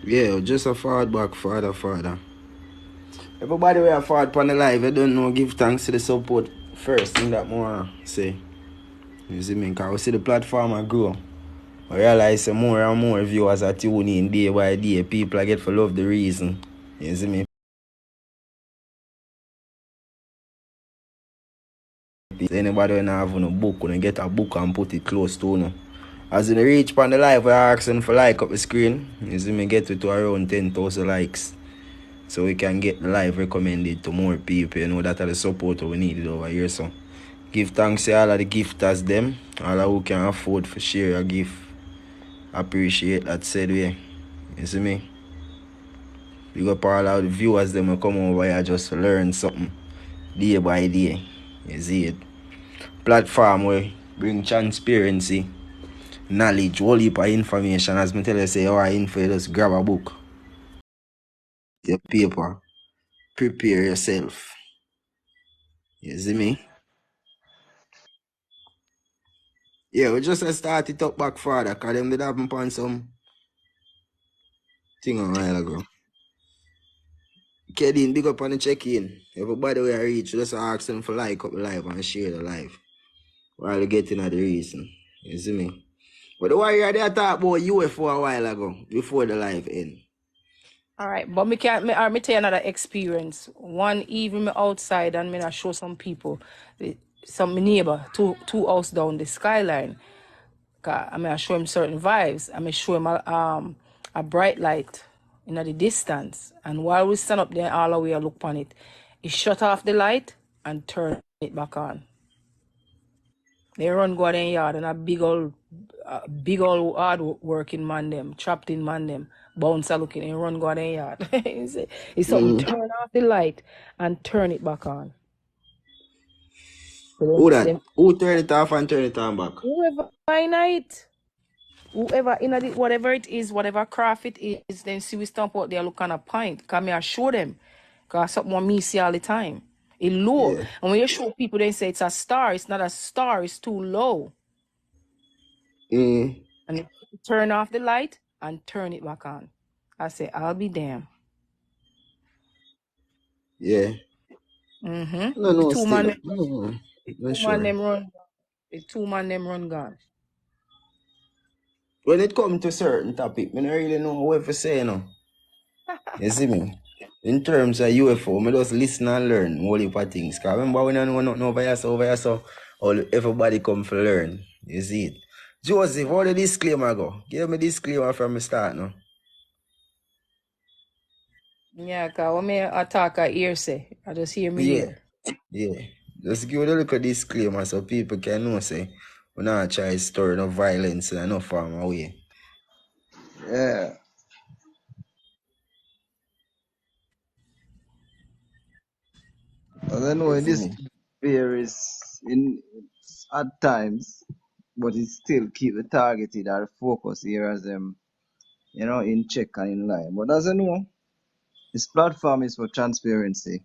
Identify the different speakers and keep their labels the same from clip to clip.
Speaker 1: Yeah, just a forward back, father. Everybody we are forward upon the live, I don't know, give thanks to the support first thing that more say. You see me? Because we see the platform and grow. I realize more and more viewers are tuning in day by day. People I get for love the reason. You see me? Anybody when have a book, when get a book and put it close to you. As in reach upon the live, we're asking for like up the screen. You see me get it to around 10,000 likes. So we can get the live recommended to more people. You know that are the support we needed over here. So give thanks to all of the gifters them. All of who can afford for share a gift. Appreciate that said way. You see me? We got all of the viewers them will come over here just to learn something day by day. You see it? Platform where bring transparency, knowledge, whole heap of information. As me tell you, say, oh, info, just grab a book, your paper, prepare yourself. You see me? Yeah, we just start it up back further, because them did happen upon some thing a while ago. Kedin, big up on the check-in. Everybody we reach, just ask them for like up the live and share the live. While you getting at the reason. You see me? But the warrior they talk about UFO a while ago, before the live end.
Speaker 2: All right, but me can't. Me tell you another experience. One evening, me outside and me I show some people, some me neighbor, two house down the skyline. I mean, I show him certain vibes. I mean, show him a bright light in the distance. And while we stand up there, all the way I look on it, he shut off the light and turn it back on. They run go in yard and a big old hard working man them, trapped in man them, bouncer looking and run go in yard. It's something turn off the light and turn it back on. So
Speaker 1: Who that? Who turn it off and turn it on back?
Speaker 2: whoever by night, whoever in the, whatever it is, whatever craft it is, then see we stamp out there look on a point. Come here, show them. Cause something what me see all the time. It low.
Speaker 1: Yeah.
Speaker 2: And when you show people they say it's a star, it's not a star, it's too low. And you turn off the light and turn it back on. I say, I'll be damned.
Speaker 1: Yeah. No,
Speaker 2: The
Speaker 1: no,
Speaker 2: two
Speaker 1: still.
Speaker 2: man,
Speaker 1: No,
Speaker 2: the
Speaker 1: not
Speaker 2: two man
Speaker 1: sure.
Speaker 2: them run. The two man them run gone.
Speaker 1: When it comes to certain topic, I don't really know what to say, you know. You see me? In terms of UFO, I just listen and learn whole heap of things. Because remember when I know nothing over here, so all everybody come for learn. You see it? Joseph, how the disclaimer go? Give me disclaimer from the start now.
Speaker 2: Yeah, cause when me attack I ear say, I just hear me
Speaker 1: Yeah.
Speaker 2: ear.
Speaker 1: Yeah. Just give a little disclaimer so people can know, say, we're not trying to stir no violence in no form of way.
Speaker 3: Yeah. I don't know
Speaker 1: You
Speaker 3: in
Speaker 1: see
Speaker 3: this
Speaker 1: me?
Speaker 3: varies in at times, but it still keep the targeted or focus here as in check and in line. But as I know, this platform is for transparency.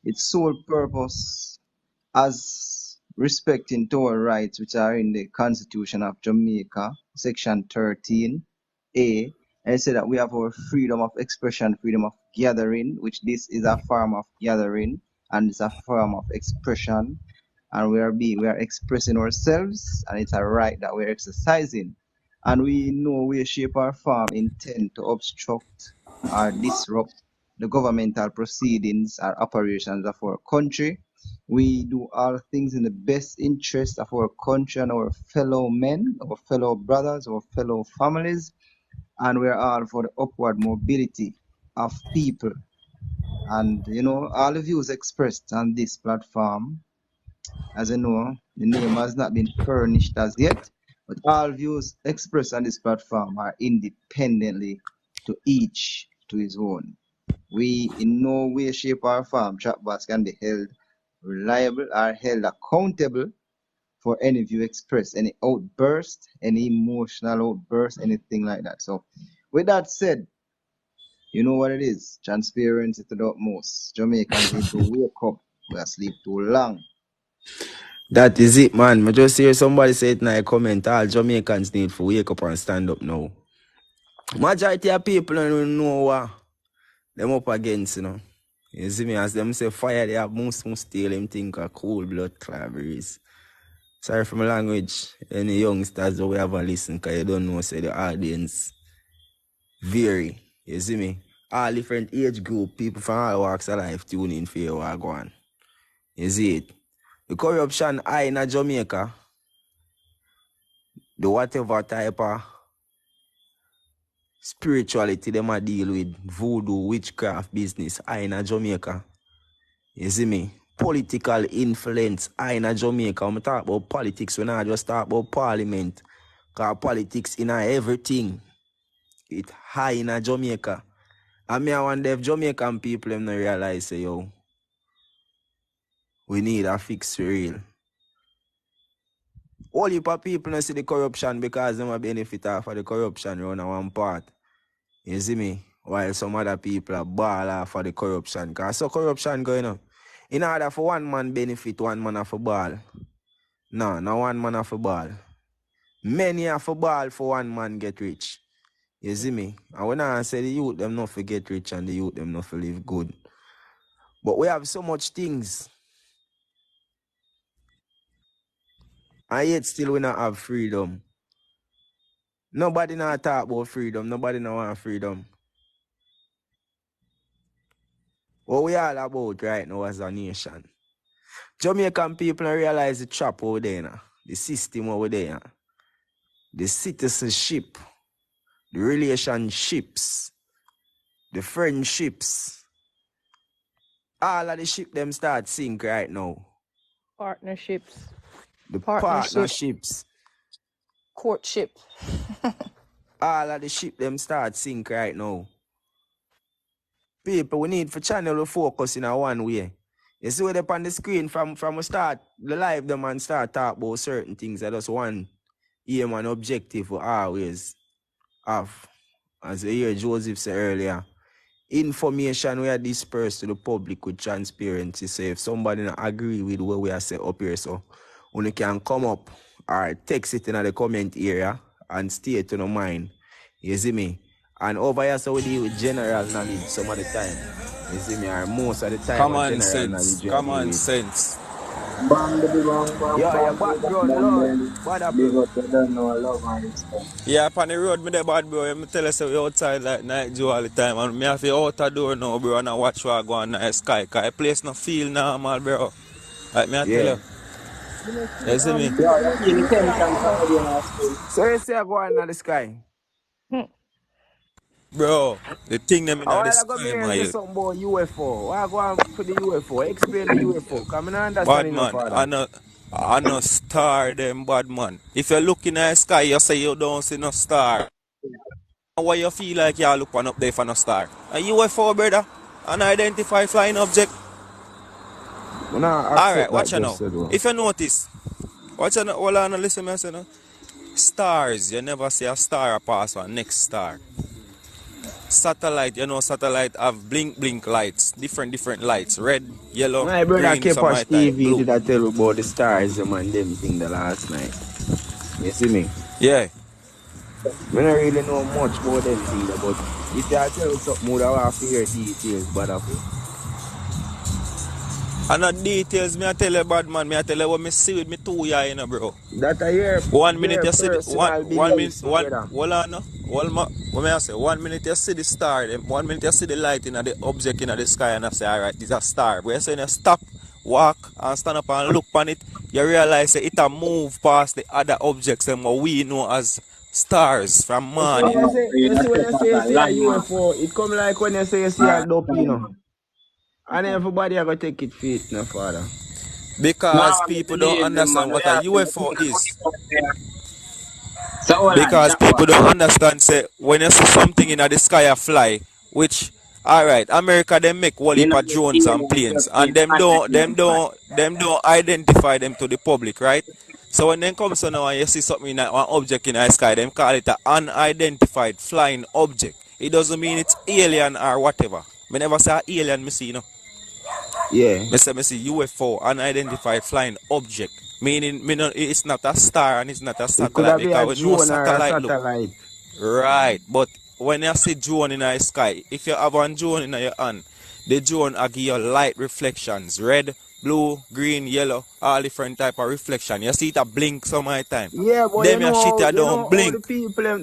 Speaker 3: Its sole purpose as respecting to our rights which are in the Constitution of Jamaica, Section 13A, and it said that we have our freedom of expression, freedom of gathering, which this is a form of gathering and it's a form of expression, and we are expressing ourselves, and it's a right that we're exercising, and we know we shape our form intend to obstruct or disrupt the governmental proceedings or operations of our country. We do all things in the best interest of our country and our fellow men, our fellow brothers, our fellow families, and we're all for the upward mobility of people. And all the views expressed on this platform, as you know, the name has not been furnished as yet, but all views expressed on this platform are independently to each to his own. We in no way, shape, or form, Chatbots can be held reliable or held accountable for any view expressed, any outburst, any emotional outburst, anything like that. So, with that said, you know what it is. Transparency to the utmost. Jamaicans need to wake up. We are sleep too long.
Speaker 1: That is it, man. I just hear somebody say it in a comment, all Jamaicans need to wake up and stand up now. Majority of people don't know what them up against, you know. You see me, as them say fire, they have most steal them think a cool blood clavers. Sorry for my language. Any youngsters that we have a listen, because you don't know, say the audience vary. You see me? All different age group, people from all walks of life tune in for you what go on. You see it? The corruption high in Jamaica, the whatever type of spirituality them a deal with, voodoo, witchcraft business high in Jamaica. You see me? Political influence high in Jamaica. When we talk about politics, we not just talk about parliament. Because politics in everything. It high in Jamaica. And me I wonder if Jamaican people them not realize say, yo, we need a fix for real. All you people don't see the corruption because them a benefit off of the corruption around one part. You see me? While some other people are ball off of the corruption. Because so corruption going on. In order for one man benefit, one man have a ball. No, not one man have a ball. Many have a ball for one man get rich. You see me? And when I say the youth them not forget rich and the youth them not for live good. But we have so much things. And yet still we not have freedom. Nobody not talk about freedom. Nobody not want freedom. What we all about right now as a nation. Jamaican people don't realize the trap over there now. The system over there. The citizenship. The relationships. The friendships. All of the ship them start sink right now.
Speaker 2: Partnerships.
Speaker 1: The partnerships.
Speaker 2: Courtship.
Speaker 1: All of the ship them start sink right now. People, we need for channel to focus in a one way. You see what up on the screen from we start the live them and start talk about certain things that just one aim and objective we always have. As you hear Joseph said earlier, information we are dispersed to the public with transparency. So if somebody not agree with what we are set up here, so when you can come up or text it in the comment area and stay to the mind. You see me? And over here, so we deal with general knowledge some of the time. You see me? Or most of the time,
Speaker 4: Common sense. Common sense.
Speaker 3: Bang the big one, bang,
Speaker 1: Yo, your
Speaker 3: bang,
Speaker 1: background
Speaker 3: bang,
Speaker 1: loud.
Speaker 3: then
Speaker 1: What up,
Speaker 3: big
Speaker 1: bro?
Speaker 3: up, you don't know, love and respect.
Speaker 4: Yeah, up on the road, me there bad, bro. Me tell us we outside like night Joe all the time. And me have to out the door now, bro, and I watch what go on in the sky. Because the place no feel normal, bro. Like me I tell
Speaker 1: Yeah.
Speaker 4: you. You see me?
Speaker 3: Yeah, you feel the tension from the inner space.
Speaker 1: So you say I go on in the sky.
Speaker 4: Bro, the thing them in
Speaker 1: A
Speaker 4: the
Speaker 1: while ago,
Speaker 4: sky,
Speaker 1: me
Speaker 4: my
Speaker 1: say
Speaker 4: youth.
Speaker 1: something about UFO. Why I go on for the UFO? Explain the UFO. Because I don't understand
Speaker 4: Bad
Speaker 1: enough
Speaker 4: man,
Speaker 1: of that.
Speaker 4: I no star them, bad man. If you look in the sky, you say you don't see no star. Why you feel like you look one up there for no star? A UFO, brother, unidentified flying object.
Speaker 1: I don't
Speaker 4: Alright,
Speaker 1: accept
Speaker 4: watch
Speaker 1: that
Speaker 4: you
Speaker 1: just
Speaker 4: now.
Speaker 1: said one.
Speaker 4: If you notice, watch you now, hold on, listen me, I say now. Stars, you never see a star pass one next star. Satellite, you know, satellite have blink lights, different lights, red, yellow,
Speaker 1: My brother
Speaker 4: green, some
Speaker 1: Kepash
Speaker 4: other type,
Speaker 1: TV
Speaker 4: blue.
Speaker 1: did I tell you about the stars them and them thing the last night. You see me?
Speaker 4: Yeah.
Speaker 1: I don't really know much about them things, but if I tell you something, I would have to hear details, but of it.
Speaker 4: And the details, me I tell you, bad man, me I tell you what me see with me 2 eye, you know, bro.
Speaker 1: That are your
Speaker 4: 1 minute you see the,
Speaker 1: personal
Speaker 4: one minute,
Speaker 1: beliefs, my brother.
Speaker 4: hold on, no. What me I say? 1 minute you see the star, 1 minute you see the light in the object in the sky, and I say, alright, this is a star. But you say, you stop, walk, and stand up and look on it, you realize that it a move past the other objects and what we know as stars from
Speaker 1: You see when
Speaker 4: morning.
Speaker 1: you
Speaker 3: Almost
Speaker 1: say,
Speaker 3: say that step as
Speaker 1: you
Speaker 3: a
Speaker 1: see a
Speaker 3: landmark.
Speaker 1: UFO, it come like when you see a dope, you know. And everybody are going to take it for it, no father.
Speaker 4: Because
Speaker 3: Now I
Speaker 4: people don't
Speaker 3: believe them, man.
Speaker 4: understand
Speaker 3: We
Speaker 4: what a
Speaker 3: have to
Speaker 4: UFO is.
Speaker 3: put there. So hold on,
Speaker 4: Because
Speaker 3: chat
Speaker 4: people
Speaker 3: one.
Speaker 4: don't understand, say, when you see something in the sky a fly, which, alright, America they make whole
Speaker 3: You
Speaker 4: heap
Speaker 3: know,
Speaker 4: of
Speaker 3: the
Speaker 4: drones and
Speaker 3: aliens
Speaker 4: planes,
Speaker 3: just
Speaker 4: and
Speaker 3: keep
Speaker 4: them don't identify them to the public, right? So when them comes to now and you see something in an object in the sky, them call it an unidentified flying object. It doesn't mean it's alien or whatever. Me never say alien, me see, you know.
Speaker 1: Yeah.
Speaker 4: Me see UFO, unidentified flying object. Meaning, it's not a star and it's not a
Speaker 1: It could
Speaker 4: satellite
Speaker 1: have been a
Speaker 4: because we know
Speaker 1: drone or a
Speaker 4: satellite look.
Speaker 1: satellite.
Speaker 4: Right, but when you see drone in the sky, if you have one drone in your hand, the drone will give you light reflections, red, blue, green, yellow, all different type of reflection. You see it a blink some of the time.
Speaker 1: Yeah, but
Speaker 4: Them your shit you
Speaker 1: you
Speaker 4: don't
Speaker 1: know how
Speaker 4: blink.
Speaker 1: the people them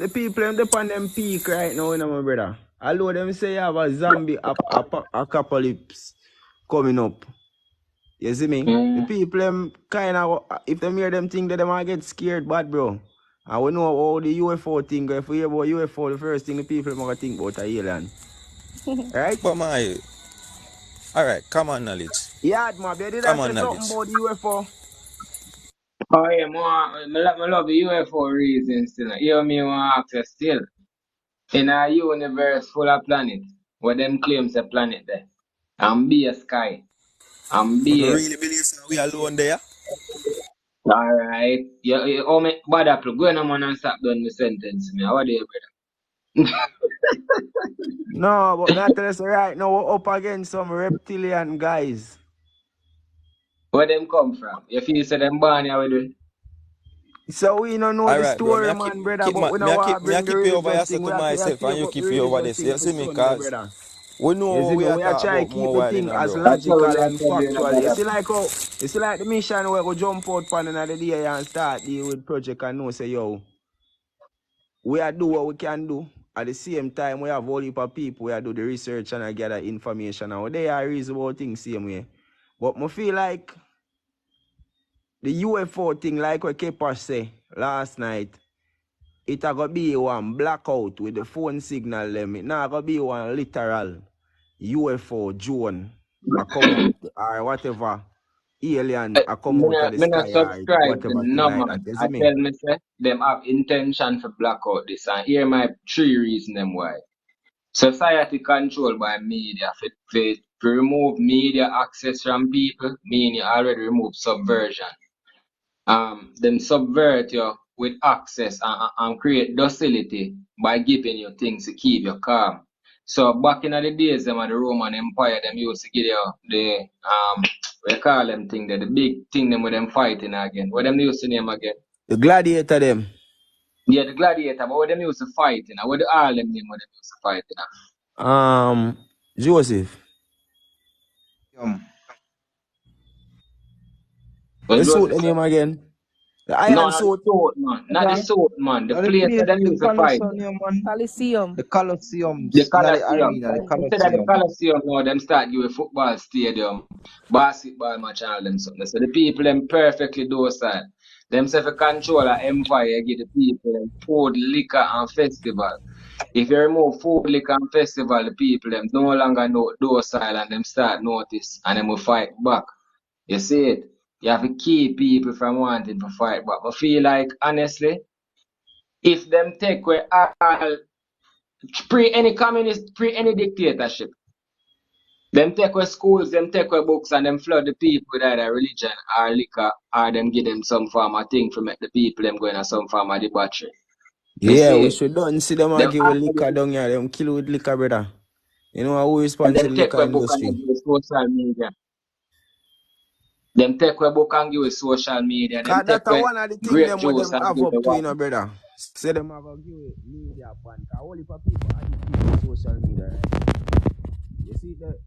Speaker 1: dep on them peak right now, you know, my brother. Although them say you have a zombie apocalypse coming up. You see me? The people them kind of, if them hear them think that they might get scared bad, bro. And we know how the UFO thing go. If we hear about UFO, the first thing the people are going to think about a alien. Right?
Speaker 4: But my, alright, common knowledge.
Speaker 1: Yeah, man, they did I say
Speaker 4: Common
Speaker 1: something
Speaker 4: knowledge.
Speaker 1: about the UFO.
Speaker 5: Oh yeah, I love the UFO reasons still. You me want access still. In a universe full of planets, where them claims a planet there. And be a sky. And
Speaker 4: But
Speaker 5: be
Speaker 4: we
Speaker 5: a
Speaker 4: really believe so we alone there?
Speaker 5: alright. Oh me bad apple. Go on man and stop doing the sentence me. How are you, brother?
Speaker 1: No, but me I tell you right now, we're up against some reptilian guys.
Speaker 5: Where them come from? You feel say them born here with it?
Speaker 1: So we don't know the
Speaker 4: Alright, bro.
Speaker 1: story, man, brother, but we
Speaker 4: Me
Speaker 1: don't
Speaker 4: a
Speaker 1: want
Speaker 4: keep
Speaker 1: to
Speaker 4: me a
Speaker 1: bring the
Speaker 4: keep you over here
Speaker 1: religious
Speaker 4: so
Speaker 1: thing. We
Speaker 4: to
Speaker 1: have to
Speaker 4: myself and
Speaker 1: take
Speaker 4: you
Speaker 1: up the
Speaker 4: keep you over
Speaker 1: religious
Speaker 4: this.
Speaker 1: thing
Speaker 4: You
Speaker 1: for
Speaker 4: see me?
Speaker 1: Sunday,
Speaker 4: Cause
Speaker 1: brother.
Speaker 4: we know
Speaker 1: You
Speaker 4: what
Speaker 1: see me?
Speaker 4: we are
Speaker 1: We are
Speaker 4: talking
Speaker 1: trying to
Speaker 4: about
Speaker 1: keep
Speaker 4: more
Speaker 1: the
Speaker 4: while in
Speaker 1: thing
Speaker 4: a
Speaker 1: as
Speaker 4: bro.
Speaker 5: That's how we
Speaker 1: logical
Speaker 5: like
Speaker 1: and
Speaker 5: to do,
Speaker 1: factual.
Speaker 5: brother.
Speaker 1: You see like the mission where we jump out pan another day and start deal with project and know say yo, we are do what we can do. At the same time, we have all heap of people. We are do the research and I gather information. And they are reasonable things same way. But I feel like the UFO thing, like what Kepa say last night, it a go be one blackout with the phone signal them. It not go be one literal UFO drone a come out or whatever alien a come out of the
Speaker 5: Me not
Speaker 1: sky or
Speaker 5: subscribe to
Speaker 1: whatever thing
Speaker 5: no
Speaker 1: like that.
Speaker 5: man.
Speaker 1: You see
Speaker 5: I
Speaker 1: me?
Speaker 5: tell me say them have intention for black out this and here my three reasons them why. Society controlled by media. For remove media access from people, meaning you already remove subversion. Them subvert you with access and create docility by giving you things to keep you calm. So back in the days, them of the Roman Empire, them used to give you the we call them thing there, the big thing them with them fighting again. What them used to name again?
Speaker 1: The gladiator them.
Speaker 5: Yeah, the gladiator, but what them used to fight, you know, what the all them name what them used to fight, you know.
Speaker 1: Joseph.
Speaker 3: Um,
Speaker 5: What
Speaker 1: The suit
Speaker 5: Joseph
Speaker 1: the
Speaker 5: said.
Speaker 1: name again. The
Speaker 5: No,
Speaker 1: iron
Speaker 5: not the
Speaker 1: suit.
Speaker 5: sword, man. Not the
Speaker 3: okay.
Speaker 5: sword, man. The
Speaker 3: Now the
Speaker 5: place
Speaker 3: place,
Speaker 5: where them
Speaker 3: the
Speaker 5: used to fight.
Speaker 3: Coliseum, man.
Speaker 2: Coliseum.
Speaker 3: The
Speaker 5: The
Speaker 3: Colosseums. Not the
Speaker 5: Colosseum.
Speaker 3: arena, the
Speaker 5: Instead of the
Speaker 3: Colosseum.
Speaker 5: Colosseum now, them start give a football stadium, basketball match and all them something. So the people them perfectly docile. Them say for control of empire, give the people them food, liquor and festival. If you remove food, liquor and festival, the people them no longer know docile and them start notice and them will fight back. You see it? You have to keep people from wanting to fight back. I feel like honestly, if them take away all pre any communist, pre any dictatorship. Them take away schools, them take away books, and them flood the people with either religion or liquor, or them give them some form of thing to make the people them go in some form of debauchery. You
Speaker 1: Yeah,
Speaker 5: see
Speaker 1: we
Speaker 5: it?
Speaker 1: should don't see them
Speaker 5: Them
Speaker 1: argue with liquor
Speaker 5: actually,
Speaker 1: down here. Them kill with liquor, brother. You know who
Speaker 5: and
Speaker 1: responds to
Speaker 5: them
Speaker 1: the
Speaker 5: take
Speaker 1: liquor
Speaker 5: away book and
Speaker 1: industry?
Speaker 5: give social media. Them take away book and give social media. Them
Speaker 1: Cause
Speaker 5: take
Speaker 1: that's
Speaker 5: away
Speaker 1: one of the things
Speaker 5: grape
Speaker 1: them what
Speaker 5: juice
Speaker 1: them
Speaker 5: and
Speaker 1: have
Speaker 5: give
Speaker 1: up
Speaker 5: the
Speaker 1: to,
Speaker 5: water.
Speaker 1: brother. Say them have a give it media upon. Cause only for people addicted to social media, right? You see the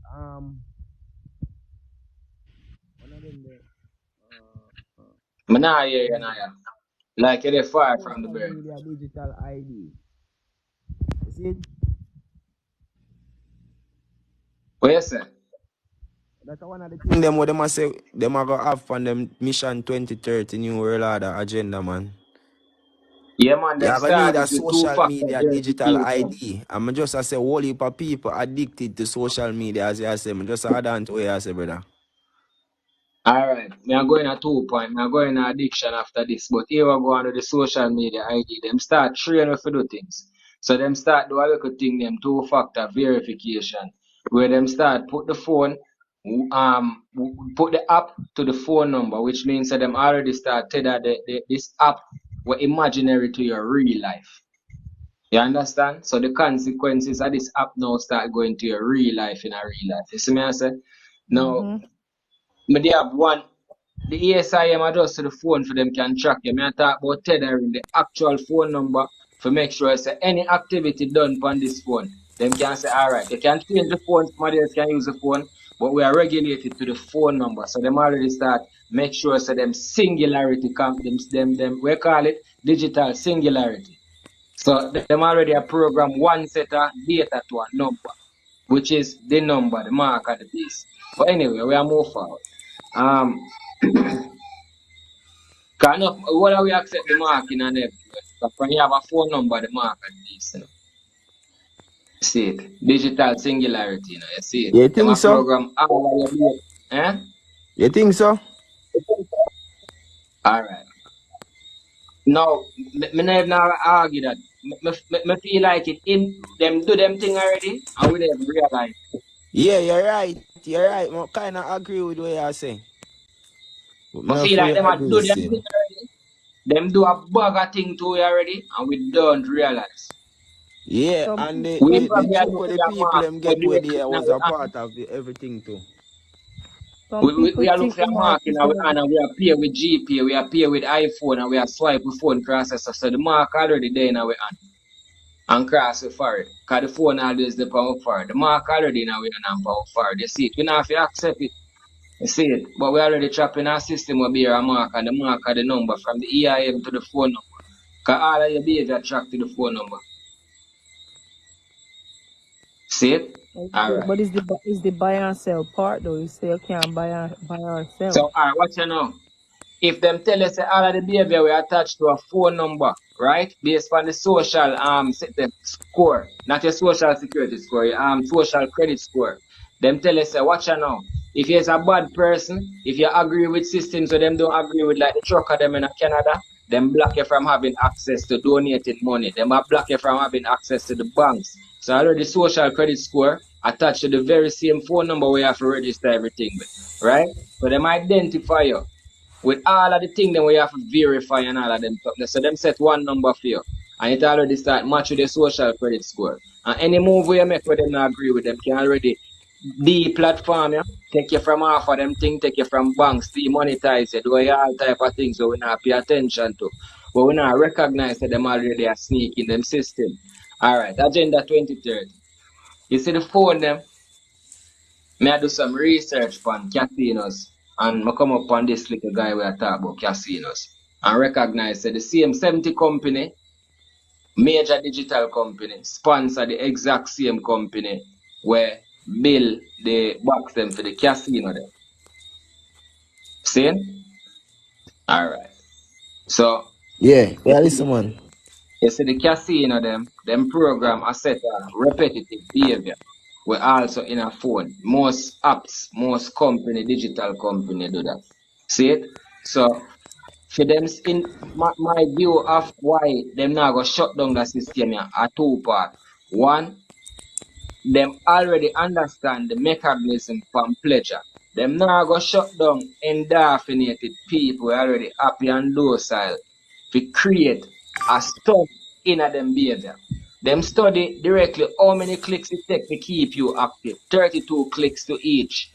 Speaker 1: one of them there,
Speaker 5: Me nah hear you now. Like you're far from the
Speaker 1: social
Speaker 5: bird.
Speaker 1: media digital ID. You see it?
Speaker 5: What you say?
Speaker 1: That's one of the things them what them a say them are gonna have on them Mission 2030 New World Order agenda, man.
Speaker 5: Yeah, man,
Speaker 1: You
Speaker 5: them
Speaker 1: gonna need a
Speaker 5: started with
Speaker 1: social
Speaker 5: two-factor
Speaker 1: media digital
Speaker 5: verification.
Speaker 1: ID. I'm just I say whole heap of people addicted to social media as you say. I'm just add on to what you say, brother.
Speaker 5: All right, me are going at 2 point. Me are going at addiction after this, but here we go on with the social media ID. Them start train with to do things. So them start do a little thing them two-factor verification, where them start put the phone, put the app to the phone number, which means that them already start tether this app were imaginary to your real life. You understand? So the consequences of this app now start going to your real life in a real life. You see me I say? Now,
Speaker 2: Mm-hmm.
Speaker 5: me they have one. The ASIM address to the phone for them can track you. Me I talk about tethering the actual phone number to make sure say any activity done on this phone, them can say, all right, they can change the phone, somebody else can use the phone, but we are regulated to the phone number. So them already start make sure so them singularity them we call it digital singularity. So them already a program one set of data to a number, which is the number, the mark of the beast. But anyway, we are move forward. Um, kind of what we accept the marking and everywhere. But when you have a phone number, the mark of the beast, you know. See it. Digital singularity, you know, you see it.
Speaker 1: You
Speaker 5: Them
Speaker 1: think
Speaker 5: a
Speaker 1: so?
Speaker 5: program all of your eh?
Speaker 1: You think so?
Speaker 5: Alright. Now, me never argue that. Me feel like it in them do them thing already and we never realize.
Speaker 1: Yeah, you're right. You're right. I kind of agree with what you're saying. But I
Speaker 5: Me
Speaker 1: not
Speaker 5: feel like
Speaker 1: fully
Speaker 5: them a
Speaker 1: agree
Speaker 5: do
Speaker 1: with
Speaker 5: them
Speaker 1: you.
Speaker 5: thing already. Them do a bugger thing to we already and we don't realize.
Speaker 1: Yeah,
Speaker 2: Some
Speaker 1: and the,
Speaker 5: We
Speaker 2: some
Speaker 1: the, the
Speaker 5: probably
Speaker 2: people
Speaker 5: are
Speaker 1: trick
Speaker 5: look
Speaker 1: where the
Speaker 5: at
Speaker 1: people
Speaker 5: mark
Speaker 1: them
Speaker 5: we
Speaker 1: get
Speaker 5: do
Speaker 1: where
Speaker 5: it
Speaker 1: they
Speaker 5: now
Speaker 1: was
Speaker 5: we
Speaker 1: a
Speaker 5: hand.
Speaker 1: part of the, everything too.
Speaker 2: some
Speaker 5: We
Speaker 2: people
Speaker 5: are
Speaker 2: think
Speaker 5: look at
Speaker 2: them
Speaker 5: mark in our
Speaker 2: artificial.
Speaker 5: hand and we are pay with GP, we are pay with iPhone and we are swipe with phone processor. So the mark already there in our hand and cross it forward. Cause the phone always the power forward. The mark already in our hand and power forward. You see it. We not have to accept it. You see it. But we already trapping our system will be a mark and the mark of the number from the EIM to the phone number. Cause all of your behavior track to the phone number. See it? Alright.
Speaker 2: But it's the buy and sell part though. You say you can't buy or
Speaker 5: So
Speaker 2: sell.
Speaker 5: alright, what you know? If them tell us that all of the behavior we attach to a phone number, right? Based on the social the score, not your social security score, your social credit score. Them tell us watch you now. If you're a bad person, if you agree with systems so them don't agree with like the trucker them in Canada, them block you from having access to donating money. Them a block you from having access to the banks. So already social credit score attached to the very same phone number we have to register everything with. Right? So them identify you with all of the things that we have to verify and all of them stuff. So them set one number for you. And it already start match with the social credit score. And any move we make with them not agree with them can already de-platform you, take you from half of them things, take you from banks, demonetize you, do all type of things that we not pay attention to. But we not recognize that them already are sneaking them system. Alright, Agenda 2030. You see the phone them, me I do some research on casinos and I come up on this little guy where I talk about casinos and recognize that the same 70 company, major digital company, sponsor the exact same company where bill the box them for the casino there. See? Alright. So
Speaker 1: Yeah,
Speaker 5: you
Speaker 1: yeah,
Speaker 5: see,
Speaker 1: listen, man.
Speaker 5: you see the casino them program a set of repetitive behavior. We also in a phone. Most apps, most company, digital company do that. See it? So for them in my view of why them now go shut down the system here are two part. One, them already understand the mechanism from pleasure. Them now go shut down endorphinated people already happy and docile to create a stuff in a them behavior. Them study directly how many clicks it take to keep you active. 32 clicks to each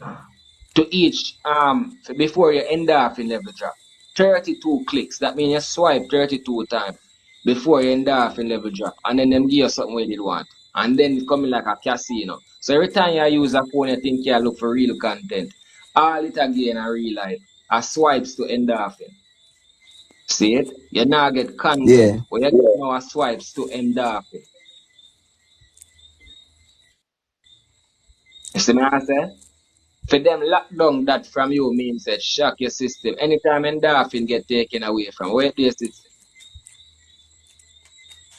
Speaker 5: before your endorphin level drop. 32 clicks. That means you swipe 32 times before your endorphin level drop. And then them give you something where you want. And then it coming like a casino. So every time you use a phone, you think you look for real content. All it again in real life are swipes to endorphin. See it? You now get
Speaker 1: Yeah.
Speaker 5: content. Where you get now are swipes to endorphin. You see me I say? For them lock down that from you means that shock your system. Anytime endorphin get taken away from where this is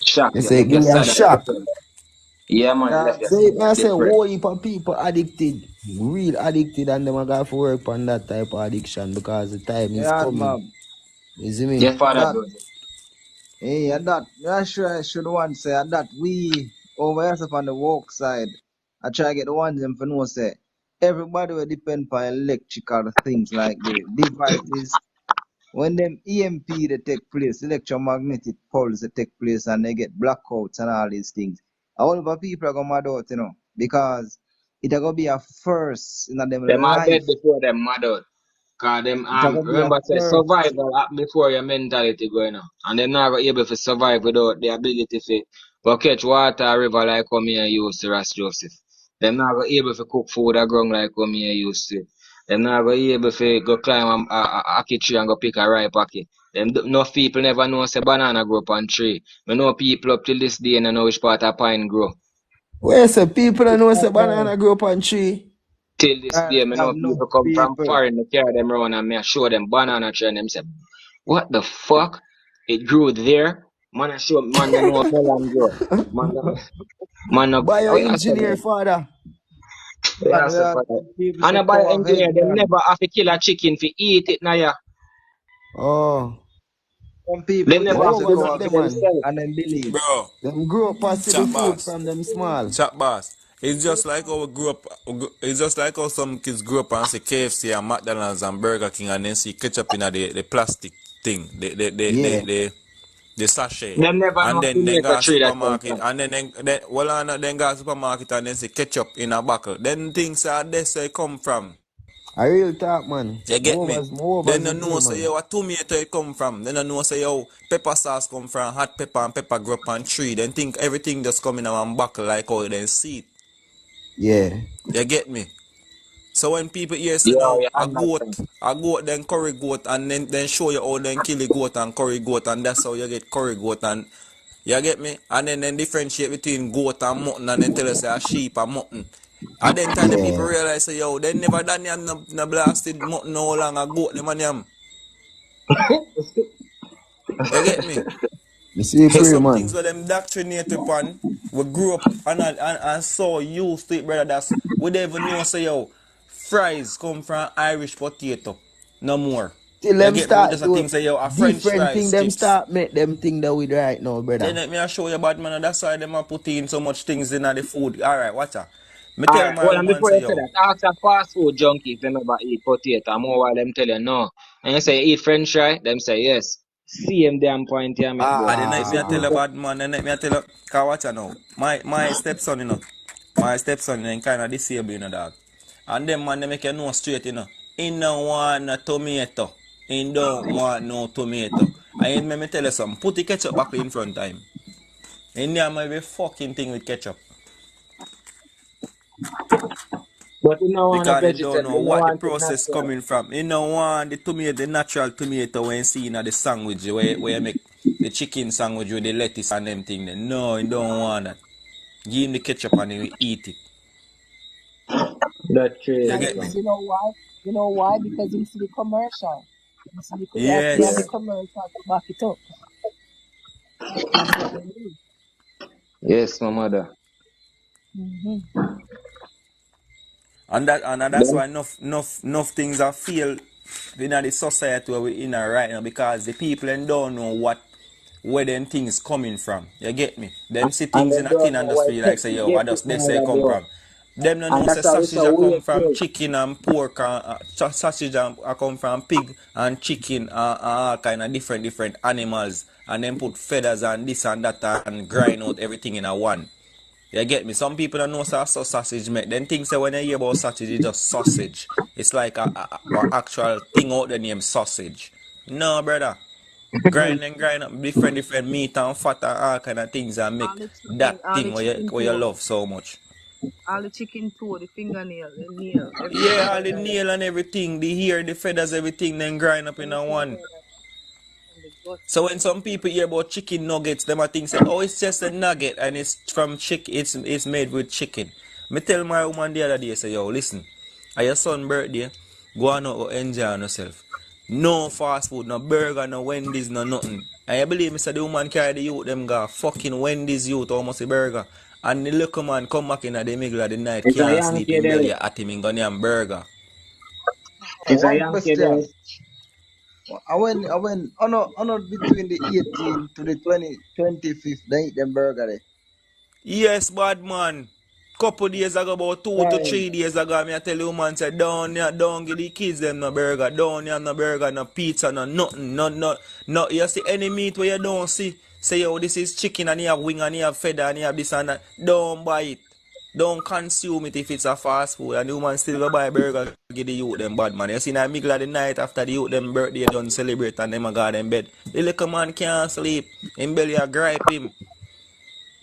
Speaker 5: shock
Speaker 1: They
Speaker 5: you,
Speaker 1: say,
Speaker 5: make you
Speaker 1: give you a
Speaker 5: sad and
Speaker 1: shock.
Speaker 5: depressed. Yeah man,
Speaker 3: Yeah,
Speaker 5: left you
Speaker 1: So
Speaker 5: sad
Speaker 1: it may
Speaker 5: and
Speaker 1: say,
Speaker 5: depressed.
Speaker 1: whole heap of people addicted, real addicted, and them are going to work on that type of addiction because the time is
Speaker 3: yeah,
Speaker 1: coming.
Speaker 3: mom.
Speaker 1: You see me?
Speaker 5: Your father
Speaker 3: That
Speaker 5: does it.
Speaker 3: and that I'm sure I should want say that we over here on the work side, I try to get the ones them for know say everybody will depend on electrical things like the devices. When them EMP they take place, electromagnetic pulse they take place and they get blackouts and all these things. All of our people are gonna mad out, because it's gonna be a first in them
Speaker 5: Them are
Speaker 3: life.
Speaker 5: dead before them mad out. Cause them
Speaker 3: It's gonna be a
Speaker 5: remember say
Speaker 3: curse.
Speaker 5: survival happen before your mentality going on. And them not gonna able to survive without the ability to go catch water or river like how me and used to Ras Joseph. Them not gonna able to cook food or ground like how me and used to. Them not gonna able to go climb a ackee tree and go pick a ripe ackee. Enough people never know say banana grow up on tree. We know people up till this day and know which part of pine grow.
Speaker 1: Where say people don't know say banana grow up on tree?
Speaker 5: Till this
Speaker 3: I
Speaker 5: day, me
Speaker 3: have
Speaker 5: know
Speaker 3: no
Speaker 5: people come from
Speaker 3: people.
Speaker 5: foreign, me carry them around and me I show them banana tree and them say, what the fuck? It grew there? Man, I show man, I know melon grow. Man, oh yeah, so
Speaker 1: Bioengineer,
Speaker 5: man.
Speaker 1: father.
Speaker 5: Yeah,
Speaker 3: Man, we
Speaker 5: so
Speaker 3: have
Speaker 5: for that.
Speaker 3: people
Speaker 5: And
Speaker 3: say
Speaker 5: a
Speaker 3: cow have head,
Speaker 5: bioengineer, them
Speaker 3: man.
Speaker 5: never have to kill a chicken for eat it now, yeah.
Speaker 1: Oh.
Speaker 3: Some
Speaker 5: Them
Speaker 3: people
Speaker 1: But
Speaker 5: never
Speaker 3: tell me
Speaker 5: have
Speaker 1: what
Speaker 5: to
Speaker 3: say
Speaker 5: do
Speaker 1: was
Speaker 3: cow
Speaker 1: it
Speaker 3: have
Speaker 5: nothing
Speaker 1: them,
Speaker 5: for
Speaker 3: head
Speaker 1: man?
Speaker 5: themselves.
Speaker 3: and then believe.
Speaker 4: Bro,
Speaker 1: Them grow up past the
Speaker 4: chat
Speaker 1: food
Speaker 4: boss.
Speaker 1: from them small.
Speaker 4: Chat boss. It's just like how we grew up. It's just like how some kids grew up and see KFC and McDonald's and Burger King and then see ketchup in the plastic thing,
Speaker 1: Yeah.
Speaker 4: the sachet,
Speaker 5: Them never
Speaker 4: and
Speaker 5: know
Speaker 4: then
Speaker 5: tomato
Speaker 4: go to
Speaker 5: tree that come
Speaker 4: supermarket
Speaker 5: from.
Speaker 4: and then well then go to supermarket and then see ketchup in a bottle. Then things are that's where it come from.
Speaker 1: A real talk, man.
Speaker 4: You get me?
Speaker 1: More
Speaker 4: Then
Speaker 1: overs
Speaker 4: you
Speaker 1: it
Speaker 4: know
Speaker 1: there,
Speaker 4: say
Speaker 1: man.
Speaker 4: yo, what tomato it come from. Then you know say yo, pepper sauce come from hot pepper and pepper grow up on tree. Then think everything just come in a one buckle like how then see it.
Speaker 1: Yeah.
Speaker 4: You get me? So when people hear say
Speaker 5: Yo,
Speaker 4: now
Speaker 5: you understand?
Speaker 4: a goat then curry goat and then show you how then kill a goat and curry goat and that's how you get curry goat and you get me? And then differentiate between goat and mutton and then tell us say a sheep and mutton. And then time the people
Speaker 1: Yeah.
Speaker 4: realize say yo, they never done yam no blasted mutton no long a goat them and yam. You get me?
Speaker 1: You see
Speaker 4: So
Speaker 1: free,
Speaker 4: some things
Speaker 1: man.
Speaker 4: where them indoctrinate upon, we grew up and so used to it, brother. That's we don't even know say yo, fries come from Irish potato. No more.
Speaker 1: Till
Speaker 4: You
Speaker 1: them
Speaker 4: get me? We
Speaker 1: start
Speaker 4: just a
Speaker 1: do
Speaker 4: thing say yo, a French
Speaker 1: different thing,
Speaker 4: fries
Speaker 1: them
Speaker 4: chips.
Speaker 1: start make them thing that we do right now,
Speaker 4: Then
Speaker 1: brother.
Speaker 4: let me I show you bad man and that's why them are putting so much things in the food. Alright, watch out. Me tell
Speaker 5: Alright,
Speaker 4: my
Speaker 5: well, and
Speaker 4: woman
Speaker 5: before
Speaker 4: say
Speaker 5: you say
Speaker 4: yo.
Speaker 5: that, ask a fast food junkie if them ever eat potato. More while them tell you no. And you say eat french fry, them say yes. Same damn point you make, boy.
Speaker 4: And then
Speaker 5: You
Speaker 4: let me
Speaker 5: see
Speaker 4: I tell you
Speaker 1: Ah.
Speaker 5: people,
Speaker 4: bad man, then let me I tell you, cause watch out now. My stepson, you know. My stepson then kinda disabled, you know, dog. And them man they make you know straight, you know. He don't want no tomato. He don't want no tomato. And let me tell you something, put the ketchup back in front of him. In there might be fucking thing with ketchup.
Speaker 5: but you don't want a
Speaker 4: Because they don't
Speaker 5: vegetable,
Speaker 4: know
Speaker 5: you don't
Speaker 4: what the
Speaker 5: want it
Speaker 4: process
Speaker 5: natural.
Speaker 4: coming from. You don't want the tomato, the natural tomato when you see in the sandwich where you make the chicken sandwich with the lettuce and them thing. Then. No, you don't want that. Give him the ketchup and he will eat it.
Speaker 5: That's
Speaker 4: You
Speaker 5: crazy,
Speaker 2: And
Speaker 4: get
Speaker 5: man.
Speaker 4: me?
Speaker 2: you know why? You know why? Because you see the commercial. You have the
Speaker 5: Yeah.
Speaker 4: Yes.
Speaker 2: commercial to back it up. That's what they do.
Speaker 5: Yes, my mother.
Speaker 2: Mm-hmm.
Speaker 4: And that's
Speaker 5: Then,
Speaker 4: why enough things are feel in the society where we're in right now because the people and don't know where them things coming from. You get me? Them see
Speaker 5: and
Speaker 4: things in
Speaker 5: they
Speaker 4: a tin
Speaker 5: don't
Speaker 4: and
Speaker 5: know
Speaker 4: just
Speaker 5: why
Speaker 4: feel like say
Speaker 5: Pepsi
Speaker 4: yo, I
Speaker 5: get it
Speaker 4: just they say
Speaker 5: now,
Speaker 4: come
Speaker 5: though.
Speaker 4: from. Them don't
Speaker 5: And
Speaker 4: know say
Speaker 5: that's how it's
Speaker 4: sausage
Speaker 5: a
Speaker 4: a
Speaker 5: weird
Speaker 4: come from
Speaker 5: place.
Speaker 4: chicken and pork and sausage a come from pig and chicken and all kind of different animals and then put feathers and this and that and grind out everything in a one. You get me? Some people don't know so sausage make. Then think say when you hear about sausage, it's just sausage. It's like a actual thing out the name sausage. No, brother. Grind up different meat and fat and all kind of things and make that
Speaker 2: All the
Speaker 4: thing
Speaker 2: chicken
Speaker 4: where you
Speaker 2: toe,
Speaker 4: love so much.
Speaker 2: all the chicken toe, the fingernail, the nail, everything
Speaker 4: Yeah,
Speaker 2: they
Speaker 4: all the
Speaker 2: grind up
Speaker 4: nail and everything, the hair, the feathers, everything, then grind up in a
Speaker 2: everything
Speaker 4: one.
Speaker 2: grind up and the
Speaker 4: So
Speaker 2: guts.
Speaker 4: when some people hear about chicken nuggets, them I think say, oh, it's just a nugget and it's from chicken. It's made with chicken. Me tell my woman the other day, say, yo, listen, at your son's birthday, go on out, go enjoy yourself. No fast food, no burger, no Wendy's, no nothing. And you believe me, say the woman carry the youth, them go fucking Wendy's youth, almost a burger. And the little man come back in at the middle of the night,
Speaker 5: It's a
Speaker 4: can't sleep
Speaker 5: Yankee
Speaker 4: in belly
Speaker 5: deli.
Speaker 4: at him in gonna burger.
Speaker 5: It's a
Speaker 3: One
Speaker 5: Yankee deli.
Speaker 3: question. I went between the 18 to the 25th, they eat them burger there.
Speaker 4: Yes, bad man. Couple days ago, about 2 to 3 days ago, me I tell you man say down here, don't give the kids them no burger, down here no burger, no pizza, no nothing, no. You see any meat where you don't see, say yo this is chicken and you have wing and you have feather and you have this and that, don't buy it. Don't consume it if it's a fast food. And the woman still go buy burger give the youth them bad man. You see in the middle of the night after the youth them birthday done celebrate and them a go them bed. The little man can't sleep. Him belly a gripe him.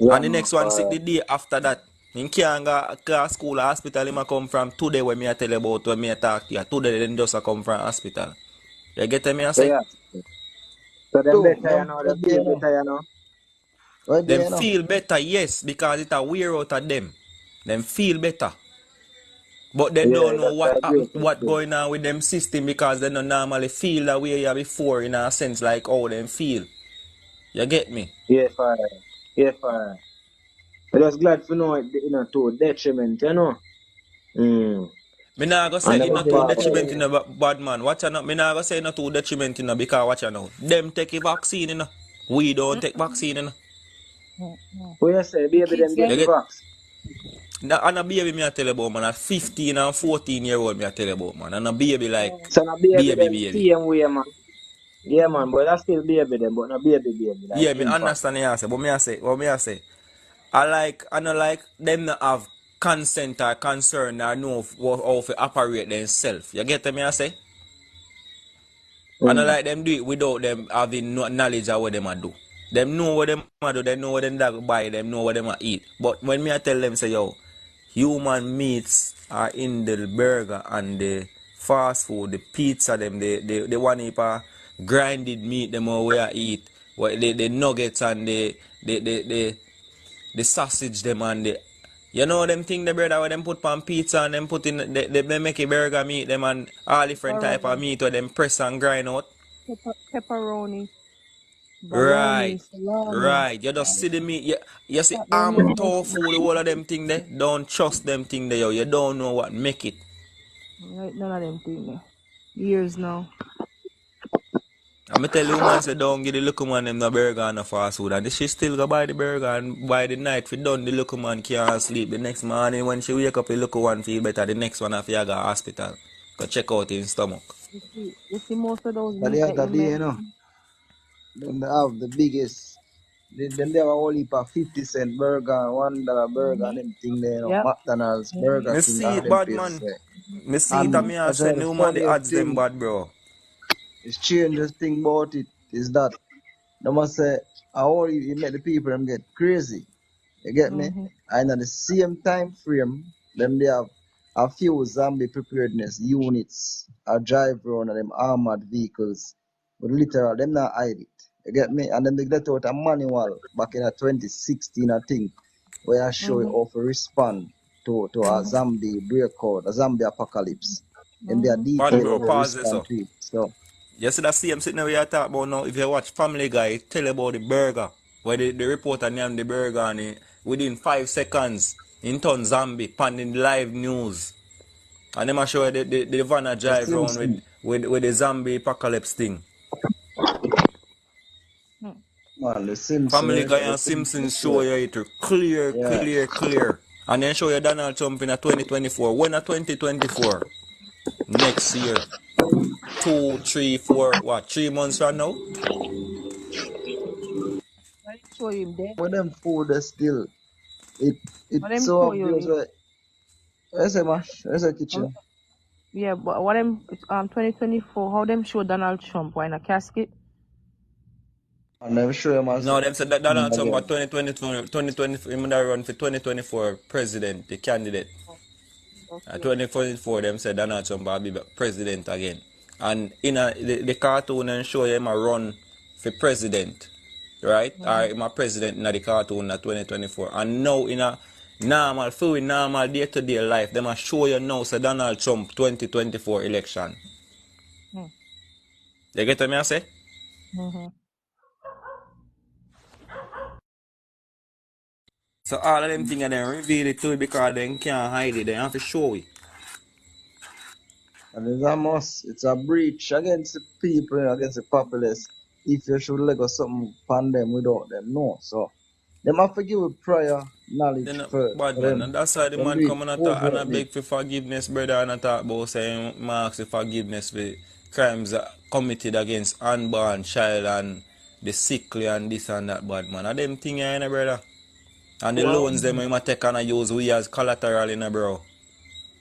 Speaker 5: Yeah,
Speaker 4: And the
Speaker 5: man,
Speaker 4: next one sick the day after that. Him can't go school or hospital him a come from today when me a tell you about when me a talk to you. Today then just a come from hospital. You get me I
Speaker 5: so
Speaker 4: say?
Speaker 5: yeah. So them
Speaker 3: Don't
Speaker 5: better,
Speaker 3: know.
Speaker 5: you know,
Speaker 3: What
Speaker 5: them
Speaker 3: do you
Speaker 5: feel
Speaker 3: know?
Speaker 5: better, you know.
Speaker 3: What do
Speaker 4: Them
Speaker 3: you know?
Speaker 4: feel better, yes, because it a wear out of them. Them feel better. But they don't
Speaker 5: Yeah,
Speaker 4: know
Speaker 5: that's a great
Speaker 4: what
Speaker 5: thing.
Speaker 4: going on with them system because they don't normally feel the way you before in a sense like how them feel. You get me?
Speaker 5: Yeah, fire. Yeah, fire. But I was glad to know it, you know, to a detriment, you know. Mm.
Speaker 4: Me nah go say
Speaker 5: And
Speaker 3: That's
Speaker 4: it
Speaker 5: them
Speaker 3: what
Speaker 4: not
Speaker 3: they
Speaker 4: too
Speaker 5: fast
Speaker 4: detriment
Speaker 3: say.
Speaker 4: in a bad man. Watch out, me nah go say it not too detriment in a because watch out now. Them take a vaccine, you know. We don't take vaccine, you know.
Speaker 5: what you say,
Speaker 2: The
Speaker 5: baby,
Speaker 2: kids
Speaker 5: them get
Speaker 4: You
Speaker 2: them.
Speaker 5: the
Speaker 4: get
Speaker 5: vax.
Speaker 4: and a baby me I tell you about man, a 15 and 14-year-old me I tell you about man. And a baby like
Speaker 5: So now baby them
Speaker 4: baby.
Speaker 5: same way, man. Yeah, man, but that's still baby them, but not baby like
Speaker 4: Yeah, me
Speaker 5: infant.
Speaker 4: understand the answer, but me I say, I don't like them not have consent or concern or know how to operate themselves. You get me I say? I don't
Speaker 5: Mm.
Speaker 4: like them do it without them having knowledge of what them a do. Them know what them a do, they know what them dog buy, them know what them a eat. But when me I tell them say yo, human meats are in the burger and the fast food, the pizza them, the one heap of grinded meat them all we a eat. What the nuggets and the sausage them and the you know them thing the brother where them put on pizza and them put in they make a burger meat them and all different type of
Speaker 2: Pepperoni,
Speaker 4: meat where them press and grind out.
Speaker 2: pepperoni,
Speaker 4: Right.
Speaker 2: bologna, salami.
Speaker 4: Right. You just see the meat. You see
Speaker 2: That them them best
Speaker 4: tofu, the whole of them thing there. Don't trust them thing there, yo. You don't know what make it.
Speaker 2: right, none of them things there. Years now.
Speaker 4: I'm tell you man say don't give the little man them no burger and no fast food. And she still go buy the burger and by the night fi done the little man can't sleep. The next morning when she wake up the little one feel better. The next one have to go hospital. Go check out his stomach.
Speaker 2: You see most of those
Speaker 3: But the
Speaker 2: meat that
Speaker 3: other
Speaker 2: you
Speaker 3: day, you know,
Speaker 2: mentioned.
Speaker 3: them they have the biggest. Them they have a whole heap of 50 cent burger, $1 burger, and
Speaker 2: Mm-hmm.
Speaker 3: them thing there, you know,
Speaker 2: Yep.
Speaker 3: McDonald's,
Speaker 2: Mm-hmm.
Speaker 3: Burger
Speaker 4: Me
Speaker 3: King,
Speaker 4: see
Speaker 3: all
Speaker 4: it
Speaker 3: them
Speaker 4: bad
Speaker 3: places
Speaker 4: man.
Speaker 3: there.
Speaker 4: Me see it and
Speaker 3: And
Speaker 4: me
Speaker 3: I
Speaker 4: and
Speaker 3: tell
Speaker 4: say
Speaker 3: you the
Speaker 4: new man the
Speaker 3: funniest
Speaker 4: odds them
Speaker 3: thing,
Speaker 4: bad bro.
Speaker 3: the strangest thing about it is that they must say, how you make the people them get crazy. You get me?
Speaker 2: Mm-hmm.
Speaker 3: And at the same time frame, them they have a few zombie preparedness units are drive around them armored vehicles. But literal, them not hide it. You get me? And then they get out a manual back in a 2016, I think, where I show you
Speaker 2: Mm-hmm.
Speaker 3: how to respond to a
Speaker 2: Mm-hmm.
Speaker 3: zombie breakout, a zombie apocalypse. Them they are
Speaker 2: Mm-hmm.
Speaker 4: Bad
Speaker 3: detailed
Speaker 4: bro,
Speaker 3: how to
Speaker 4: pause this
Speaker 3: respond
Speaker 4: up.
Speaker 3: to it. So,
Speaker 4: You see that same sitting we are talking about now. If you watch Family Guy, tell about the burger. Where the reporter named the burger and within 5 seconds, in turn zombie, panning live news. And them a show you the van a
Speaker 3: the
Speaker 4: drive around
Speaker 3: Simpson,
Speaker 4: with the zombie apocalypse thing.
Speaker 3: man, the Simpson,
Speaker 4: Family
Speaker 3: you
Speaker 4: Guy
Speaker 3: know, the
Speaker 4: and
Speaker 3: Simpson
Speaker 4: Simpsons show
Speaker 3: show.
Speaker 4: you it clear,
Speaker 3: Yeah.
Speaker 4: clear, clear. And then show you Donald Trump in a 2024. When a 2024? Next year. 2, 3, 4, what, 3 months from now?
Speaker 2: Let him show you him there.
Speaker 3: When them food is still, it
Speaker 2: Let
Speaker 3: it's
Speaker 2: him
Speaker 3: so
Speaker 2: show you
Speaker 3: obvious.
Speaker 2: it.
Speaker 3: Where's the mash? Where's the kitchen?
Speaker 2: Yeah, but what them 2024, how them show Donald Trump? Why in a casket?
Speaker 3: And I'm sure you must
Speaker 4: No, them said that Donald Trump by
Speaker 3: again.
Speaker 4: 2020, 2020, him gonna run for 2024 president, the candidate.
Speaker 2: Okay.
Speaker 4: 2024, them said Donald Trump will be president again. And in the cartoon and show him a run for president, right? Or him a president in the cartoon in 2024. And now in a normal, full normal day-to-day life, them a show you now say Donald Trump 2024 election. You get what me I say?
Speaker 2: Mm-hmm.
Speaker 4: So all of them things and then reveal it to it because they can't hide it. They have to show it.
Speaker 3: And it's a must. It's a breach against the people, against the populace. If you should let go something upon them without them, no. So them have to give it prior knowledge
Speaker 4: Then
Speaker 3: first
Speaker 4: bad
Speaker 3: for
Speaker 4: man,
Speaker 3: them.
Speaker 4: and that's why the
Speaker 3: Them
Speaker 4: man
Speaker 3: do it
Speaker 4: come and attack and I
Speaker 3: overtly.
Speaker 4: beg for forgiveness, brother, and I talk about saying marks for forgiveness for crimes committed against unborn child and the sickly and this and that bad man. And them thing here, brother. And the
Speaker 3: Well,
Speaker 4: loans them we might take and use we as collateral in a bro.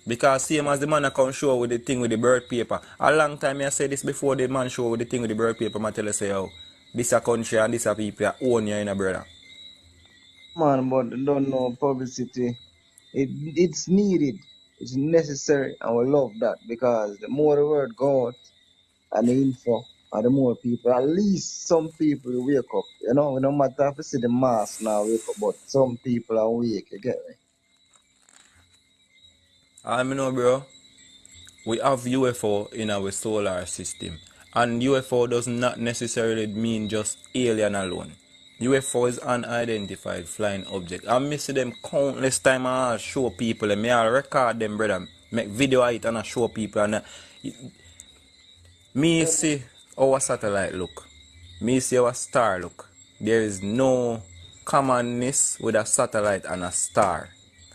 Speaker 4: Because same as the man that come show with the thing with the birth paper. A long time I said this before the man show with the thing with the birth paper, I tell you say, oh, this a country and this a people that own you in a brother.
Speaker 3: man, but don't know publicity. It's needed. It's necessary, and we love that because the more the word go out and the info, and the more people, at least some people will wake up. You know, no matter if you see the mass now wake up, but some people are awake. You get me?
Speaker 4: I know bro, we have UFO in our solar system. And UFO does not necessarily mean just alien alone. UFO is unidentified flying object. I miss them countless times. I show people and me I record them brother. Make video of it and I show people and me see our satellite look. Me see our star look. There is no commonness with a satellite and a star.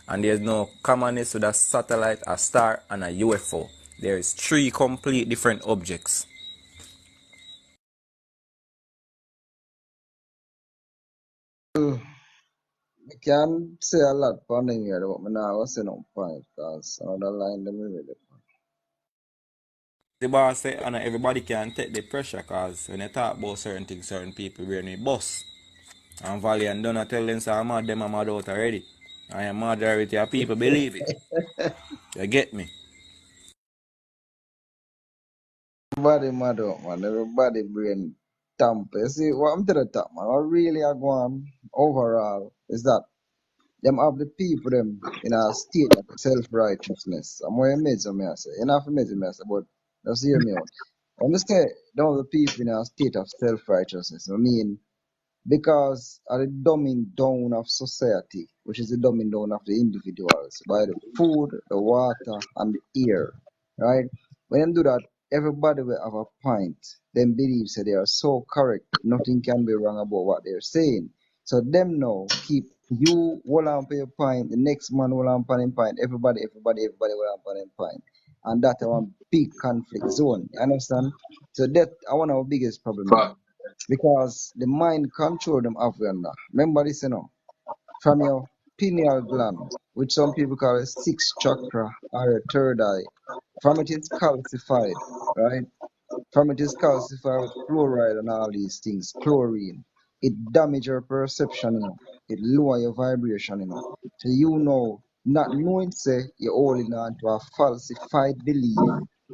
Speaker 4: And there's no commonness with a satellite, a star, and a UFO. There is three complete different objects.
Speaker 3: Well, I can say a lot on them here, but I now say no point because another line them really.
Speaker 4: The boss say, and everybody can take the pressure because when you talk about certain things, certain people wearing a bus. And Valley and Donna tell them, say, I'm mad, them, I'm mad out already. I am majority of people believe it. You get me?
Speaker 3: Everybody mad up, man. Everybody brain tamper. You see, what I'm telling you, man, what really are going overall is that them have the people them in a state of self-righteousness. I'm going to admit me, I say. You're not admit me, I say, but just hear me out. When I say them have the people in a state of self-righteousness, I mean because of the dumbing down of society, which is the dumbing down of the individuals by the food, the water, and the air, right? When them do that, everybody will have a point. Them believe that they are so correct, nothing can be wrong about what they're saying. So them now keep you hold on for your point, the next man hold on for him point, everybody hold on for him point. And that's one big conflict zone. You understand? So that one of our biggest problem here
Speaker 5: Fuck.
Speaker 3: because the mind control them African. Remember this, from your pineal gland, which some people call a sixth chakra or a third eye. From it is calcified, right? From it is calcified with fluoride and all these things, chlorine. It damage your perception. It lower your vibration. So not knowing say you're holding on to a falsified belief.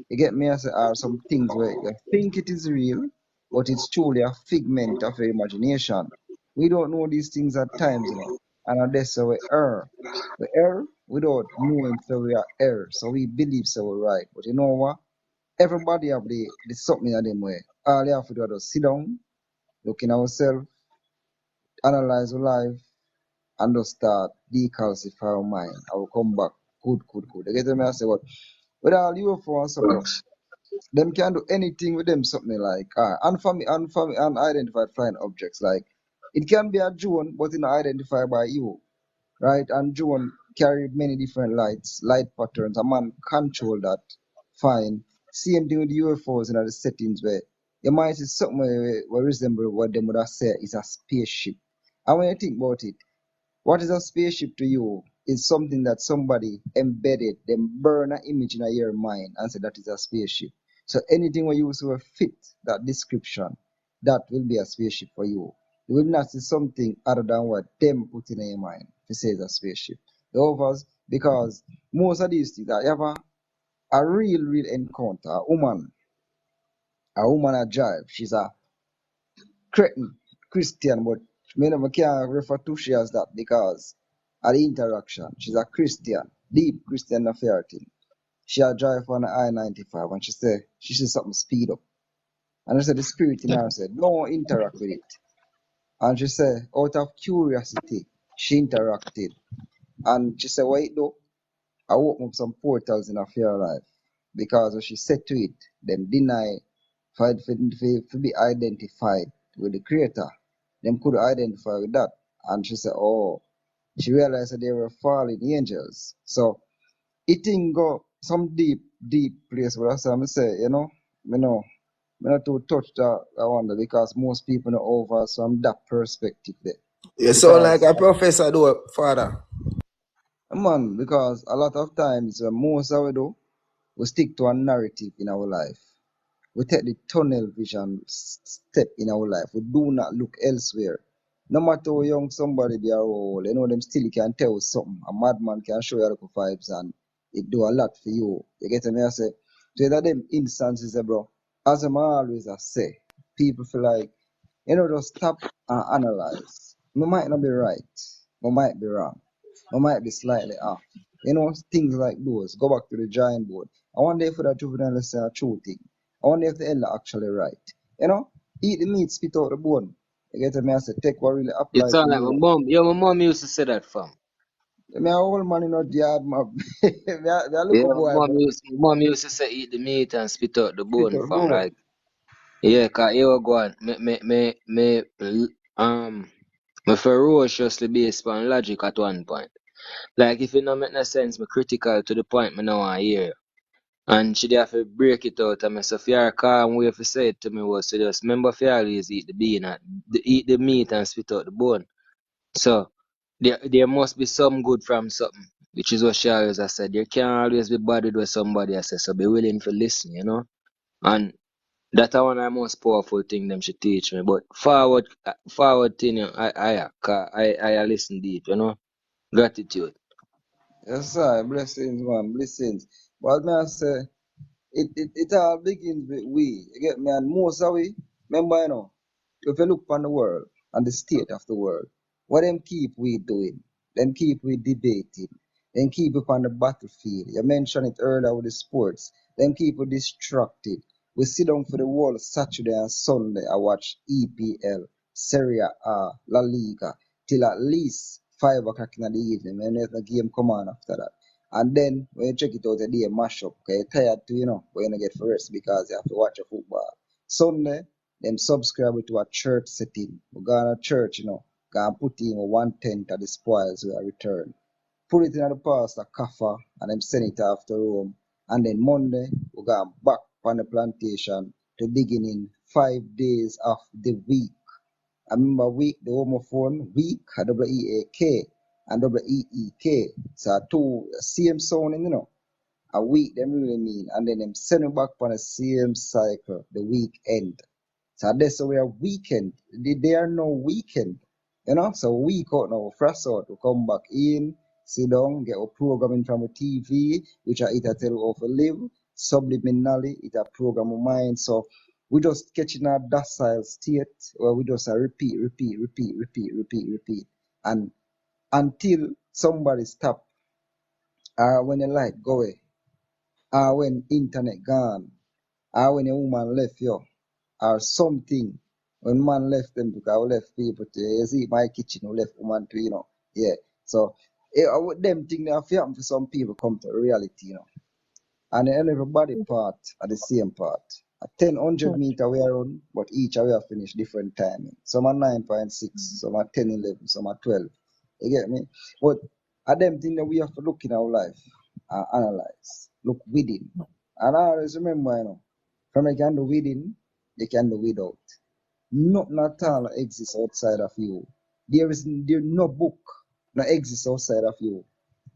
Speaker 3: You get me? As are some things where you think it is real, but it's truly a figment of your imagination. We don't know these things at times. And that's how we err. We err without knowing so we are err. So we believe so we're right. But you know what? Everybody have the something in them way. All you have to do is just sit down, look in ourselves, analyze our life, and just start decalcify our mind. I will come back good. You get me? I say what? With all UFO and so, bro,
Speaker 5: Facts.
Speaker 3: them can do anything with them something like unidentified flying objects. Like it can be a drone, but it's not identified by you. Right? And June carried many different light patterns. A man control that fine. Same thing with the UFOs and the settings where you might see something where resemble what they would have said is a spaceship. And when you think about it, what is a spaceship to you is something that somebody embedded, then burn an image in your mind and say that is a spaceship. So anything where you will fit that description, that will be a spaceship for you. You will not see something other than what them put in your mind to say it's a spaceship. The others, because most of these things that ever a real encounter, a woman a drive, she's a Cretan, Christian, but me never can refer to she as that because of the interaction. She's a Christian, deep Christian affair thing. She a drive on the I-95 and she see something speed up. And I said the spirit in her said, don't interact with it. And she said, out of curiosity, she interacted. And she said, wait though, I open up some portals in her fair life. Because when she said to it, them deny for be identified with the creator. Them could identify with that. And she said, oh, she realized that they were fallen angels. So it didn't go some deep place where I say, me know, me not to touch that I wonder because most people know over some that perspective there.
Speaker 1: You sound like
Speaker 3: because
Speaker 1: a professor though, father.
Speaker 3: man, because a lot of times most of we do, we stick to a narrative in our life. We take the tunnel vision step in our life. We do not look elsewhere. No matter how young somebody be or how old, you know them still can tell you something. A madman can show you a lot of vibes and it do a lot for you. You get me? I say, so that them instances, bro. As I always I say, people feel like just stop and analyze. We might not be right. We might be wrong. We might be slightly off. Things like those. Go back to the giant board. I wonder if that juvenile is a true thing. I wonder if the elder actually right. You know, eat the meat, spit out the bone. You get me? I say, take what really
Speaker 5: You
Speaker 3: apply to
Speaker 5: sound like my
Speaker 3: you.
Speaker 5: mom. Yo, my mom used to say that, fam.
Speaker 3: Me a old man in the yard, man. Me a
Speaker 5: Yeah,
Speaker 3: little boy, but
Speaker 5: my mom used to say eat the meat and spit out the
Speaker 3: spit
Speaker 5: bone,
Speaker 3: out the
Speaker 5: fam.
Speaker 3: bone.
Speaker 5: Like, yeah, cause you go on. Me ferociously based on logic at one point. Like, if it don't make no sense, me critical to the point me no want to hear you. And she dey have to break it out and me so for calm way to say it to me was to just remember for always eat the bean and eat the meat and spit out the bone. So there must be some good from something, which is what she always has said. There can't always be bad with what somebody has said, so be willing to listen, you know? And that's one of the most powerful thing them should teach me. But forward thing, I listen deep, you know? Gratitude.
Speaker 3: Yes, sir. Blessings, man. Blessings. But me I say, it all begins with we. You get me? And most of we, remember, if you look upon the world and the state of the world, what them keep we doing? Them keep we debating. Them keep up on the battlefield. You mentioned it earlier with the sports. Them keep we distracted. We sit down for the whole Saturday and Sunday. I watch EPL, Serie A, La Liga, till at least 5 o'clock in the evening. When the game come on after that. And then when you check it out, a day mash up, because you're tired too, but you don't get for rest because you have to watch a football. Sunday, them subscribe to a church setting. We go to church, go and put in 1/10 of the spoils we are return. Put it in the pastor coffer and them send it after home. And then Monday, we go back on the plantation to beginning 5 days of the week. I remember week, the homophone, week, WEAK and WEEK. So two same sounding, a week them really mean. And then them send it back on the same cycle, the weekend. So that's why we are weekend. They are no weekend. So week out now, fresh out, to come back in, sit down, get a programming from the TV, which I it a tell you how to live. Subliminally, it a program of mind. So we just catching a docile state where we just repeat, repeat, repeat, repeat, repeat, repeat. And until somebody stop, or when the light go away, or when internet gone, or when a woman left you, or something. When man left them because I left people to you see my kitchen who left woman to, yeah. So them thing they have to happen for some people come to reality, and everybody part at the same part. A 1,000 meter we are run, but each we have finished different timing. Some are 9.6, some are 10, 11, some are 12. You get me? But at them thing that we have to look in our life and analyze, look within. And I always remember, from you can do within, you can do without. Nothing at all exists outside of you. There no book no exists outside of you.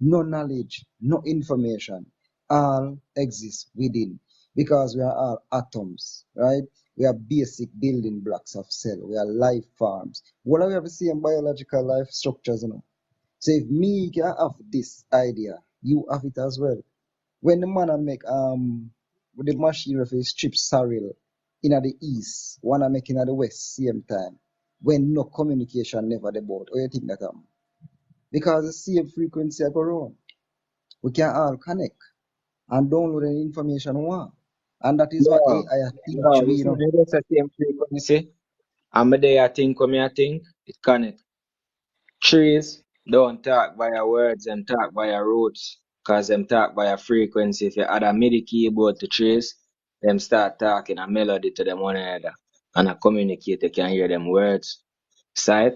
Speaker 3: No knowledge, no information. All exists within. Because we are all atoms, right? We are basic building blocks of cell. We are life forms. What are we have the same biological life structures, So if me can have this idea, you have it as well. When the man a make with the machine of his strip sorrel in the east, one a make in the west same time. When no communication never the boat. What you think that Because the same frequency I go around. We can all connect and download any information we want. And that is what
Speaker 5: Yeah,
Speaker 3: AI teach
Speaker 5: yeah,
Speaker 3: we,
Speaker 5: you see, that's the same frequency. And me there, I think, come here, I think, it connect. Trees don't talk via words, them talk via roots. Cause them talk via frequency. If you add a MIDI keyboard to trees, them start talking a melody to them one another. And a communicator can hear them words. Sight,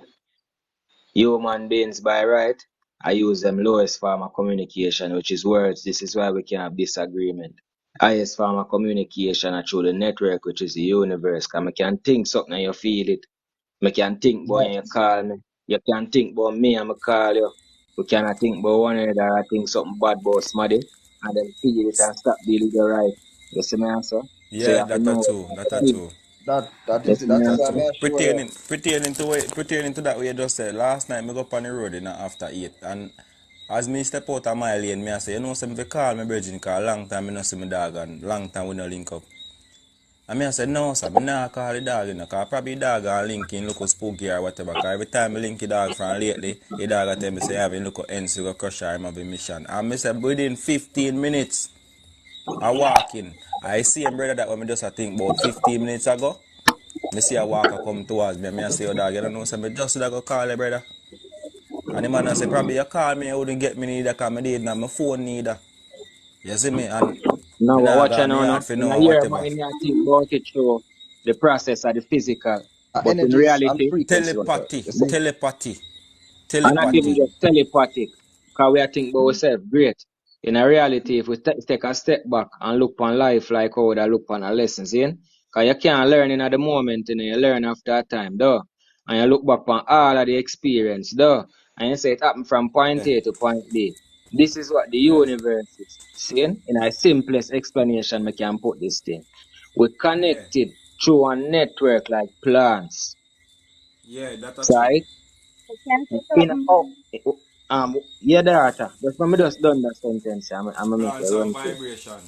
Speaker 5: human beings by right, I use them lowest form of communication, which is words. This is why we can have disagreement. Highest form of communication are through the network, which is the universe. Cause I can think something and you feel it. I can think boy and you
Speaker 3: Yes.
Speaker 5: call me. You can think about me, I'm call you. We cannot think about one another, I think something bad about somebody, and then feel it and stop dealing with right. You see me answer? So you
Speaker 4: Yeah,
Speaker 5: have to
Speaker 4: that are
Speaker 5: know
Speaker 4: true. That are
Speaker 5: what
Speaker 4: true.
Speaker 3: That
Speaker 5: you
Speaker 3: is
Speaker 5: see
Speaker 3: it.
Speaker 5: me
Speaker 3: That
Speaker 4: That
Speaker 3: is
Speaker 4: are
Speaker 3: what
Speaker 5: answer?
Speaker 3: I may
Speaker 4: true.
Speaker 3: assure you.
Speaker 4: Pertaining to that way you just said. Last night me go up on the road in after 8 and as me step out of my lane, me I say, you know, some call me bridging cause long time me no see my dog and long time we no link up. And me I said, no, sir, me nah call the dog, you know, cause probably the dog and link in look spooky or whatever. Cause every time I link the dog from lately, the dog I tell me say, I have a look ends to go crush her, him have a mission. And me say, within 15 minutes, I walk in. I see him brother that when me just I think about 15 minutes ago. Me see a walker come towards me, and me I say, oh dog, you don't know, so me just that go call you, brother. And the man I say, probably you call me, you wouldn't get me neither, cause me did not my phone neither. You see me? And
Speaker 5: No,
Speaker 4: me
Speaker 5: but
Speaker 4: nah
Speaker 5: watch
Speaker 4: got
Speaker 5: out
Speaker 4: me
Speaker 5: now,
Speaker 4: yard
Speaker 5: no.
Speaker 4: for
Speaker 5: In a
Speaker 4: no
Speaker 5: year,
Speaker 4: whatever.
Speaker 5: man, I think about it through the process of the physical. But in
Speaker 3: Energies and
Speaker 5: reality,
Speaker 3: frequency, whatever.
Speaker 4: Telepathy,
Speaker 3: You see?
Speaker 4: telepathy,
Speaker 5: and not even
Speaker 4: telepathy.
Speaker 5: just telepathic, because we are thinking about ourselves, great. In a reality, if we take a step back and look on life like how we look on a lesson, see? Because you can't learn in at the moment, you know, you learn after a time, though. And you look back on all of the experience, though. And you say it happened from point
Speaker 4: Yeah,
Speaker 5: A to point B. This is what the
Speaker 4: yeah,
Speaker 5: universe is. See? In a simplest explanation, we can put this thing. We
Speaker 4: yeah,
Speaker 5: connected through a network like plants.
Speaker 4: yeah, that are true.
Speaker 5: Right?
Speaker 6: I can say
Speaker 5: In
Speaker 6: something.
Speaker 5: oh, yeah, data. Just let me just done that sentence. I'm gonna make it
Speaker 4: Plants and
Speaker 5: run through.
Speaker 4: vibration.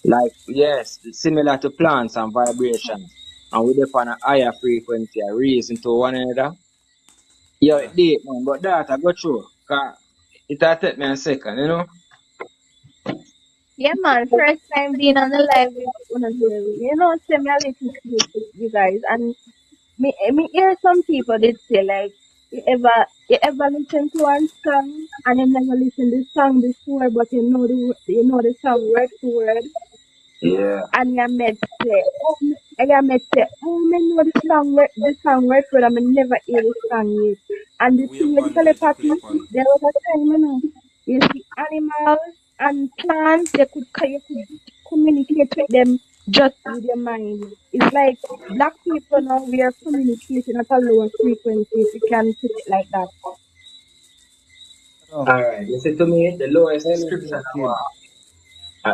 Speaker 5: Like yes, similar to plants and vibrations, and we depend on a higher frequency, a reason to one another. Yeah,
Speaker 4: Yeah.
Speaker 5: it did, man. But data go through. Cause it'll take me a second, you know.
Speaker 6: Yeah, man. First time being on the live with one of you. You know, say me a little sleep, you guys. And me hear some people did say like, you ever listen to one song and you never listen to the song before, but you know the song word to word.
Speaker 5: Yeah.
Speaker 6: And you met say, me know the song word for them, I never hear the song yet. And the
Speaker 4: We
Speaker 6: thing with the
Speaker 4: upon that you
Speaker 6: telepathy,
Speaker 4: click on.
Speaker 6: there was a time, you know, you see animals and plants, you could communicate with them just with your mind. It's like black people now, we are communicating at a lower frequency, if you can put it like that.
Speaker 3: No.
Speaker 5: Alright, listen to me. The lowest description of
Speaker 3: Elevated.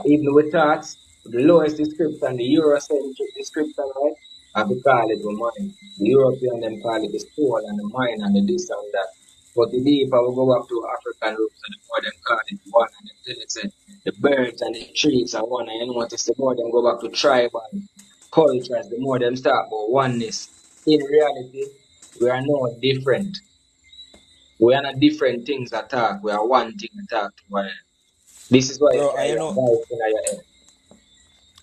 Speaker 5: even with thoughts, the lowest description, the Eurocentric description, right? And we call it the mind. The European them call it the soul and the mind and the this and that. But the deeper we go back to African roots, and the more them call it one, and them tell it say the birds and the trees are one, and you notice the more them go back to tribal cultures, the more them start about oneness. In reality, we are no different. We are not different things at all. We are one thing at all. This is why you
Speaker 4: Bro,
Speaker 5: can hear a voice in your head.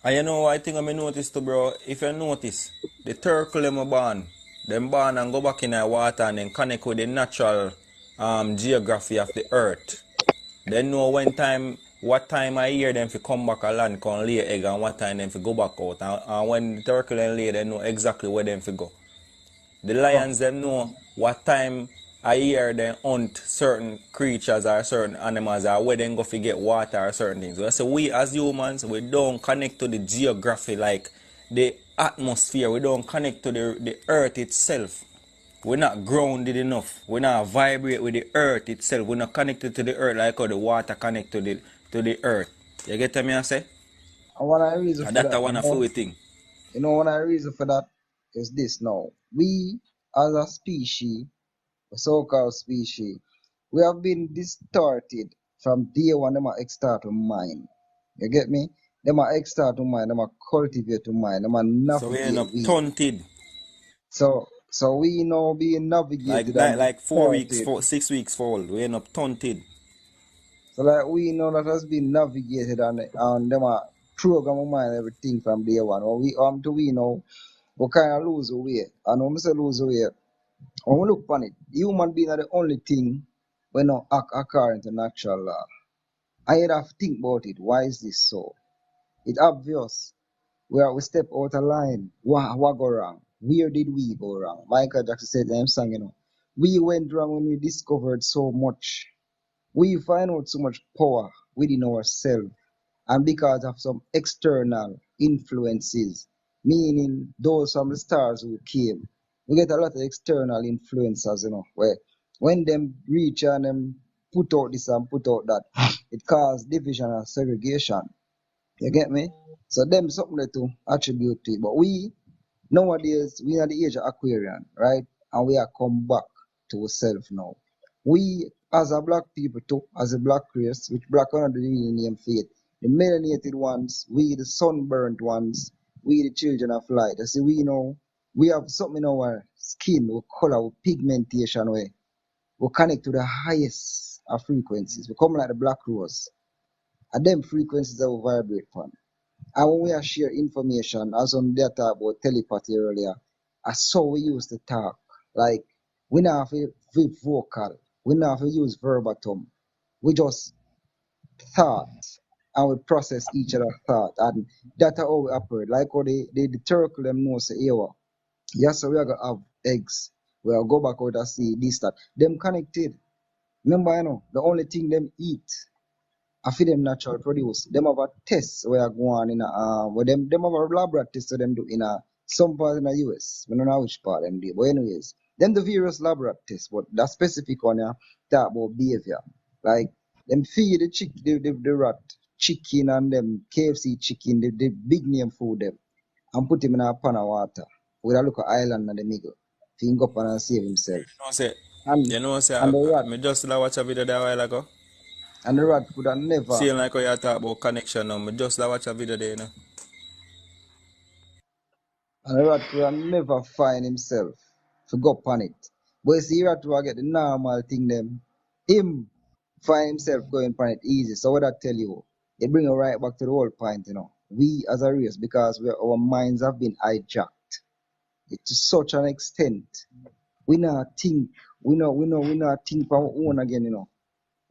Speaker 4: and you know I think I noticed too, bro. If you notice, the turtle them born and go back in the water and then connect with the natural geography of the earth. They know what time I hear them fi come back a land, come lay egg and what time them fi go back out. And when the turtle and lay, they know exactly where them fi go. The
Speaker 3: Oh,
Speaker 4: lions them know what time I hear them hunt certain creatures or certain animals or where they go fi get water or certain things. So we as humans, we don't connect to the geography like the atmosphere. We don't connect to the earth itself. We're not grounded enough. We're not vibrate with the earth itself. We're not connected to the earth like how the water connect to the earth. You get me I say?
Speaker 3: and one of the reason
Speaker 4: And
Speaker 3: for
Speaker 4: that's
Speaker 3: that,
Speaker 4: one of the thing.
Speaker 3: one of the reason for that is this now. We as a species, a so-called species, we have been distorted from day one. Them a start to mind. You get me? Them a start to mind. Them a cultivate to mind. Them a
Speaker 4: So we end
Speaker 3: navigate
Speaker 4: up
Speaker 3: we.
Speaker 4: taunted.
Speaker 3: So we now being navigated and
Speaker 4: Like 4 weeks,
Speaker 3: distorted.
Speaker 4: 6 weeks for we end up taunted.
Speaker 3: So like we know that has been navigated and them a program of mind everything from day one. Or we know we kinda lose away. And when we say lose away, when we look upon it, human being are the only thing we not act according to natural law. I have to think about it. Why is this so? It's obvious. Where we step out of line. What go wrong? Where did we go wrong? Michael Jackson said them song, We went wrong when we discovered so much. We find out so much power within ourselves and because of some external influences, meaning those from the stars who came. We get a lot of external influences, where When them reach and them put out this and put out that, it cause division and segregation. You get me? So them something to attribute to it. But we nowadays we are the age of Aquarian, right? And we are come back to ourselves now. We as a black people too, as a black race, which black under the real name faith, the melanated ones, we the sunburnt ones, we the children of light. You see, we know we have something in our skin, we color, we pigmentation, we connect to the highest of frequencies. We come like the black rose. And them frequencies that we vibrate from. And when we are share information, as on there talk about telepathy earlier, I saw we used to talk. Like we not have to be vocal, we not have to use verbatim. We just thought and we process each other's thought. And that's how we operate. Like how the turtle them know say, "Ewa, yes, so we are gonna have eggs. We'll go back out and see this, that. Them connected. Remember, the only thing them eat I feel them natural produce. Them have a test where I go on in where them have a laboratory test them do in some part in the US. We don't know which part them do. But anyways, them the various laboratory tests, but that specific one talk about behavior. Like them feed the rat chicken and them KFC chicken, the big name food them, and put him in a pan of water with a look at island in the middle. He can go up and save himself.
Speaker 4: know say,
Speaker 3: And
Speaker 4: you know say,
Speaker 3: and the rat
Speaker 4: me just watch a video there a while ago.
Speaker 3: could have never.
Speaker 4: Same like how you talk about connection now. Me just watch a video there, you know.
Speaker 3: And Rat could have never find himself to go upon it. But you see, Rat will get the normal thing them. Him find himself going upon it easy. So what I tell you, it bring you right back to the whole point. We as a race, because our minds have been hijacked it to such an extent. We not think, we not think for our own again.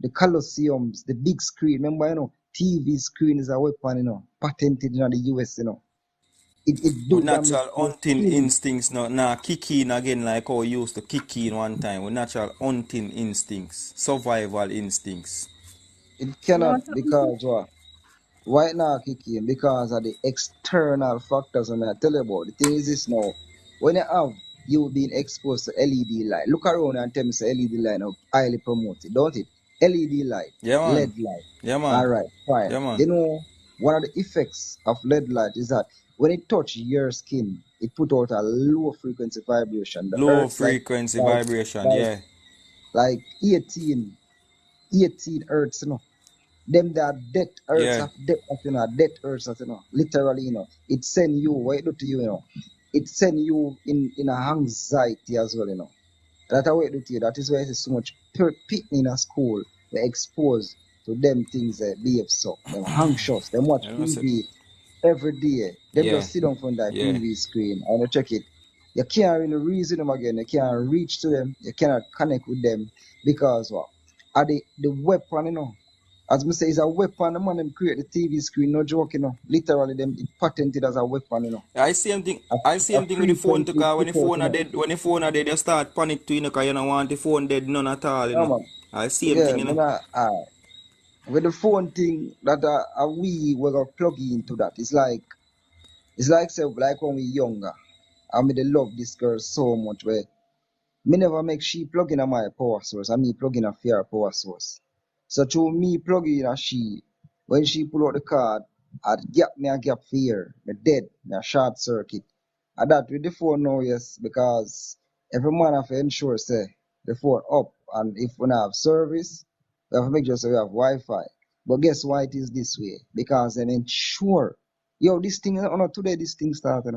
Speaker 3: The Colosseums, the big screen, remember, TV screen is a weapon, patented in the US. It
Speaker 4: With
Speaker 3: do damage
Speaker 4: natural
Speaker 3: to your
Speaker 4: hunting
Speaker 3: skin.
Speaker 4: instincts now kick in again like how we used to kick in one time. With natural hunting instincts, survival instincts.
Speaker 3: It
Speaker 6: You know
Speaker 3: cannot
Speaker 6: something?
Speaker 3: because what? Why not kick in? Because of the external factors and I tell you about. The thing is this now. When you being exposed to LED light, look around and tell me say LED light now highly promoted, don't it? LED light,
Speaker 4: Yeah man.
Speaker 3: LED light.
Speaker 4: Yeah man.
Speaker 3: Alright, fine.
Speaker 4: Yeah man.
Speaker 3: You know, one of the effects of LED light is that when it touch your skin, it put out a low frequency vibration. The
Speaker 4: Low
Speaker 3: hertz
Speaker 4: frequency
Speaker 3: like
Speaker 4: vibration,
Speaker 3: like
Speaker 4: yeah.
Speaker 3: like 18 hertz. Them that death earths
Speaker 4: Yeah.
Speaker 3: of death earths literally, it send you what it do to you, it send you in a anxiety as well. That's how it do to you. That is why it's so much people in a school they exposed to them things that behave so. Them anxious, them watch
Speaker 4: You know say,
Speaker 3: TV every day. Them
Speaker 4: yeah.
Speaker 3: just sit on front of that
Speaker 4: Yeah.
Speaker 3: TV screen and you check it. You can't really reason them again. You can't reach to them. You cannot connect with them because what? Are the weapon. As me say, it's a weapon. The man them create the TV screen, no joke. Literally, them it patented as a weapon.
Speaker 4: I same thing.
Speaker 3: A,
Speaker 4: I
Speaker 3: a
Speaker 4: same thing with the phone too,
Speaker 3: frequency
Speaker 4: cause
Speaker 3: put
Speaker 4: when the
Speaker 3: out.
Speaker 4: phone are dead, you start panic too, cause you don't want the phone dead none at
Speaker 3: Yeah,
Speaker 4: all.
Speaker 3: man.
Speaker 4: I same
Speaker 3: Yeah,
Speaker 4: thing,
Speaker 3: man. With the phone thing that we were gonna plug into that. It's like say like when we younger. I mean, they love this girl so much. Where me never make she plug in a my power source and me plug in a fair power source. So to me plug in a she, when she pull out the card, I gap me a gap fear, me dead, me a short circuit. And that with the phone now, yes, because every man have to ensure say the phone up and if we not have service, we have to make sure say we have Wi-Fi. But guess why it is this way? Because then ensure, this thing, today this thing started.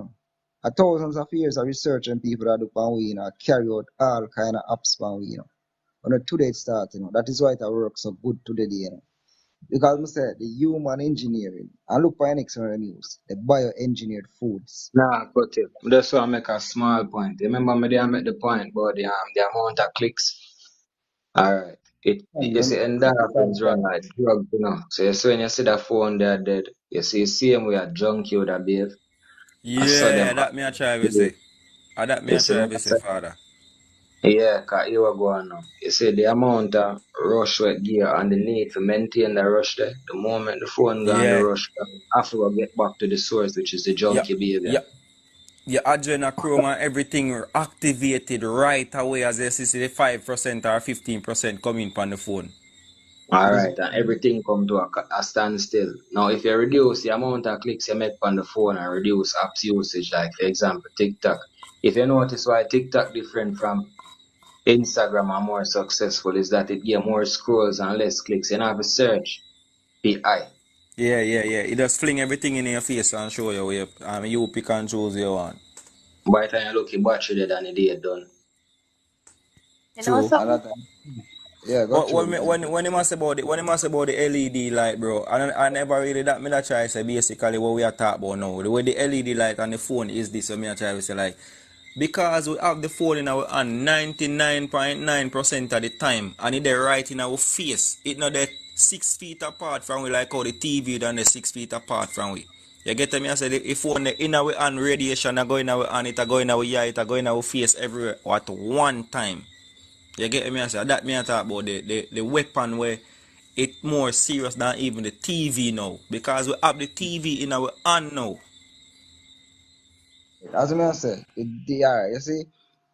Speaker 3: Thousands of years of research and people that do pan carry out all kind of apps pan. Today it start. That is why it works so good today. Because I say the human engineering, and look for the next one news, the bioengineered foods.
Speaker 5: Nah, cut it. That's why I make a small point. Remember me there I make the point about the amount of clicks. Alright. You see endorphins run like drugs. So you see when you see that phone there dead, you see same way a junkie would have behave. I saw them
Speaker 4: Yeah, that me a try to
Speaker 5: behave.
Speaker 4: say. That me
Speaker 5: You
Speaker 4: a
Speaker 5: see me?
Speaker 4: try to say, father.
Speaker 5: Yeah, cause here we go on now. You see the amount of rush with gear and the need to maintain the rush there. The moment the phone gone the
Speaker 4: Yeah.
Speaker 5: rush gone, after we get back to the source, which is the
Speaker 4: Yep.
Speaker 5: junkie behavior.
Speaker 4: Yep. Your adrenochrome and everything are activated right away as you see the 5% or 15% coming from the phone.
Speaker 5: Alright, and everything come to a standstill. Now, if you reduce the amount of clicks you make on the phone and reduce apps usage, like for example TikTok, if you notice why TikTok different from Instagram are more successful is that it get more scrolls and less clicks. You don't have to search PI.
Speaker 4: Yeah. It just fling everything in your face and show you where you pick and choose you want.
Speaker 5: By the time you look, your battery dead and the day done.
Speaker 6: You know
Speaker 4: True.
Speaker 3: And
Speaker 6: something?
Speaker 3: that, yeah, got you, man.
Speaker 4: When you must about the LED light, bro, I never really that me that try say basically what we are talking about now. The way the LED light on the phone is this, so me I try to say like because we have the phone in our hand 99.9% of the time and it there right in our face. It not that 6 feet apart from we like how the TV than the 6 feet apart from we. You get me? I say the phone in our hand radiation a go in our hand, it a go in our eye, it a go in our face everywhere at one time. You get me? I say that me I talk about the weapon where it more serious than even the TV now. Because we have the TV in our hand now.
Speaker 3: As I say, you see,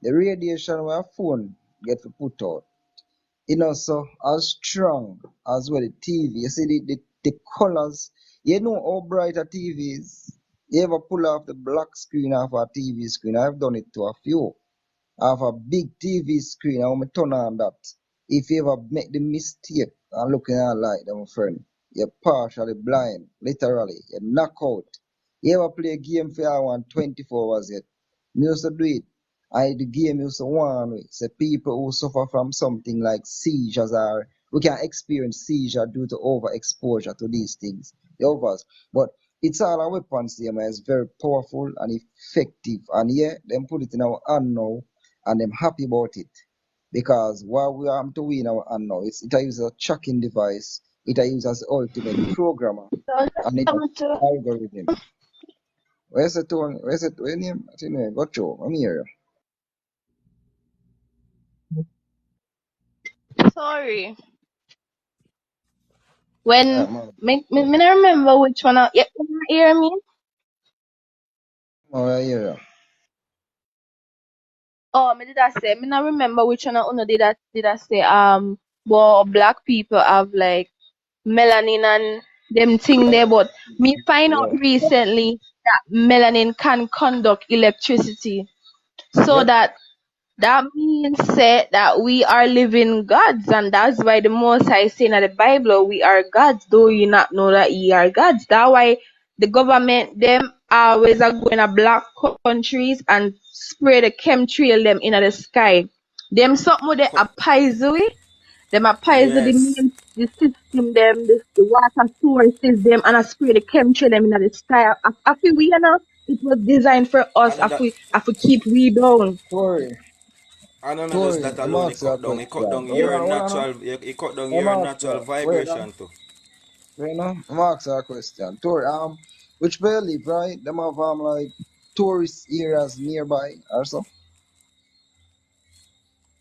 Speaker 3: the radiation where a phone get to put out, so as strong as well the TV. You see the colors, you know how bright a TV is. You ever pull off the black screen off a TV screen? I've done it to a few. I have a big TV screen, I want to turn on that. If you ever make the mistake and looking at light, my friend, you're partially blind, literally, you're knock out. You ever play a game for I want 24 hours yet? Me used to do it. The game used to warn me. Say people who suffer from something like seizures or we can experience seizure due to overexposure to these things. The others. But it's all a weapons there, man. It's very powerful and effective. And yeah, them put it in our hand now and I'm happy about it because what we are to win our hand now, it uses a tracking device, it uses as the ultimate programmer,
Speaker 6: So
Speaker 3: and it has
Speaker 6: something to
Speaker 3: algorithm. Where's the tone? Where's it? Where name? I think I got you. I'm here.
Speaker 6: sorry. When
Speaker 3: Man.
Speaker 6: me not remember which one I, yeah, you hear me?
Speaker 3: Oh, I hear you.
Speaker 6: Oh, me did I say me not remember which one I uno did I say well black people have like melanin and them thing there, but me find out
Speaker 3: Yeah.
Speaker 6: recently that melanin can conduct electricity. So
Speaker 3: Yep.
Speaker 6: that means say that we are living gods, and that's why the Most High saying in the Bible we are gods, though you not know that ye are gods. That's why the government them always are going to black countries and spray the chemtrail them in the sky. Them something with the poison. Them a poison the
Speaker 4: Yes.
Speaker 6: main the system them, the water sources them, and I spray the chemtrail them in the sky. I feel we you know it was designed for us.
Speaker 4: Another
Speaker 6: If we keep we down.
Speaker 3: Tory,
Speaker 4: and not just
Speaker 3: Tory,
Speaker 4: that
Speaker 3: I'm
Speaker 4: alone,
Speaker 3: asking you a
Speaker 4: it cut
Speaker 3: question.
Speaker 4: down
Speaker 3: Hold
Speaker 4: your
Speaker 3: on, hold on.
Speaker 4: natural it cut down
Speaker 3: I'm
Speaker 4: your
Speaker 3: asking
Speaker 4: natural
Speaker 3: you. Wait,
Speaker 4: vibration too.
Speaker 3: I'm asking you a question. Tory, which where you live, right? Them have like tourist areas nearby or so?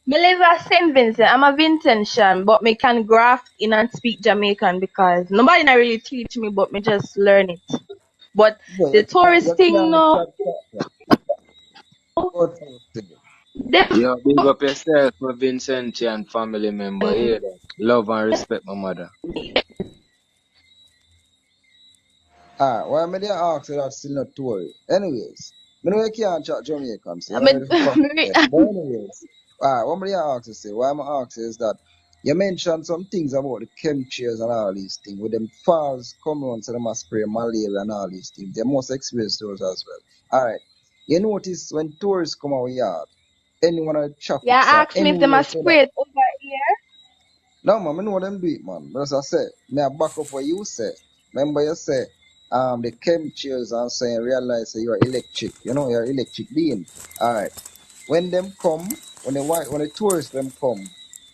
Speaker 6: Me live at St. Vincent. I'm a Vincentian, but me can graft in and speak Jamaican because nobody not really teach me, but me just learn it. But
Speaker 3: Yeah,
Speaker 6: the tourist
Speaker 3: you
Speaker 6: thing
Speaker 3: can't
Speaker 6: now,
Speaker 3: chat that. Go to it.
Speaker 6: them
Speaker 5: Yo, big up yourself, my Vincentian family member. Here, love and respect my mother.
Speaker 3: Why am I there ask you that still not to worry? Anyways, me know you can't chat Jamaican, so
Speaker 6: I
Speaker 3: you're not ready
Speaker 6: mean,
Speaker 3: for conversation. But anyways, what am I there ask you say? Why am I ask you is that you mentioned some things about the chemtrails and all these things, with them falls come on, so they must spray malaria and all these things. They must experience those as well. Alright. You notice when tourists come out yard, anyone at the
Speaker 6: yeah,
Speaker 3: traffic side,
Speaker 6: ask me if they
Speaker 3: anywhere
Speaker 6: must
Speaker 3: say that.
Speaker 6: spray it over here.
Speaker 3: No, man, I know them do it, man. But as I say, me I back up what you say. Remember you say, the chemtrails and saying realize that you're electric. You know, you're electric being. Alright. When them come, when the tourists them come,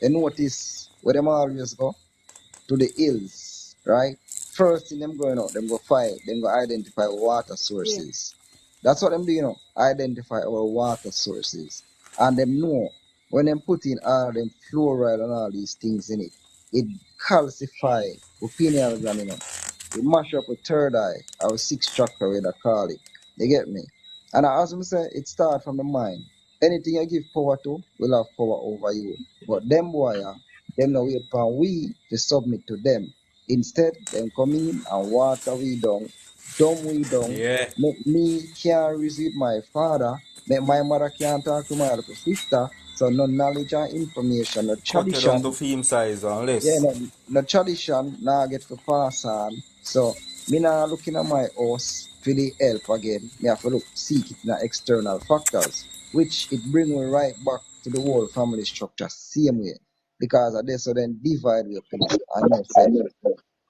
Speaker 3: they notice where them always go to the hills, right? First thing them going out, them go find, them go identify water
Speaker 6: Yeah.
Speaker 3: sources. That's what them do, identify our water sources. And them know when them put in all them fluoride and all these things in it, it calcify our pineal gland, It mash up a third eye, our sixth chakra, we they call it. You get me? And as we say, it starts from the mind. Anything you give power to will have power over you. But them boy, them no wait for we to submit to them. Instead, them come in and water we down, dumb we down,
Speaker 4: Yeah.
Speaker 3: make me can't receive my father, make my mother can't talk to my other sister. So no knowledge and information, no
Speaker 4: Cut you down to
Speaker 3: tradition,
Speaker 4: film size and
Speaker 3: yeah,
Speaker 4: less.
Speaker 3: no tradition now get for pass on. So me now looking at my house for the help again. Me have to look seek it in the external factors, which it bring me right back to the whole family structure same way. Because of this so then divide we up in it. And you say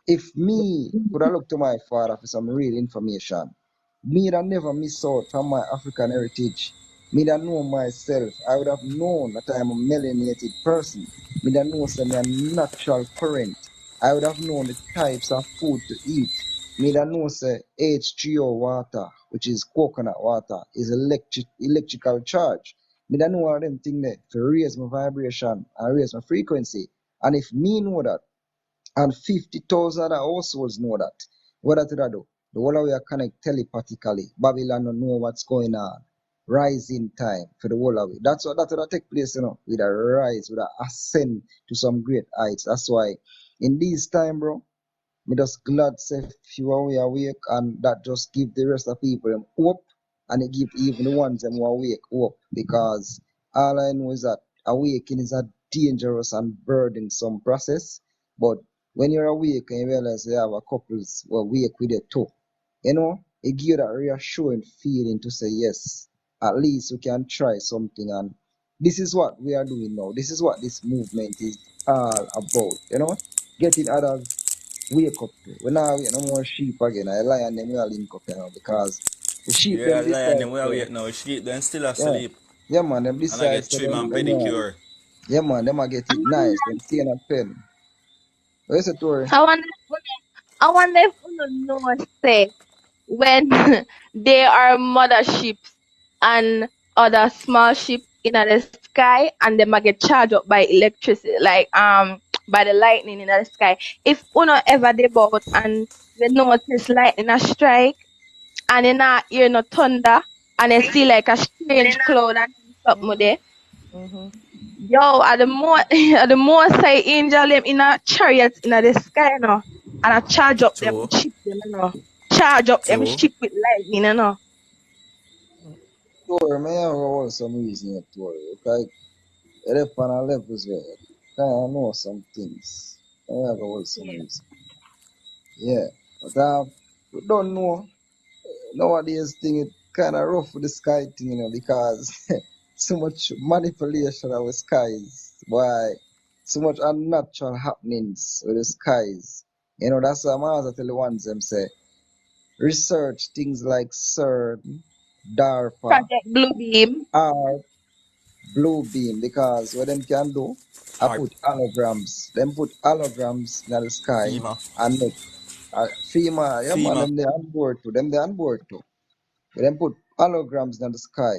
Speaker 3: if me could have looked to my father for some real information, me that never miss out from my African heritage, me that know myself, I would have known that I am a melanated person. Me that know say me a natural current. I would have known the types of food to eat. Me that know say H2O water, which is coconut water, is electrical charge. Me that know all them things there to raise my vibration and raise my frequency. And if me know that, and 50,000 other households know that. What that do? The whole of we are connect telepathically. Babylon don't know what's going on. Rising time for the whole of it. That's what take place, with a rise, with a ascend to some great heights. That's why in this time, bro, me just glad say few are we awake and that just give the rest of people them hope and it give even the ones them who are awake hope because all I know is that awakening is a dangerous and burdensome process. But when you're awake and you realize you have a couples who are awake with it too, it gives you that reassuring feeling to say yes, at least we can try something and this is what we are doing now. This is what this movement is all about. Getting others wake up. We now wait no more sheep again. I lion them we are link up because the sheep
Speaker 4: Yeah,
Speaker 3: them
Speaker 4: lion
Speaker 3: decide
Speaker 4: them we are
Speaker 3: say,
Speaker 4: wait now. Sleep then still
Speaker 3: yeah,
Speaker 4: asleep.
Speaker 3: yeah man, them
Speaker 4: And I
Speaker 3: decide
Speaker 4: get
Speaker 3: say
Speaker 4: trim and
Speaker 3: them
Speaker 4: pedicure.
Speaker 3: yeah man, them a get
Speaker 6: I
Speaker 3: it nice, them stay in a pen. Where's the story?
Speaker 6: wonder, I wonder if you know say when they are mothership and other small ship in the sky and they might get charged up by electricity, like by the lightning in the sky. If uno ever they boat and they notice lightning a strike and they not hear no thunder and they see like a strange cloud and something there.
Speaker 2: Mm-hmm.
Speaker 6: Yo, at the more at the more say angel them in a chariot in the sky, and I charge up them
Speaker 4: True.
Speaker 6: ship them. Charge up them
Speaker 4: True.
Speaker 6: ship with lightning.
Speaker 3: Story, man, I hold some reason yet story. Okay, it up on a levels where kind of know some things. I have hold some reason. Yeah, but we don't know. Nowadays thing it kind of rough with the sky thing, because so much manipulation of the skies. Why? So much unnatural happenings with the skies. That's why I'm always tell the ones them say research things like CERN, DARPA,
Speaker 6: Project Blue Beam.
Speaker 3: ARP, Blue Beam, because what them can do, I
Speaker 4: Alright.
Speaker 3: put holograms. Them put holograms in the sky
Speaker 4: FEMA.
Speaker 3: and make FEMA, yeah man,
Speaker 4: FEMA.
Speaker 3: them they on board too. Them they on board too. We then put holograms in the sky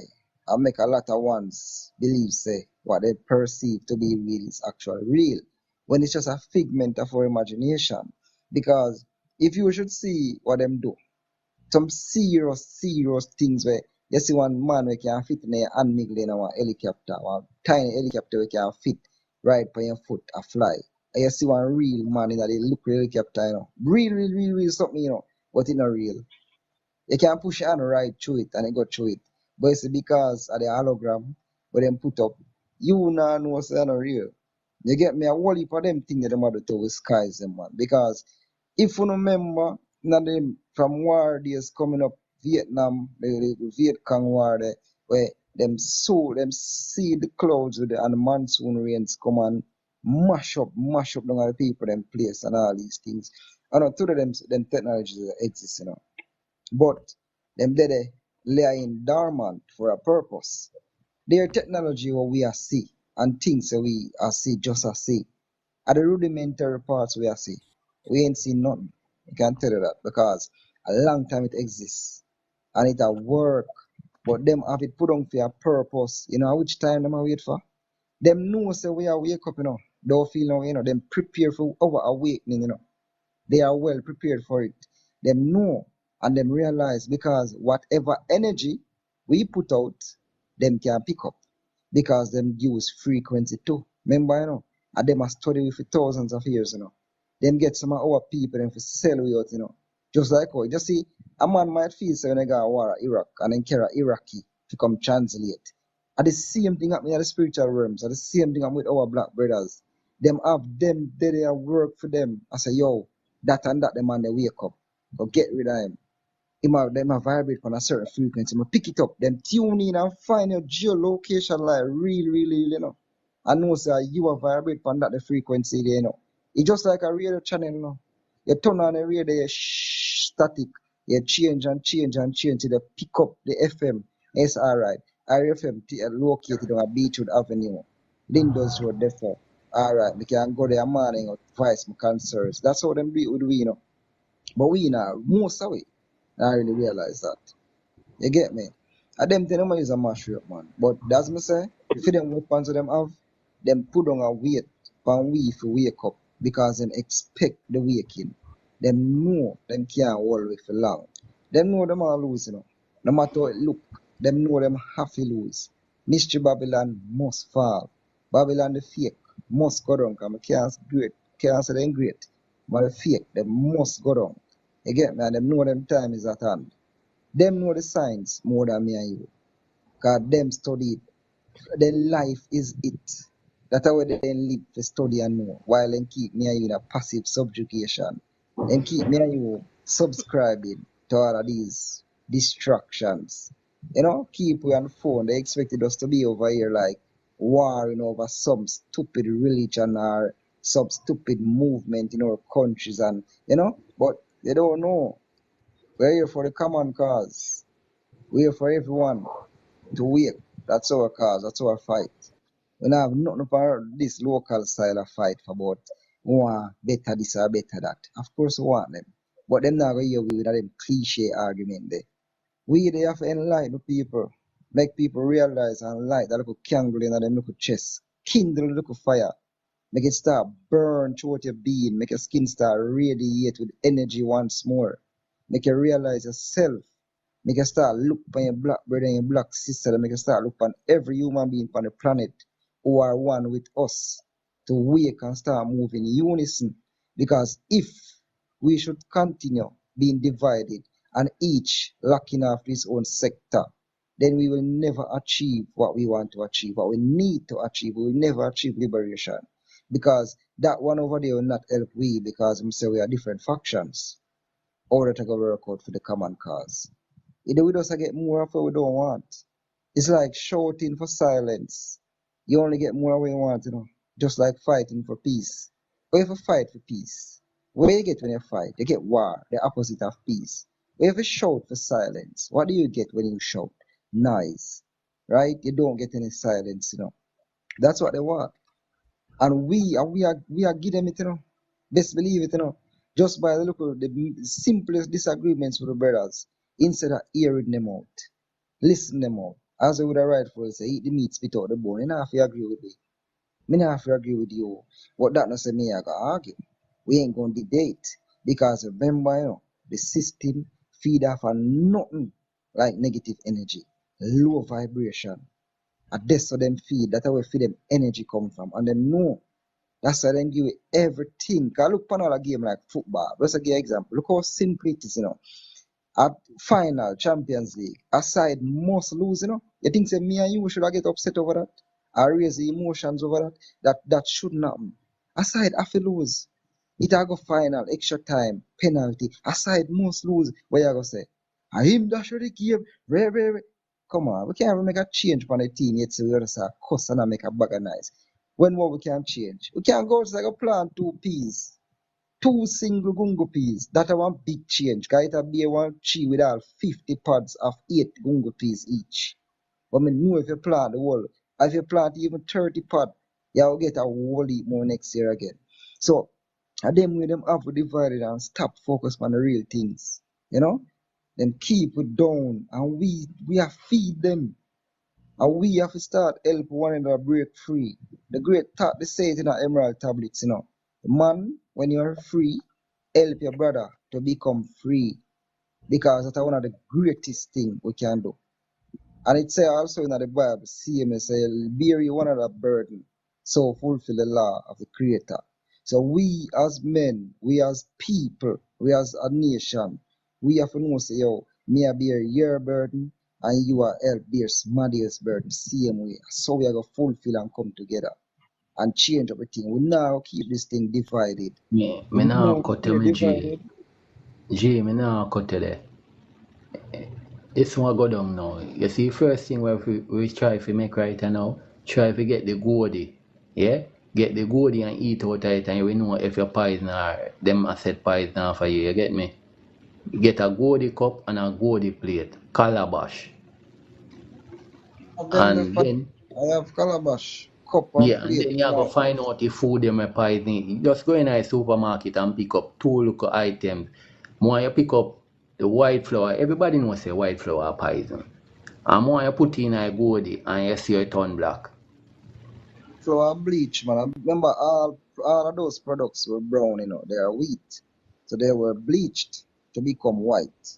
Speaker 3: and make a lot of ones believe say what they perceive to be real is actually real. When it's just a figment of our imagination. Because if you should see what them do, some serious things where you see one man we can fit in a hand middle in our helicopter, one tiny helicopter we can fit right by your foot a fly. And you see one real man in a look helicopter, real something, but it's not real. You can push your hand right through it and it go through it. But it's because of the hologram where them put up, you now know it's not real. You get me a whole heap of them thing that them have to do with skies them man. Because if you remember them from war days coming up Vietnam, the Viet Cong war there, where them see the clouds with and the monsoon rains come and mash up down the people them place and all these things. And to them technologies that exist. But them they lying dormant for a purpose. Their technology what we are see and things that we are see just as see. Are the rudimentary parts we are see. We ain't seen nothing. I can tell you that because a long time it exists and it a work. But them have it put on for a purpose. How which time them a wait for? Them know say we are wake up. Don't feel them prepare for our awakening. They are well prepared for it. Them know and them realize because whatever energy we put out, them can pick up because them use frequency too. Remember, and them a study with for thousands of years, Them get some of our people and for sell we out, Just like how, just see, a man might feel so when they got a war at Iraq and then carry Iraqi to come translate. And the same thing happening at the spiritual realms, and the same thing happening with our black brothers. Them have them, they work for them. I say, yo, that and that, the man, they wake up. Go get rid of him. Them a vibrate on a certain frequency. Pick it up, then tune in and find your geolocation like really. I know sir, you are vibrate on that the frequency there, It's just like a radio channel, You turn on the radio, static. You change and change and change to the pick up the FM. It's alright. RFM located on a Beachwood Avenue. Lindos Road, therefore. Alright, we can go there morning or twice my concerts. That's how them be with we, But we now most of it. I really realize that. You get me? I them thing them is a mash up, man. But that's me say, for them weapons them have, them put on a weight pan we for wake up because them expect the waking. Them know them can't hold it for long. Them know them all lose, No matter how it look, them know them have to lose. Mystery Babylon must fall. Babylon the fake must go down, because can't say them great. But the fake, they must go down. You get me? And them know them time is at hand. Them know the science more than me and you. Because them study it. Their life is it. That's how they live to study and know. While them keep me and you in a passive subjugation. Them keep me and you subscribing to all of these distractions. Keep we on the phone. They expected us to be over here like warring over some stupid religion or some stupid movement in our countries and but they don't know. We're here for the common cause. We're here for everyone to wake. That's our cause. That's our fight. We don't have nothing for this local style of fight for about want better this or better that. Of course we want them. But them not going to hear we with them cliche argument there. We they have to enlighten the people. Make people realize and light that little candle in them little chest. Kindle the little fire. Make it start burn throughout your being. Make your skin start radiate with energy once more. Make you realize yourself. Make you start look on your black brother and your black sister. Make you start look on every human being on the planet who are one with us to wake and start moving in unison. Because if we should continue being divided and each locking after his own sector, then we will never achieve what we want to achieve, what we need to achieve. We will never achieve liberation. Because that one over there will not help we because we say we are different factions. Or that I go work out for the common cause. Either we just get more of what we don't want. It's like shouting for silence. You only get more of what you want, Just like fighting for peace. But if you fight for peace, what do you get when you fight? You get war, the opposite of peace. But if you shout for silence, what do you get when you shout? Noise. Right? You don't get any silence, That's what they want. And we are giving it, Best believe it, Just by the look of the simplest disagreements with the brothers, instead of hearing them out, listen them out. As I would have rightfully say, eat the meat, spit out the bone. You don't have to agree with me. Me not have to agree with you. But that not say me I got argue. We ain't gonna debate. Because remember, the system feed off on nothing like negative energy, low vibration. And that's how them feed. That's where feed them energy come from. And them know. That's why them give you everything. Cause look upon all a game like football. Let's give you an example. Look how simple it is, At final Champions League, aside must lose, You think say me and you should have get upset over that? Or raise the emotions over that? That shouldn't happen. Aside have to lose. It a go final, extra time, penalty. Aside must lose. What you go say? I him that should the game. Re. Come on, we can't even make a change on the team yet, so we just cuss and make a bag of nice. When more we can change? We can't go just like a plant two peas. Two single gungo peas. That a one big change. Cause it'll be a one tree with all 50 pods of 8 gungo peas each. But I know if you plant the whole, if you plant even 30 pod, you will get a whole heap more next year again. So and them with them have to divide it and stop focus on the real things. Then keep it down and we have feed them. And we have to start help one another break free. The great thought they say it in our emerald tablets, Man, when you're free, help your brother to become free. Because that's one of the greatest things we can do. And it say also in the Bible, same as say, bear you one another burden, so fulfill the law of the Creator. So we as men, we as people, we as a nation, we have to know say, yo, me I bear your burden, and you are help bear somebody's burden, same way. So we are going to fulfill and come together and change everything. We now keep this thing divided.
Speaker 7: Me
Speaker 3: We
Speaker 7: now
Speaker 3: now
Speaker 7: cut
Speaker 3: stay
Speaker 7: me G.
Speaker 3: divided.
Speaker 7: G, me now cut there. This one go down now. You see, first thing we try to make right now, try to get the goody. Yeah? Get the goody and eat out of it, and you know if your poison or them a set poison for you. You get me? Get a goody cup and a goody plate, calabash.
Speaker 3: Of them
Speaker 7: And
Speaker 3: left,
Speaker 7: then,
Speaker 3: I have calabash, cup and
Speaker 7: yeah, and
Speaker 3: plate
Speaker 7: then
Speaker 3: in
Speaker 7: you go
Speaker 3: my
Speaker 7: find out the food them a poison. Just go in a supermarket and pick up two little items. More you pick up the white flour, everybody knows say white flour poison. And more you put in a goody and you see it turn black.
Speaker 3: flour bleach, man. I remember all of those products were brown, they are wheat. So they were bleached to become white.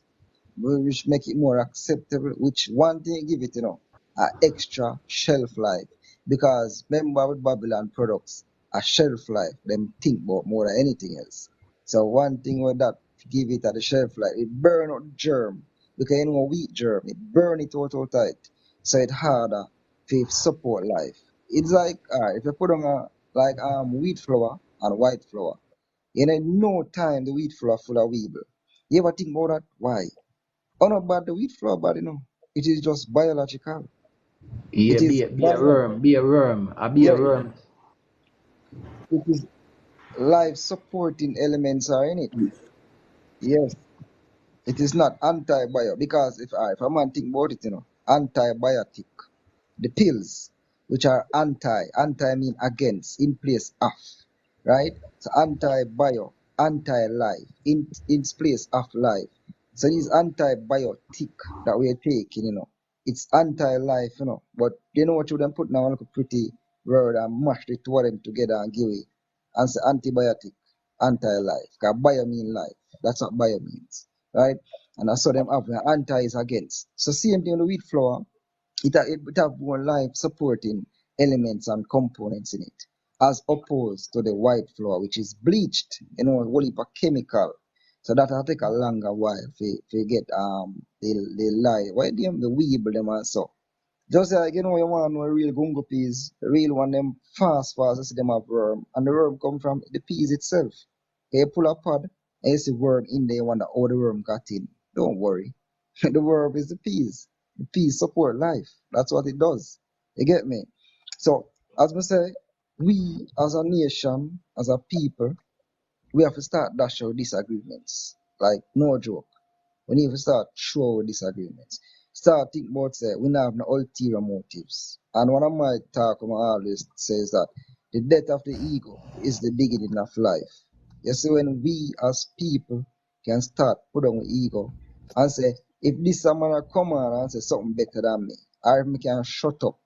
Speaker 3: Which make it more acceptable, which one thing give it, a extra shelf life. Because remember with Babylon products, a shelf life, them think about more than anything else. So one thing with that give it at the shelf life, it burn out germ. Because wheat germ, it burn it out tight. So it harder to support life. It's like if you put on wheat flour and white flour, in no time the wheat flour full of weevil. You ever think about that? Why? Oh no, but the wheat flour, but it is just biological.
Speaker 7: Yeah,
Speaker 3: It is
Speaker 7: be a worm, be a worm, be
Speaker 3: yeah,
Speaker 7: a worm.
Speaker 3: it is life supporting elements are in it. Yes, it is not antibiotic because if a man think about it, antibiotic, the pills which are anti mean against, in place of, right? So anti-life, in place of life. So this antibiotic that we are taking, it's anti-life, but you know what you then put now like a pretty word and mash the two of them together and give it and say antibiotic, anti-life. Because bio mean life. That's what bio means, right? And I saw them have the anti is against. So same thing on the wheat flour, it have more life supporting elements and components in it, as opposed to the white flour, which is bleached, whole heap of chemical. So that will take a longer while to get the light. Why the weeble them also. Just like you want to know a real gungo peas, the real one them fast, you see them have worm. And the worm come from the peas itself. You pull a pod and you see worm in there, you wonder how the worm got in. Don't worry. The worm is the peas. The peas support life. That's what it does. You get me? So, as I say, we as a nation, as a people, we have to start dash our disagreements. Like, no joke. We need to start throw our disagreements. Start think about say we now have no ulterior motives. And one of my talk I always says that the death of the ego is the beginning of life. You see, when we as people can start put on ego and say, if this someone come on and say something better than me, or if me can shut up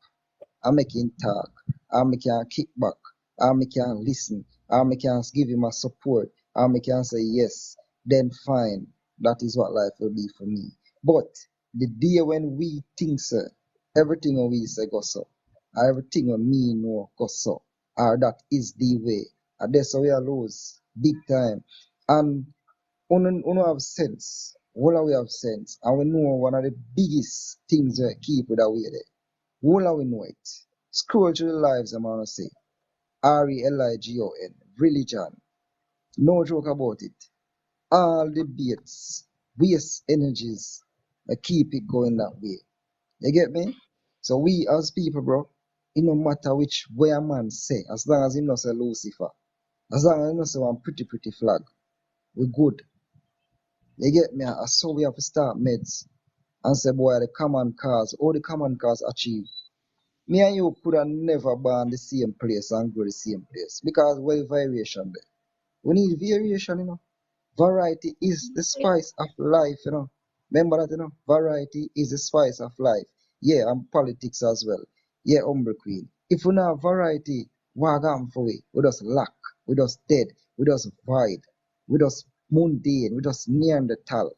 Speaker 3: and make him talk, and me can kick back, and me can listen, and me can give him a support, and me can say yes, then fine. That is what life will be for me. But the day when we think so, everything we say go so, or everything me know go so, or that is the way, and that's how we are lose big time. And uno have sense, all of we have sense, and we know one of the biggest things we keep with that way there. All we know it. Scroll through the lives, I'm gonna say. RELIGION. Religion. No joke about it. All debates, waste energies, keep it going that way. You get me? So we as people, bro, it no matter which way a man say, as long as he not say Lucifer, as long as he not say one pretty flag, we good. You get me? So we have to start meds and say, boy, the common cause, all the common cause achieve. Me and you could have never born the same place and grow the same place because where variation there. We need variation. Variety is the spice of life. Remember that. Variety is the spice of life. Yeah, and politics as well. Yeah, Umber Queen. If we not have variety, what am for we? We just lack, we just dead, we just void, we just mundane, we just Neanderthal.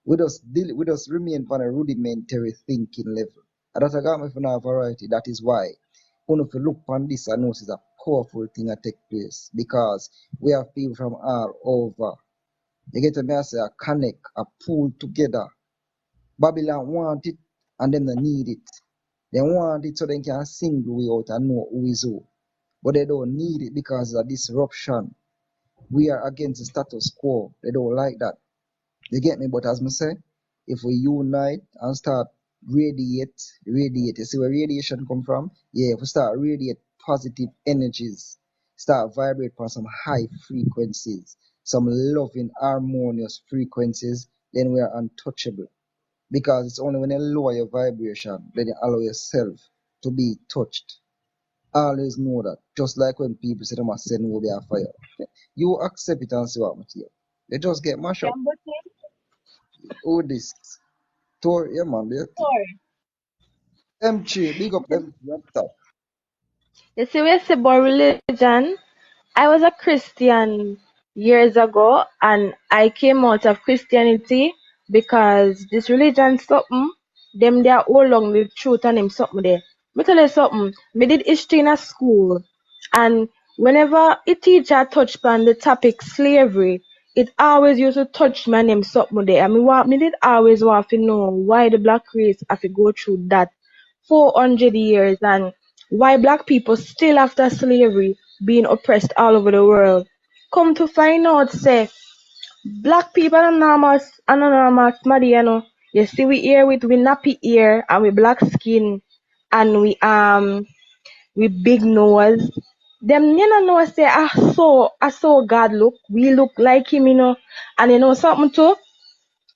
Speaker 3: We just remain on a rudimentary thinking level. And that I got me for now variety. That is why when if you look on this, I know it's a powerful thing that take place because we have people from all over. You get to me, I say, a connect, a pull together. Babylon want it and them they need it. They want it so they can single way out and know who is who. But they don't need it because of disruption. We are against the status quo. They don't like that. You get me? But as I say, if we unite and start radiate. You see where radiation come from? Yeah, if we start radiate positive energies, start vibrate on some high frequencies, some loving, harmonious frequencies, then we are untouchable. Because it's only when you lower your vibration, then you allow yourself to be touched. Always know that. Just like when people say they must send over their fire. You accept it and see what material. You just get mashed up. Oh, this. Tour, yeah, man, yeah. M3, big up them laptop.
Speaker 6: You see, we say about religion. I was a Christian years ago, and I came out of Christianity because this religion something, them they are all along the truth and them something there. Me tell you something, me did history in a school, and whenever a teacher touched on the topic slavery, it always used to touch my name something there. I mean, me did always want to know why the black race have to go through that 400 years and why black people still after slavery being oppressed all over the world. Come to find out, say, black people are anonymous, muddy, you know. You see we here with we nappy ear and we black skin and we big nose. Them you know say I saw God look, we look like him, you know. And you know something too?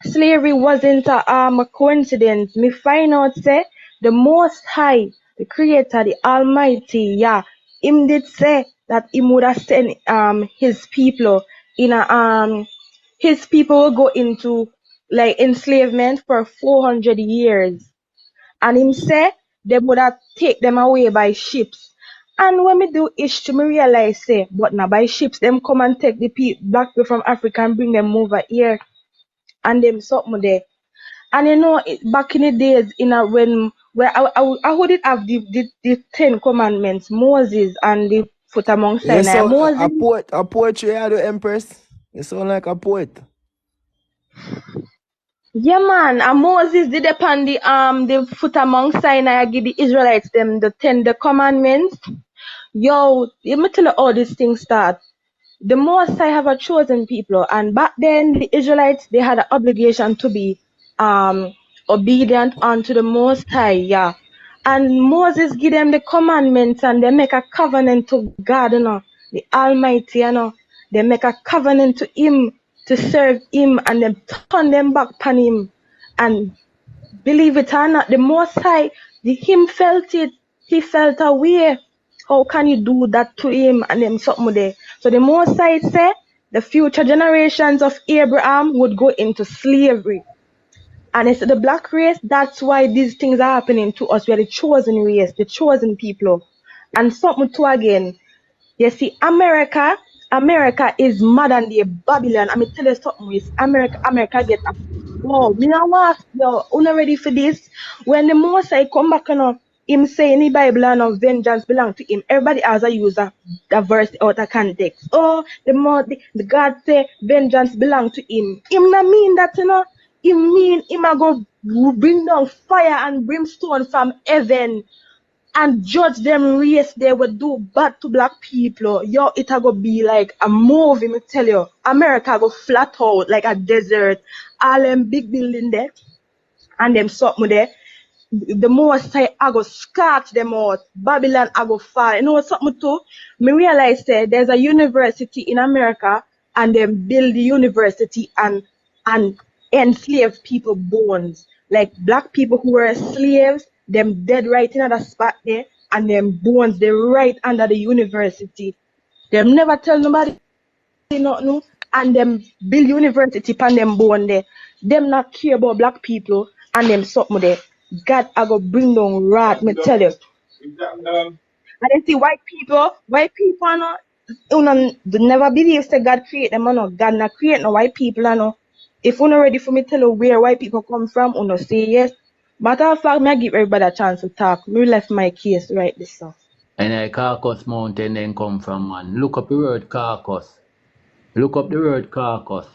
Speaker 6: Slavery wasn't a coincidence. Me find out say the Most High, the Creator, the Almighty, yeah, him did say that he would have sent his people in a his people will go into like enslavement for 400 years, and him say they would have take them away by ships. And when me do history, me realize say, but now by ships, them come and take the black people from Africa and bring them over here, and them something there. And you know, back in the days, where I would it have the 10 Commandments, Moses and the foot among
Speaker 1: Yeah,
Speaker 6: Sinai.
Speaker 1: so
Speaker 6: Moses,
Speaker 1: a poetry, I do, Empress. You sound like a poet.
Speaker 6: yeah man, and Moses did upon the foot among Sinai, give the Israelites them the commandments. Yo, let me tell you how this thing start. The Most High have a chosen people, and back then the Israelites they had an obligation to be obedient unto the Most High, yeah. And Moses give them the commandments, and they make a covenant to God, you know, the Almighty, you know. They make a covenant to Him to serve Him, and then turn them back upon Him. And believe it or not, the Most High, Him felt it. He felt away. How can you do that to him and them something there? So the Most High said the future generations of Abraham would go into slavery. And it's the black race, that's why these things are happening to us. We are the chosen race, the chosen people. And something too again. You see, America is mad than the Babylon. I mean, tell you something is America get a wow. Me now want yo, not ready for this. When the Mosai come back, you know, him say in the Bible, and of vengeance belong to him. Everybody has a use a verse out of context. Oh, the God say vengeance belong to him. Him not mean that, you know. Him mean him a go bring down fire and brimstone from heaven and judge them race they would do bad to black people. Yo, it a go be like a movie, me tell you. America go flat out like a desert. All them big building there and them something there. The Most High I go scratch them out. Babylon I go fall. You know something too? Me realize there's a university in America and them build the university and enslave people bones. Like black people who were slaves, them dead right in that spot there, and them bones they right under the university. Them never tell nobody nothing, and them build university pan them bone there. Them not care about black people and them something there. God I go bring down wrath, me tell you. And then see white people no, never believe say God create them, no. God not create no white people, no. If you're not ready for me tell you where white people come from, say yes. Matter of fact, me I give everybody a chance to talk. Me left my case right this so.
Speaker 7: And a Caucasus Mountain then come from, man. Look up the word Caucasus. Look up the word Caucasus.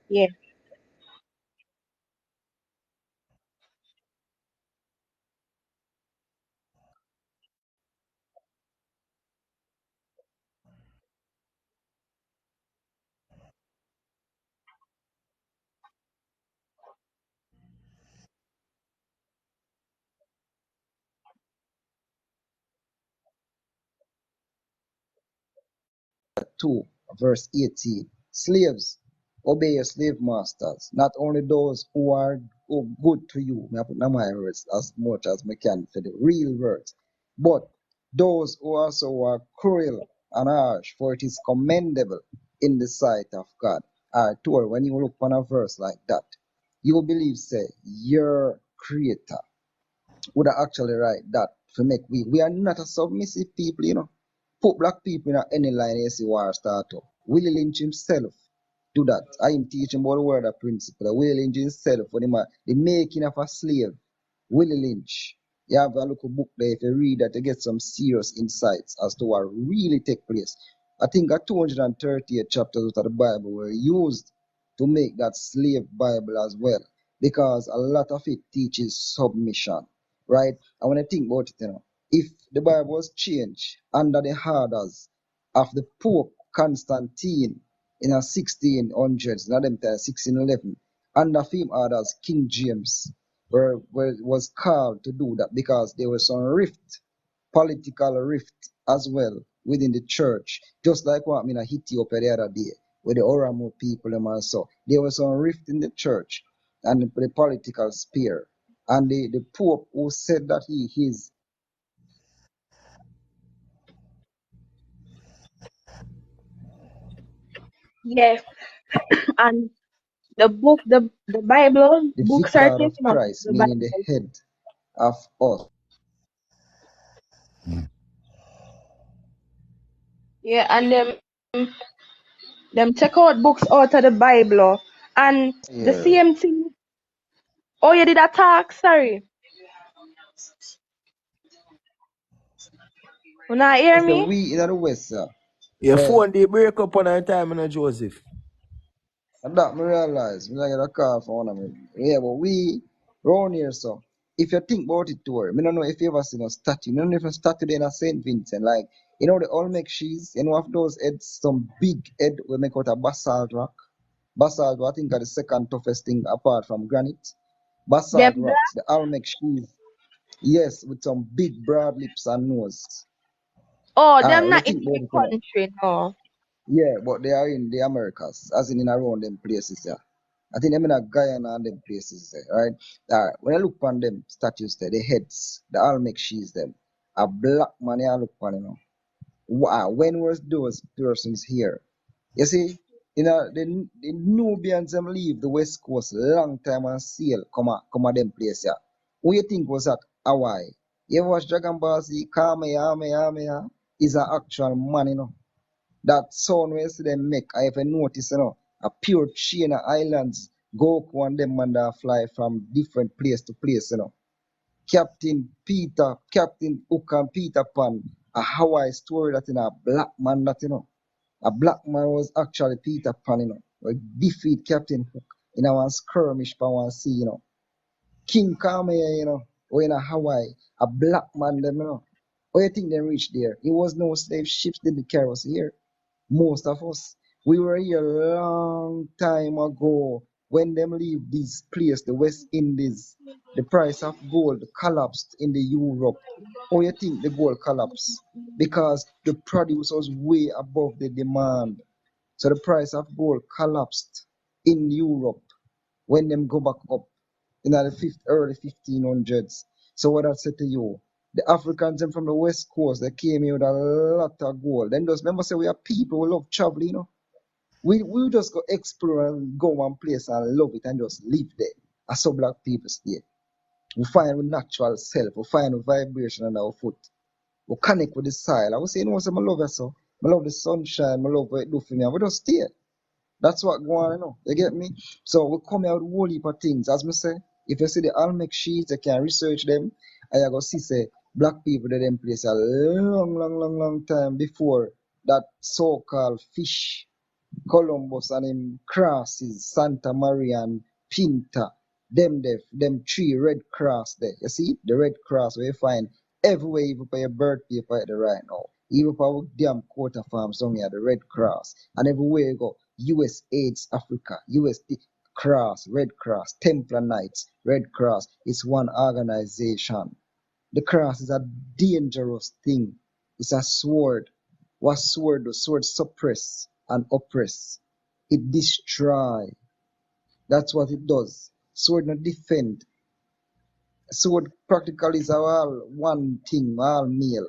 Speaker 6: Yeah.
Speaker 3: Two, verse 18. Slaves, obey your slave masters, not only those who are good to you. I put my words as much as I can for the real words, but those who also are cruel and harsh, for it is commendable in the sight of God. Alright, Tor, when you look on a verse like that, you will believe, say, your creator would actually write that to make we are not a submissive people, you know. Put black people in any line you see war start up. Willie Lynch himself do that. I am teaching about the word of principle. Willie Lynch himself for the making of a slave. Willie Lynch. You have a little book there if you read that you get some serious insights as to what really take place. I think 238 chapters of the Bible were used to make that slave Bible as well. Because a lot of it teaches submission. Right? And when I think about it, you know, if the Bible was changed under the orders of the Pope Constantine in the 1600s, not them time, 1611, under him orders, King James was called to do that because there was some rift, political rift as well within the church, just like what I mean, I hit you up the other day with the Oromo people and so. There was some rift in the church and the political sphere. And the Pope who said that he is.
Speaker 6: Yes. And the Bible
Speaker 3: The
Speaker 6: books are
Speaker 3: vicar of
Speaker 6: taken out of
Speaker 3: Christ,
Speaker 6: the
Speaker 3: meaning the
Speaker 6: Bible.
Speaker 3: head of us.
Speaker 6: Yeah, and them take out books out of the Bible and the
Speaker 3: Here.
Speaker 6: same thing. Oh, you did attack, sorry. You not hear
Speaker 3: So
Speaker 6: me?
Speaker 3: we in the West,
Speaker 1: Your
Speaker 3: well,
Speaker 1: phone they break up on our time, Joseph.
Speaker 3: and that me realize, me like a call for one of me. Yeah, but we round here, so if you think about it too, me don't know if you ever seen a statue. Me don't know if a statue there in St. Vincent, like, you know, the Olmec shoes, you know, of those heads, some big head we make out of basalt rock. Basalt, I think, are the second toughest thing apart from granite.
Speaker 6: Them
Speaker 3: Basalt
Speaker 6: black.
Speaker 3: rocks, the Olmec shoes, yes, with some big broad lips and nose.
Speaker 6: Oh, them
Speaker 3: When you
Speaker 6: not in
Speaker 3: think
Speaker 6: the
Speaker 3: about it, you know,
Speaker 6: country, no.
Speaker 3: yeah, but they are in the Americas, as in around them places there. I think them in a Guyana and them places there, right? When I look on them statues there, the heads, the all make shoes them. A black man, I look on, you know. Wow, when was those persons here? You see, you know, the Nubians them leave the West Coast long time and sail come a them place here. Who you think was that Hawaii? You ever watch Dragon Ball Z? Kamehameha is an actual man, you know. That sound where you see them make, I ever notice, you know, a pure chain of islands, Goku and them man that fly from different place to place, you know. Captain Hook and Peter Pan, a Hawaii story that in a black man that, you know. A black man was actually Peter Pan, you know. We defeat Captain Hook in a one skirmish for one sea, you know. King Kamea, you know, or in a Hawaii, a black man, them, you know. Where you think they reached there? It was no slave ships didn't carry us here. Most of us, we were here long time ago when them leave this place, the West Indies. The price of gold collapsed in the Europe. How you think the gold collapsed? Because the produce was way above the demand. So the price of gold collapsed in Europe when them go back up in the early 1500s. So what I said to you, the Africans them from the west coast, they came here with a lot of gold. Then just remember say we are people who love traveling, you know. We just go explore and go one place and love it and just live there. As so black people stay. We find our natural self, we find a vibration in our foot. We connect with the soil. I was saying, you know, some love you so. I love the sunshine. I love what it do for me. And we just stay. That's what go on, you know. You get me? So we come out with a whole heap of things. As me say, if you see the Almec sheets, you can research them. And you go see say black people they them place a long time before that so-called fish Columbus and him crosses Santa Maria and Pinta. Them three red cross there. You see? The red cross where you find everywhere even for your birth paper at the right now. Even for our damn quarter farms down here, the red cross. And everywhere you go, US AIDS Africa, US Cross, Red Cross, Templar Knights, Red Cross. It's one organization. The cross is a dangerous thing. It's a sword. What sword does? Sword suppress and oppress. It destroy. That's what it does. Sword not defend. Sword practically is all one thing, all meal.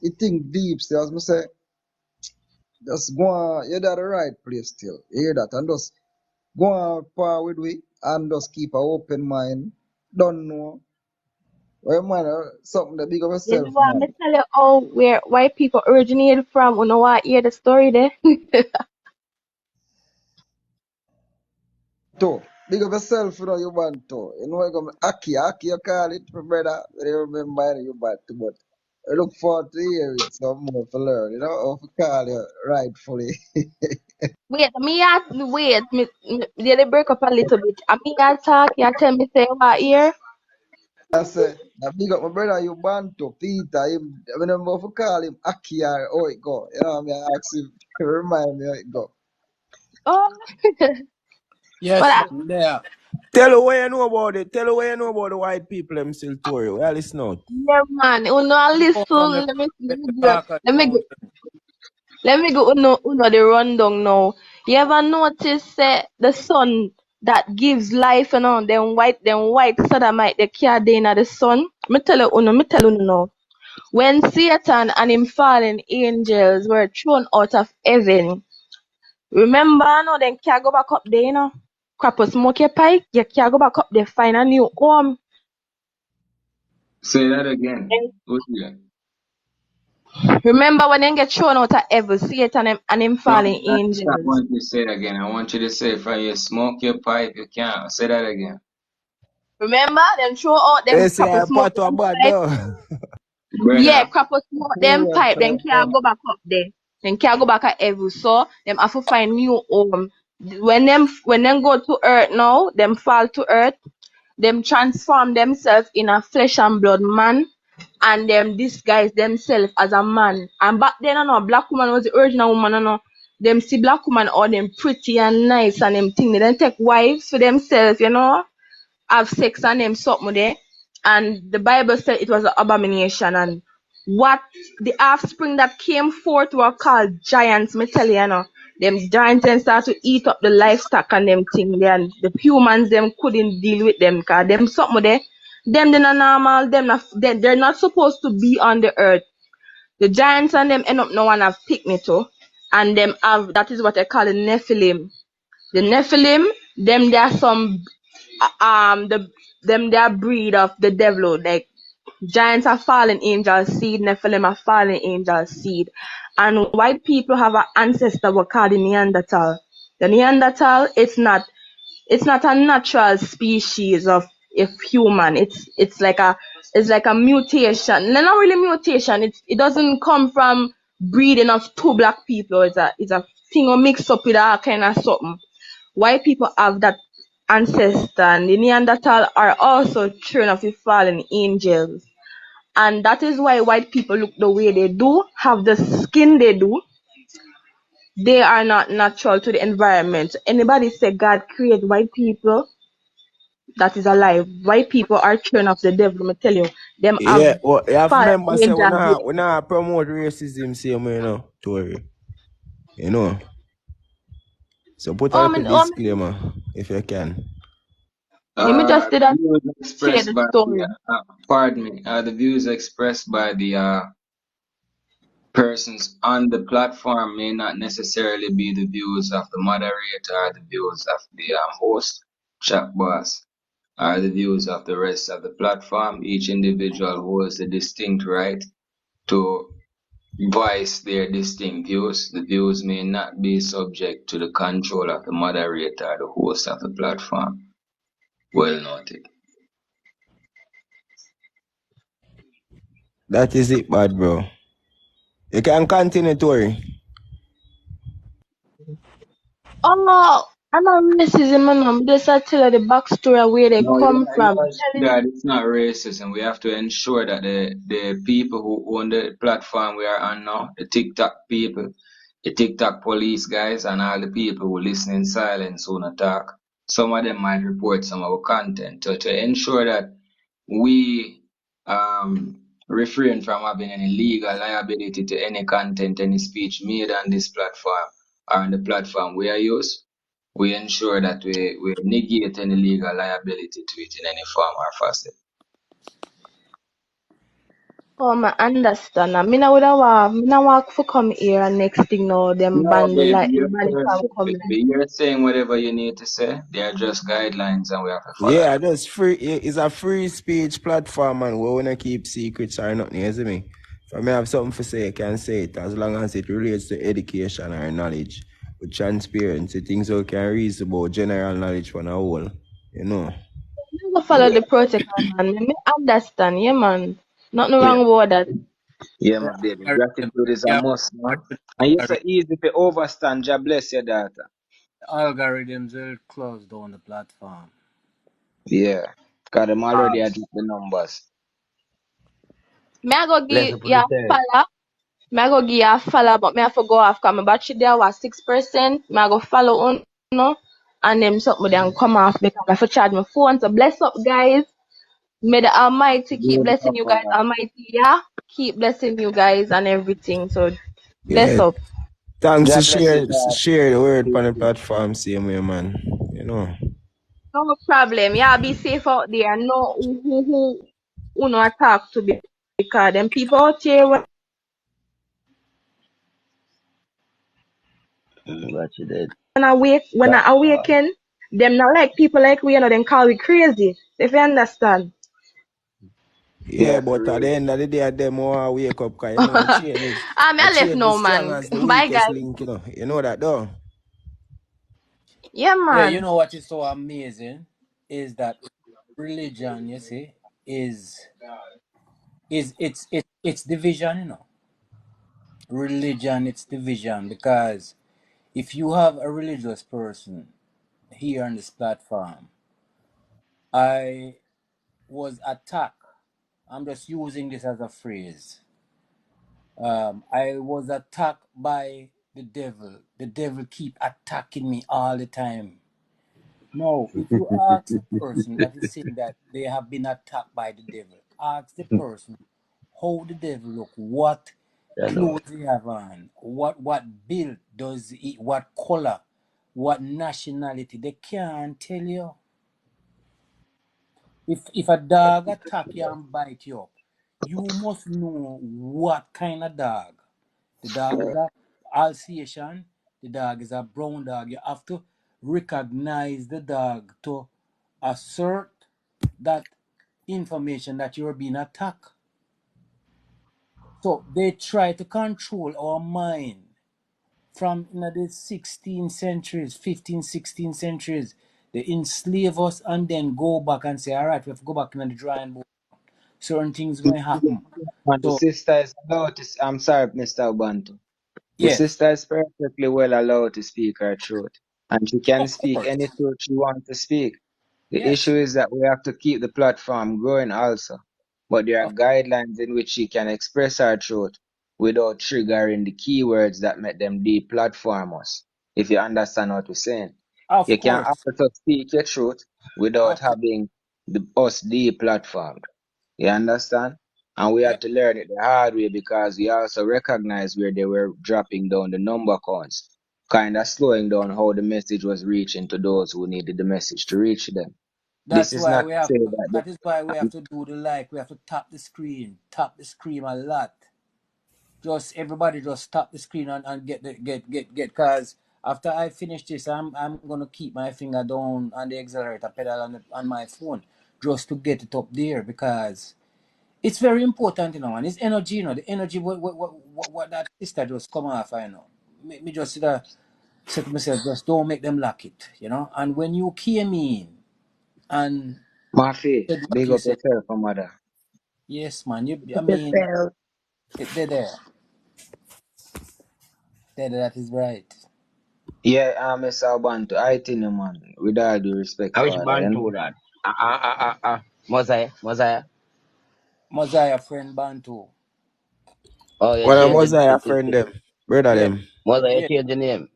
Speaker 3: It think deep, so as I say, just go on, you're at the right place still. You hear that? And just go on par with we and just keep an open mind. Don't know. Well, man, something that big of
Speaker 6: You know
Speaker 3: yourself,
Speaker 6: what? Me
Speaker 3: man.
Speaker 6: tell you how where white people originated from. You know what? Hear the story there.
Speaker 3: To. Big up yourself, you know, you want to. You know, you come Aki, you call it, my brother. I remember you bad too, but I look forward to hear it some more to learn, you know, how to call you rightfully.
Speaker 6: Did they break up a little bit? I me I talk, you tell me say what here?
Speaker 3: I say, I big up my brother, you Bantu, Peter, him, I remember if call him Aki or how it go. You know what I mean? I ask him, remind me how it go.
Speaker 6: Oh, but
Speaker 8: Yes, man, there.
Speaker 1: Tell her what you know about it. Tell her what you know about the white people them still Tory. Well, listen out.
Speaker 6: yeah, man. You know,
Speaker 8: More from
Speaker 6: listen.
Speaker 8: the
Speaker 6: Let me do it.
Speaker 8: talk about them.
Speaker 6: Let me go. Uno the rundown now. You ever notice the sun that gives life, you know, them white sodomite they carry in the sun. Me tell you now. When Satan and him fallen angels were thrown out of heaven, remember no, then can't go back up there, you know. Crap a smoke your pipe, you can't go back up there, find a new home.
Speaker 5: Say that again.
Speaker 6: And
Speaker 5: Who's here?
Speaker 6: remember when they get thrown out of heaven, Satan and him
Speaker 5: No,
Speaker 6: fallen
Speaker 5: that's not
Speaker 6: angels.
Speaker 5: what you say again. I want you to say from you smoke your pipe, you can't. Say that again.
Speaker 6: Remember them throw out them
Speaker 1: They
Speaker 6: crap
Speaker 1: say
Speaker 6: a
Speaker 1: I
Speaker 6: smoke
Speaker 1: part of
Speaker 6: them
Speaker 1: bad
Speaker 6: pipe.
Speaker 1: now.
Speaker 6: Yeah,
Speaker 5: Brother,
Speaker 6: crap a smoke
Speaker 3: Who
Speaker 6: them
Speaker 3: want
Speaker 6: pipe, then
Speaker 3: to
Speaker 6: can't go back up there. Then can't go back at heaven. So them have to find new home. When them go to earth now, them fall to earth. Them transform themselves in a flesh and blood man and them disguise themselves as a man. And back then, I know, black woman was the original woman, I know. Them see black woman all them pretty and nice and them thing. They then take wives for themselves, you know, have sex and them something there. And the Bible said it was an abomination. And what the offspring that came forth were called giants, me tell you, know. Them giants then start to eat up the livestock and them thing there. And the humans them couldn't deal with them because them something there. Them they not normal, they're not supposed to be on the earth. The giants and them end up no one have picnic too. And them have that is what they call the Nephilim. The Nephilim, them there are some the them they are breed of the devil. Like giants are fallen angel seed, Nephilim are fallen angel seed. And white people have an ancestor we call the Neanderthal. The Neanderthal it's not a natural species of human. It's like a mutation. No, not really mutation. It doesn't come from breeding of two black people. It's a thing or mixed up with all kind of something. White people have that ancestor, and the Neanderthal are also children of the fallen angels. And that is why white people look the way they do, have the skin they do. They are not natural to the environment. Anybody say God created white people, that is a lie. White people are children of the devil, me tell you. Them have
Speaker 1: Yeah, well, you have to
Speaker 6: fallen
Speaker 1: remember say
Speaker 6: angels with
Speaker 1: we not promote racism same way, you know, Tory. You know. So put a
Speaker 6: Oh,
Speaker 1: little disclaimer if you can.
Speaker 6: me just did that
Speaker 5: views
Speaker 6: share
Speaker 5: expressed
Speaker 6: the
Speaker 5: by the,
Speaker 6: story.
Speaker 5: pardon me, the views expressed by the persons on the platform may not necessarily be the views of the moderator or the views of the host, chat boss, or the views of the rest of the platform. Each individual holds the distinct right to voice their distinct views. The views may not be subject to the control of the moderator or the host of the platform. Well noted.
Speaker 1: That is it, bad bro. You can continue, Tori.
Speaker 6: Oh, I'm not racism, man. I'm just tell you the backstory of where they
Speaker 5: No,
Speaker 6: come from. Telling
Speaker 5: that it's not racism. We have to ensure that the people who own the platform we are on now, the TikTok people, the TikTok police guys, and all the people who listen in silence who not talk, some of them might report some of our content to ensure that we refrain from having any legal liability to any content, any speech made on this platform or on the platform we are used. We ensure that we negate any legal liability to it in any form or facet.
Speaker 6: oh, I understand. I mean, I would have, me not walk for come here and next thing now, them
Speaker 5: No,
Speaker 6: ban the
Speaker 5: baby,
Speaker 6: like,
Speaker 5: you're
Speaker 6: ban it from
Speaker 5: perfectly.
Speaker 6: coming.
Speaker 5: You're saying whatever you need to say. They are just guidelines and we have to follow
Speaker 1: Yeah,
Speaker 5: them.
Speaker 1: that's free. It's a free speech platform, man. We wanna keep secrets or nothing, you see me? If I may have something to say, I can say it as long as it relates to education or knowledge. With transparency, things we can reason about general knowledge for the whole. You know.
Speaker 6: You go follow the protocol, man. Me understand, yeah, man. Nothing
Speaker 5: Yeah,
Speaker 6: wrong about that.
Speaker 5: yeah,
Speaker 8: The
Speaker 5: my baby.
Speaker 8: algorithm,
Speaker 5: Gratitude is a
Speaker 8: yeah,
Speaker 5: must, man.
Speaker 8: the
Speaker 5: And you're so
Speaker 8: algorithm,
Speaker 5: easy to overstand. God bless your daughter.
Speaker 8: the algorithms will close down the platform.
Speaker 5: Yeah, because them already
Speaker 8: Um,
Speaker 5: had the numbers.
Speaker 6: Me I go
Speaker 7: Let
Speaker 6: give
Speaker 7: me put
Speaker 6: you a
Speaker 7: it there.
Speaker 6: follow. Me I go give you a follow, but me I for go off because my battery there was 6%. Me I go follow on, no, and them something then come off because I have to charge my phone. So bless up, guys. May the Almighty keep
Speaker 5: Good
Speaker 6: blessing you guys.
Speaker 5: upper.
Speaker 6: Almighty, yeah, keep blessing you guys and everything. So bless
Speaker 1: Yeah.
Speaker 6: up.
Speaker 1: Thanks to
Speaker 5: God bless you,
Speaker 1: share the word on the
Speaker 5: daughter.
Speaker 1: platform, same way, man. You know.
Speaker 6: No problem. Yeah, be safe out there. Know who not talk to be because them people out here
Speaker 3: But you did.
Speaker 6: when I awaken, them not like people like we, you know, them call we crazy. If you understand.
Speaker 1: Yeah,
Speaker 5: Yeah, for
Speaker 1: but at the
Speaker 5: real.
Speaker 1: end of the day, them want to wake up, because you know, a
Speaker 6: I left
Speaker 1: chain
Speaker 6: no
Speaker 1: is strong
Speaker 6: man.
Speaker 1: as the
Speaker 6: Bye
Speaker 1: weakest
Speaker 6: guys.
Speaker 1: link, you know. You know that, though?
Speaker 6: Yeah
Speaker 8: yeah, you
Speaker 6: man.
Speaker 8: know what is so amazing is that religion, you see, is it's division, you know. Religion, it's division because if you have a religious person here on this platform, I was attacked. I'm just using this as a phrase. I was attacked by the devil. The devil keep attacking me all the time. No, if you ask a person that is saying that they have been attacked by the devil, ask the person how the devil look, what
Speaker 3: You know.
Speaker 8: clothes he have on, what build does he, what color, what nationality. They can't tell you. If a dog attack you and bite you up, you must know what kind of dog. The dog is a Alsatian. The dog is a brown dog. You have to recognize the dog to assert that information that you're being attacked. So they try to control our mind from the 16th centuries, 15th, 16th centuries. They enslave us and then go back and say, all right, we have to go back in the drawing board. Certain things going to happen.
Speaker 5: And the
Speaker 8: So,
Speaker 5: sister is allowed to. I'm sorry, Mr. Abantu. The
Speaker 8: yes,
Speaker 5: sister is perfectly well allowed to speak her truth. And she can
Speaker 8: of
Speaker 5: speak any
Speaker 8: course.
Speaker 5: truth she wants to speak. The issue
Speaker 8: Yes,
Speaker 5: is that we have to keep the platform growing also. But there are
Speaker 8: of,
Speaker 5: guidelines in which she can express her truth without triggering the keywords that make them deplatform us. If you understand what we're saying.
Speaker 8: of
Speaker 5: You can
Speaker 8: course.
Speaker 5: also speak your truth without
Speaker 8: Of course.
Speaker 5: having us deplatformed. You understand? And we
Speaker 8: Yeah,
Speaker 5: had to learn it the hard way because we also recognized where they were dropping down the number counts, kind of slowing down how the message was reaching to those who needed the message to reach them. This
Speaker 8: that's
Speaker 5: is
Speaker 8: why
Speaker 5: not
Speaker 8: we
Speaker 5: to
Speaker 8: have,
Speaker 5: say that
Speaker 8: that is why we have to do the like. We have to tap the screen a lot. Just everybody just tap the screen and get the get cause after I finish this I'm gonna keep my finger down on the accelerator pedal on my phone just to get it up there because It's very important, and it's energy, the energy what that sister just come off, Make me just say to myself, just don't make them lack it, And when you came in and
Speaker 5: Mafi,
Speaker 8: said what
Speaker 5: big
Speaker 8: you
Speaker 5: up
Speaker 8: said,
Speaker 5: yourself, mother.
Speaker 8: yes, man, I
Speaker 6: It
Speaker 8: mean,
Speaker 6: felt
Speaker 8: they're there. That is right.
Speaker 5: Yeah, Mr. Abantu, I think, man, with all due respect,
Speaker 9: I wish
Speaker 5: father,
Speaker 9: Bantu that. Mosiah.
Speaker 8: Mosiah friend Bantu.
Speaker 9: Oh, you
Speaker 1: Well, I
Speaker 9: change
Speaker 1: must I
Speaker 9: it.
Speaker 1: friend them, brother
Speaker 8: Yeah,
Speaker 1: them.
Speaker 9: Mosiah,
Speaker 8: yeah,
Speaker 9: change the name.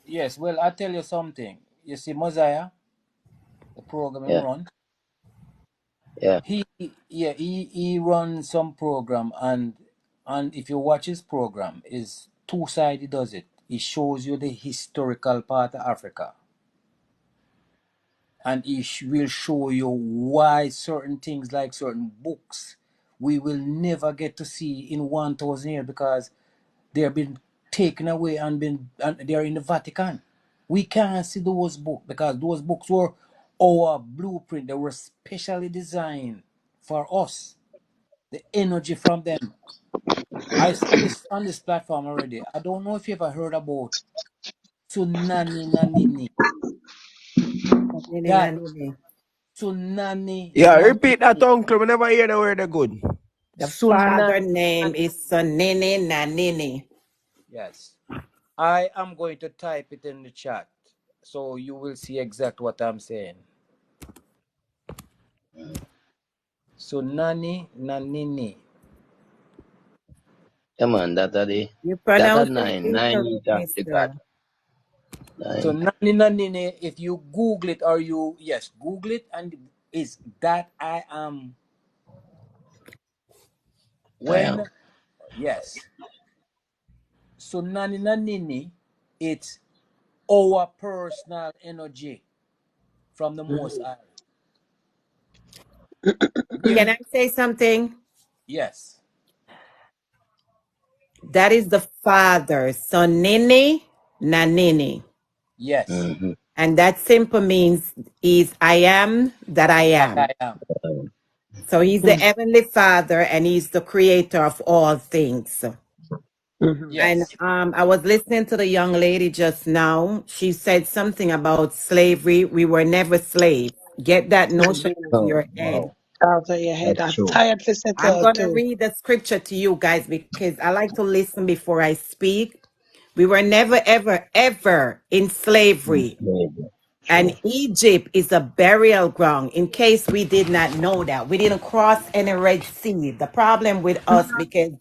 Speaker 8: yes. Well, I tell you something. You see, Mosiah, the program him
Speaker 9: Yeah,
Speaker 8: run.
Speaker 9: yeah.
Speaker 8: He runs some program, and if you watch his program, is two sided. He does it. He shows you the historical part of Africa, and he will show you why certain things like certain books we will never get to see in 1,000 years because they have been taken away and they are in the Vatican. We can't see those books because those books were our blueprint. They were specially designed for us. The energy from them. I said this on this platform already. I don't know if you ever heard about Tsunani Nanini.
Speaker 10: Nini na
Speaker 8: That
Speaker 10: nini.
Speaker 8: Tsunani
Speaker 1: Yeah, repeat that,
Speaker 8: Nanini.
Speaker 1: uncle. We never hear the word good.
Speaker 10: The
Speaker 8: Tsunani
Speaker 10: father name
Speaker 8: Nanini.
Speaker 10: is Nini na nini.
Speaker 8: Yes. I am going to type it in the chat so you will see exactly what I'm saying. Tsunani Nanini.
Speaker 9: Come on,
Speaker 10: You
Speaker 9: that are
Speaker 10: pronounce it
Speaker 9: nine
Speaker 10: incorrect,
Speaker 9: meter the God.
Speaker 10: mister.
Speaker 8: So
Speaker 9: Nine.
Speaker 8: Nani Nanini, if you Google it or Google it and is that I am
Speaker 9: I am.
Speaker 8: when yes. So Nani Nanini, it's our personal energy from the Most High.
Speaker 10: Can
Speaker 8: When
Speaker 10: I say something?
Speaker 8: yes,
Speaker 10: That is the father. So Nini na nini.
Speaker 8: yes,
Speaker 9: Mm-hmm.
Speaker 10: And that simple means is I am that I
Speaker 8: that I
Speaker 10: am.
Speaker 8: am.
Speaker 10: So he's the heavenly father and he's the creator of all things. And
Speaker 8: Yes.
Speaker 10: I was listening to the young lady just now. She said something about slavery. We were never slaves. Get that notion out of
Speaker 9: Oh,
Speaker 10: your head.
Speaker 9: wow.
Speaker 11: Out of your head.
Speaker 9: That's
Speaker 11: I'm
Speaker 9: true.
Speaker 11: tired for
Speaker 10: I'm
Speaker 11: settle
Speaker 10: going to
Speaker 11: too.
Speaker 10: read the scripture to you guys because I like to listen before I speak. We were never, ever, ever in slavery.
Speaker 9: Maybe.
Speaker 10: And
Speaker 9: True.
Speaker 10: Egypt is a burial ground, in case we did not know that. We didn't cross any Red Sea. The problem with us, because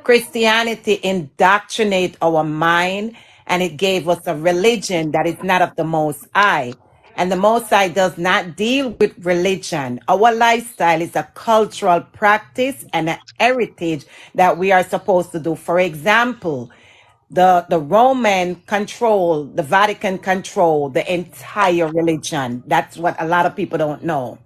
Speaker 10: Christianity indoctrinate our mind and it gave us a religion that is not of the Most High. And the Most High does not deal with religion. Our lifestyle is a cultural practice and an heritage that we are supposed to do. For example, the Roman control, the Vatican control the entire religion. That's what a lot of people don't know.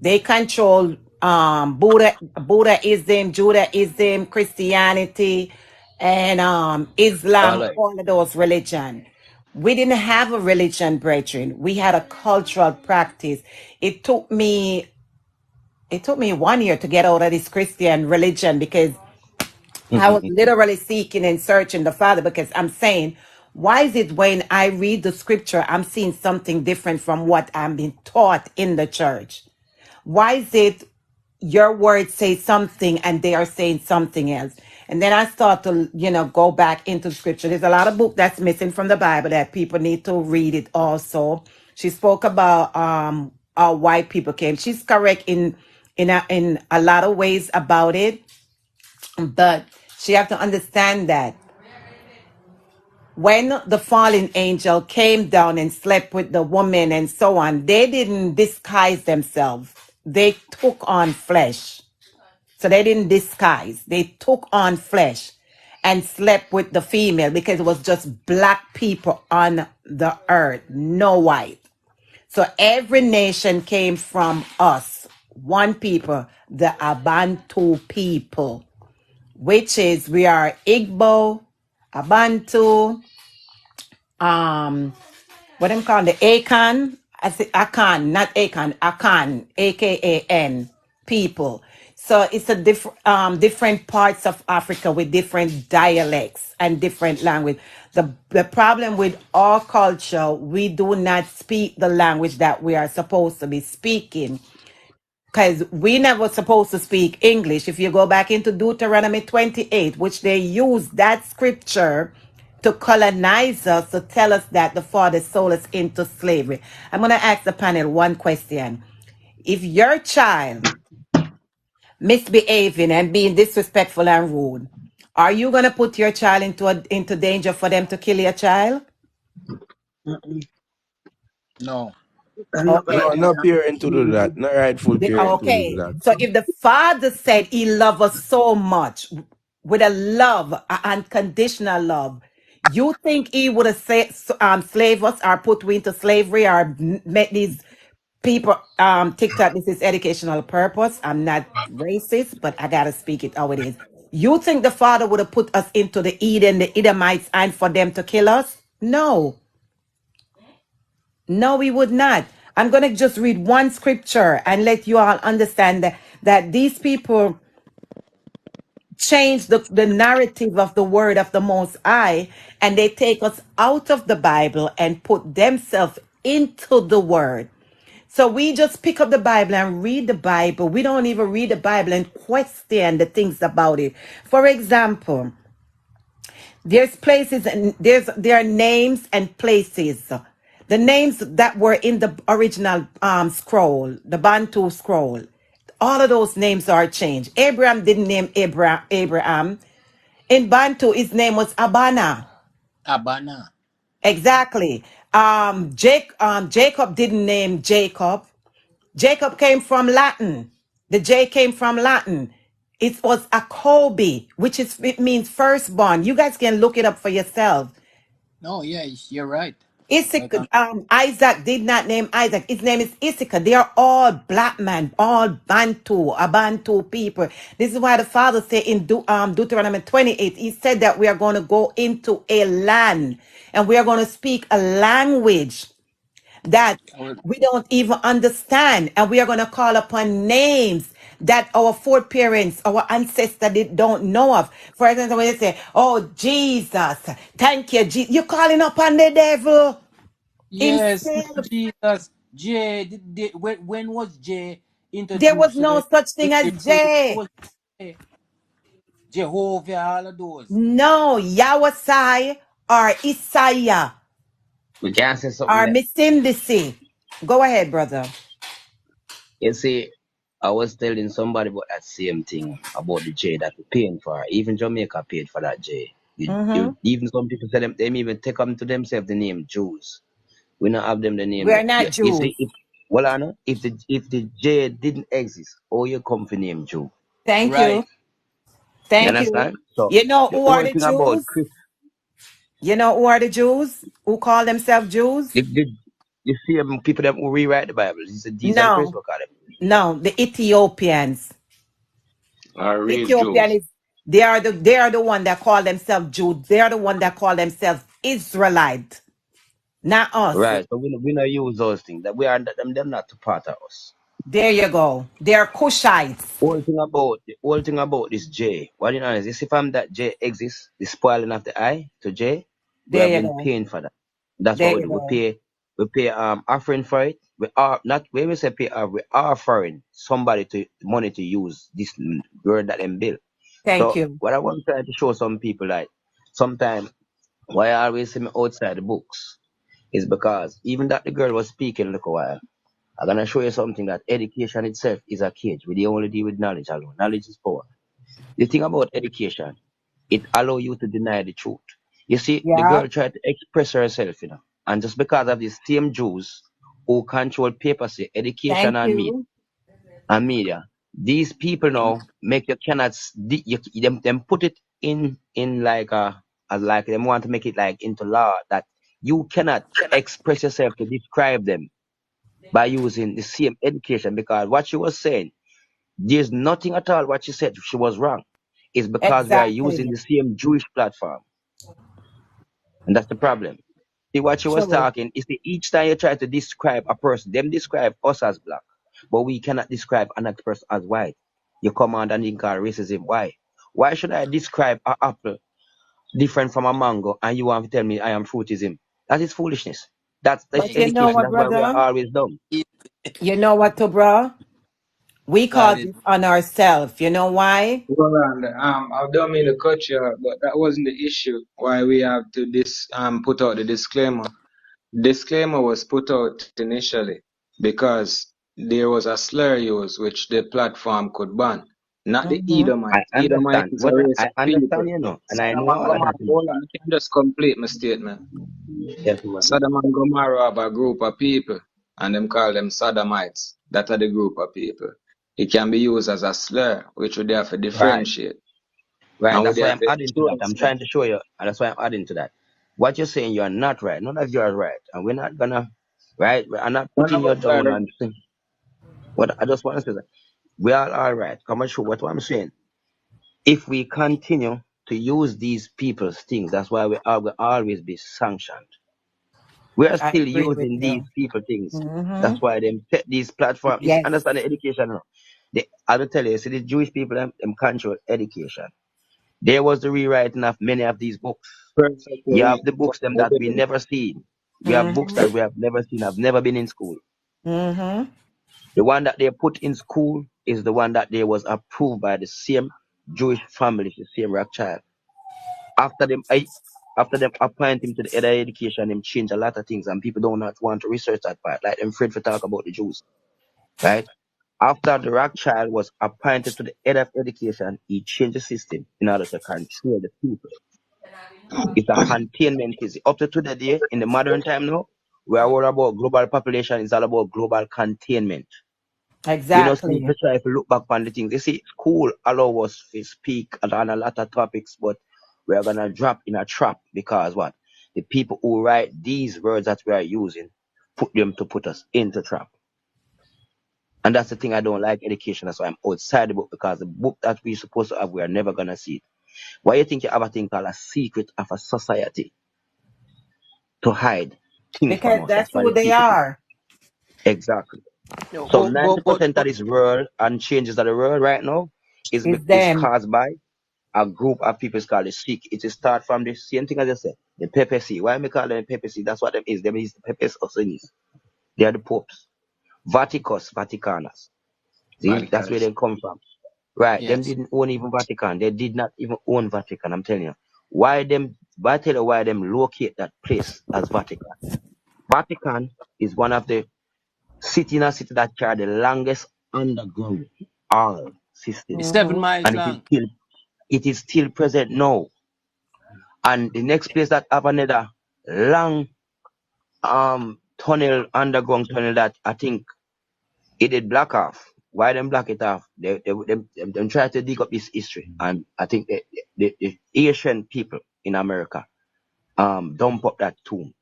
Speaker 10: They control Buddhism, Judaism, Christianity, and
Speaker 9: All
Speaker 10: Islam,
Speaker 9: right.
Speaker 10: all of those religion. We didn't have a religion, brethren. We had a cultural practice. It took me it took me 1 year to get out of this Christian religion because I was literally seeking and searching the Father because I'm saying, why is it when I read the scripture, I'm seeing something different from what I'm being taught in the church? Why is it your words say something and they are saying something else? And then I start to, go back into the scripture. There's a lot of book that's missing from the Bible that people need to read it also. She spoke about how white people came. She's correct in a lot of ways about it, but she have to understand that when the fallen angel came down and slept with the woman and so on, they didn't disguise themselves. They took on flesh. So they didn't disguise. They took on flesh and slept with the female because it was just black people on the earth, no white. So every nation came from us, one people, the Abantu people, which is we are Igbo, Abantu, what them call the Akan, I say Akan, not Akan, Akan, Akan people. So it's a different parts of Africa with different dialects and different language. The problem with our culture, we do not speak the language that we are supposed to be speaking because we never supposed to speak English. If you go back into Deuteronomy 28, which they use that scripture to colonize us, to tell us that the Father sold us into slavery. I'm going to ask the panel one question. If your child misbehaving and being disrespectful and rude, are you going to put your child into danger for them to kill your child?
Speaker 8: No.
Speaker 9: I'm not gonna
Speaker 10: Okay.
Speaker 1: No,
Speaker 9: do
Speaker 1: no
Speaker 9: that.
Speaker 1: parent to do that. No rightful parent to do
Speaker 10: Okay.
Speaker 1: that.
Speaker 10: So if the father said he loved us so much with a love, a unconditional love, you think he would have slave us or put we into slavery or met these people TikTok, this is educational purpose. I'm not racist, but I gotta speak it how it is. You think the father would have put us into the the Edomites, and for them to kill us? No. No, we would not. I'm going to just read one scripture and let you all understand that these people change the narrative of the word of the Most High, and they take us out of the Bible and put themselves into the word. So we just pick up the Bible and read the Bible. We don't even read the Bible and question the things about it. For example, there's places and there are names and places. The names that were in the original scroll, the Bantu scroll, all of those names are changed. Abraham didn't name Abraham. In Bantu, his name was Abana.
Speaker 8: Abana.
Speaker 10: Exactly. Jacob didn't name Jacob. Jacob came from Latin. The J came from Latin. It was Akobi, which is it means firstborn. You guys can look it up for yourself.
Speaker 8: No, yeah, you're right.
Speaker 10: Issachar, Isaac did not name Isaac. His name is Issachar. They are all black men, all Abantu people. This is why the Father said in Deuteronomy 28, he said that we are going to go into a land and we are going to speak a language that we don't even understand, and we are going to call upon names that our foreparents, our ancestors don't know of. For example, when they say, "Oh Jesus, thank you, Jesus," you're calling upon the devil
Speaker 8: Yes,
Speaker 10: himself.
Speaker 8: Jesus. J. When was J
Speaker 10: There was
Speaker 8: introduced to
Speaker 10: no
Speaker 8: the
Speaker 10: such thing as J.
Speaker 8: was J? Jehovah, all of those.
Speaker 10: No, Yawasai or Isaiah
Speaker 9: We can't say something
Speaker 10: or
Speaker 9: there.
Speaker 10: Missindisi. Go ahead, brother.
Speaker 9: You see, I was telling somebody about that same thing about the J that we're paying for. Even Jamaica paid for that J.
Speaker 10: Mm-hmm.
Speaker 9: Even some people say them even take them to themselves the name Jews. We not have them the name
Speaker 10: We are
Speaker 9: there.
Speaker 10: not
Speaker 9: You
Speaker 10: Jews.
Speaker 9: see, well, I know if the J didn't exist, oh, you come for name Jew.
Speaker 10: Thank you.
Speaker 8: Right.
Speaker 9: You
Speaker 10: Thank you.
Speaker 9: understand? So
Speaker 10: You know
Speaker 9: the
Speaker 10: who are
Speaker 9: whole
Speaker 10: the
Speaker 9: thing about
Speaker 10: Jews?
Speaker 9: Chris,
Speaker 10: You know who are the Jews? Who call themselves Jews?
Speaker 9: you see people that who rewrite the Bible. These are the Chris
Speaker 10: No,
Speaker 9: look at them.
Speaker 10: no, the Ethiopians.
Speaker 5: Are real
Speaker 10: Ethiopian
Speaker 5: Jews.
Speaker 10: is they are the one that call themselves Jews. They are the one that call themselves Israelite, not us.
Speaker 9: Right. So we not use those things. That we are them not a part of us.
Speaker 10: There you go. They are Cushites.
Speaker 9: Whole thing about this J. What you know is this if I'm that J exists, the spoiling of the I to J, we
Speaker 10: There
Speaker 9: have
Speaker 10: you
Speaker 9: been
Speaker 10: go.
Speaker 9: paying for that. That's what
Speaker 10: There
Speaker 9: we
Speaker 10: you
Speaker 9: do.
Speaker 10: go.
Speaker 9: We pay offering for it. We are not when we say pay we are offering somebody to money to use this word that them build.
Speaker 10: Thank
Speaker 9: So
Speaker 10: you.
Speaker 9: what I want to try to show some people like sometimes why I always see me outside the books is because even that the girl was speaking a little while. I'm gonna show you something that education itself is a cage. We don't only deal with knowledge alone. Knowledge is power. The thing about education, it allow you to deny the truth. You see, the
Speaker 10: Yeah.
Speaker 9: girl tried to express herself, and just because of the same Jews who control papacy, education,
Speaker 10: Thank you.
Speaker 9: and media, these people now make you cannot them put it in like as like them want to make it like into law that you cannot express yourself to describe them by using the same education because what she was saying, there's nothing at all what she said she was wrong. It's because we are using
Speaker 10: Exactly.
Speaker 9: the same Jewish platform. And that's the problem. See what she was
Speaker 10: True.
Speaker 9: talking is each time you try to describe a person, them describe us as black. but we cannot describe another person as white. You come on and you call racism. Why? Why should I describe an apple different from a mango and you want to tell me I am fruitism? That is foolishness. That's
Speaker 10: But you know
Speaker 9: education.
Speaker 10: what,
Speaker 9: That's why we are
Speaker 10: brother?
Speaker 9: always dumb.
Speaker 10: You know what, to bro? We call
Speaker 8: That is
Speaker 10: this on ourselves. You know why?
Speaker 5: Well, I don't mean to cut you, but that wasn't the issue. Why we have to put out the disclaimer. Disclaimer was put out initially because there was a slur used which the platform could ban, not the
Speaker 10: Mm-hmm.
Speaker 9: I
Speaker 5: Edomite. Edomite
Speaker 9: understand.
Speaker 5: is a
Speaker 9: What
Speaker 5: race
Speaker 9: I
Speaker 5: of
Speaker 9: understand,
Speaker 5: people.
Speaker 9: you know, and I
Speaker 5: Sodom
Speaker 9: know
Speaker 5: and
Speaker 9: all of
Speaker 5: Gomorrah,
Speaker 9: that, you know.
Speaker 5: hold on, I can just complete my statement.
Speaker 9: Yes, man.
Speaker 5: Sodom and Gomorrah have a group of people, and them call them Sodomites. That are the group of people. It can be used as a slur, which would have to
Speaker 9: Right.
Speaker 5: differentiate.
Speaker 9: Right.
Speaker 5: And would
Speaker 9: That's why
Speaker 5: have
Speaker 9: I'm
Speaker 5: to
Speaker 9: adding to
Speaker 5: show
Speaker 9: that. I'm
Speaker 5: itself.
Speaker 9: trying to show you, and that's why I'm adding to that. What you're saying, you're not right. None of you are right. And we're not gonna, right? I'm not
Speaker 5: None
Speaker 9: putting
Speaker 5: of
Speaker 9: you
Speaker 5: us are
Speaker 9: down and saying what I just want to say that we are all right. Come and show what I'm saying. If we continue to use these people's things, that's why we are will always be sanctioned. We are
Speaker 10: I
Speaker 9: still
Speaker 10: agree with
Speaker 9: using these
Speaker 10: you.
Speaker 9: people things.
Speaker 10: Mm-hmm.
Speaker 9: That's why them take these platforms. You see,
Speaker 10: Yes.
Speaker 9: understand the education now. I will tell you, see the Jewish people them control education. There was the rewriting of many of these books. You have
Speaker 5: perfectly.
Speaker 9: the books them that we never seen. We have books
Speaker 10: Mm-hmm.
Speaker 9: that we have never seen, have never been in school.
Speaker 10: Mm-hmm.
Speaker 9: The one that they put in school is the one that they was approved by the same Jewish family, the same Rothschild. After them, after them appoint him to the head of education, him change a lot of things, and people don't not want to research that part. Like them afraid to talk about the Jews, right? After the Rothschild was appointed to the head of education, he changed the system in order to control the people. It's a containment is up to today in the modern time now. We are worried about global population. It's all about global containment. We know people
Speaker 10: Exactly.
Speaker 9: try to look back on the things. They say school allow us to speak on a lot of topics, but we are gonna drop in a trap because what? The people who write these words that we are using put them to put us into trap. And that's the thing I don't like education. That's why I'm outside the book because the book that we're supposed to have, we are never gonna see it. Why you think you have a thing called a secret of a society to hide things from
Speaker 10: Because
Speaker 9: us? That's
Speaker 10: that's
Speaker 9: why
Speaker 10: who
Speaker 9: the
Speaker 10: they
Speaker 9: secret is.
Speaker 10: are.
Speaker 9: Exactly.
Speaker 8: no,
Speaker 9: So
Speaker 8: but
Speaker 9: 90% of this world and changes of the world right now
Speaker 10: It's
Speaker 9: is
Speaker 10: them.
Speaker 9: caused by a group of people called the Sikh. It is start from the same thing as I said, the PPC. Why me call them PPC? That's what them is. Them is the Pepes of Sunnis. They are the popes. Vaticus, Vaticanus. See, that's where
Speaker 5: Radicals.
Speaker 9: they come from. Right. Them
Speaker 8: yes,
Speaker 9: didn't own even Vatican. They did not even own Vatican. I'm telling you. Why them? I tell you why them locate that place as Vatican. Vatican is one of the city in a city that carry the longest underground all system,
Speaker 8: it's
Speaker 10: Mm-hmm.
Speaker 8: 7 miles
Speaker 9: and
Speaker 8: long.
Speaker 9: it is still present now. And the next place that have another long tunnel, underground tunnel that I think it did block off. Why them block it off? Them try to dig up this history, and I think the Asian people in America dump up that tomb,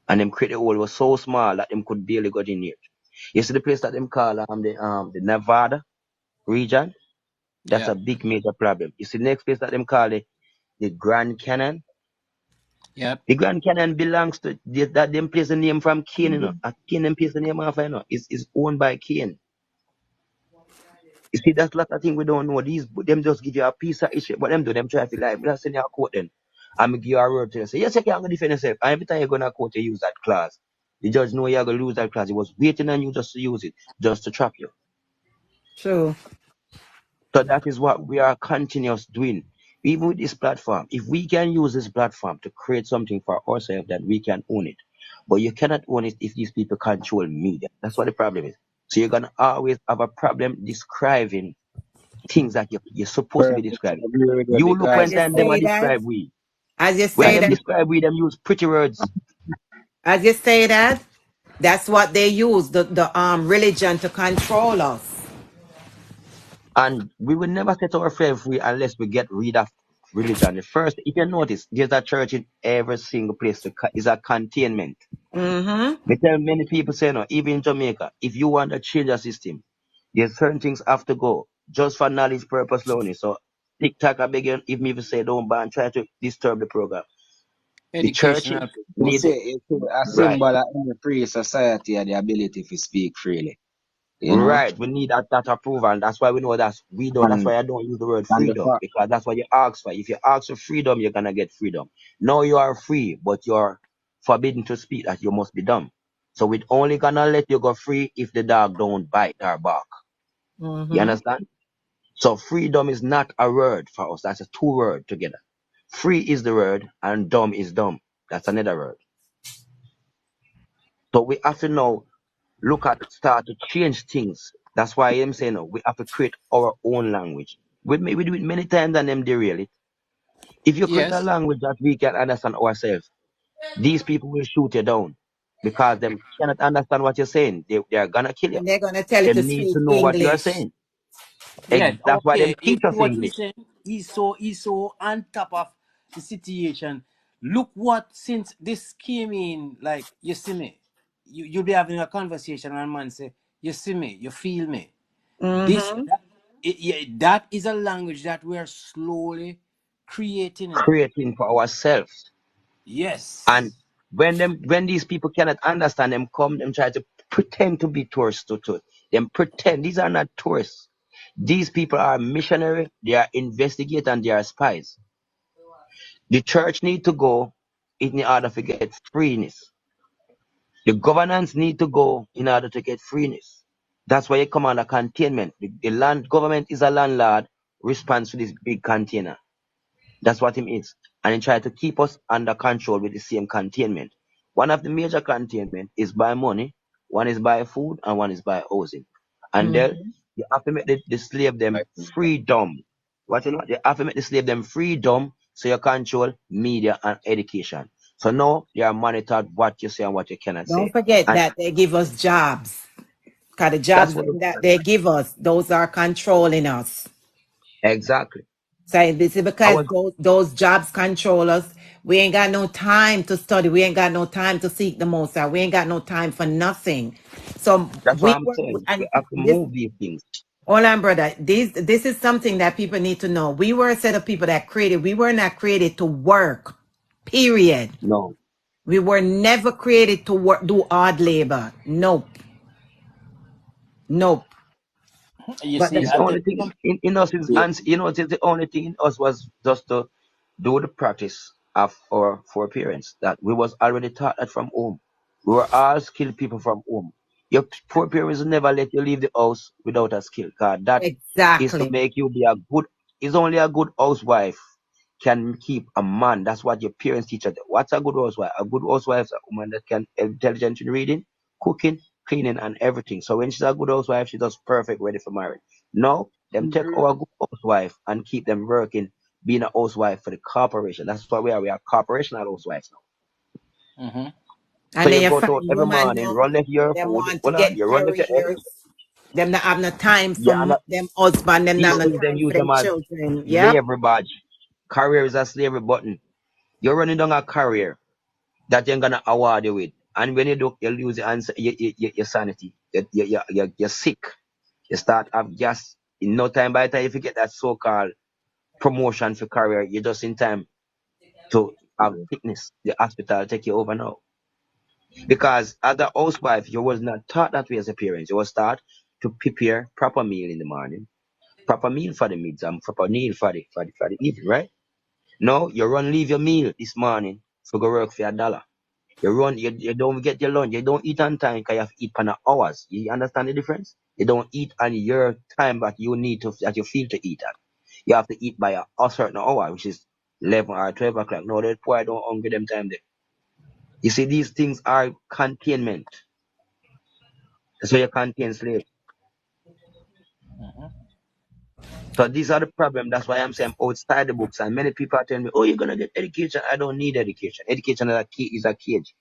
Speaker 9: and them create the hole was so small that them could barely go in it. You see the place that them call the Nevada region. That's a
Speaker 8: Yep,
Speaker 9: big major problem. You see the next place that them call the Grand Canyon.
Speaker 8: yep.
Speaker 9: The Grand Canyon belongs to that them place the name from Cain, you know. A Cain them place the name of, you know. Is owned by Cain. You see, that's a lot of things we don't know. These them just give you a piece of issue, but them do them try to like, let's send you a quote then. I'm gonna give you a word to you. Say, yes, you can defend yourself. And every time you're gonna quote, you use that clause. The judge know you're gonna lose that clause. He was waiting on you just to use it, just to trap you.
Speaker 10: True.
Speaker 9: So that is what we are continuous doing. Even with this platform, if we can use this platform to create something for ourselves, then we can own it. But you cannot own it if these people control media. That's what the problem is. So you're gonna always have a problem describing things that you're supposed to be
Speaker 5: Perfect.
Speaker 9: describing.
Speaker 5: Agree with you
Speaker 9: You look
Speaker 10: As
Speaker 9: when
Speaker 5: because
Speaker 10: you
Speaker 9: time them a
Speaker 10: say that,
Speaker 9: describe we.
Speaker 10: as you
Speaker 9: When
Speaker 10: say
Speaker 9: them
Speaker 10: that,
Speaker 9: describe we, them use pretty words.
Speaker 10: as you say that, that's what they use, the religion to control us.
Speaker 9: And we will never set ourselves free unless we get rid of religion. The first, if you notice, there's a church in every single place. Is a containment.
Speaker 10: Mm-hmm.
Speaker 9: Me tell many people say no, even in Jamaica, if you want to change a system, there's certain things have to go just for knowledge purpose only. So TikTok, I beg you, if me even say don't ban, try to disturb the program. The churches
Speaker 8: Educational
Speaker 5: you
Speaker 9: need
Speaker 5: see,
Speaker 8: purpose.
Speaker 5: it's a
Speaker 9: right.
Speaker 5: symbol of any free society and the ability to speak freely. You know?
Speaker 9: Right. We need that approval. And that's why we know that's
Speaker 5: And
Speaker 9: why I don't use the word
Speaker 5: and the
Speaker 9: freedom.
Speaker 5: fact
Speaker 9: Because that's what you ask for. If you ask for freedom, you're gonna get freedom. Now you are free, but you're forbidden to speak that you must be dumb. So we only gonna let you go free if the dog don't bite or bark. You
Speaker 10: Mm-hmm.
Speaker 9: understand? So freedom is not a word for us. That's a two word together. Free is the word and dumb is dumb. That's another word. So we have to now start to change things. That's why I'm saying we have to create our own language. We do it many times and them derail it. If you create a
Speaker 8: Yes.
Speaker 9: language that we can understand ourselves, these people will shoot you down because them cannot understand what you're saying. They are gonna kill you.
Speaker 10: And they're gonna tell you
Speaker 9: They
Speaker 10: to
Speaker 9: need to
Speaker 10: speak
Speaker 9: know what you are
Speaker 10: English.
Speaker 9: saying.
Speaker 8: Yes.
Speaker 9: That's why them
Speaker 8: Okay.
Speaker 9: teach us
Speaker 8: What you
Speaker 9: English.
Speaker 8: saying? He's so on top of the situation. Look what since this came in, like you see me, you'll be having a conversation and man say, you see me, you feel me. This
Speaker 10: Mm-hmm.
Speaker 8: that, yeah, that is a language that we are slowly creating, you know.
Speaker 9: Creating for ourselves. And
Speaker 8: Yes.
Speaker 9: when these people cannot understand them, come them try to pretend to be tourists to them pretend these are not tourists. These people are missionary, they are investigators and they are spies. The church need to go in order to get freeness. The governance need to go in order to get freeness. That's why you come under containment. The land government is a landlord responds to this big container. That's what it means. And he tried to keep us under control with the same containment. One of the major containment is by money, one is by food, and one is by housing. And then
Speaker 10: Mm-hmm.
Speaker 9: you have to make the slave them
Speaker 5: like
Speaker 9: freedom. What you know? You have to make the slave them freedom so you control media and education. So now they are monitored what you say and what you cannot
Speaker 10: Don't
Speaker 9: say.
Speaker 10: forget
Speaker 9: And
Speaker 10: that they give us jobs. Because the
Speaker 9: that's
Speaker 10: jobs
Speaker 9: what
Speaker 10: that they give us, those are controlling us.
Speaker 9: exactly.
Speaker 10: So this is
Speaker 9: I
Speaker 10: because
Speaker 9: was
Speaker 10: those jobs control us. We ain't got no time to study. We ain't got no time to seek the most out. We ain't got no time for nothing. So
Speaker 9: that's what
Speaker 10: we
Speaker 9: I'm
Speaker 10: were,
Speaker 9: saying. We
Speaker 10: and
Speaker 9: have to
Speaker 10: this,
Speaker 9: move these things.
Speaker 10: hold on, brother. This is something that people need to know. We were a set of people that created. We were not created to work. Period.
Speaker 9: No.
Speaker 10: We were never created to work, do hard labor. Nope. Nope.
Speaker 8: You
Speaker 10: But
Speaker 8: see,
Speaker 10: the,
Speaker 9: It's
Speaker 8: I
Speaker 9: the
Speaker 8: tell
Speaker 9: only
Speaker 8: you
Speaker 9: thing
Speaker 8: something.
Speaker 9: in us is,
Speaker 8: Yeah.
Speaker 9: and you know, the only thing in us was just to do the practice of our foreparents that we was already taught that from home. We were all skilled people from home. Your foreparents will never let you leave the house without a skill, cause that is to
Speaker 10: exactly.
Speaker 9: make you be a good. Is only a good housewife can keep a man. That's what your parents teach us. What's a good housewife? A good housewife is a woman that can intelligent in reading, cooking, cleaning, and everything. So when she's a good housewife, she's just perfect, ready for marriage. Now, them take
Speaker 10: Mhm.
Speaker 9: our good housewife and keep them working, being a housewife for the corporation. That's what we are. We are corporational housewives now.
Speaker 8: Mm-hmm.
Speaker 9: So
Speaker 10: And then
Speaker 9: you
Speaker 10: you
Speaker 9: go
Speaker 10: find
Speaker 9: to every
Speaker 10: woman
Speaker 9: morning,
Speaker 10: now,
Speaker 9: run left your
Speaker 10: them
Speaker 9: food.
Speaker 10: want to
Speaker 9: Hold on,
Speaker 10: get
Speaker 9: you run left your egg.
Speaker 10: careers. Them not have no time for
Speaker 9: Yeah, and
Speaker 10: them husband. Them not
Speaker 9: these
Speaker 10: have no
Speaker 9: things then
Speaker 10: time for
Speaker 9: use
Speaker 10: them
Speaker 9: them as
Speaker 10: children. Yep.
Speaker 9: slavery badge. Career is a slavery button. You're running down a career that you're gonna award you with. And when you do, you lose your, your sanity. You're sick. You start have just in no time. By the time if you get that so-called promotion for career, you're just in time to have sickness. The hospital take you over now. Because as a housewife, you was not taught that way as a parent. You was taught to prepare proper meal in the morning, proper meal for the midday, and proper meal for the evening, right? Now you run leave your meal this morning for go work for $1. You don't get your lunch. You don't eat on time because you have to eat per hours. You understand the difference? You don't eat on your time that you need to that you feel to eat at. You have to eat by a certain hour, which is 11 or 12 o'clock. No, that boy don't hungry them time there. You see, these things are containment. So you contain slaves.
Speaker 8: Mm-hmm.
Speaker 9: So these are the problem. That's why I'm saying I'm outside the books. And many people are telling me, oh, you're gonna get education. I don't need education. Education is a key is a cage.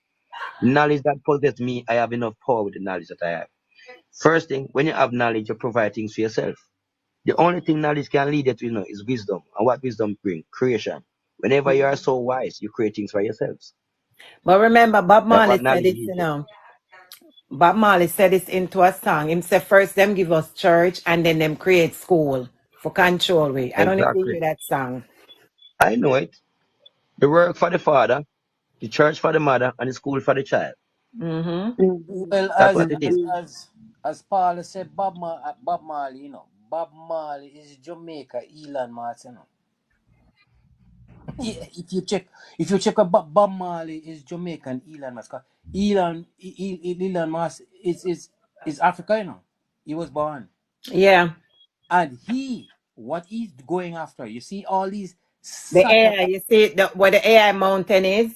Speaker 9: Knowledge that possesses me, I have enough power with the knowledge that I have. First thing, when you have knowledge, you provide things for yourself. The only thing knowledge can lead you to know is wisdom. And what wisdom bring? Creation. Whenever you are so wise, you create things for yourselves.
Speaker 10: But remember, Bob
Speaker 9: That's
Speaker 10: Marley
Speaker 9: what
Speaker 10: said
Speaker 9: knowledge
Speaker 10: it,
Speaker 9: leads
Speaker 10: you
Speaker 9: you.
Speaker 10: know. Bob Marley said this into a song. Him say first them give us church and then them create school for control we. I don't know if you
Speaker 9: Exactly.
Speaker 10: hear that song.
Speaker 9: I know it. The work for the father, the church for the mother, and the school for the child.
Speaker 10: Mm-hmm.
Speaker 8: Well,
Speaker 9: That's what it is.
Speaker 8: as As Paul said, Bob Marley, you know, Bob Marley is Jamaica, Elon Musk, you know. Yeah, if you check a Bob Marley is Jamaican Elon Musk. Elon Musk is Africa, you know. He was born.
Speaker 10: Yeah.
Speaker 8: And what he's going after, you see all these
Speaker 10: The
Speaker 8: satellite.
Speaker 10: AI, you see where the AI mountain is?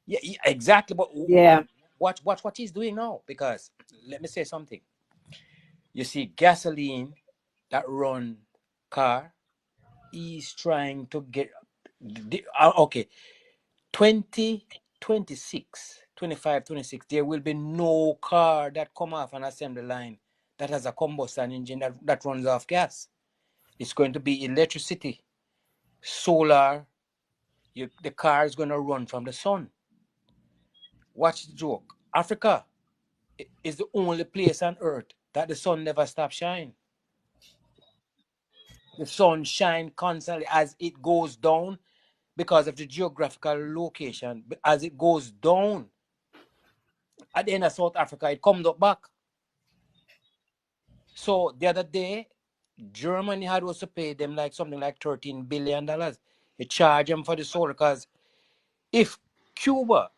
Speaker 8: Yeah, yeah, exactly. But
Speaker 10: Yeah.
Speaker 8: watch what he's doing now. Because let me say something. You see, gasoline that run car, he's trying to get okay. 2026, 25, 26, there will be no car that come off an assembly line that has a combustion engine that runs off gas. It's going to be electricity, solar. The car is going to run from the sun. Watch the joke. Africa is the only place on earth that the sun never stops shining. The sun shines constantly as it goes down because of the geographical location. As it goes down at the end of South Africa, it comes up back. So the other day, Germany had also paid them like something like $13 billion. They charge them for the solar because if Cuba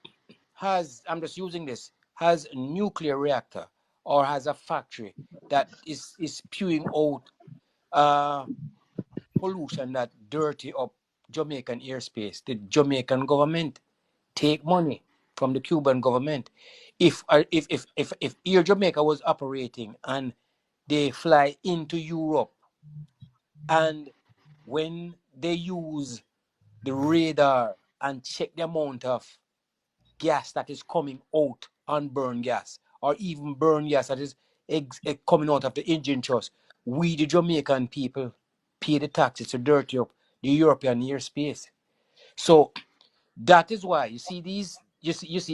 Speaker 8: has, I'm just using this, has a nuclear reactor or has a factory that is spewing out pollution that dirty up Jamaican airspace, the Jamaican government take money from the Cuban government. If Air Jamaica was operating and they fly into Europe, and when they use the radar and check the amount of gas that is coming out on burn gas, or even burn gas that is coming out of the engine thrust, we the Jamaican people pay the taxes to dirty up the European airspace. So that is why you see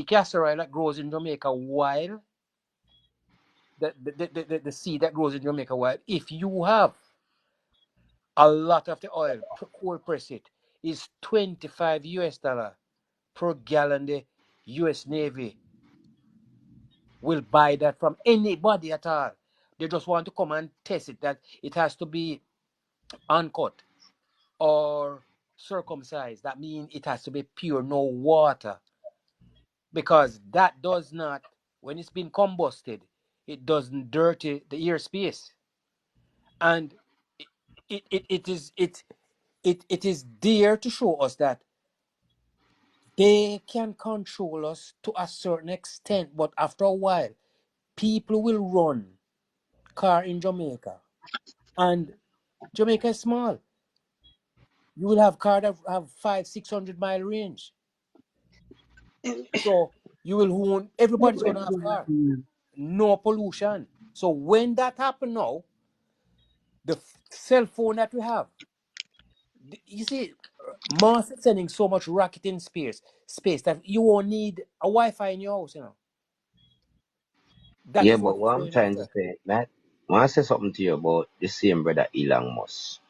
Speaker 8: castor oil that grows in Jamaica, while the seed that grows in Jamaica, while if you have a lot of the oil, cold press it, is $25 per gallon. The US Navy will buy that from anybody at all. They just want to come and test it, that it has to be uncut or circumcised. That means it has to be pure, no water. Because that does not, when it's been combusted, it doesn't dirty the airspace. And it is there to show us that they can control us to a certain extent, but after a while, people will run car in Jamaica. And Jamaica is small. You will have car that have 500-600 mile range. So you will own, everybody's gonna have car. No pollution. So when that happen now, the cell phone that we have, you see, Mars is sending so much rocket in space that you won't need a Wi-Fi in your house, you know. That
Speaker 9: Yeah,
Speaker 8: is
Speaker 9: but
Speaker 8: what is
Speaker 9: what I'm
Speaker 8: going
Speaker 9: trying to
Speaker 8: after.
Speaker 9: say, Matt, I want to say something to you about the same brother Elon Musk.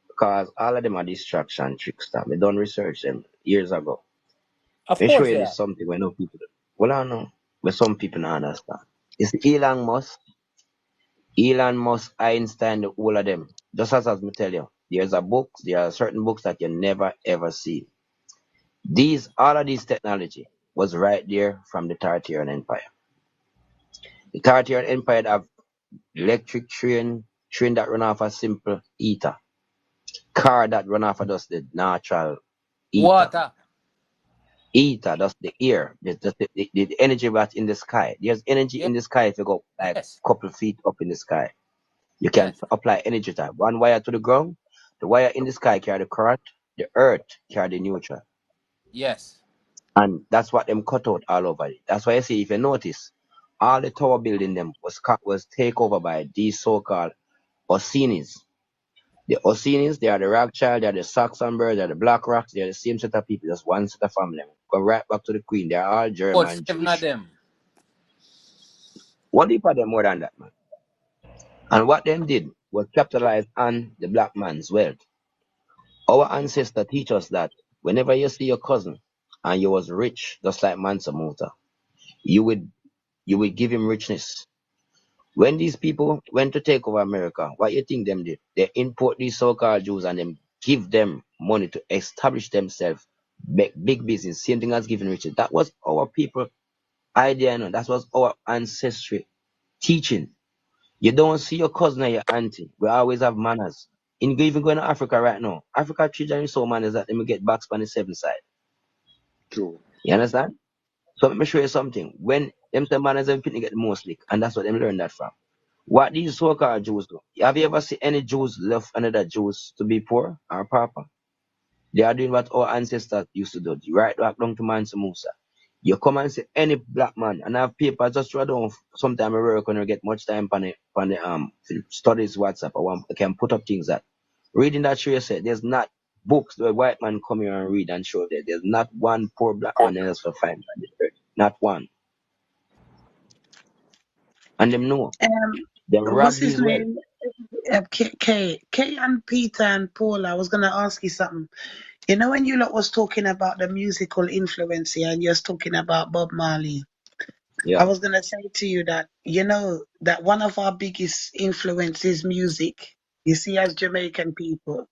Speaker 9: Because all of them are distraction trickster. We done research them years ago.
Speaker 8: Of
Speaker 9: We show
Speaker 8: course
Speaker 9: you
Speaker 8: they
Speaker 9: this
Speaker 8: are.
Speaker 9: something when no people, well, I know, but some people don't understand. It's Elon Musk, Einstein, the all of them. Just as me tell you, there are certain books that you never ever see. All of these technology was right there from the Tartarian Empire. The Tartarian Empire have electric train that run off a simple ether, car that run off of just the natural ether.
Speaker 8: Water.
Speaker 9: Ether, that's the air, the energy that's in the sky. There's energy
Speaker 8: Yes,
Speaker 9: in the sky if you go like
Speaker 8: yes,
Speaker 9: couple feet up in the sky. You can
Speaker 8: yes,
Speaker 9: apply energy type. One wire to the ground, the wire in the sky carry the current, the earth carry the neutral.
Speaker 8: yes.
Speaker 9: And that's what them cut out all over it. That's why I see if you notice, all the tower building them was taken over by these so-called Orsini's. The Orsini's, they are the Rothschild, they are the Saxonburg, they are the Black Rocks, they are the same set of people, just one set of family. Go right back to the Queen. They are all
Speaker 8: But
Speaker 9: German
Speaker 8: seven of
Speaker 9: Jewish.
Speaker 8: them.
Speaker 9: What if them more than that, man? And what them did was capitalize on the black man's wealth. Our ancestors teach us that whenever you see your cousin and you was rich, just like Mansa Musa, you would give him richness. When these people went to take over America, what you think them did? They import these so-called Jews and then give them money to establish themselves, make big business. Same thing as giving riches. That was our people idea, you know. That was our ancestry teaching. You don't see your cousin or your auntie. We always have manners. In even going to Africa right now, Africa children is so manners that they will get back on the seven side.
Speaker 11: True.
Speaker 9: You understand? So let me show you something. When them say manners and people get the most lick, and that's what them learn that from. What these so-called Jews do? Have you ever seen any Jews left another Jews to be poor or pauper? They are doing what our ancestors used to do. Right back down to Mansa Musa. You come and see any black man and have paper just draw down sometime I work when I get much time on the studies WhatsApp. I can put up things that reading that show you said there's not books the white man come here and read and show that there's not one poor black man else for find on the earth. Not one. And them know. Them
Speaker 12: What's
Speaker 9: rob
Speaker 12: his
Speaker 9: these well.
Speaker 12: name? K and Peter and Paula. I was gonna ask you something. You know when you lot was talking about the musical influence here and you're talking about Bob Marley, I
Speaker 9: Yeah.
Speaker 12: was gonna say to you that you know that one of our biggest influence is music. You see, as Jamaican people,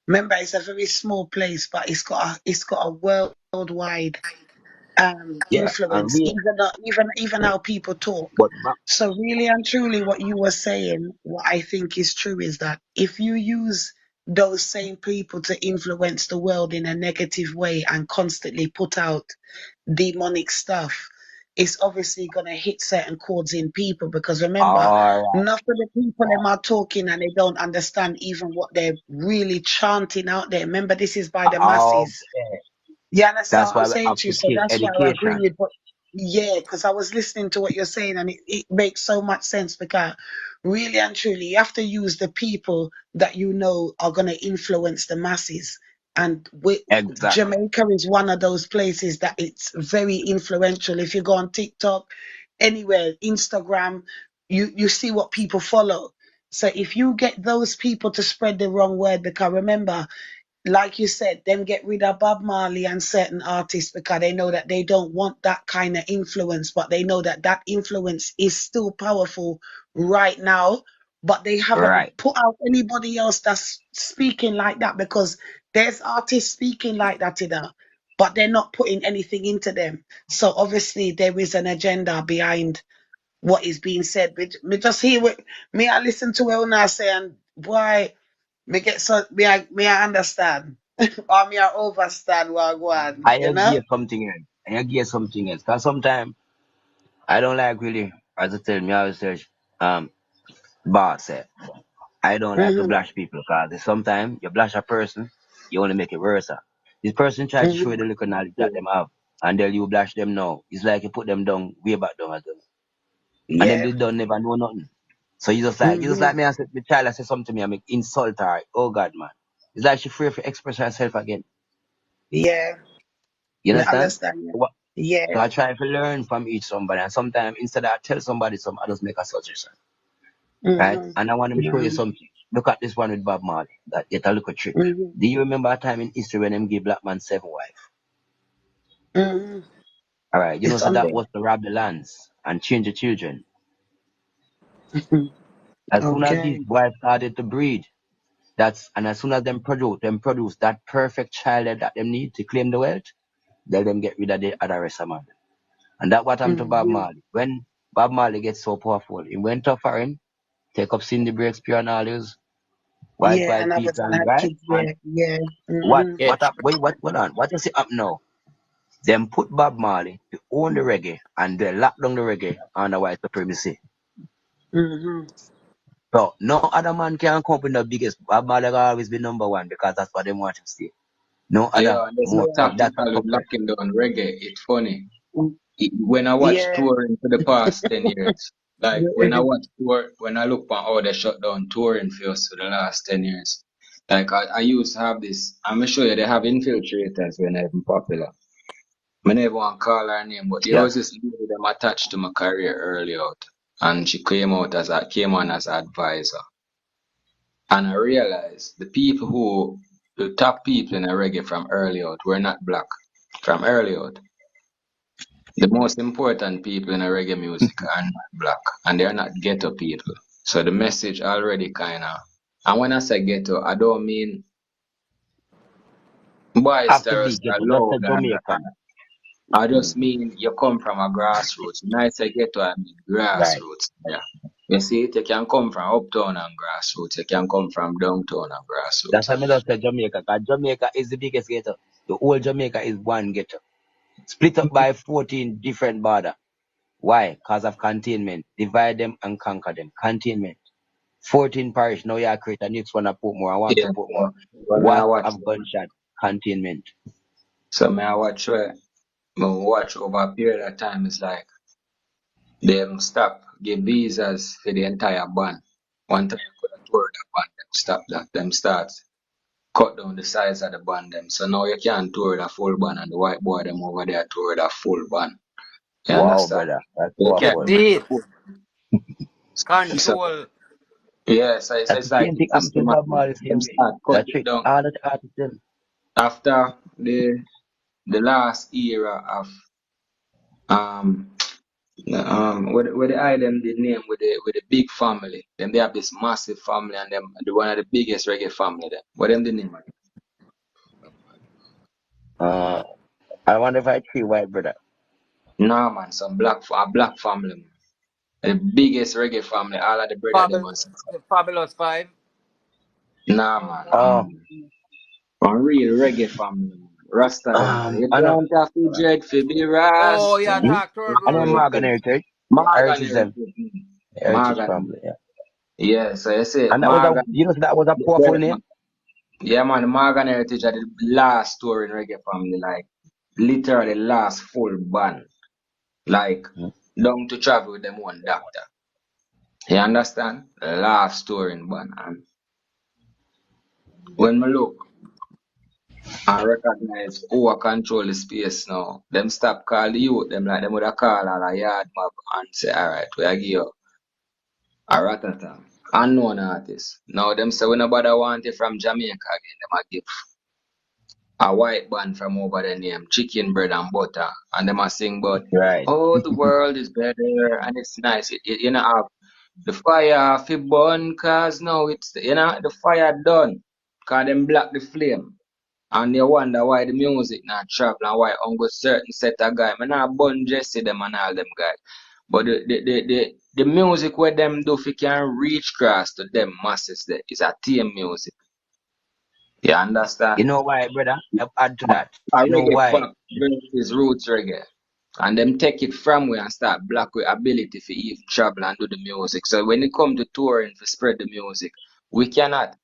Speaker 12: remember it's a very small place, but it's got a worldwide
Speaker 9: Yeah. And
Speaker 12: influence,
Speaker 9: we
Speaker 12: even how people talk.
Speaker 9: but
Speaker 12: So really and truly, what you were saying, what I think is true, is that if you use those same people to influence the world in a negative way and constantly put out demonic stuff, it's obviously gonna hit certain chords in people. Because remember,
Speaker 9: all
Speaker 12: enough of the people them are talking and they don't understand even what they're really chanting out there. Remember, this is by
Speaker 9: right.
Speaker 12: the masses.
Speaker 9: Okay.
Speaker 12: You understand
Speaker 9: That's
Speaker 12: what I'm
Speaker 9: why we
Speaker 12: saying
Speaker 9: have
Speaker 12: to you?
Speaker 9: to
Speaker 12: So
Speaker 9: kill
Speaker 12: that's why I agree
Speaker 9: education.
Speaker 12: with what, yeah, because I was listening to what you're saying and it makes so much sense because really and truly, you have to use the people that you know are going to influence the masses. And
Speaker 9: Exactly.
Speaker 12: Jamaica is one of those places that it's very influential. If you go on TikTok, anywhere, Instagram, you see what people follow. So if you get those people to spread the wrong word, because remember, like you said, them get rid of Bob Marley and certain artists because they know that they don't want that kind of influence, but they know that that influence is still powerful right now. But they haven't
Speaker 9: Right.
Speaker 12: put out anybody else that's speaking like that because there's artists speaking like that, but they're not putting anything into them. So obviously there is an agenda behind what is being said. Me just hear what me I listen to what I say and boy. Me get so me I understand or me I overstand what I go on,
Speaker 9: I
Speaker 12: you know?
Speaker 9: agree something else. I agree something else. Cause sometimes I don't like really, as I tell me, I always say, um, boss said, I don't like to
Speaker 12: Mhm,
Speaker 9: blush people because sometimes you blush a person, you only make it worse. This person try to show you
Speaker 12: mhm,
Speaker 9: the little knowledge that them have, and then you blush them now. It's like you put them down, way back down again. And them
Speaker 12: yeah.
Speaker 9: they don't never know nothing. So you just
Speaker 12: Mhm,
Speaker 9: like me, I said, the child I say something to me, I make insult her. Oh God, man. It's like she free to express herself again.
Speaker 12: yeah.
Speaker 9: You
Speaker 12: Me
Speaker 9: understand?
Speaker 12: understand you.
Speaker 9: What? So
Speaker 12: Yeah.
Speaker 9: I try to learn from each somebody, and sometimes instead of I tell somebody something, I just make a suggestion, right?
Speaker 12: Mhm,
Speaker 9: And I want to show you
Speaker 12: mhm,
Speaker 9: something. Look at this one with Bob Marley. That get a look a trick.
Speaker 12: mhm,
Speaker 9: Do you remember a time in history when them give black man 7 wives?
Speaker 12: mhm.
Speaker 9: All right, you know,
Speaker 12: It's
Speaker 9: so
Speaker 12: on
Speaker 9: that
Speaker 12: there.
Speaker 9: was to rob the lands and change the children.
Speaker 12: Mhm.
Speaker 9: As soon as these
Speaker 12: Okay.
Speaker 9: wives started to breed, and as soon as them produce that perfect child that them need to claim the wealth, then them get rid of the other rest of man. And that what happened to Bob
Speaker 12: Mhm.
Speaker 9: Marley. When Bob Marley gets so powerful, he went to foreign, take up Cindy Breaks, Pure and all those
Speaker 12: Yeah,
Speaker 9: white
Speaker 12: and
Speaker 9: people,
Speaker 12: everyone had
Speaker 9: right?
Speaker 12: kids
Speaker 9: And
Speaker 12: there. Yeah.
Speaker 9: what
Speaker 12: Mhm.
Speaker 8: Yeah.
Speaker 9: what up? Wait, what on? What you see up now? Them put Bob Marley to own the reggae and they lock down the reggae under white supremacy.
Speaker 12: Mhm.
Speaker 9: So no other man can come with the biggest. Bob Marley will always be number one because that's what they want him to stay. No other
Speaker 5: Yeah, and there's a
Speaker 9: more.
Speaker 12: Yeah.
Speaker 9: That's a
Speaker 5: tactical with
Speaker 9: suppress.
Speaker 5: locking down reggae. It's funny.
Speaker 12: Mm,
Speaker 5: When I watch
Speaker 12: yeah.
Speaker 5: touring for the past 10 years, like when I watch tour, when I look at how they shut down touring for us for the last 10 years, like I used to have this, I'm gonna show you they have infiltrators when they're even popular. I never want to call her name, but there
Speaker 9: Yeah.
Speaker 5: was this lady them attached to my career early out, and she came on as an advisor, and I realized the top people in the reggae from early out were not black from early out. The most important people in a reggae music are not black and they're not ghetto people. So the message already kinda, and when I say ghetto, I don't mean boys
Speaker 9: Have to
Speaker 5: that
Speaker 9: be
Speaker 5: are
Speaker 9: ghetto. Just
Speaker 5: loud
Speaker 9: a Jamaican.
Speaker 5: I
Speaker 9: Mm,
Speaker 5: just mean you come from a grassroots. When I say ghetto, I mean
Speaker 9: right.
Speaker 5: grassroots. Yeah. You see it, you can come from uptown and grassroots. You can come from downtown and
Speaker 9: That's
Speaker 5: grassroots.
Speaker 9: why I just say Jamaica. Because Jamaica is the biggest ghetto. The whole Jamaica is one ghetto. Split up by 14 different border. Why? Because of containment. Divide them and conquer them. Containment. 14 parish. Now you create a next one to put more. I want to
Speaker 5: Yeah.
Speaker 9: put more.
Speaker 5: So when I
Speaker 9: What
Speaker 5: watch,
Speaker 9: of gunshot? Containment.
Speaker 5: so me I watch where me watch over a period of time. It's like them stop give visas for the entire band. One time you could have toured the band, them stop that. Them start cut down the size of the band them. So now you can't tour the full band and the white boy them over there tour the full band. You
Speaker 9: Wow,
Speaker 5: understand?
Speaker 9: brother. That's
Speaker 5: You
Speaker 2: Yeah,
Speaker 5: can't
Speaker 9: powerful.
Speaker 5: do it
Speaker 2: deep.
Speaker 5: full. So
Speaker 2: Control.
Speaker 5: yeah, so
Speaker 9: That's
Speaker 5: it's
Speaker 9: the
Speaker 5: like
Speaker 9: same thing
Speaker 5: it's
Speaker 9: happened to
Speaker 5: systematic.
Speaker 9: Bob Marley the
Speaker 5: Them
Speaker 9: same way.
Speaker 5: start cut
Speaker 9: That
Speaker 5: it
Speaker 9: trick
Speaker 5: down
Speaker 9: all the artists them.
Speaker 5: after the last era of um where the island did name with the big family. Then they have this massive family and them the one of the biggest reggae family there. What them the name?
Speaker 9: Uh, I wonder if I tree white brother.
Speaker 5: Nah man, some a black family man. The biggest reggae family, all of the brother them and stuff.
Speaker 2: The Fabulous Five.
Speaker 5: Nah man.
Speaker 9: Oh,
Speaker 5: A real reggae family man. Rasta them say you
Speaker 9: I know.
Speaker 5: don't have to dread for be
Speaker 2: Oh,
Speaker 5: Rasta.
Speaker 2: yeah,
Speaker 9: Hmm?
Speaker 2: talk third
Speaker 9: I know
Speaker 2: world.
Speaker 9: Morgan Heritage.
Speaker 5: Morgan
Speaker 9: Heritage them.
Speaker 5: Heritage.
Speaker 9: Heritage
Speaker 5: Morgan.
Speaker 9: family, yeah.
Speaker 5: Yeah, so you see,
Speaker 9: And that was a,
Speaker 5: Morgan,
Speaker 9: you know, that was a powerful name.
Speaker 5: yeah, man, Morgan Heritage are the last tour in reggae family, like literally last full band, like
Speaker 9: Hmm.
Speaker 5: down to travel with them one doctor. You understand? Last touring band, and when we look and recognize who a control the space now, them stop call the youth, them like them would have call all a yard mob and say, alright, we are give you a ratata. Unknown artist. Now them say we nobody want it from Jamaica again, them a give a white band from over there named Chicken Bread and Butter, and them a sing about,
Speaker 9: Right.
Speaker 5: oh, the world is better and it's nice. You know, have the fire fi burn, cause now it's, you know, the fire done, cause them black the flame. And you wonder why the music not travel and why only certain set of guy. Man, not bun Jesse them and all them guys. But the music where them do fi can reach across to them masses there is a team music. You understand?
Speaker 9: You know why, brother? I'll add to that.
Speaker 5: A
Speaker 9: You know
Speaker 5: reggae
Speaker 9: why?
Speaker 5: pop versus roots reggae. And them take it from where and start black with ability for even travel and do the music. So when it come to touring to spread the music, we cannot.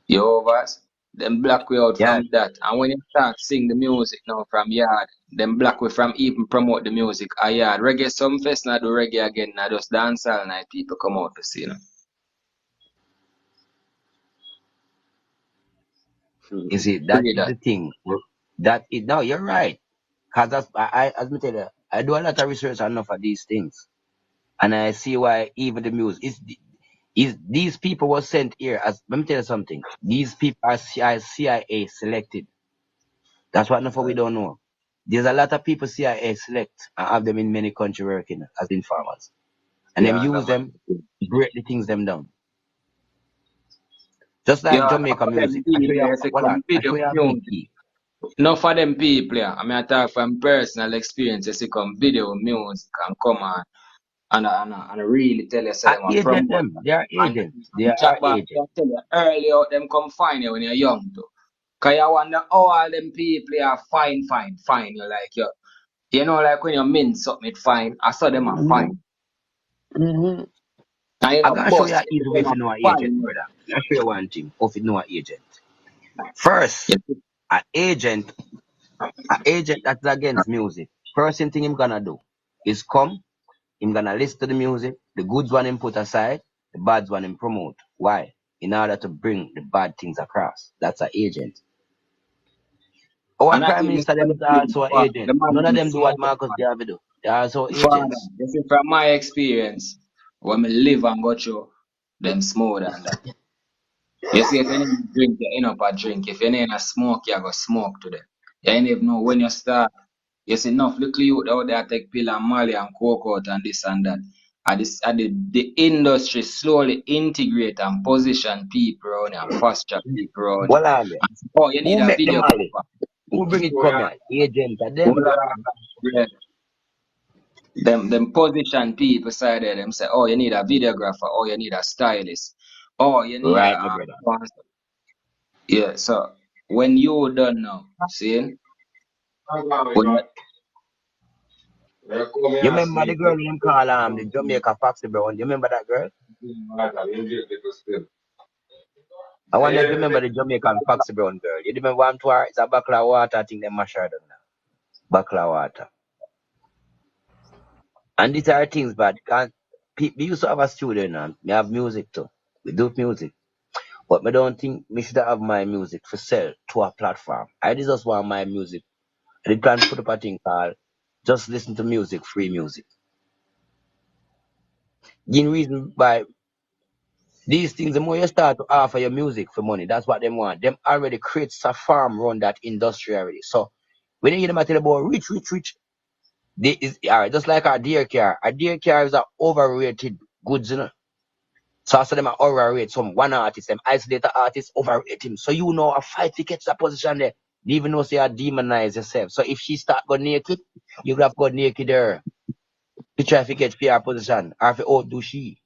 Speaker 5: You overs, them black way out
Speaker 9: Yeah.
Speaker 5: from that. And when you start sing the music now from yard, them black way from even promote the music a yard. Reggae some fest now do reggae again, now just dance all night people come out to see you.
Speaker 9: You see, that
Speaker 5: Free
Speaker 9: is
Speaker 5: that.
Speaker 9: the thing. That is, no, you're right. Cause that's, as me tell you, I do a lot of research on enough of these things. And I see why even the music is these people were sent here as, let me tell you something. These people are CIA selected. That's what enough of we don't know. There's a lot of people CIA select and have them in many countries working as informers. And them
Speaker 5: Yeah,
Speaker 9: use
Speaker 5: man.
Speaker 9: them to break the things them down. Just like
Speaker 5: Yeah, enough
Speaker 9: Jamaica
Speaker 5: of them
Speaker 9: music. I show you,
Speaker 5: people, if you
Speaker 9: hold on,
Speaker 5: come
Speaker 9: I
Speaker 5: video
Speaker 9: show you a big
Speaker 5: music.
Speaker 9: key.
Speaker 5: Enough of them people, yeah. I mean, I talk from personal experience. You see, come video music and come on and really tell you, say
Speaker 9: I
Speaker 5: them are
Speaker 9: agent
Speaker 5: promote.
Speaker 9: them. They are
Speaker 5: And
Speaker 9: agents. They
Speaker 5: chat
Speaker 9: are
Speaker 5: back,
Speaker 9: agents.
Speaker 5: I tell you, early out them come find you when you're young too. Cause you wonder how all them people are fine, fine, fine. You like you know, like when you mean something it fine, I saw them are
Speaker 9: Hmm.
Speaker 5: fine.
Speaker 9: Hmm.
Speaker 5: And you
Speaker 9: I'm
Speaker 5: know,
Speaker 9: gonna show you
Speaker 5: boss,
Speaker 9: an easy way
Speaker 5: them
Speaker 9: if you
Speaker 5: are
Speaker 9: know an agent,
Speaker 5: fine.
Speaker 9: brother. I'll show you one thing. If you know an agent. First,
Speaker 5: You
Speaker 9: an agent, that's against music. First thing him gonna do is come, him gonna listen to the music, the goods one him put aside, the bads one him promote. Why? In order to bring the bad things across. That's an agent. Our
Speaker 5: and not
Speaker 9: prime
Speaker 5: even
Speaker 9: minister
Speaker 5: for
Speaker 9: them
Speaker 5: the
Speaker 9: is
Speaker 5: people,
Speaker 9: also an
Speaker 5: but the
Speaker 9: agent.
Speaker 5: man
Speaker 9: None of
Speaker 5: them
Speaker 9: them do what
Speaker 5: smoke.
Speaker 9: Marcus Garvey do. They are also
Speaker 5: Father,
Speaker 9: agents.
Speaker 5: you see, from my experience, when me live and go through, them smoke than that. You see, if you need drink, you end up a drink. If you need a smoke, you go smoke to them. You ain't even know when you start. Yes, enough little youth out there take pill and Mali and coke out and this and that. And the industry slowly integrate and position people around here and posture people around here.
Speaker 9: Well, on there.
Speaker 5: And say, oh, you need
Speaker 9: Who
Speaker 5: a
Speaker 9: make the Mali?
Speaker 5: videographer.
Speaker 9: Who bring it come here? Agent of them.
Speaker 5: Yeah. Them position people side there, them say, oh, you need a videographer, oh, you need a stylist, oh, you need a
Speaker 9: Right, my brother.
Speaker 5: yeah. So when you done now, see, when
Speaker 9: You remember the girl them call the Jamaica Foxy Brown? You remember that girl? I wonder if you remember the Jamaican Foxy Brown girl. You remember one to her? It's a backlaw water. I think they mash her down now. Backlaw water. And these are things, but can't, we used to have a studio now. We have music too. We do music. But I don't think we should have my music for sale to a platform. I just want my music. I did plan to put up a thing called Just Listen to Music, Free Music. The reason why these things, the more you start to offer your music for money, that's what they want. Them already creates a farm run that industry already. So when you hear them I tell about rich, rich, rich, they is all right, just like our deer car. A deer car is a overrated goods, you know. So after them are overrate some one artist, them isolate the artist, overrate him. So you know a fight to catch that position there. You even know say you demonize yourself. So if she start go naked, you could have go naked there to try to get PR position or to outdo she.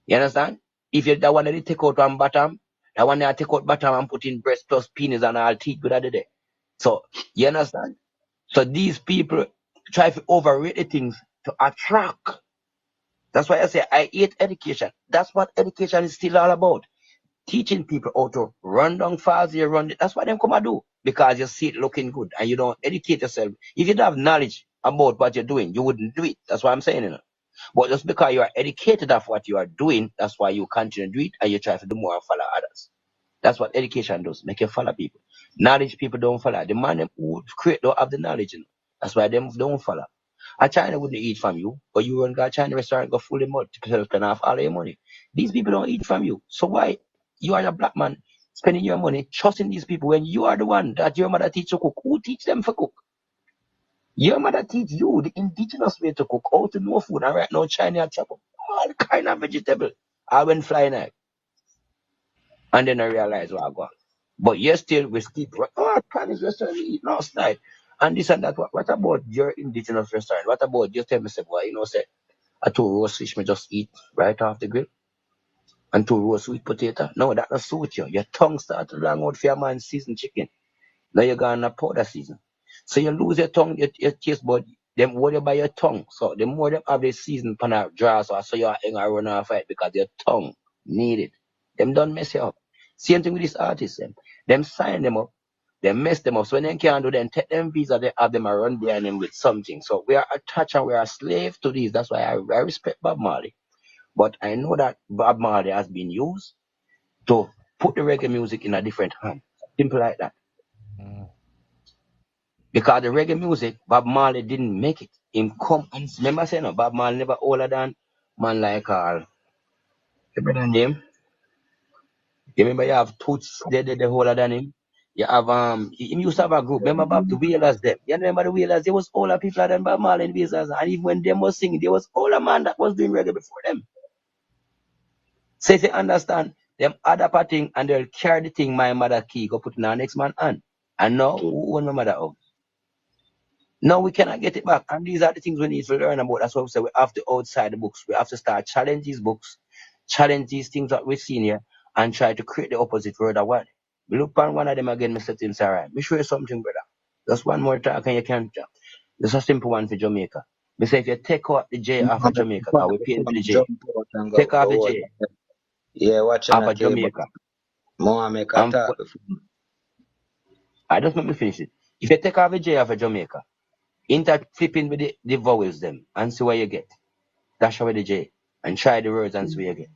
Speaker 9: You understand? If you that one that they take out one bottom, that one that take out bottom and put in breast plus penis and all teeth good at the day. So you understand? So these people try to overrate the things to attract. That's why I say I hate education. That's what education is still all about. Teaching people how to run down fast, you run it. That's what them come and do. Because you see it looking good and you don't educate yourself. If you don't have knowledge about what you're doing, you wouldn't do it. That's what I'm saying, you know. But just because you are educated of what you are doing, that's why you continue to do it and you try to do more and follow others. That's what education does, make you follow people. Knowledge people don't follow. The man them who create don't have the knowledge, you know. That's why them don't follow. A China wouldn't eat from you, but you run to a China restaurant, go fully multi spend off all your money. These people don't eat from you. So why you are a black man spending your money trusting these people when you are the one that your mother teach you cook? Who teach them for cook? Your mother teach you the indigenous way to cook, how to know food. And right now, China chop up all kind of vegetable. I went flying out. And then I realized what I got. But yes, still, we keep, oh, Chinese restaurant we eat last night. And this and that. What about your indigenous restaurant? What about, just tell me, say, boy, you know, say, a two roast fish me just eat right off the grill. And two roast sweet potato. No, that not suit you. Your tongue start to long out for your man seasoned chicken. Now you're gonna powder season. So you lose your tongue, your taste bud, them worry by your tongue. So the more them have the season pan out draw, so you are hang and run off it because your tongue need it. Them don't mess you up. Same thing with these artists, them sign them up, they mess them up. So when they can't do them, take them visa, they have them and run behind them with something. So we are attached and we are a slave to these. That's why I respect Bob Marley. But I know that Bob Marley has been used to put the reggae music in a different hand. Simple like that. Because the reggae music, Bob Marley didn't make it. Him come and remember saying no, Bob Marley never older than man like the brother name. You remember you have Toots, they older than him. You have he used to have a group. Remember Bob the Wheelers them. You remember the Wheelers? There was older people than Bob Marley and the Wheelers. And even when them was singing, there was older man that was doing reggae before them. So if you understand, them other parting and they'll carry the thing my mother key, go put in our next man on. And now who own my mother out? No, we cannot get it back. And these are the things we need to learn about. That's why we say we have to outside the books. We have to start challenge these books, challenge these things that we've seen here, and try to create the opposite word of what. We look on one of them again, Mr. Tim Sarai. Me show you something, brother. Just one more talk and you can talk. This is a simple one for Jamaica. Me say if you take out the J off of Jamaica, because we paying for the J.
Speaker 5: jump out and
Speaker 9: Take off the
Speaker 5: go out.
Speaker 9: J
Speaker 5: Yeah, watching
Speaker 9: off
Speaker 5: a
Speaker 9: of
Speaker 5: tell, but
Speaker 9: Jamaica.
Speaker 5: more make a
Speaker 9: And
Speaker 5: talk before.
Speaker 9: I just let me finish it. If you take off the J off of Jamaica, inter flipping with the vowels them and see what you get. Dash away the J and try the words and see again.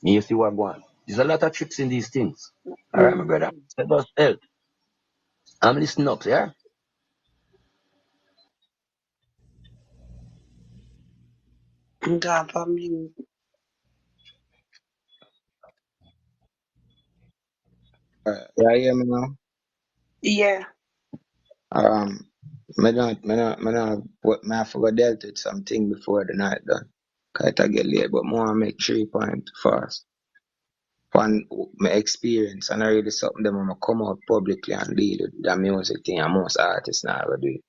Speaker 9: And you see what I'm going. There's a lot of tricks in these things. All right, my
Speaker 12: Mm.
Speaker 9: brother. So just help. I'm listening up, yeah?
Speaker 12: God, for me.
Speaker 5: Yeah, hear me now?
Speaker 12: Yeah.
Speaker 5: Um, I forgot dealt with something before the night done. Cause it get late, but more make 3 point fast. From my experience, and I really something them when I come out publicly and deal with the music thing, and most artists now will do it.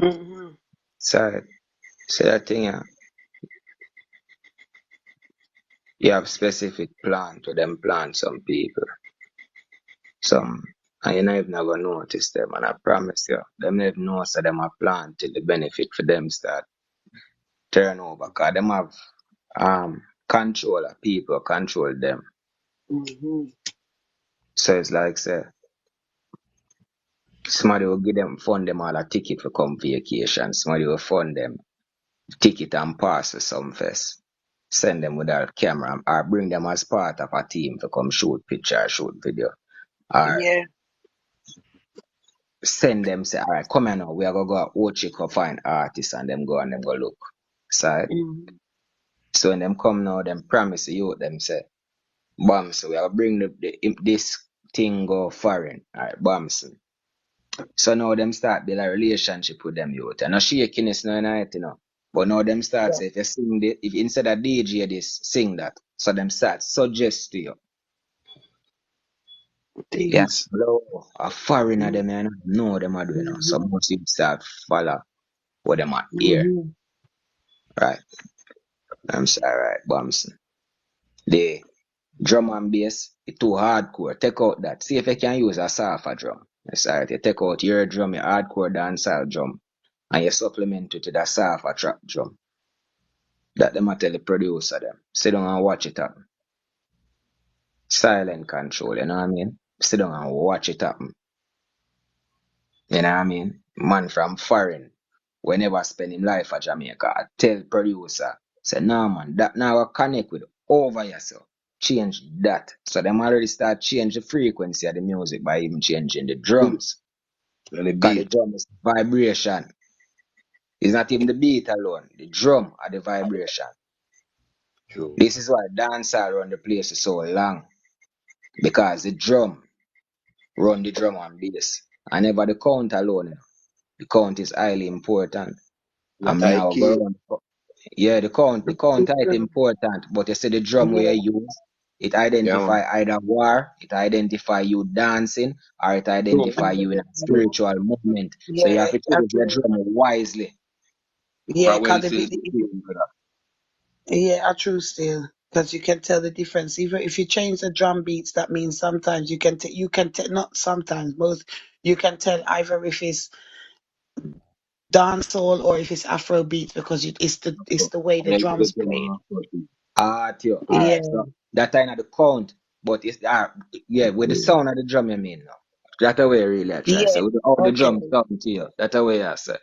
Speaker 12: Mm-hmm.
Speaker 5: So that thing, you have specific plan to them plan some people. Some, and you never never notice them, and I promise you, them never know so them a plan till the benefit for them start turn over, cause them have control of people, control them.
Speaker 12: Mm-hmm.
Speaker 5: So it's like say somebody will give them fund them all a ticket for come vacation, somebody will fund them ticket and pass for some fest. Send them with a camera or bring them as part of a team to come shoot picture, shoot video. Or
Speaker 12: Yeah.
Speaker 5: send them say, alright, come here now, we are gonna go watch it, go find artists and them go and them go look.
Speaker 12: Mm-hmm.
Speaker 5: So when them come now, them promise you them say, bam, so we are bring this thing go foreign. Alright, bam. So now them start build a relationship with them youth. And no shakiness no night, you know. But now them start say if you sing this, if instead of DJ this, sing that. So them start suggest to you. Yes,
Speaker 12: Things.
Speaker 5: blow a foreigner them
Speaker 12: Mm-hmm.
Speaker 5: you know them are doing. You know. So most you start follow what them are here.
Speaker 12: Mm-hmm.
Speaker 5: Right. I'm sorry, right, Bamson. The drum and bass, it too hardcore. Take out that. See if you can use a softer drum. That's right. You take out your drum, your hardcore dancehall drum, and you supplement it to that softer trap drum. That them a tell the producer them. Sit down and watch it happen. Silent control, you know what I mean? Sit down and watch it happen. You know what I mean? Man from foreign, whenever spend him life at Jamaica, I tell producer, say, no man, that now I connect with over yourself. Change that. So them already start change the frequency of the music by even changing the
Speaker 11: Hmm.
Speaker 5: drums.
Speaker 11: And the
Speaker 5: Cause the
Speaker 11: beat.
Speaker 5: drum is vibration. It's not even the beat alone. The drum are the vibration.
Speaker 11: True.
Speaker 5: This is why dancehall run the place is so long. Because the drum run the drum and bass. And never the count alone. You know. The count is highly important.
Speaker 11: That
Speaker 5: And me
Speaker 11: I
Speaker 5: now go
Speaker 11: key.
Speaker 5: run. Yeah, the count is important. But you see the drum where
Speaker 12: Yeah.
Speaker 5: you use, it
Speaker 11: Yeah, man.
Speaker 5: identify either war, it identify you dancing, or it
Speaker 11: True.
Speaker 5: identify you in a
Speaker 12: Mhm.
Speaker 5: spiritual movement. So you
Speaker 12: Yeah.
Speaker 5: have to
Speaker 12: I
Speaker 5: choose your
Speaker 12: true.
Speaker 5: drum wisely.
Speaker 12: Yeah,
Speaker 11: I well
Speaker 12: cause
Speaker 11: said for that.
Speaker 12: yeah, I true still. Because you can tell the difference. Even if you change the drum beats, that means sometimes you can not sometimes both you can tell either if it's dancehall or if it's Afro beats because it's the way the
Speaker 5: Yeah, you
Speaker 12: drums
Speaker 5: get them
Speaker 12: played.
Speaker 5: on 40. Tio.
Speaker 12: Yeah.
Speaker 5: Alright, so that kind of the count, but it's yeah, with the sound of the drum you mean now. That's the way really I try.
Speaker 12: Yeah.
Speaker 5: So with how the
Speaker 12: Okay.
Speaker 5: drum sound to you. That's the way I say.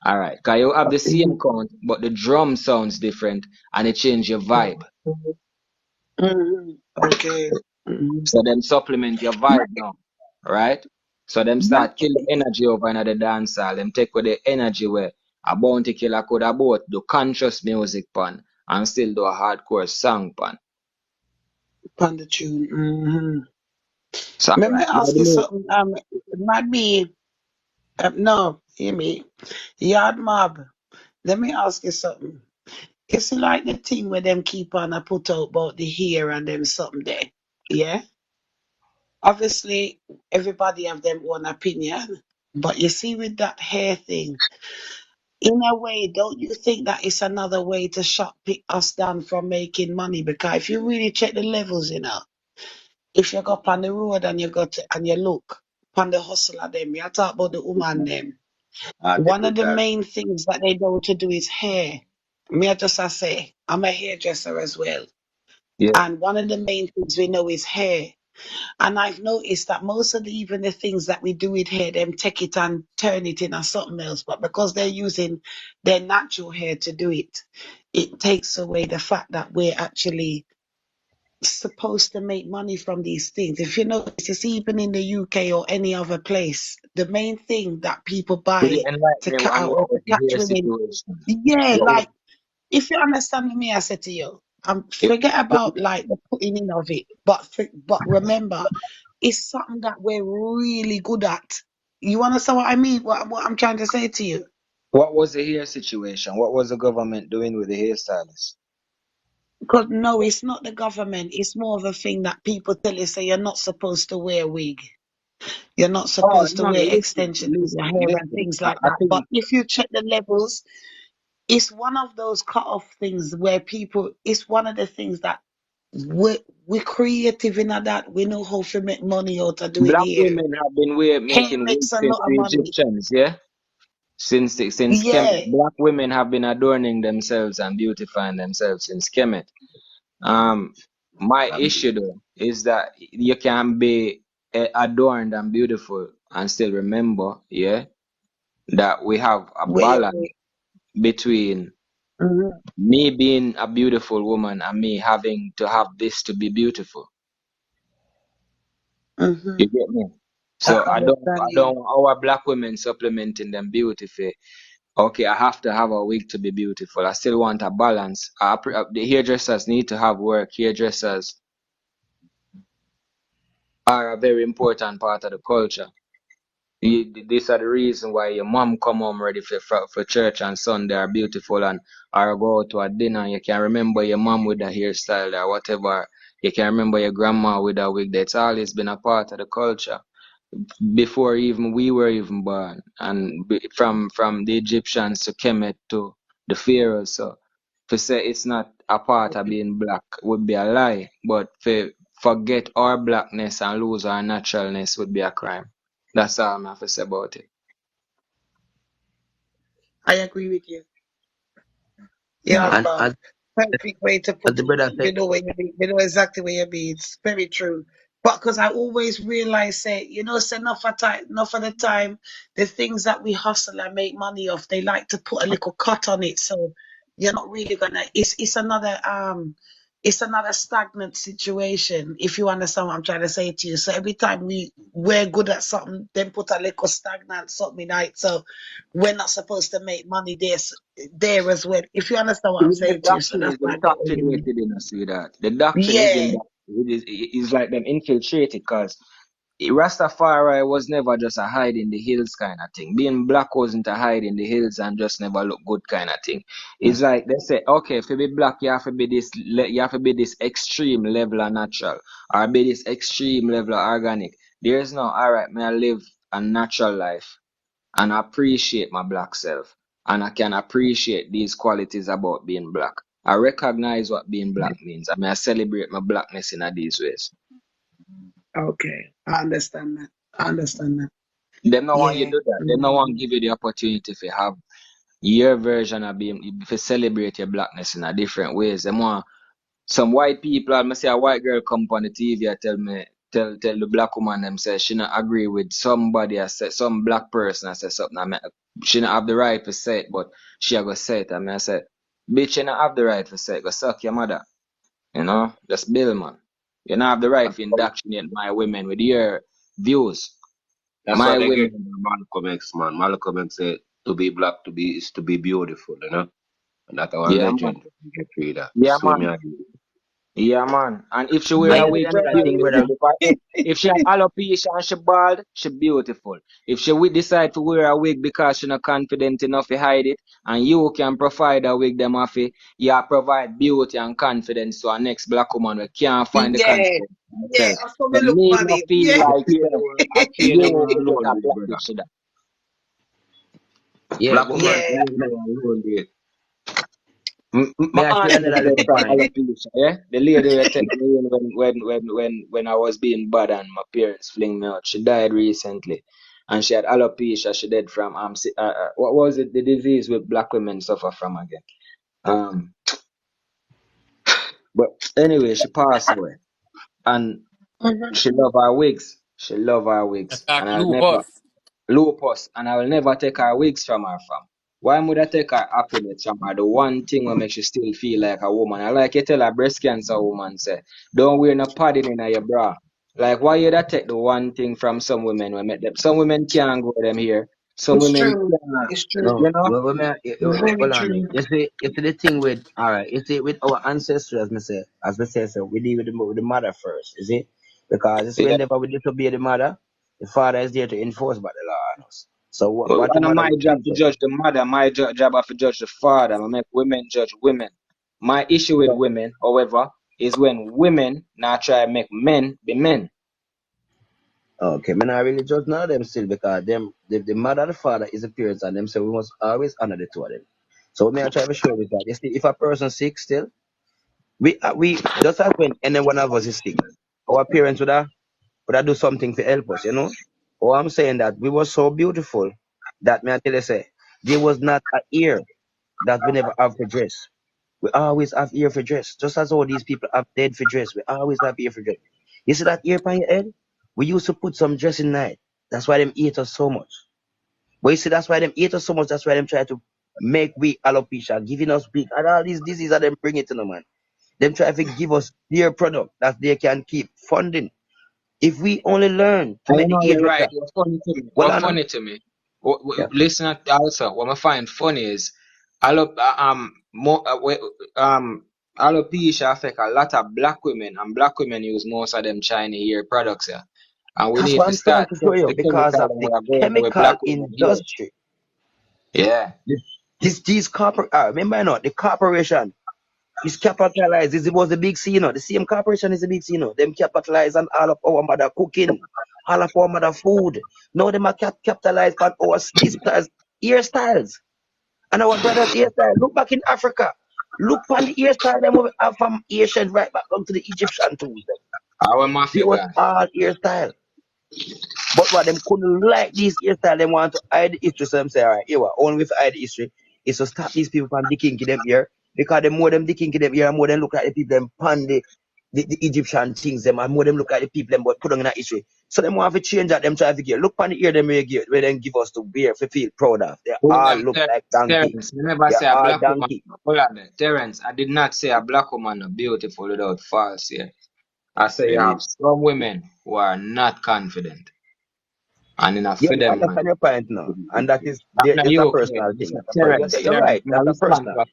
Speaker 5: Alright, cause you have the same
Speaker 12: Mhm.
Speaker 5: count, but the drum sounds different and it change your vibe.
Speaker 12: Mhm. Okay. Mhm.
Speaker 5: So them supplement your vibe now. Right? So them
Speaker 12: Not,
Speaker 5: start kill the energy over in the dance hall. Them take with the energy where a bounty killer could have both do conscious music pan and still do a hardcore song pan.
Speaker 12: on the tune. Hmm.
Speaker 5: So
Speaker 12: Let me
Speaker 5: alright, you know
Speaker 12: ask
Speaker 5: the
Speaker 12: you
Speaker 5: music.
Speaker 12: something. It might be no, hear me. Yard mob. Let me ask you something. You see, like the thing where them keep on I put out about the hair and them something there. Yeah. Obviously, everybody have their own opinion. But you see, with that hair thing, in a way, don't you think that it's another way to shut us down from making money? Because if you really check the levels, if you go up on the road and you go to, and you look upon the hustle of them, you talk about the woman them. One of the
Speaker 5: Artificial.
Speaker 12: main things that they know to do is hair. Me, I just I say, I'm a hairdresser as well.
Speaker 5: Yeah.
Speaker 12: And one of the main things we know is hair. And I've noticed that most of even the things that we do with hair, them take it and turn it into something else. But because they're using their natural hair to do it, it takes away the fact that we're actually supposed to make money from these things. If you notice, it's even in the UK or any other place, the main thing that people
Speaker 5: Could you
Speaker 12: buy
Speaker 5: enlighten
Speaker 12: to
Speaker 5: me
Speaker 12: cut
Speaker 5: one
Speaker 12: out
Speaker 5: more
Speaker 12: or to
Speaker 5: about the
Speaker 12: catch
Speaker 5: hair
Speaker 12: women,
Speaker 5: situation?
Speaker 12: yeah,
Speaker 5: Yeah.
Speaker 12: like if you understand me, I said to you,
Speaker 5: If,
Speaker 12: forget about like the putting in of it, but remember, it's something that we're really good at. You understand what I mean? What I'm trying to say to you?
Speaker 5: What was the hair situation? What was the government doing with the hairstylist?
Speaker 12: Because no, it's not the government. It's more of a thing that people tell you, say you're not supposed to wear wig. You're not
Speaker 5: Oh
Speaker 12: supposed to
Speaker 5: no,
Speaker 12: wear
Speaker 5: listen,
Speaker 12: extensions in your
Speaker 5: listen,
Speaker 12: hair and
Speaker 5: listen.
Speaker 12: things like
Speaker 5: I
Speaker 12: that. But
Speaker 5: think
Speaker 12: if you check the levels, it's one of those cut-off things where people, it's one of the things that we're creative in that. We know how to make money out of doing
Speaker 5: black
Speaker 12: hair.
Speaker 5: women have been
Speaker 12: Hair
Speaker 5: making
Speaker 12: makes
Speaker 5: wigs
Speaker 12: a
Speaker 5: since
Speaker 12: lot of
Speaker 5: the
Speaker 12: money.
Speaker 5: Egyptians, yeah? Since Kemet,
Speaker 12: Yeah.
Speaker 5: black women have been adorning themselves and beautifying themselves since Kemet. Um, my issue though is that you can be adorned and beautiful and still remember, yeah, that we have a
Speaker 12: Where you
Speaker 5: balance between
Speaker 12: mm-hmm,
Speaker 5: me being a beautiful woman and me having to have this to be beautiful.
Speaker 12: mm-hmm.
Speaker 5: You get me?
Speaker 12: I
Speaker 5: So
Speaker 12: understand
Speaker 5: I
Speaker 12: you.
Speaker 5: don't want our black women supplementing them beauty for, okay, I have to have a wig to be beautiful. I still want a balance. The hairdressers need to have work. Hairdressers are a very important part of the culture. These are the reason why your mom come home ready for church on Sunday are beautiful and or go to a dinner and you can remember your mom with a hairstyle or whatever. You can remember your grandma with a wig. That's always been a part of the culture before even we were even born. And from the Egyptians to Kemet to the pharaohs. So to say it's not a part of being black would be a lie. But to forget our blackness and lose our naturalness would be a crime. That's all I have to say about it.
Speaker 12: I agree with you. Yeah,
Speaker 5: Yeah.
Speaker 9: And
Speaker 12: bro. Perfect way to
Speaker 9: as
Speaker 12: put
Speaker 9: the
Speaker 12: it.
Speaker 9: brother said,
Speaker 12: You know where you mean. You know exactly where you mean. It's very true. But because I always realize, say, say enough of the time, the things that we hustle and make money off, they like to put a little cut on it. So you're not really gonna. It's another stagnant situation. If you understand what I'm trying to say to you. So every time we're good at something, then put a little stagnant something in it. So we're not supposed to make money there as well. If you understand what I'm
Speaker 5: Even the
Speaker 12: saying to you, so
Speaker 5: doctrine
Speaker 12: that's
Speaker 5: is
Speaker 12: why I get what you mean.
Speaker 5: indoctrinated in us with that. The doctrine is
Speaker 12: Yeah,
Speaker 5: in that. It is like them infiltrated because Rastafari was never just a hide in the hills kind of thing. Being black wasn't a hide in the hills and just never look good kind of thing. It's like they say, okay, if you be black, you have to be this, you have to be this extreme level of natural or be this extreme level of organic. There's no, all right, may I live a natural life and appreciate my black self. And I can appreciate these qualities about being black. I recognize what being black means. I mean, I celebrate my blackness in these ways.
Speaker 12: okay. I understand that. I understand that.
Speaker 5: Them no want you
Speaker 12: Yeah.
Speaker 5: do that. Them no want give you the opportunity to have your version of being, to celebrate your blackness in a different ways. Them want some white people, I must say a white girl come on the TV and tell the black woman them say she not agree with somebody I said some black person I said something. She not have the right to say it, but she a go say it. I said, bitch, you not have the right to say it. Go suck your mother. You know, just bill man. You not have the right to indoctrinate my women with your views.
Speaker 11: That's
Speaker 5: My
Speaker 11: what they get
Speaker 5: women.
Speaker 11: from Malcolm X, man. Malcolm X said to be black is to be beautiful, you know? And that's our
Speaker 5: Yeah man.
Speaker 11: legend. Get through that.
Speaker 5: Yeah
Speaker 11: So me
Speaker 5: man.
Speaker 11: agree.
Speaker 5: Yeah, man. And if she
Speaker 9: and
Speaker 5: wear a
Speaker 9: you see
Speaker 5: wig, she
Speaker 9: another thing,
Speaker 5: beautiful.
Speaker 9: brother.
Speaker 5: If she have alopecia and she bald, she beautiful. If she will decide to wear a wig because she not confident enough to hide it, and you can provide a wig them off it, you provide beauty and confidence to our next black woman who can't find the
Speaker 12: Yeah.
Speaker 5: confidence in
Speaker 12: Yeah.
Speaker 5: herself.
Speaker 12: I saw
Speaker 5: So
Speaker 12: me look
Speaker 5: me not
Speaker 12: funny.
Speaker 5: feel
Speaker 12: Yeah.
Speaker 5: like say,
Speaker 11: I change the
Speaker 5: you
Speaker 11: world
Speaker 5: to get
Speaker 11: alone,
Speaker 5: a
Speaker 11: big
Speaker 5: black
Speaker 11: brother.
Speaker 5: bitch that.
Speaker 9: Yeah,
Speaker 11: Black
Speaker 9: but
Speaker 11: woman
Speaker 12: Yeah.
Speaker 11: change the world alone, dude.
Speaker 9: may
Speaker 5: My
Speaker 9: I
Speaker 5: aunt
Speaker 9: share another
Speaker 5: said
Speaker 9: little
Speaker 5: from
Speaker 9: point?
Speaker 5: alopecia, yeah? The lady who take me in when I was being bad and my parents fling me out. She died recently. And she had alopecia. She died from what was it? The disease with black women suffer from again. Um, but anyway, she passed away. And
Speaker 12: Mhm.
Speaker 5: she love her wigs. She love her wigs.
Speaker 8: Attack
Speaker 5: And I'll never
Speaker 8: lupus.
Speaker 5: lupus, and I will never take her wigs from her fam. Why would I take her happiness from her? The one thing that makes you still feel like a woman. I like you tell a breast cancer woman say, don't wear no padding in your bra. Like why you that take the one thing from some women when make them some women can't go them here. Some
Speaker 12: It's
Speaker 5: women
Speaker 12: true.
Speaker 5: can't,
Speaker 12: It's true.
Speaker 9: No,
Speaker 5: you know?
Speaker 12: Very
Speaker 9: hold on.
Speaker 12: true.
Speaker 9: You see the thing with, all right. You see with our ancestors, as me say, so we deal with the mother first. You see, because it's
Speaker 5: Yeah.
Speaker 9: whenever we disobey the mother, the father is there to enforce by the law. us. So
Speaker 5: Well,
Speaker 9: what
Speaker 5: it's
Speaker 9: the
Speaker 5: not
Speaker 9: mother
Speaker 5: my
Speaker 9: would
Speaker 5: job
Speaker 9: teach
Speaker 5: to
Speaker 9: us.
Speaker 5: judge the mother. My job is to judge the father. I make women judge women. My issue with
Speaker 9: So,
Speaker 5: women, however, is when women now try to make men be men.
Speaker 9: okay, man, I really judge none of them still because the mother and the father is the parents and them, so we must always honor the two of them. So may I try to show you that. You see, if a person sick still, we just as when any one of us is sick, our parents would have do something to help us, you know? Oh, I'm saying that we were so beautiful that may I tell you say, there was not a ear that we never have for dress. We always have ear for dress. Just as all these people have dead for dress, we always have ear for dress. You see that ear on your head? We used to put some dress in night. That's why them eat us so much. But you see, that's why them eat us so much. That's why them try to make we alopecia, giving us big and all these diseases that them bring it to them, man. Them try to give us their product that they can keep funding. If we only learn to
Speaker 5: And
Speaker 9: make
Speaker 5: you
Speaker 9: the
Speaker 5: know,
Speaker 9: age
Speaker 5: you're right.
Speaker 9: better,
Speaker 5: What's funny to me?
Speaker 9: well,
Speaker 5: What's
Speaker 9: Anna,
Speaker 5: funny to me?
Speaker 9: yeah,
Speaker 5: Listen also. What I find funny is, more, alopecia affect a lot of black women, and black women use most of them Chinese hair products. Yeah, and we
Speaker 9: that's
Speaker 5: need
Speaker 9: what
Speaker 5: to
Speaker 9: I'm trying
Speaker 5: start
Speaker 9: to
Speaker 5: check
Speaker 9: show you
Speaker 5: the
Speaker 9: because
Speaker 5: chemical
Speaker 9: of
Speaker 5: and
Speaker 9: the
Speaker 5: we are going with
Speaker 9: chemical
Speaker 5: black women hair.
Speaker 9: industry.
Speaker 5: Yeah.
Speaker 9: These corporate, remember, not the corporation is capitalized. This was the big C, you know. The same corporation is the big C, you know. Them capitalize on all of our mother cooking, all of our mother food. Now them are capitalize on our sisters' hairstyles and our brothers' hairstyle. Look back in Africa. Look on the hairstyle them we have from Asian right back down to the Egyptian tools.
Speaker 5: Our
Speaker 9: They
Speaker 5: mafia
Speaker 9: was
Speaker 5: guy.
Speaker 9: all hairstyle. But what them couldn't like this hairstyle, them want to hide the history. So them say, all right, here, only with hide the history is to stop these people from dicking them here. Because the more them dicking them here, the more them look like the people them pan the Egyptian things them, and more them look like the people them but put on in that history. So them want to change that, them try to get. Look on the ear them we give, where them give us to bear, to feel proud of. They all look like donkey.
Speaker 5: Terrence, you never
Speaker 9: They're
Speaker 5: say a
Speaker 9: all
Speaker 5: black woman.
Speaker 9: donkey.
Speaker 5: Hold on there. Terrence, I did not say a black woman are beautiful without false here. I say you have
Speaker 9: Really.
Speaker 5: some women who are not confident. And enough
Speaker 9: Yeah,
Speaker 5: for
Speaker 9: me
Speaker 5: them, man.
Speaker 9: understand your point now. And that is
Speaker 5: Now
Speaker 9: it's a
Speaker 5: you okay.
Speaker 9: personal thing.
Speaker 5: Listen,
Speaker 9: But you're,
Speaker 5: Terrence,
Speaker 9: you're right.
Speaker 5: may I
Speaker 9: That's a
Speaker 5: respond
Speaker 9: personal.
Speaker 5: to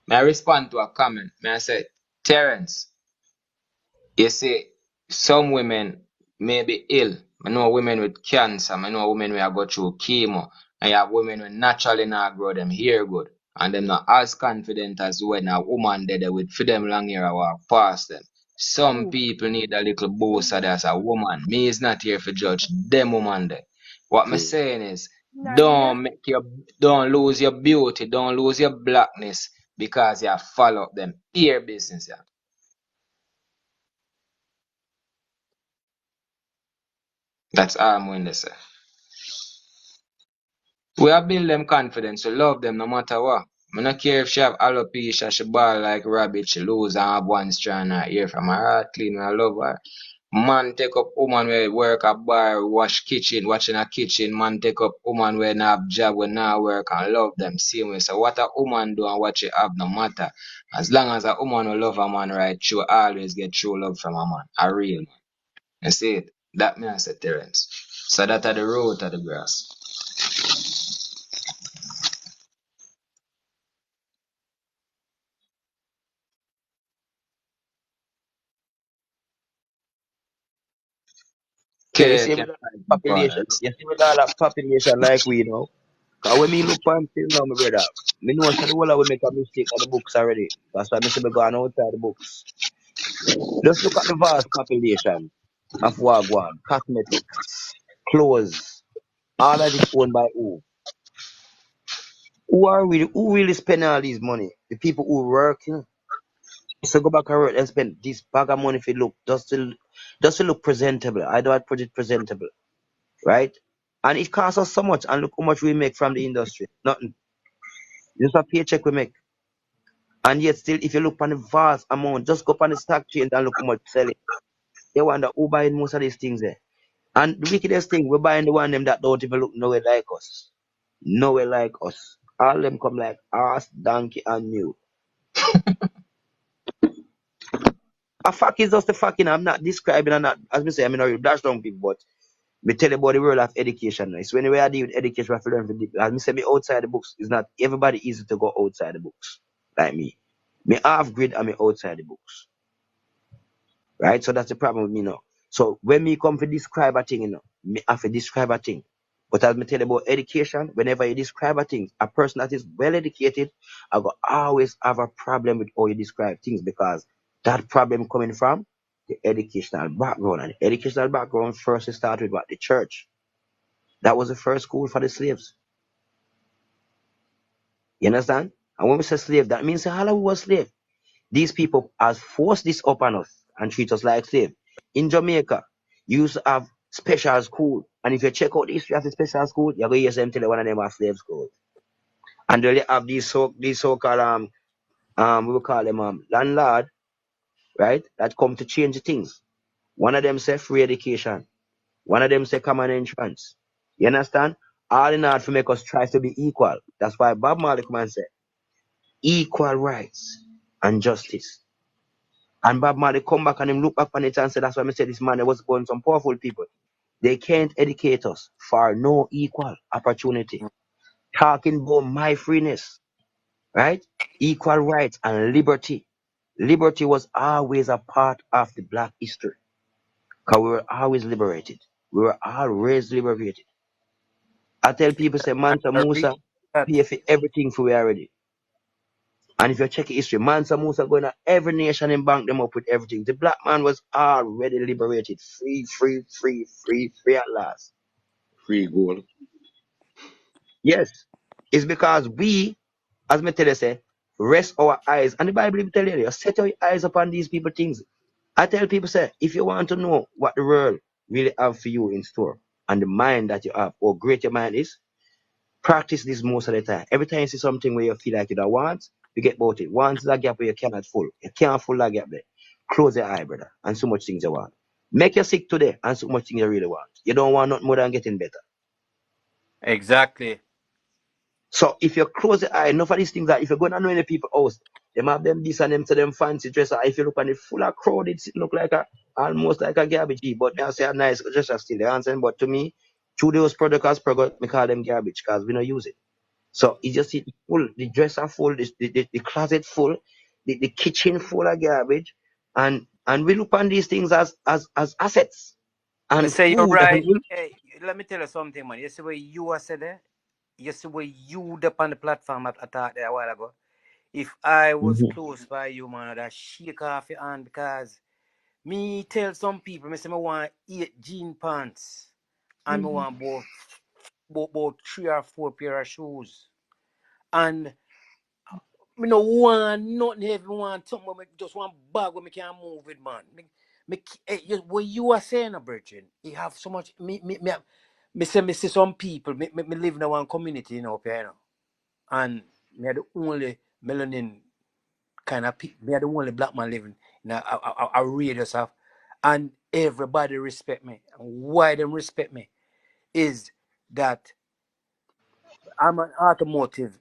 Speaker 5: may I respond to a comment? May I say, Terrence, you see, some women may be ill. I know women with cancer. I know women who go through chemo. And you have women who naturally not grow them hair good. And them not as confident as when a woman dead with for them long hair or walk past them. Some people need a little boost of that as a woman. Me is not here for judge them woman there. What me
Speaker 9: True.
Speaker 5: saying is don't lose your beauty, don't lose your blackness because you follow up them ear business. Yeah. That's all I'm going to say. We have build them confidence. We love them no matter what. I don't care if she have alopecia, she ball like rabbit, she lose and have one strand her ear from her heart clean. I love her. Man take up woman where work a bar, wash kitchen, watching a kitchen. Man take up woman where not have job, where not work and love them same way. So what a woman do and what she have no matter. As long as a woman will love a man right, she will always get true love from a man. A real man. You see it? That me I say Terence. So that are the root of the grass.
Speaker 9: Yeah, you
Speaker 5: Okay,
Speaker 9: see
Speaker 5: can
Speaker 9: with all that
Speaker 5: find
Speaker 9: population, you see with all that population like we know. Cause when me look for him till now, my brother, me know so the whole of we make a mistake at the books already. That's why me say me going outside the books. Just look at the vast population of Wagwan, cosmetics, clothes, all of it owned by who? Who really spend all these money? The people who work, you know. So go back and work and spend this bag of money if it look just to look presentable. I don't put it presentable, right? And it costs us so much and look how much we make from the industry. Nothing. Just a paycheck we make. And yet still if you look on the vast amount, just go on the stock change and look how much selling. They wonder who buying most of these things there. And the wickedest thing, we're buying the one them that don't even look nowhere like us. Nowhere like us. All them come like ass, donkey, and mule. A fact is just a fact, you know. I'm not describing and not, as me say, I mean, not dash down people, but me tell you about the world of education. Now. So when we are dealing with education, we have to learn from deep. As me say, me outside the books, it's not everybody easy to go outside the books, like me. Me half grid and me outside the books, right? So that's the problem with me now. So when me come to describe a thing, you know, me have to describe a thing. But as me tell you about education, whenever you describe a thing, a person that is well educated, I will always have a problem with how you describe things because that problem coming from the educational background. And the educational background first started with what? The church. That was the first school for the slaves. You understand? And when we say slave, that means all of us was slave. These people has forced this upon us and treat us like slave. In Jamaica, you used to have special school. And if you check out the history of the special school, you're going to hear them tell you one of them are slave schools. And they have these so-called we will call them landlord, right? That come to change the things. One of them say free education. One of them say common entrance. You understand? All in order to make us try to be equal. That's why Bob Marley come and say equal rights and justice. And Bob Marley come back and him look back on it and say that's why I said this man was born some powerful people. They can't educate us for no equal opportunity. Talking about my freeness, right? Equal rights and liberty. Liberty was always a part of the black history. Because we were always liberated. We were always liberated. I tell people say Mansa
Speaker 8: I read
Speaker 9: Musa
Speaker 8: that.
Speaker 9: pay for everything for we already. And if you check history, Mansa Musa going to every nation and bank them up with everything. The black man was already liberated. Free, free, free, free, free at last.
Speaker 11: Free goal.
Speaker 9: Yes. It's because we, as me tell you say, rest our eyes. And the Bible even tell you, set your eyes upon these people things. I tell people say, if you want to know what the world really have for you in store and the mind that you have, or great your mind is, practice this most of the time. Every time you see something where you feel like you don't want, you get about it. Once that gap where you cannot full. You can't full that gap there. Close your eye, brother, and so much things you want. Make you sick today and so much things you really want. You don't want nothing more than getting better.
Speaker 8: Exactly.
Speaker 9: So if you close your eye, enough of these things that if you're going to know any people house, them have them this and them to them fancy dress. If you look on it full of crowded, it look like a almost like a garbage heap. But may I say a nice dress still the answer. But to me, through those products as product, we call them garbage because we don't use it. So it's just it full, the dresser full, the closet full, the kitchen full of garbage. And we look on these things as assets
Speaker 8: Me
Speaker 9: and
Speaker 8: say you're
Speaker 9: food and
Speaker 8: right. Hey, let me tell you something, man. You see what you are said there? You see what you up on the platform I thought there a while ago. If I was
Speaker 9: Mhm.
Speaker 8: close by you, man, I'd shake off your hand because me tell some people, me say me want 8 jean pants and me want about 3 or 4 pair of shoes. And me no want nothing heavy, want something where me just one bag where me can move with, man. What you are saying, Bridget, you have so much. Me see some people. Me live in one community, up here, and me are the only melanin kind of people. Me are the only black man living in a radius of, and everybody respect me. And why them respect me is that I'm an automotive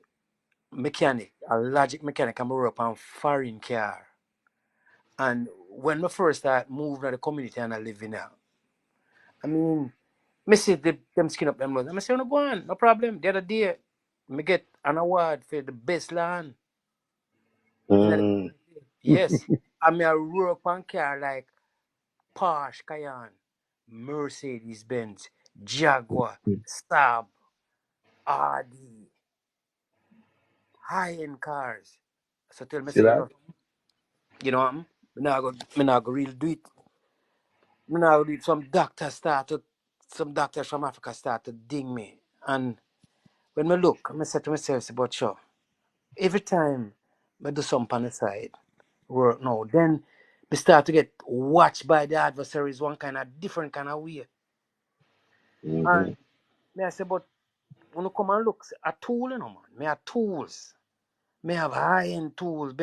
Speaker 8: mechanic, a logic mechanic. I'm work on foreign car. And when I first start moving to the community and I live in now, I mean, me see them skin up them roads. I say, no, go on, no problem. The other day, me get an award for the best land in the
Speaker 9: Mm.
Speaker 8: community. Yes. I mean, I work on car like Porsche Cayenne, Mercedes Benz, Jaguar, Saab, Audi, high-end cars. So tell me,
Speaker 9: See
Speaker 8: say,
Speaker 9: that?
Speaker 8: you know what? Me not go really do it. Me now read some doctors from Africa start to ding me. And when me look, I say to myself, say, but sure, every time I do something on the side, work now, then me start to get watched by the adversaries one kind of different kind of way. And
Speaker 9: Mm-hmm.
Speaker 8: me I say, but when you come and look, a tool, man. Me have tools. Me have high-end tools.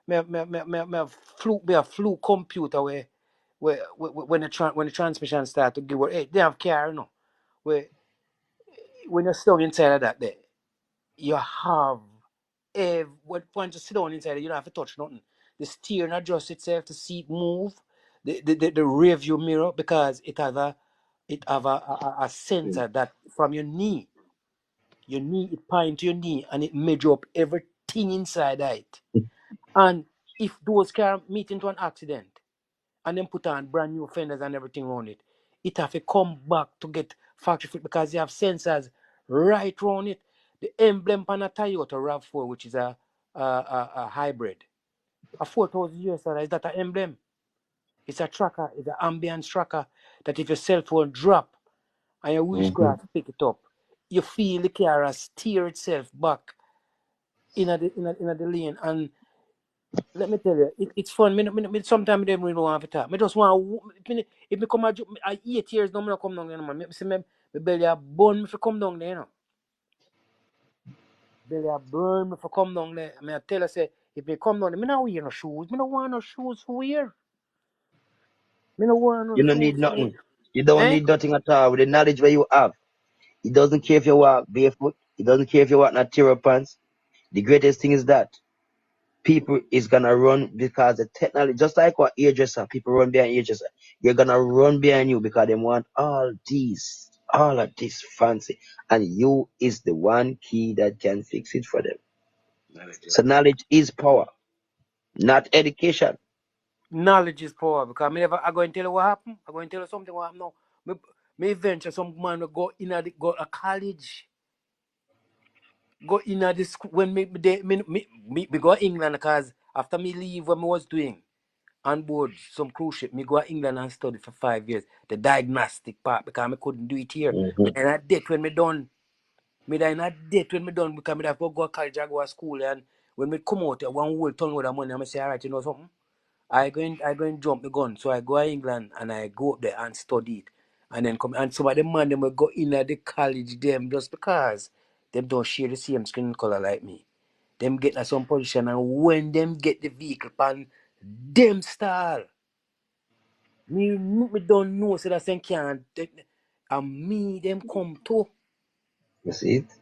Speaker 8: Me have flu computer where when the transmission start to give, hey, they have car, where when you're sitting inside of that there, you have once you sit down inside, you don't have to touch nothing. The steering adjusts itself, the seat move, the rear view mirror because it have a sensor that from your knee it point to your knee and it measure up everything inside of it. And if those car meet into an accident and then put on brand new fenders and everything on it, it have to come back to get factory fit because you have sensors right round it. The emblem on a Toyota RAV4, which is a hybrid, a 4,000 US dollar, is that an emblem? It's a tracker, it's an ambience tracker that if your cell phone drop and you reach
Speaker 9: Mm-hmm.
Speaker 8: grass, pick it up, you feel the car steer itself back in the lane. And let me tell you, it's fun. Sometimes I don't really want to talk. I just want if me come at 8 years now, I come down there, man. Me say me belly a burn me for come down there, you know. Belly a burn me for come down there. I mean, I tell her say if me come down there, me not wear no shoes. Me no want no shoes for wear. Me no want no
Speaker 9: You don't
Speaker 8: shoes
Speaker 9: need
Speaker 8: for wear.
Speaker 9: nothing. You don't
Speaker 8: Eh?
Speaker 9: need nothing at all. With the knowledge where you have, it doesn't care if you walk barefoot. It doesn't care if you walk not tear up pants. The greatest thing is that people is gonna run because the technology, just like what hairdresser, people run behind hairdresser. You're gonna run behind you because they want all of this fancy, and you is the one key that can fix it for them.
Speaker 11: Knowledge,
Speaker 9: So knowledge is power, not education.
Speaker 8: Knowledge is power because I go and tell you what happened. I go and tell you something what happened now. Me venture some man will go in go a college. Go in the school when me go England because after me leave what me was doing on board some cruise ship, me go to England and study for 5 years. The diagnostic part because I couldn't do it here.
Speaker 9: Hmm.
Speaker 8: Me and I did when me done. Me die not debt when me done because me have to go to college or go to school and when me come out one whole ton with of money and me say, alright, you know something? I going jump the gun. So I go to England and I go up there and study it. And then come and some of the man them will go in at the college them just because them don't share the same skin color like me. Them get at some position and when them get the vehicle pan them style. Me don't know so that they can't and me them come too.
Speaker 9: You see it?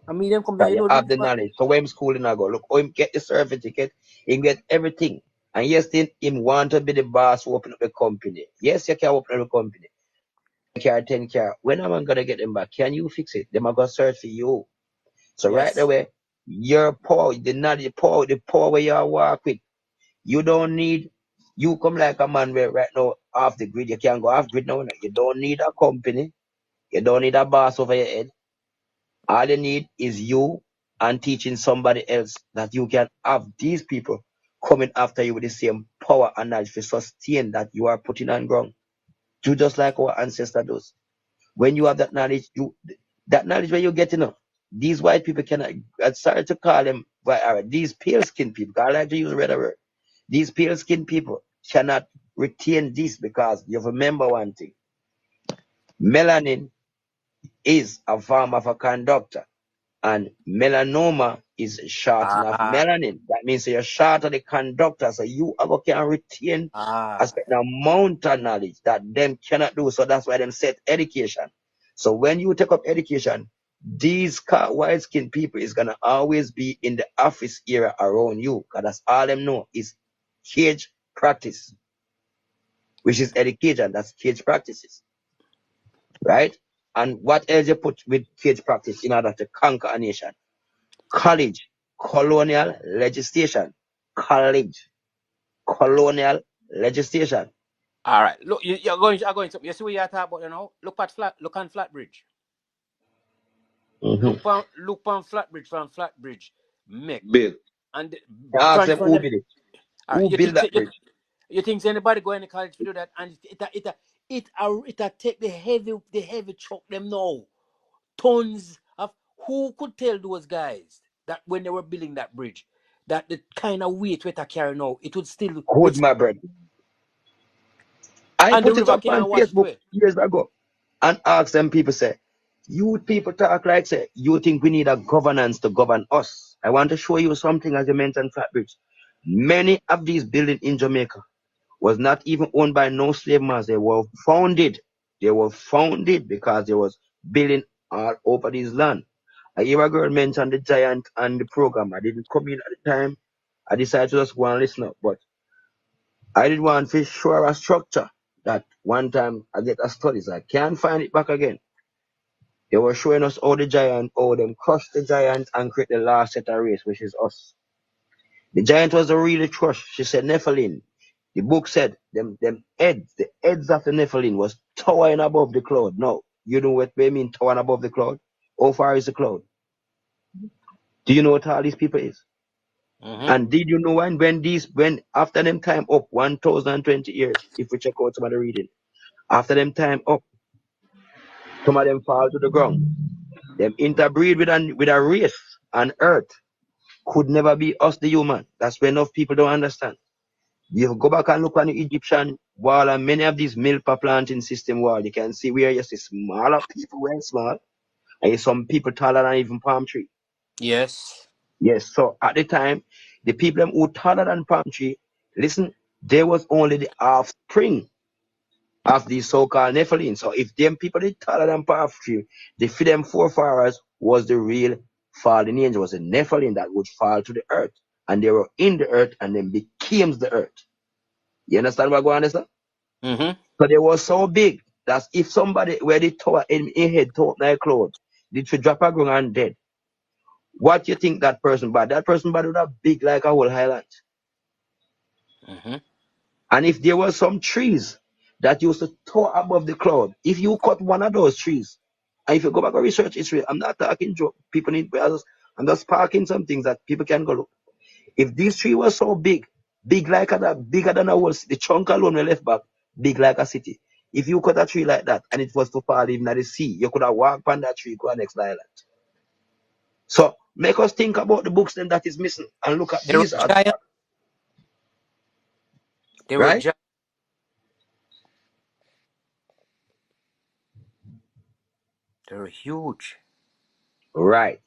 Speaker 8: And me them come down,
Speaker 9: That
Speaker 8: you
Speaker 9: you
Speaker 8: know
Speaker 9: have the knowledge. So when him schooling I go, look, how him get the certificate, he get everything. And yes, then him want to be the boss who open up a company. Yes, you can open up a company. 10 car. When am I gonna get them back? Can you fix it? Them are gonna search for you. So right
Speaker 8: yes.
Speaker 9: away, your power, the power where you walk with. You don't need you come like a man where right now off the grid. You can't go off grid now. You don't need a company. You don't need a boss over your head. All you need is you and teaching somebody else that you can have these people coming after you with the same power and knowledge to sustain that you are putting on ground. Do just like our ancestor does. When you have that knowledge, that knowledge where you're getting up. These white people cannot. I'm sorry to call them, but these pale skinned people. I like to use a red word. These pale skinned people cannot retain this because you remember one thing. Melanin is a form of a conductor. And melanoma is shortening of
Speaker 8: Ah,
Speaker 9: melanin. That means you're short of the conductor, so you ever can retain a
Speaker 8: ah.
Speaker 9: certain amount of knowledge that them cannot do. So that's why them set education. So when you take up education, these white skinned people is gonna always be in the office area around you, because that's all them know is cage practice, which is education. That's cage practices, right? And what else you put with cage practice in order to conquer a nation? College, colonial legislation. College, colonial legislation.
Speaker 8: All right. Look, you're going to. You see what you're talking about, you know? Look on Flatbridge.
Speaker 9: Mm-hmm.
Speaker 8: Look on Flatbridge from Flatbridge. Make
Speaker 11: Bill.
Speaker 8: and
Speaker 9: Ask
Speaker 8: from
Speaker 9: them
Speaker 8: from
Speaker 9: who
Speaker 8: the.
Speaker 9: built it.
Speaker 8: All right.
Speaker 9: Who built that bridge?
Speaker 8: You think anybody going to college to do that? And it take the heavy truck them now. Tons of who could tell those guys that when they were building that bridge, that the kind of weight we carry now, it would still
Speaker 9: Good,
Speaker 8: with
Speaker 9: my brother. I
Speaker 8: and the
Speaker 9: put it
Speaker 8: river
Speaker 9: up on
Speaker 8: can't wash it
Speaker 9: Facebook
Speaker 8: away.
Speaker 9: years ago and asked them people say, you people talk like say, you think we need a governance to govern us. I want to show you something as you mentioned Flatbridge. Many of these buildings in Jamaica was not even owned by no slave masters. They were founded. They were founded because they was building all over this land. I hear a girl mention the giant and the program. I didn't come in at the time. I decided to just go and listen up. But I did want to show a structure that one time I get a studies. I can't find it back again. They were showing us how them crush the giant and create the last set of race, which is us. The giant was a really crush. She said Nephilim. The book said them heads, the heads of the Nephilim was towering above the cloud. No, you know what they mean towering above the cloud? How far is the cloud? Do you know what all these people is?
Speaker 8: Mm-hmm.
Speaker 9: And did you know when after them time up 1020 years, if we check out some of the reading, after them time up, some of them fall to the ground. Them interbreed with a race on earth could never be us the human. That's where enough people don't understand. You go back and look on the Egyptian wall and many of these milpa planting system wall, you can see where you see smaller people were small, and some people taller than even palm tree.
Speaker 8: Yes.
Speaker 9: Yes, so at the time, the people them who taller than palm tree, listen, they was only the offspring of these so-called Nephilim. So if them people did taller than palm tree, the for them forefathers was the real fallen angel, was a Nephilim that would fall to the earth. And they were in the earth and then became the earth. You understand what I'm going on, sir?
Speaker 8: Mm-hmm.
Speaker 9: So they were so big that if somebody where the tower in head top like cloud, did to drop a ground and dead, what you think that person bad? That person bad would have big like a whole highland.
Speaker 8: Mm-hmm.
Speaker 9: And if there were some trees that used to tower above the cloud, if you cut one of those trees, and if you go back and research history, I'm not talking joke. People need I'm just sparking some things that people can go look. If this tree was so big, bigger than a whole city, the chunk alone we left back, big like a city. If you cut a tree like that and it was to fall even at the sea, you could have walked on that tree, go to the next island. So make us think about the books then that is missing and look at
Speaker 8: They were
Speaker 9: these are
Speaker 8: giant. They were
Speaker 9: right?
Speaker 8: giant. They were huge.
Speaker 9: Right.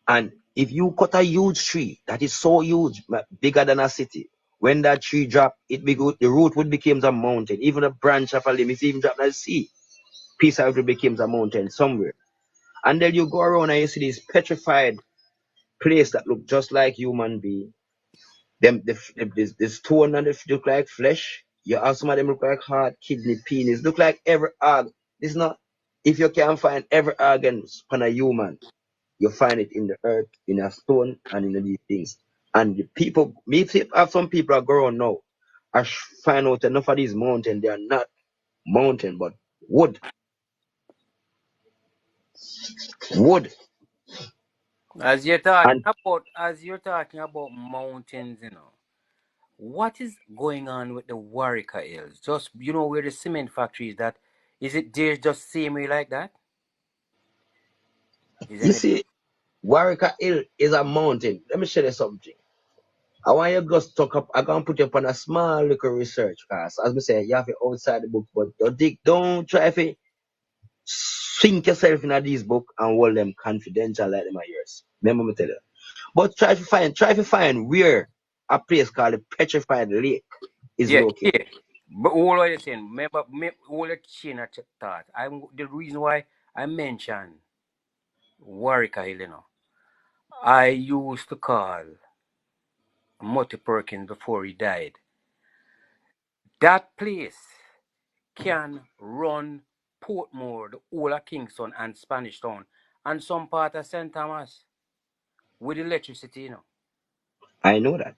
Speaker 9: And if you cut a huge tree that is so huge, bigger than a city, when that tree drop, the root would become a mountain. Even a branch of a limb, if it even drop in the sea, piece of it becomes a mountain somewhere. And then you go around and you see this petrified place that look just like human being. Them the stone and the look like flesh. You have some of them look like heart, kidney, penis. Look like every organ. This not if you can find every organ on a human, you find it in the earth, in a stone, and in these things. And the people, me have some people are growing now. I find out enough of these mountains, they are not mountain, but wood. Wood. And
Speaker 8: As you're talking about mountains, what is going on with the Warwicker Hills? Just where the cement factory is, that is it there just same way like that? Is
Speaker 9: you
Speaker 8: any
Speaker 9: see, Warwick Hill is a mountain. Let me show you something. I want you to just talk up. I'm gonna put you up on a small little research class. As we say, you have it outside the book, but don't try to sink yourself in these book and hold them confidential like them are yours. Remember me tell you. But try to find where a place called the Petrified Lake is
Speaker 8: Yeah,
Speaker 9: located.
Speaker 8: yeah. But all what you're saying, remember, all the chain of thought. The reason why I mentioned Warwicker Hill, I used to call Mutty Perkins before he died. That place can run Portmore, the whole of Kingston and Spanish Town, and some part of St. Thomas with electricity,
Speaker 9: I know that.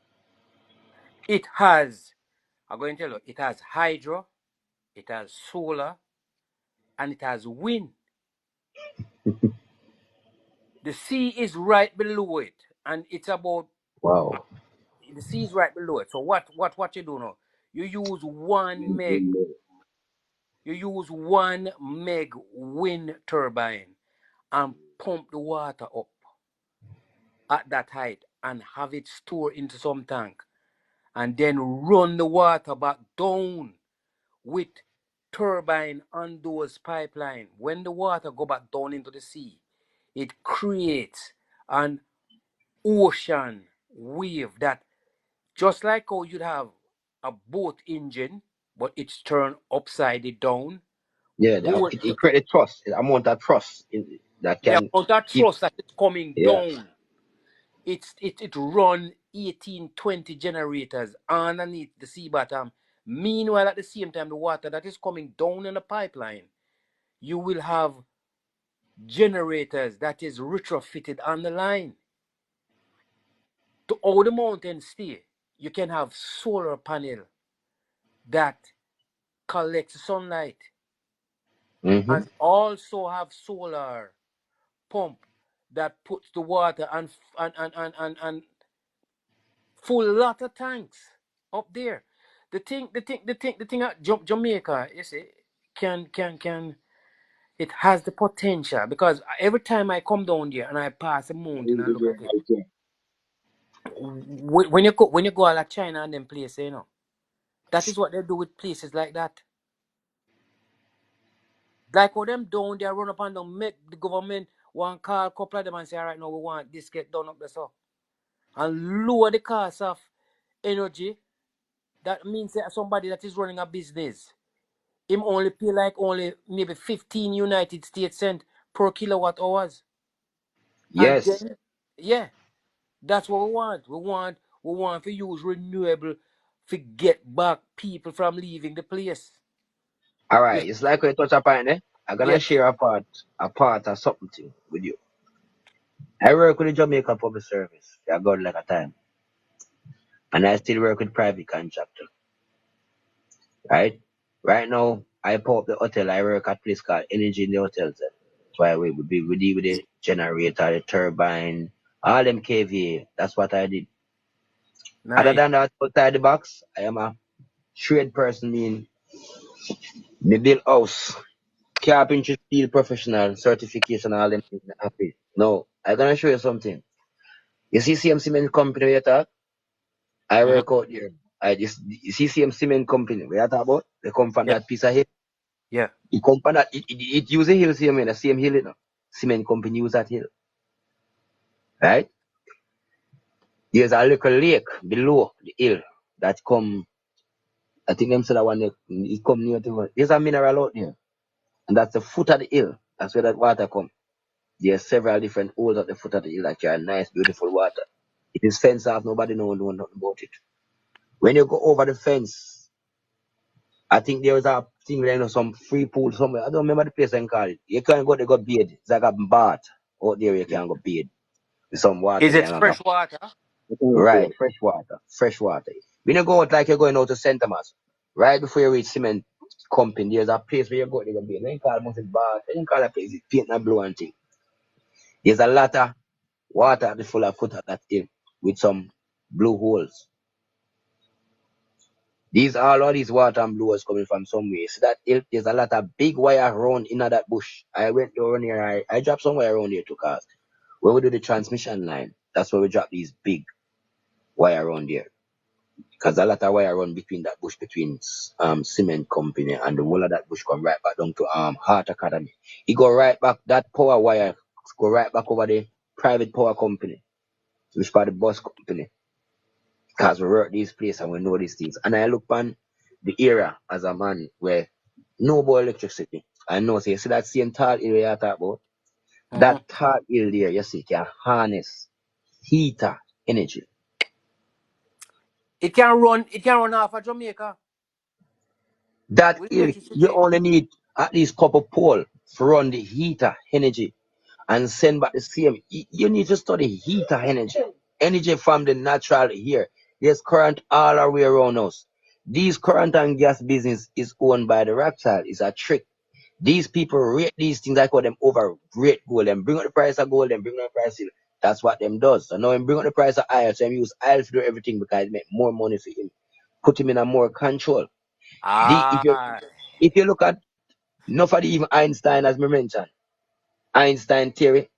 Speaker 8: It has, I'm going to tell you, it has hydro, it has solar, and it has wind. The sea is right below it, and it's about
Speaker 9: Wow.
Speaker 8: the sea is right below it. So what you do now? You use one meg wind turbine and pump the water up at that height and have it stored into some tank and then run the water back down with turbine on those pipeline. When the water go back down into the sea, it creates an ocean wave that, just like how you'd have a boat engine, but it's turned upside down.
Speaker 9: Yeah,
Speaker 8: Boat,
Speaker 9: it created trust, amount of trust that
Speaker 8: the
Speaker 9: can
Speaker 8: amount of
Speaker 9: keep.
Speaker 8: thrust that is coming
Speaker 9: Yeah.
Speaker 8: down, it run 18, 20 generators underneath the sea bottom. Meanwhile, at the same time, the water that is coming down in the pipeline, you will have generators that is retrofitted on the line. To all the mountains stay, you can have solar panel that collects sunlight
Speaker 9: Mm-hmm.
Speaker 8: and also have solar pump that puts the water and full lot of tanks up there. The thing at Jamaica, you see, can it has the potential because every time I come down there and I pass a mountain and look at it, when you go like China and them places, that is what they do with places like that. Like how them down there run up and down, make the government one call a couple of them and say, all right, now we want this get done up there so. And lower the cost of energy. That means that somebody that is running a business, him only pay like only maybe 15 United States cent per kilowatt hours. And
Speaker 9: Yes.
Speaker 8: then, yeah, that's what we want. We want to use renewable to get back people from leaving the place.
Speaker 9: All
Speaker 8: You,
Speaker 9: right. It's like we touch upon eh? I'm gonna
Speaker 8: yeah,
Speaker 9: share a part of something with you. I work with the Jamaica Public Service. I got like a time. And I still work with private contractor. Right? Right now, I put up the hotel. I work at a place called Energy in the Hotels. That's why we deal with the generator, the turbine, all them KVA. That's what I did. Other
Speaker 8: nice.
Speaker 9: than that, outside the box, I am a trade person, mean me build house, carpentry, steel professional, certification, all them things. Happy. No, I'm gonna show you something. You see CM Cement Company where you talk? I
Speaker 8: Mhm.
Speaker 9: work out there. I just you see CM Cement Company where you talk about? They come from
Speaker 8: Yeah,
Speaker 9: that piece of hill.
Speaker 8: yeah.
Speaker 9: It come from that it use a hill same way, the same hill, Cement company use that hill. Right? There's a little lake below the hill that come I think them said that one it come near to there's a mineral out there. And that's the foot of the hill. That's where that water come. There's several different holes at the foot of the hill that carry nice, beautiful water. It is fenced off, nobody know nothing about it. When you go over the fence, I think there was a thing like some free pool somewhere. I don't remember the place I call it. You can't go there go bathe. It's like a bath out there you can go bathe. With some water
Speaker 8: Is
Speaker 9: there
Speaker 8: it
Speaker 9: and
Speaker 8: fresh water?
Speaker 9: right, fresh water. Fresh water. When you go out like you're going out to St. Thomas, right before you reach cement company, there's a place where you go there go bathe. They call it must be bath. They call that place it paint and blue and thing. There's a lot of water at the full of foot of that hill with some blue holes. These all these water and blue holes coming from somewhere. So that hill, there's a lot of big wire around in that bush. I went down here, I dropped somewhere around here to cause where we do the transmission line, that's where we drop these big wire around there. Because a lot of wire run between that bush between cement company and the whole of that bush come right back down to Heart Academy. It go right back, that power wire go right back over the private power company, which is the bus company. Because we work these places and we know these things. And I look on the era as a man where no more electricity. I know, so you see that same tall area I talk about?
Speaker 8: Hmm.
Speaker 9: That tall hill there, you see, can harness heater energy.
Speaker 8: It can run off of Jamaica
Speaker 9: That
Speaker 8: with
Speaker 9: hill, you
Speaker 8: electricity.
Speaker 9: only need at least couple pole to run the heater energy and send back the same. You need to study heater energy. Energy from the natural here. There's current all the way around us. These current and gas business is owned by the Rothschild. It's a trick. These people rate these things. I call them over rate gold. Them bring up the price of gold, them bring up the price of silver. That's what them does. So now them bring up the price of oil. So them use oil to do everything because it make more money for him. Put him in a more control. The
Speaker 8: Ah,
Speaker 9: if you look at enough of the even Einstein as we mentioned, Einstein theory,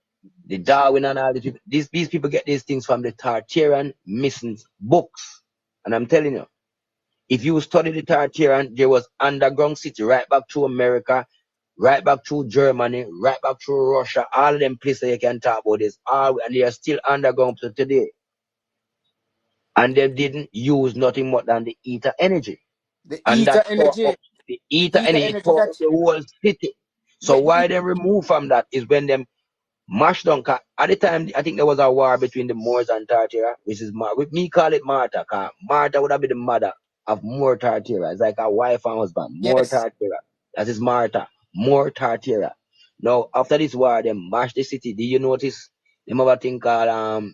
Speaker 9: the Darwin and all these people, these people get these things from the Tartarian missing books. And I'm telling you, if you study the Tartarian, there was underground city right back to America, right back to Germany, right back to Russia, all of them places you can talk about this, all and they are still underground to today. And they didn't use nothing more than the ether energy.
Speaker 8: the
Speaker 9: And
Speaker 8: ether
Speaker 9: that power up
Speaker 8: energy,
Speaker 9: the
Speaker 8: the
Speaker 9: ether
Speaker 8: ether
Speaker 9: energy, it
Speaker 8: energy
Speaker 9: power up
Speaker 8: that
Speaker 9: the whole city. So
Speaker 8: yeah,
Speaker 9: why they remove from that is when them mash down. At the time, I think there was a war between the Moors and Tartara, which is with me call it Martha, because Martha would have been the mother of Moor Tartara. It's like a wife and husband. Moor
Speaker 8: yes,
Speaker 9: Tartara. That is Martha. Moor Tartara. Now after this war, they mash the city. Do you notice? Them have a thing called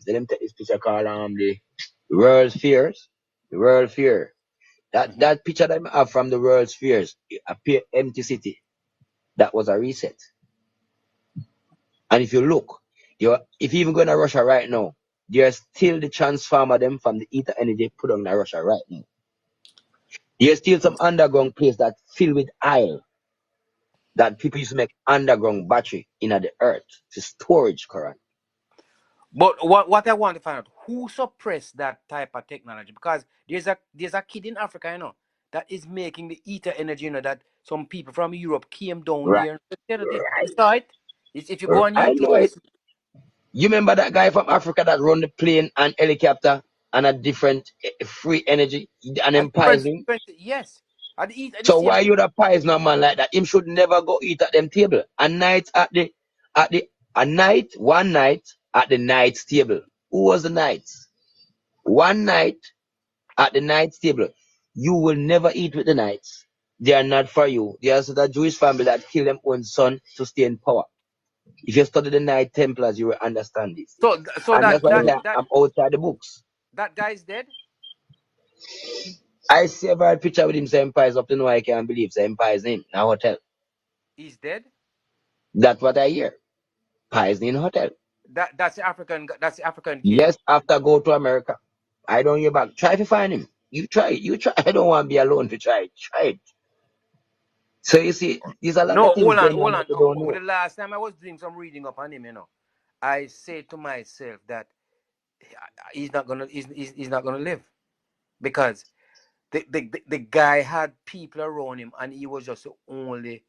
Speaker 9: them take this picture called the World Fairs. The World Fair. That picture that I have from the World's Fairs, appear empty city. That was a reset. And if you look, if you even go to Russia right now, there's still the transformer them from the ether energy put on in Russia right now. There's still some underground place that filled with oil that people used to make underground battery in the earth to storage current.
Speaker 8: But what I want to find out, who suppressed that type of technology? Because there's a kid in Africa, that is making the ether energy, that some people from Europe came down
Speaker 9: Right,
Speaker 8: there. You saw it? If you go on
Speaker 9: I know
Speaker 8: YouTube,
Speaker 9: it. You remember that guy from Africa that run the plane and helicopter and a different free energy and
Speaker 8: a
Speaker 9: empires him?
Speaker 8: different, yes. At the
Speaker 9: So
Speaker 8: same
Speaker 9: why you the poison a man like that? Him should never go eat at them table. One night at the night's table. Who was the night? One night at the night's table. You will never eat with the knights. They are not for you. They are the Jewish family that kill them own son to stay in power. If you study the Knight Templars, you will understand these
Speaker 8: so
Speaker 9: things.
Speaker 8: so
Speaker 9: And that's
Speaker 8: that
Speaker 9: why
Speaker 8: that
Speaker 9: I'm
Speaker 8: that
Speaker 9: I'm outside the books.
Speaker 8: that guy is dead.
Speaker 9: I see a very picture with him saying Empires up to now I can't believe say Empires name in a hotel.
Speaker 8: He's dead.
Speaker 9: That's what I hear. Pies in a hotel.
Speaker 8: That's the African. That's the African kid.
Speaker 9: Yes, after go to America. I don't hear back. Try to find him. You try it. You try. I don't want to be alone to try it. Try it. So you see, there's a lot
Speaker 8: No,
Speaker 9: of things
Speaker 8: hold on,
Speaker 9: going on
Speaker 8: hold
Speaker 9: that
Speaker 8: on.
Speaker 9: you don't
Speaker 8: Over
Speaker 9: know.
Speaker 8: the last time I was doing some reading up on him, I say to myself that he's not gonna live, because the guy had people around him and he was just the only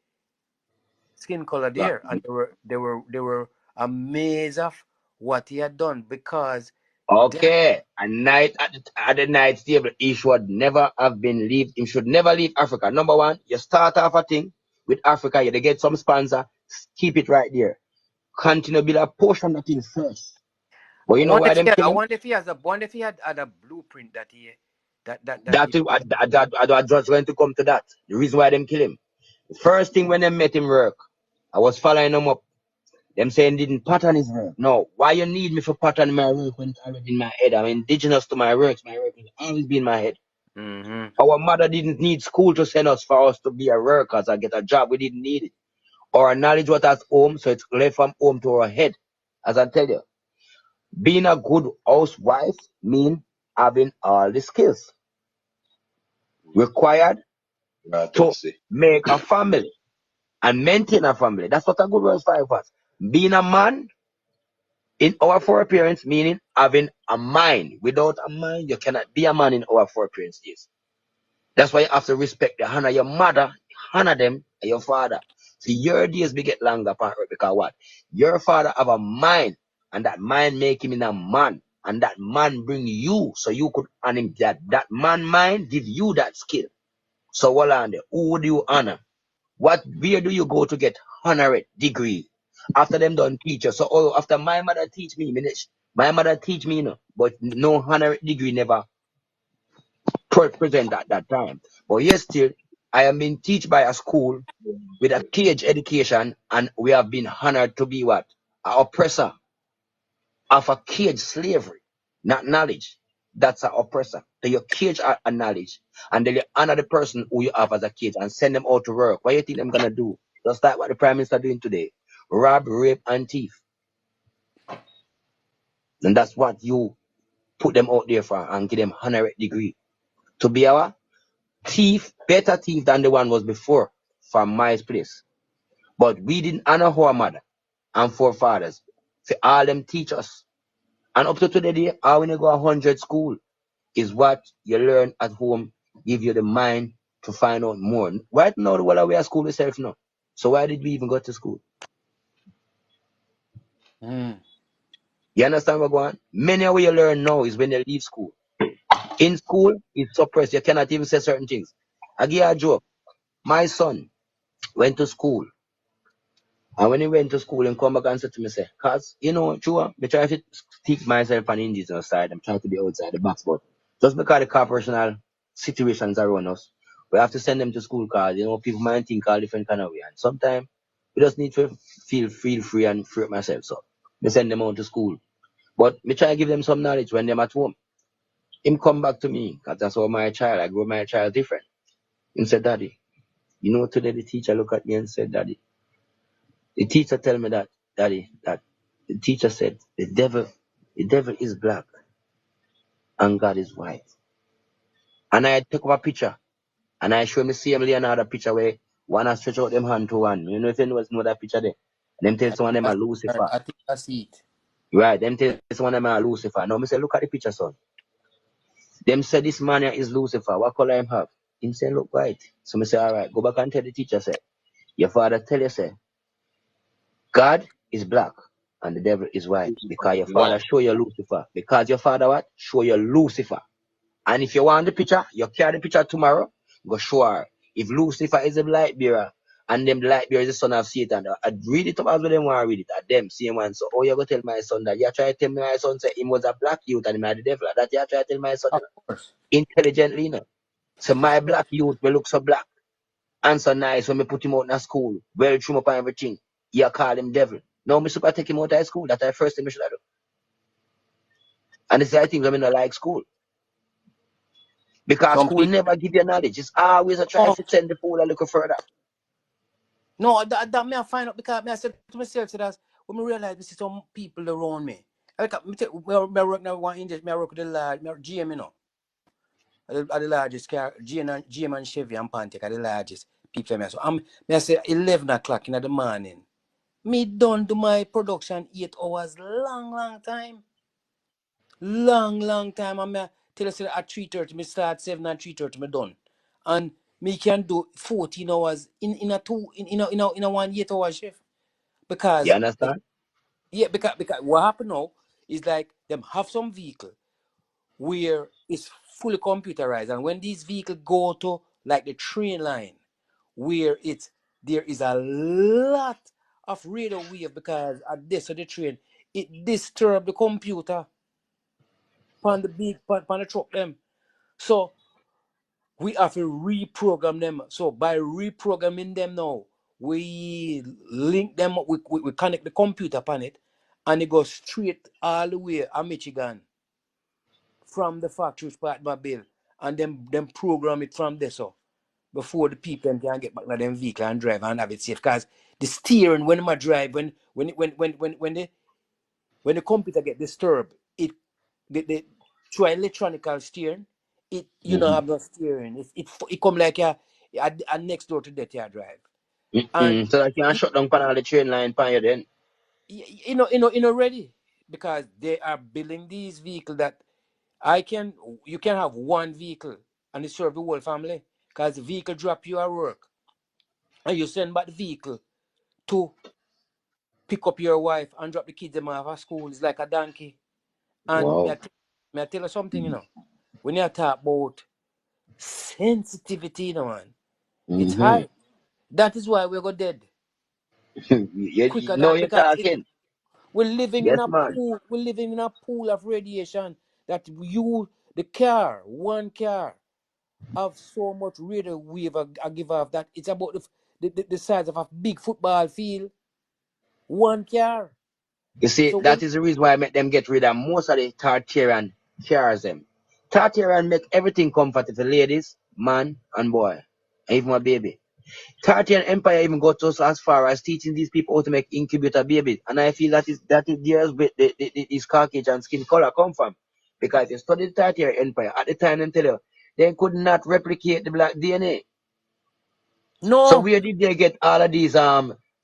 Speaker 8: skin color
Speaker 11: Black.
Speaker 8: there, and they were amazed of what he had done, because that
Speaker 9: Okay, a night at the night table, he should never have been leave. He should never leave Africa. Number one, you start off a thing with Africa, you get some sponsor, keep it right there. Continue build a portion of things first. But
Speaker 8: I
Speaker 9: you know
Speaker 8: wonder
Speaker 9: why
Speaker 8: if he
Speaker 9: them
Speaker 8: had, I
Speaker 9: kill him?
Speaker 8: wonder if he has a wonder if he had a blueprint that he that
Speaker 9: That
Speaker 8: he
Speaker 9: is I just going to come to that. The reason why them kill him. The first thing when they met him work, I was following him up. Them saying didn't pattern his work. No, why you need me for pattern my work when it's already in my head? I'm indigenous to my works. My work has always been in my head.
Speaker 8: Mm-hmm.
Speaker 9: Our mother didn't need school to send us for us to be a workers or get a job. We didn't need it. Our knowledge was at home, so it's left from home to our head. As I tell you, being a good housewife means having all the skills required
Speaker 11: Right,
Speaker 9: to
Speaker 11: see.
Speaker 9: make a family and maintain a family. That's what a good housewife was. Being a man in our four appearance, meaning having a mind. Without a mind, you cannot be a man in our four appearance days. That's why you have to respect the honor your mother, honor them, and your father. See, your days will get longer apart because what? Your father have a mind, and that mind make him in a man, and that man bring you, so you could honor him. That man mind give you that skill. So hold on there. Who would you honor? Where do you go to get honorary degree? After them done teach you. So after my mother teach me, my mother teach me, but no honorary degree never present at that time. But yes, still, I am being taught by a school with a cage education, and we have been honored to be what? An oppressor of a cage slavery, not knowledge. That's an oppressor. So you cage a knowledge, and then you honor the person who you have as a cage and send them out to work. What do you think them gonna do? Just like what the Prime Minister doing today. Rob, rape, and thief. And that's what you put them out there for and give them honorary degree. To be our thief, better thief than the one was before from my place. But we didn't honor our mother and forefathers. For all them teach us. And up to today, how when you go 100 school is what you learn at home, give you the mind to find out more. Right now, the world we are school itself now. So why did we even go to school?
Speaker 8: Mm.
Speaker 9: You understand what I'm going on? Many of what you learn now is when you leave school. In school, it's suppressed. You cannot even say certain things. I give you a joke. My son went to school. And when he went to school and come back and said to me, say, cause, true, I try to stick myself on indigenous side. I'm trying to be outside the box, but just because the corporational situations around us, we have to send them to school cause, people might think all different kind of way. And sometimes we just need to feel free and free myself. So we send them out to school. But we try to give them some knowledge when they're at home. Him come back to me, because that's how my child, I grow my child different. Him said, Daddy, you know, today the teacher looked at me and said, Daddy, the teacher tell me that, Daddy, that the teacher said, the devil is black and God is white. And I took up a picture and I show me same Leonardo picture where one has stretch out them hand to one. You know if anyone know that picture there. Them tell
Speaker 8: I
Speaker 9: someone
Speaker 8: think
Speaker 9: them
Speaker 8: I
Speaker 9: are
Speaker 8: see,
Speaker 9: Lucifer.
Speaker 8: I think I see it.
Speaker 9: Right, them tell someone them are Lucifer. Now me say, look at the picture, son. Them say this man here is Lucifer. What color him have? Him say look white. So me say, all right, go back and tell the teacher say, your father tell you say, God is black and the devil is white. Because your
Speaker 11: Black.
Speaker 9: father show you Lucifer. Because your father what? Show you Lucifer. And if you want the picture, you carry the picture tomorrow, go show her. If Lucifer is a light bearer and them light bearer is the son of Satan, I read it up as well them want to read it. At them, same one. So, oh, you go tell my son that. You try to tell me my son say he was a black youth and he had the devil. That you try to tell my son,
Speaker 8: Of course.
Speaker 9: intelligently, you know. So my black youth will look so black and so nice when me put him out in school, well trim up and everything. You call him devil. No, me super take him out of school. That's the first thing I should do. And this is the thing I mean I like school. Because
Speaker 8: Some
Speaker 9: school
Speaker 8: people,
Speaker 9: never give you knowledge. It's always a try
Speaker 8: no,
Speaker 9: to send the fool a little further.
Speaker 8: no, that me I find out because me I said to myself, so that's when me realize me see some people around me. I look at me, me work now one industry, me I work with the large, me GM, you know. Are the largest car, GM and Chevy and Pontiac are the largest people. Me so me I say 11 o'clock in the morning. Me done do my production 8 hours, long time. Long time. And me tell us at 3:30, me start 7 and 3:30, me done. And me can do 14 hours in a two in a 1 8 hour shift.
Speaker 9: You
Speaker 8: Because
Speaker 9: understand?
Speaker 8: yeah, because what happen now is like them have some vehicle where it's fully computerized, and when these vehicles go to like the train line where it's there is a lot of radio wave because at this of the train it disturb the computer on the big on the truck them. So we have to reprogram them. So by reprogramming them now, we link them up, we connect the computer upon it, and it goes straight all the way to Michigan from the factory part my bill, and them program it from there so before the people can get back to them vehicle and drive and have it safe. Because the steering when I drive, when the computer get disturbed, the through electronical steering, it you know
Speaker 9: Mm-hmm.
Speaker 8: have no steering. It come like a next door to that you drive. And
Speaker 9: Mm-mm. So that you can
Speaker 8: it,
Speaker 9: shut down pan all the train line pan you then.
Speaker 8: you know ready because they are building these vehicles that you can have one vehicle and it serve the whole family because the vehicle drop you at work and you send back the vehicle to pick up your wife and drop the kids them off at school. It's like a donkey. And
Speaker 9: Wow.
Speaker 8: may I tell you something, when you talk about sensitivity, man, it's
Speaker 9: Mm-hmm.
Speaker 8: high. That is why we go dead
Speaker 9: you
Speaker 8: quicker
Speaker 9: know
Speaker 8: than
Speaker 9: you're
Speaker 8: because
Speaker 9: talking.
Speaker 8: we're living in
Speaker 9: Yes,
Speaker 8: a
Speaker 9: man.
Speaker 8: pool. We're living in a pool of radiation that the car, one car, have so much radio wave I give off that it's about the size of a big football field. One car.
Speaker 9: You see,
Speaker 8: So
Speaker 9: that
Speaker 8: when
Speaker 9: is the reason why I make them get rid of most of the Tartarian cars them. Tartarian make everything comfortable for ladies, man, and boy. And even a baby. Tartarian Empire even got us as far as teaching these people how to make incubator babies. And I feel that is there's where this Caucasian skin color come from. Because if you study the Tartarian Empire, at the time they tell you, they could not replicate the black DNA. So
Speaker 8: no,
Speaker 9: where did they get all of these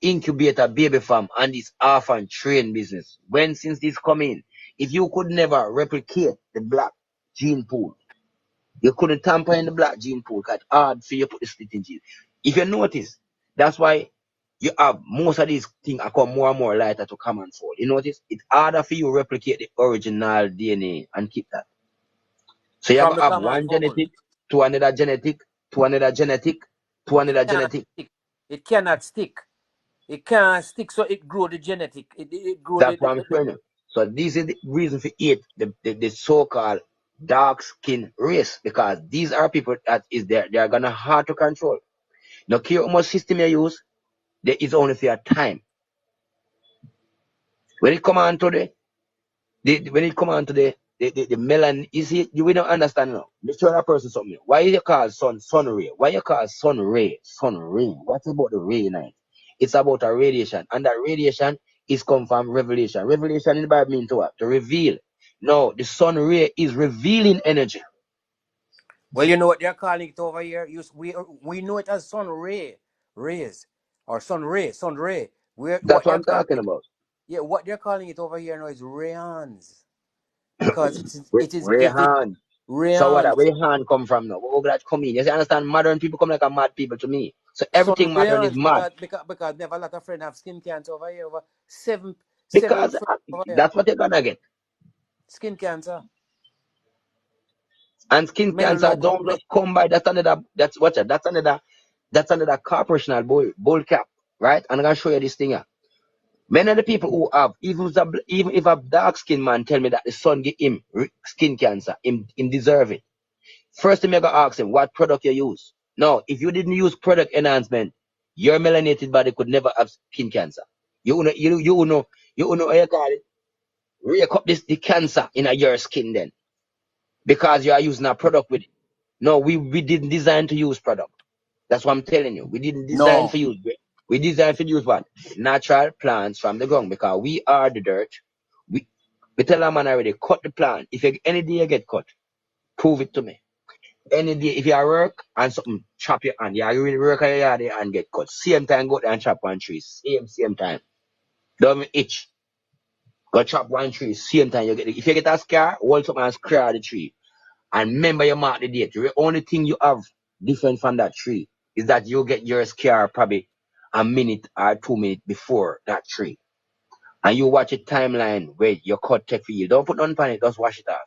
Speaker 9: incubator baby farm and this orphan train business? When since this come in, if you could never replicate the black gene pool, you couldn't tamper in the black gene pool because it's hard for you to put the split in gene. If you notice, that's why you have most of these things are come more and more lighter to come and fall. You notice? It's harder for you to replicate the original DNA and keep that. So you're
Speaker 8: from
Speaker 9: gonna
Speaker 8: the
Speaker 9: have
Speaker 8: common
Speaker 9: one
Speaker 8: fold.
Speaker 9: genetic to another genetic to another genetic to
Speaker 8: It
Speaker 9: another
Speaker 8: cannot
Speaker 9: genetic.
Speaker 8: stick. It cannot stick. It can't stick, so it grow the genetic. It grow
Speaker 9: That's what I'm showing you. So this is the reason for it, the so-called dark skin race, because these are people that is there, they are gonna hard to control. Now care how much system you use, there is only for a time. When it come on to when it come on to the melan, you see, you will not understand now. Let's show that person something. Why you call sun ray? Why you call sun ray? Sun ray. What's about the ray night? It's about a radiation. And that radiation is come from revelation. Revelation in the Bible means to what? To reveal. No, the sun ray is revealing energy.
Speaker 8: Well, you know what they're calling it over here? We know it as rays, or sun ray.
Speaker 9: That's
Speaker 8: What
Speaker 9: what
Speaker 8: they're
Speaker 9: I'm
Speaker 8: calling
Speaker 9: talking
Speaker 8: it,
Speaker 9: about.
Speaker 8: yeah, what they're calling it over here now is rayons, because it is
Speaker 9: Rayhan. So what that
Speaker 8: rayons,
Speaker 9: Rayhan come from now? Where that come in? You see, understand? Modern people come like a mad people to me. So
Speaker 8: sun
Speaker 9: everything modern is
Speaker 8: rayons,
Speaker 9: mad.
Speaker 8: because never a lot of friends have skin cancer over here, over seven
Speaker 9: Because
Speaker 8: friends over here,
Speaker 9: that's what you're gonna get.
Speaker 8: skin cancer,
Speaker 9: And skin cancer
Speaker 8: melanoma,
Speaker 9: don't just come by. That's another. That's what. That's another. That's another corporational bull cap, right? And I'm gonna show you this thing here. Many of the people who have, even if a dark skinned man tell me that the sun give him skin cancer, him deserve it. First thing I gotta ask him, what product you use? No, if you didn't use product enhancement, your melanated body could never have skin cancer. You know how you call it. Rake up the cancer in your skin then, because you are using a product with it. No, we didn't design to use product. That's what I'm telling you. We didn't design
Speaker 8: no,
Speaker 9: for use. We designed for use what? Natural plants from the ground, because we are the dirt. We we tell a man already, cut the plant. If you, any day you get cut, prove it to me. Any day, if you are work and something, chop your hand. You are really work on your yard and get cut. Same time, go there and chop one tree. Same time. Don't itch. Go chop one tree. Same time you get it. If you get a scar, hold something and scare the tree. And remember you mark the date. The only thing you have different from that tree is that you get your scar probably a minute or 2 minutes before that tree. And you watch a timeline where your cut take for you. Don't put none on it, just wash it off.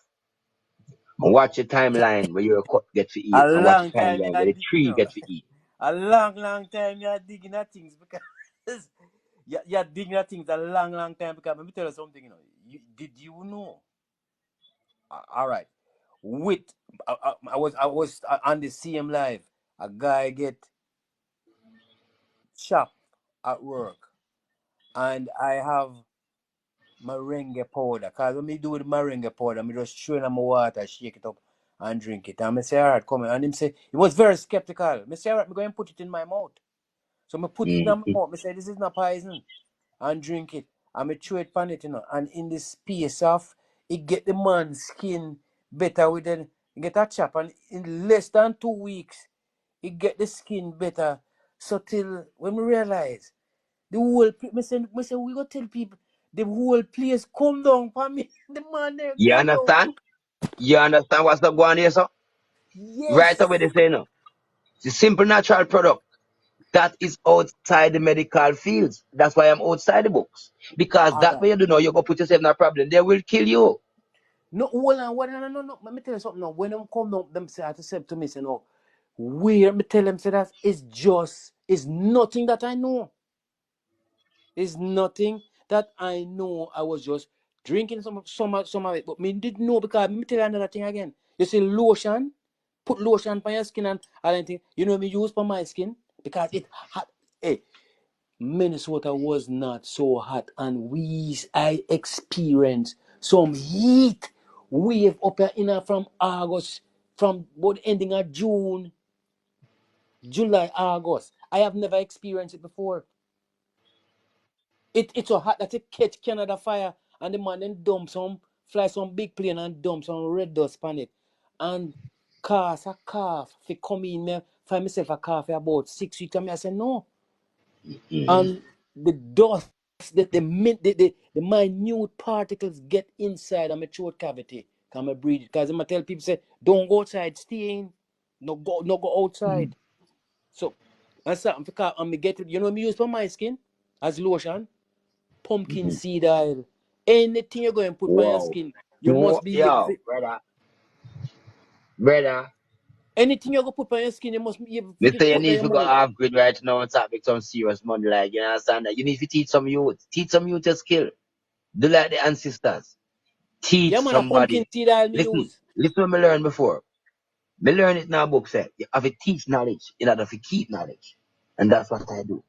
Speaker 9: And watch a timeline where your cut get for
Speaker 8: a
Speaker 9: eat. And watch a
Speaker 8: long time you
Speaker 9: timeline
Speaker 8: are
Speaker 9: where the
Speaker 8: digging
Speaker 9: tree
Speaker 8: out.
Speaker 9: get for eat.
Speaker 8: A long time you are digging at things, because you're digging at things a long time, because let me tell you something, did you know? All right. With I was on the same live. A guy get chopped at work, and I have meringue powder. Cause when me do with meringue powder, me just throw it in my water, shake it up, and drink it. And me say, alright, come on. And him say he was very skeptical. Me say, alright, me go and put it in my mouth. So me put it in my
Speaker 9: Mm-hmm.
Speaker 8: mouth. Me say, this is not poison, and drink it. And me throw it on it, And in the space of, it get the man's skin better with it. Get a chop, and in less than 2 weeks, it get the skin better. So till when we realize the whole me say we go tell people the whole place come down for me. The man there
Speaker 9: You
Speaker 8: go down.
Speaker 9: understand? You understand what's the going on here, sir? Right
Speaker 8: Yes.
Speaker 9: away they say no. It's a simple natural product that is outside the medical fields. That's why I'm outside the books. Because
Speaker 8: All
Speaker 9: that
Speaker 8: right.
Speaker 9: way you do know you go put yourself in a problem. They will kill you.
Speaker 8: No, hold on, no. Let me tell you something now. When them come down, them say to say to me, say no. Where me tell them say that it's nothing that I know. It's nothing that I know. I was just drinking some of it, but me didn't know, because let me tell you another thing again. You see lotion, put lotion on your skin, and I don't think me use for my skin because it hot. Hey, Minnesota was not so hot, and I experienced some heat wave up here from August, from about ending of June, July, August. I have never experienced it before. It's so hot that it catch Canada fire, and the man then fly some big plane and dump some red dust on it. And cause a calf, if come in, find myself a calf for about 6 weeks, and I say no.
Speaker 9: Mm-hmm.
Speaker 8: And the dust, the minute particles get inside of my throat cavity, can I breathe it? Because I'm tell people say, don't go outside, stay in, no go outside. So and something because I'm get it, me use for my skin as lotion. Pumpkin
Speaker 9: Mm-hmm.
Speaker 8: seed oil. Anything you're going to put on your
Speaker 9: Wow.
Speaker 8: skin, you must be able
Speaker 9: Yo,
Speaker 8: to.
Speaker 9: brother.
Speaker 8: Anything you're going to put on your skin, you must be able
Speaker 9: They
Speaker 8: to
Speaker 9: say you
Speaker 8: put on
Speaker 9: need
Speaker 8: your
Speaker 9: to go
Speaker 8: mouth.
Speaker 9: off grid right now and start with some serious money, like, you understand that? You need to teach some youth. Teach some youth your skill. Do like the ancestors. Teach
Speaker 8: Yeah, man, a pumpkin
Speaker 9: somebody.
Speaker 8: seed oil me
Speaker 9: Listen,
Speaker 8: use.
Speaker 9: listen what me learn before. Me learn it in a book set. You have to teach knowledge in order to keep knowledge. And that's what I do.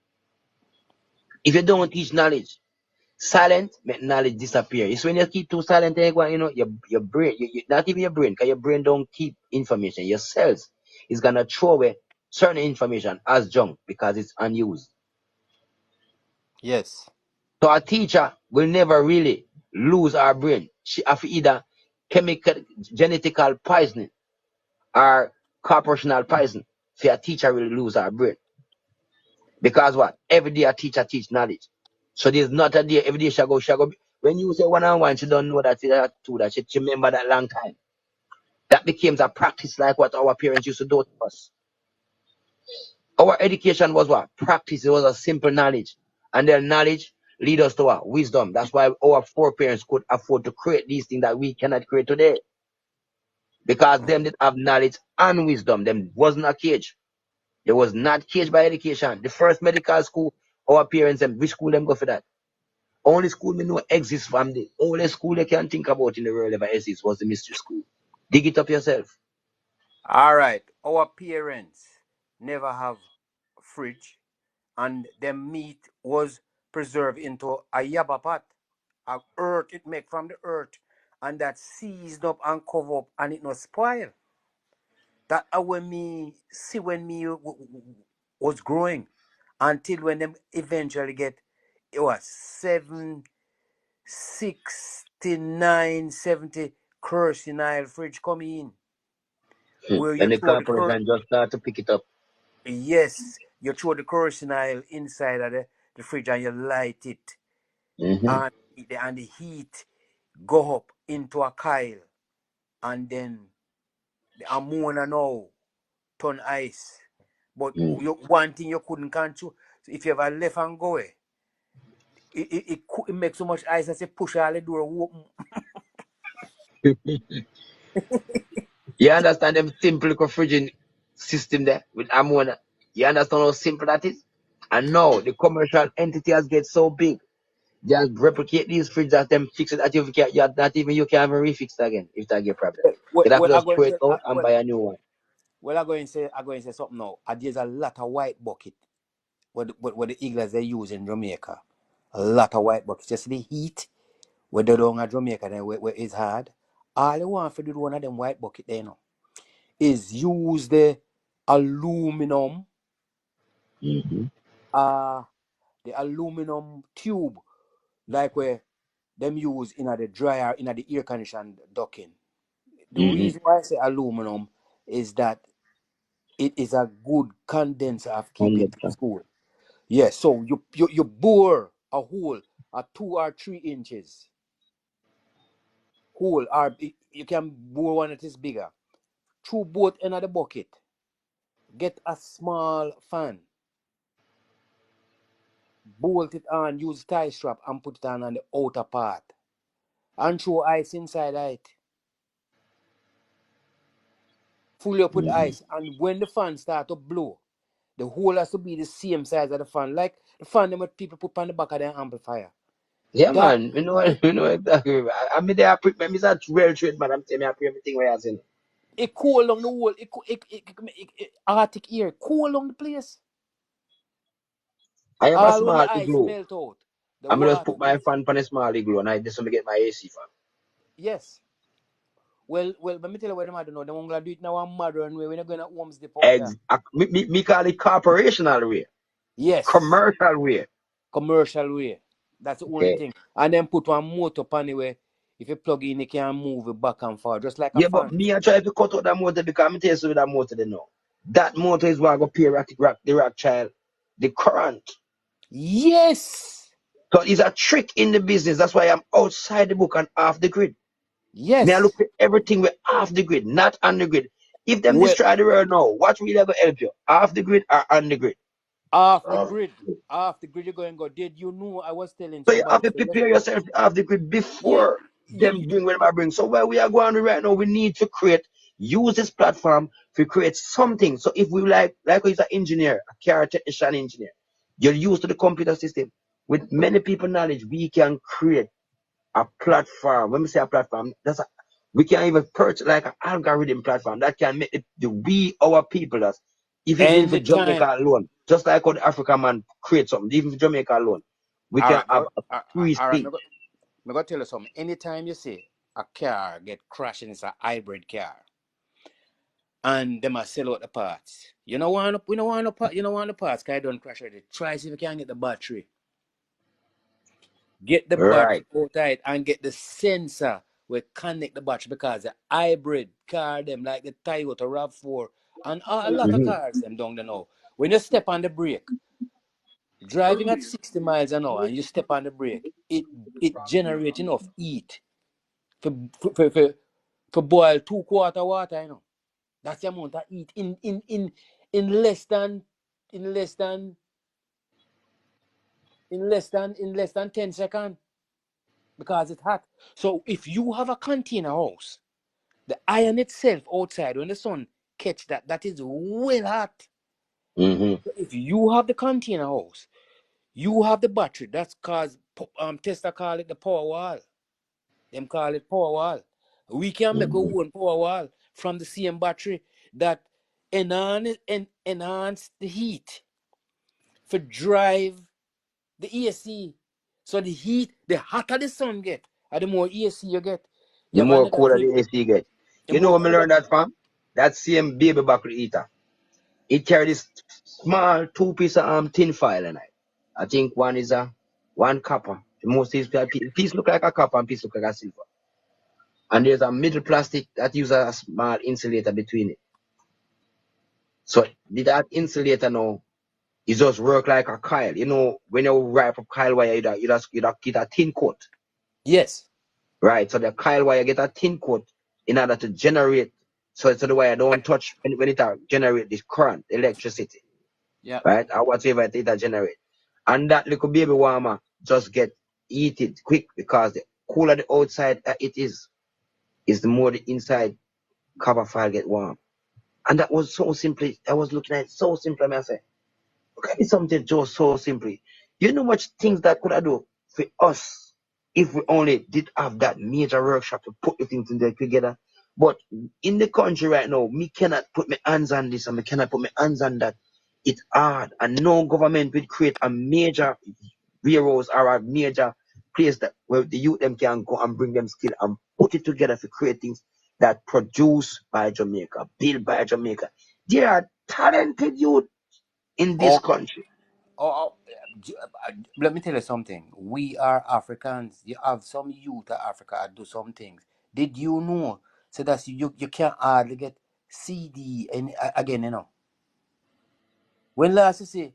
Speaker 9: If you don't teach knowledge, Silent make knowledge disappear. It's when you keep too silent, you know, your brain, not even your brain, because your brain don't keep information. Your cells is gonna throw away certain information as junk because it's unused.
Speaker 8: Yes.
Speaker 9: So a teacher will never really lose our brain. She have either chemical, genetical poisoning or corporational poison. For a teacher will lose our brain. Because what? Every day a teacher teach knowledge. So there's not a day, every day she go. When you say one on one, she don't know that she that two, that she remember that long time. That became a practice like what our parents used to do to us. Our education was what? Practice. It was a simple knowledge. And their knowledge lead us to what? Wisdom. That's why our foreparents could afford to create these things that we cannot create today. Because them did have knowledge and wisdom. Them wasn't a cage. They was not caged by education. The first medical school, our parents, them, which school them go for that? Only school me know exists from the only school they can think about in the world ever exists was the mystery school. Dig it up yourself.
Speaker 8: All right. Our parents never have fridge, and the meat was preserved into a yaba pot, a earth it make from the earth, and that seized up and cover up, and it not spoil. That when me see when me was growing, until when them eventually get it was 769, 70 cursing aisle fridge coming in, where you
Speaker 9: And the
Speaker 8: throw the
Speaker 9: corporation just start to pick it up.
Speaker 8: yes, you throw the kerosene oil inside of the fridge and you light it,
Speaker 9: Hmm.
Speaker 8: and the heat go up into a coil, and then the ammonia now turn ice. But one thing you couldn't control, so if you ever left and go, it makes so much ice that you push all the door open.
Speaker 9: You understand them simple refrigeration system there with ammonia? You understand how simple that is? And now the commercial entity has get so big. They just replicate these fridges that them fix it that you can't, you not even you can even refix it again if that get problem.
Speaker 8: Well,
Speaker 9: You have to
Speaker 8: well, I'm
Speaker 9: just
Speaker 8: going
Speaker 9: throw
Speaker 8: to
Speaker 9: it
Speaker 8: tell,
Speaker 9: out and
Speaker 8: well,
Speaker 9: buy a new one.
Speaker 8: well, I'm going to say something now. There's a lot of white bucket what the Eagles they use in Jamaica. A lot of white buckets. Just the heat where they don't at Jamaica then where it's hard. All you want for do one of them white bucket there now is use the aluminum
Speaker 9: Hmm.
Speaker 8: uh the aluminum tube like where them use in the dryer in the air conditioned ducting. The
Speaker 9: Hmm.
Speaker 8: reason why I say aluminum is that it is a good condenser of keep it
Speaker 9: 100%.
Speaker 8: cool. Yes, so you bore a hole at 2 or 3 inches hole, or you can bore one that is bigger. Through both end of the bucket, get a small fan, bolt it on, use tie strap and put it on the outer part. And throw ice inside it. Fully up with
Speaker 9: Hmm.
Speaker 8: ice. And when the fan start to blow, the hole has to be the same size as the fan. Like the fan that people put on the back of their amplifier.
Speaker 9: Yeah,
Speaker 8: That
Speaker 9: man. You know exactly. I mean, they are me a real trade, man. I'm telling you, I pre everything where I saying.
Speaker 8: it cool along the whole, Arctic air, cool along the place.
Speaker 9: I have a
Speaker 8: All when
Speaker 9: small
Speaker 8: the ice
Speaker 9: igloo.
Speaker 8: melt out, the
Speaker 9: I'm just
Speaker 8: water
Speaker 9: put my
Speaker 8: just
Speaker 9: fan on a small igloo and I just want to get my AC fan.
Speaker 8: yes. Well, let me tell you what them I don't know. Them gonna do it now one modern way. We're not gonna homes dip out there.
Speaker 9: Me call it corporational way,
Speaker 8: Yes,
Speaker 9: commercial way.
Speaker 8: commercial way. That's the only
Speaker 9: Okay.
Speaker 8: thing. And then put one motor pan the way. If you plug in, you can move it back and forth, just like a
Speaker 9: Yeah, but
Speaker 8: fan.
Speaker 9: me I try to cut out that motor because I'm telling you with that motor they know. That motor is what I go pay the rock child the current.
Speaker 8: Yes,
Speaker 9: So it's a trick in the business. That's why I'm outside the book and off the grid. Me I
Speaker 8: yes.
Speaker 9: look at everything with off the grid, not on the grid. If them
Speaker 8: Well,
Speaker 9: destroy the world now, what will ever help you? Off the grid or on the grid?
Speaker 8: off the
Speaker 9: Off.
Speaker 8: grid, off the grid, you're going to go. Did you know I was telling
Speaker 9: So you have
Speaker 8: somebody?
Speaker 9: to
Speaker 8: Say,
Speaker 9: prepare yourself off the grid
Speaker 8: yeah,
Speaker 9: before
Speaker 8: you,
Speaker 9: them bring whatever bring. So where we are going right now, we need to use this platform to create something. So if we like he's an engineer, a car technician engineer, you're used to the computer system. With many people knowledge, we can create a platform. When we say a platform, we can even purchase like an algorithm platform that can make our people us. If it's even for
Speaker 8: anytime.
Speaker 9: Jamaica alone, just like how the African man create something, even for Jamaica alone. We
Speaker 8: All
Speaker 9: can
Speaker 8: right,
Speaker 9: have a free
Speaker 8: all right.
Speaker 9: speech.
Speaker 8: I'm gonna tell you something. Anytime you see a car get crashed and it's a hybrid car, and them a sell out the parts, you know we don't want no part, you don't want the parts, cause I don't crash already. Try see if you can get the battery. Get the battery
Speaker 9: Right.
Speaker 8: out of it and get the sensor will connect the battery because the hybrid car them like the Toyota RAV4 and a lot of
Speaker 9: Mm-hmm.
Speaker 8: cars them down there now. When you step on the brake, driving at 60 miles an hour and you step on the brake, it generates enough heat for for, for, for boil 2 quarter water, you know. That's the amount of heat in less than in less than in less than 10 seconds because it's hot. So if you have a container house, the iron itself outside when the sun catch that, that is well hot.
Speaker 9: Mm-hmm.
Speaker 8: So if you have the container house, you have the battery. That's cause Tesla call it the power wall. Them call it power wall. We can make our
Speaker 9: Mm-hmm.
Speaker 8: own power wall from the same battery that enhance the heat for drive the AC. So the heat, the hotter the sun get, and the more AC you get. You
Speaker 9: The
Speaker 8: have
Speaker 9: more
Speaker 8: another
Speaker 9: cooler
Speaker 8: thing.
Speaker 9: the AC get.
Speaker 8: The
Speaker 9: You know
Speaker 8: more
Speaker 9: where me
Speaker 8: cooler.
Speaker 9: learn that from? That same baby back eater. It carry this small 2 piece of tin foil in it. I think one is a one copper. The most is piece look like a copper and piece look like a silver. And there's a middle plastic that uses a small insulator between it. So that insulator now it just work like a coil. You know, when you wrap up coil wire, you get a thin coat.
Speaker 8: Yes.
Speaker 9: Right. So the coil wire get a thin coat in order to generate so the wire don't touch when it generate this current, electricity.
Speaker 8: Yeah.
Speaker 9: Right? Or whatever it generate. And that little baby warmer just get heated quick because the cooler the outside it is the more the inside cover file get warm. And that was so simple. I was looking at it so simple, I say. Look at it something just so simply. You know much things that could I do for us if we only did have that major workshop to put the things in there together. But in the country right now, me cannot put my hands on this and me cannot put my hands on that. It's hard. And no government will create a major warehouse or a major place that where the youth them can go and bring them skill and put it together for create things that produce by Jamaica, build by Jamaica. There are talented youth in this
Speaker 8: Oh,
Speaker 9: country.
Speaker 8: oh, let me tell you something. We are Africans. You have some youth of Africa that do some things. Did you know? So that's you can't hardly get CD and again, you know. When last you say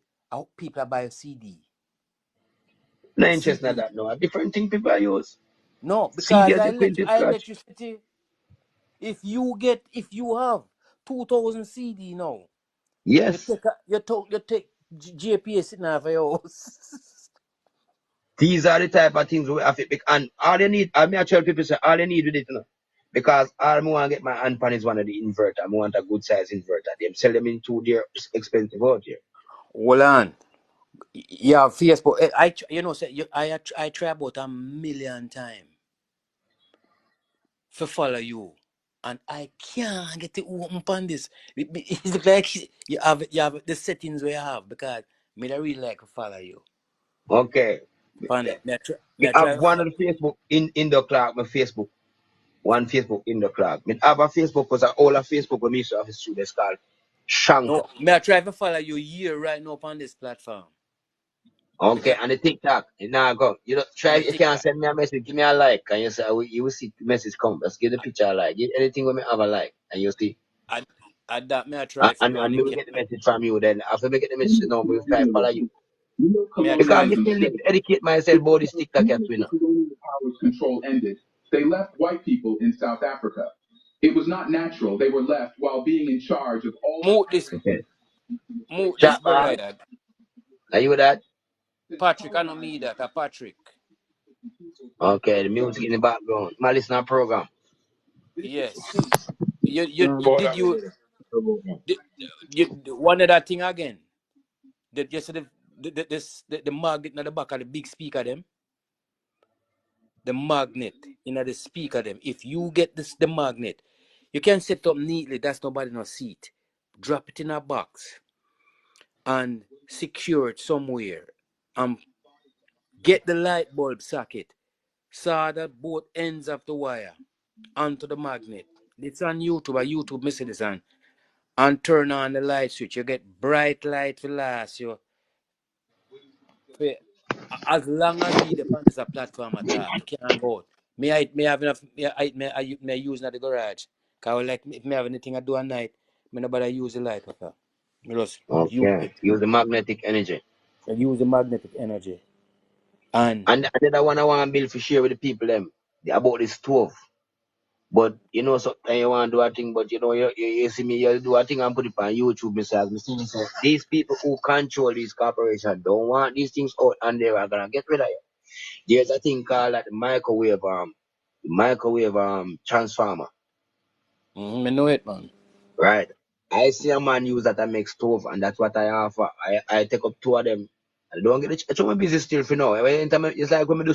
Speaker 8: people are buying CD.
Speaker 9: No interest in
Speaker 8: CD.
Speaker 9: that no. A different thing people use.
Speaker 8: No,
Speaker 9: CD
Speaker 8: because
Speaker 9: as a printed scratch.
Speaker 8: electricity. If you have 2,000 CD now,
Speaker 9: Yes.
Speaker 8: you take JPA sitting over your house.
Speaker 9: These are the type of things we have to make. And all you need, I mean I tell people say all you need with it, you know. Because all I want to get my hand pan is one of the inverter. I want a good size inverter. They sell them into their expensive out here.
Speaker 8: Hold on. Yeah, Facebook. You know, say I try about 1,000,000 times to follow you, and I can't get it open on this. It look like you have the settings where you have because me I really like to follow you.
Speaker 9: Okay.
Speaker 8: On it,
Speaker 9: Me
Speaker 8: me I
Speaker 9: have
Speaker 8: try.
Speaker 9: one of the Facebook in the clock, my Facebook. One Facebook in the clock. Me have a Facebook because all of Facebook when me used to have a students called
Speaker 8: No,
Speaker 9: Shanko.
Speaker 8: me I try to follow you here right now on this platform.
Speaker 9: Okay,
Speaker 8: Because
Speaker 9: and the TikTok, it now go. You know, try
Speaker 8: on the
Speaker 9: you can
Speaker 8: TikTok,
Speaker 9: send me a message, give me a like, and you say you will see the message come. Just give the picture a like. Give anything when me have a like, and you see.
Speaker 8: I that me I try for you on
Speaker 9: And
Speaker 8: the
Speaker 9: me will get the
Speaker 8: camera.
Speaker 9: message from you. Then after me get the message, no, we will try to follow you
Speaker 8: Me I
Speaker 9: because
Speaker 8: try
Speaker 9: me
Speaker 8: for
Speaker 9: still
Speaker 8: you.
Speaker 9: need to educate myself about this TikTok app, you know.
Speaker 13: Colonial powers' control ended, they left white people in South Africa. It was not natural. They were left while being in charge of all
Speaker 9: Okay.
Speaker 8: move this
Speaker 9: Chat
Speaker 8: brother
Speaker 9: bar,
Speaker 8: here.
Speaker 9: are you with that?
Speaker 8: Patrick, I know me that Patrick.
Speaker 9: Okay, the music in the background. My listener program.
Speaker 8: Yes. Did one of that thing again? That yesterday the magnet in the back of the big speaker them, the magnet in the speaker them. If you get the magnet, you can set up neatly. That's nobody no see it. Drop it in a box and secure it somewhere. Get the light bulb socket, solder both ends of the wire onto the magnet. It's on YouTube. YouTube me see this and turn on the light switch. You get bright light for last. You for, as long as we depend on this platform at all, it can't go out. May have enough. May use at the garage. Cause like if me have anything I do at night, me nobody use the light. Okay. Me just use
Speaker 9: Okay.
Speaker 8: it.
Speaker 9: Use the magnetic energy.
Speaker 8: I use the magnetic energy. And
Speaker 9: And another one I want to build for share with the people them about the stove. But you know, sometimes you want to do a thing, but you know, you see me, you do a thing and put it on YouTube, myself. Me see me say, these people who control these corporations don't want these things out and they are gonna get rid of it. There's a thing called like the microwave transformer,
Speaker 8: me know it, man.
Speaker 9: right? I see a man use that and make stove, and that's what I offer. I take up two of them. I don't get it. I'm busy still for now. It's like when we do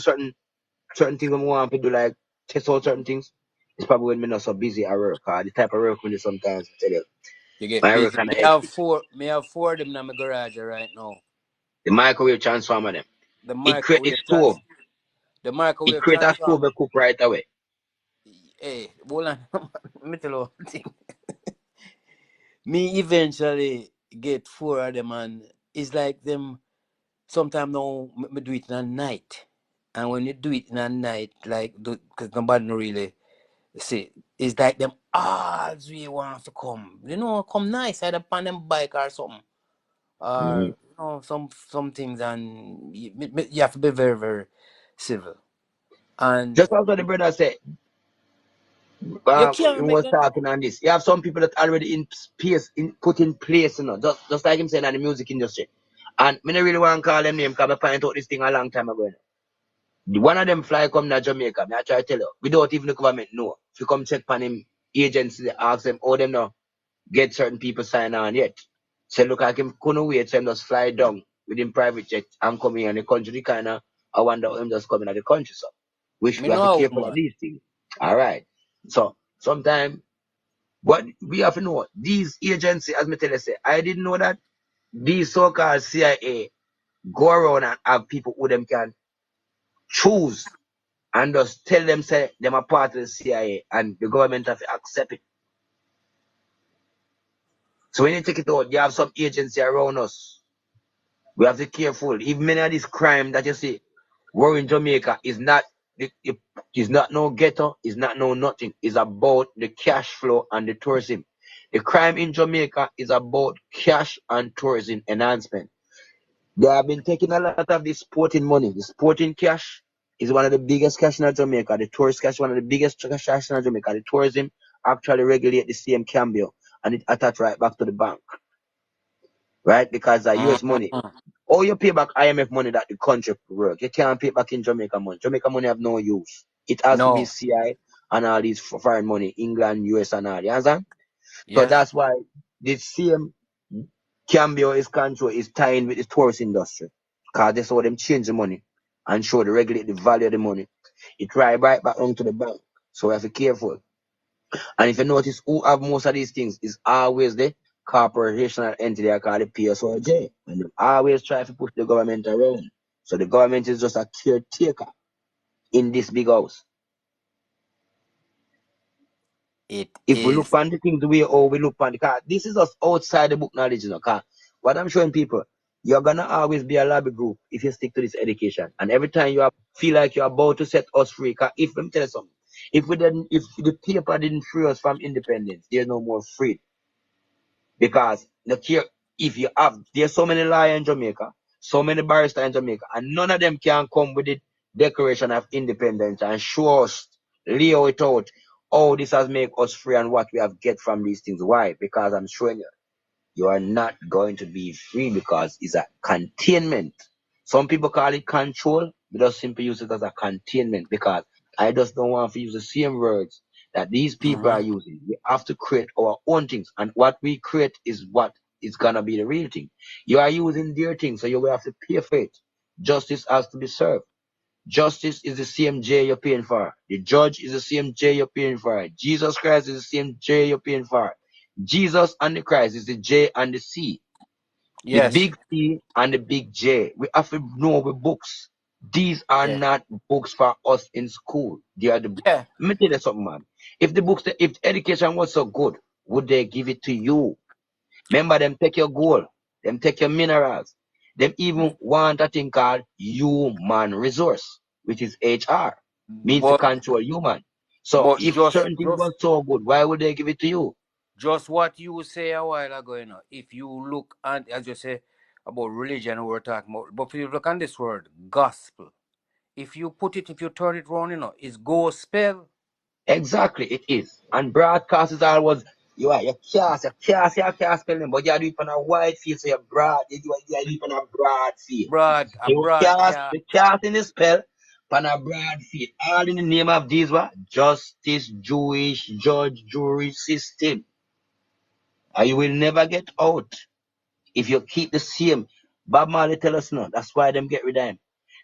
Speaker 9: certain things when we want to do, like test out certain things. It's probably when me not so busy at work. The type of work we do sometimes, I tell you,
Speaker 8: You get
Speaker 9: my work
Speaker 8: busy.
Speaker 9: kind of hectic.
Speaker 8: Me have four of them in my garage right now.
Speaker 9: The microwave transformer them.
Speaker 8: The
Speaker 9: It create the
Speaker 8: microwave
Speaker 9: stove.
Speaker 8: trans the
Speaker 9: It
Speaker 8: microwave
Speaker 9: create a stove
Speaker 8: transformer.
Speaker 9: that cook right away.
Speaker 8: Hey, hold on. Let me tell you one thing. Me eventually get four of them and it's like them sometimes now me do it in a night. And when you do it in a night, like because nobody no really see, it's like them always want to come. You know, come nice either upon them bike or something.
Speaker 9: Hmm.
Speaker 8: Or you know, some things and you have to be very, very civil. And
Speaker 9: Just also the brother said,
Speaker 8: you
Speaker 9: he
Speaker 8: can't make
Speaker 9: was
Speaker 8: them.
Speaker 9: talking on this. You have some people that already put in place, just like him saying in the music industry. And me not really want to call them name because I find out this thing a long time ago. One of them fly come to Jamaica. Me I try to tell you, without even the government know. If you come check on him agency, ask them, how them know get certain people sign on yet. So look like him couldn't wait, so him just fly down with him private jet and come here in the country. The kind of I wonder how him just coming to the country, so which
Speaker 8: Me
Speaker 9: we have to be
Speaker 8: know how,
Speaker 9: careful of
Speaker 8: man.
Speaker 9: these things. All right. So sometimes what we have to know, these agencies, as me tell you, say, I didn't know that these so-called CIA go around and have people who them can choose and just tell them say them are part of the CIA and the government have to accept it. So when you take it out, you have some agency around us. We have to be careful. Even many of this crime that you see, war in Jamaica is not no ghetto, is not no nothing. It's about the cash flow and the tourism. The crime in Jamaica is about cash and tourism enhancement. They have been taking a lot of the sporting money. The sporting cash is one of the biggest cash in Jamaica. The tourist cash is one of the biggest cash in Jamaica. The tourism actually regulate the same cambio and it attach right back to the bank, right? Because US money.
Speaker 8: Mhm.
Speaker 9: Or you pay back IMF money that the country work. You can't pay back in Jamaica money. Jamaica money have no use. It has to be
Speaker 8: No.
Speaker 9: CI and all these foreign money, England, US and all. You understand? So
Speaker 8: Yes.
Speaker 9: that's why the same Cambio is control is tying with the tourist industry. Because that's how them change the money and show the regulate the value of the money. It right back on to the bank. So we have to be careful. And if you notice who have most of these things is always the corporational entity I call the PSOJ. And they always try to push the government around. So the government is just a caretaker in this big house.
Speaker 8: It
Speaker 9: If we look
Speaker 8: is.
Speaker 9: on the things the way how we look on the car, this is us outside the book knowledge, you know. Car. What I'm showing people, you're gonna always be a lobby group if you stick to this education. And every time feel like you're about to set us free, cause if let me tell you something, if the paper didn't free us from independence, there's no more freedom. Because look here, if you have there's so many lawyers in Jamaica, so many barristers in Jamaica, and none of them can come with the Declaration of Independence and show us, lay it out, oh, this has made us free and what we have get from these things. Why? Because I'm showing you, you are not going to be free because it's a containment. Some people call it control, we just simply use it as a containment because I just don't want to use the same words that these people are
Speaker 8: Mhm.
Speaker 9: using. We have to create our own things, and what we create is what is gonna be the real thing. You are using their things, so you will have to pay for it. Justice has to be served. Justice is the same J you're paying for. The judge is the same J you're paying for. Jesus Christ is the same J you're paying for. Jesus and the Christ is the J and the C. The
Speaker 8: Yes.
Speaker 9: big C and the big J. We have to know the books. These are
Speaker 8: Yeah.
Speaker 9: not books for us in school. They are the.
Speaker 8: Yeah.
Speaker 9: Let me tell you something, man. If the books, if education was so good, would they give it to you? Remember, them take your gold, them take your minerals, them even want a thing called human resource, which is HR, means to
Speaker 8: But
Speaker 9: control human. So
Speaker 8: but
Speaker 9: if
Speaker 8: just
Speaker 9: certain things
Speaker 8: just
Speaker 9: was so good, why would they give it to you?
Speaker 8: just what you say a while ago, you know, if you look and as you say about religion we're talking about, but if you look on this word gospel, if you put it, if you turn it around, you know, it's gospel.
Speaker 9: Exactly, it is. And broadcast is always you are you can't spell them, but you do it on a wide field, so you're broad, you do it on a broad field.
Speaker 8: A
Speaker 9: You
Speaker 8: broadcast.
Speaker 9: cast in the spell on a broad field. All in the name of these what? Justice, Jewish, judge, jury system. And you will never get out if you keep the same. Bob Marley tell us no. That's why them get rid of him.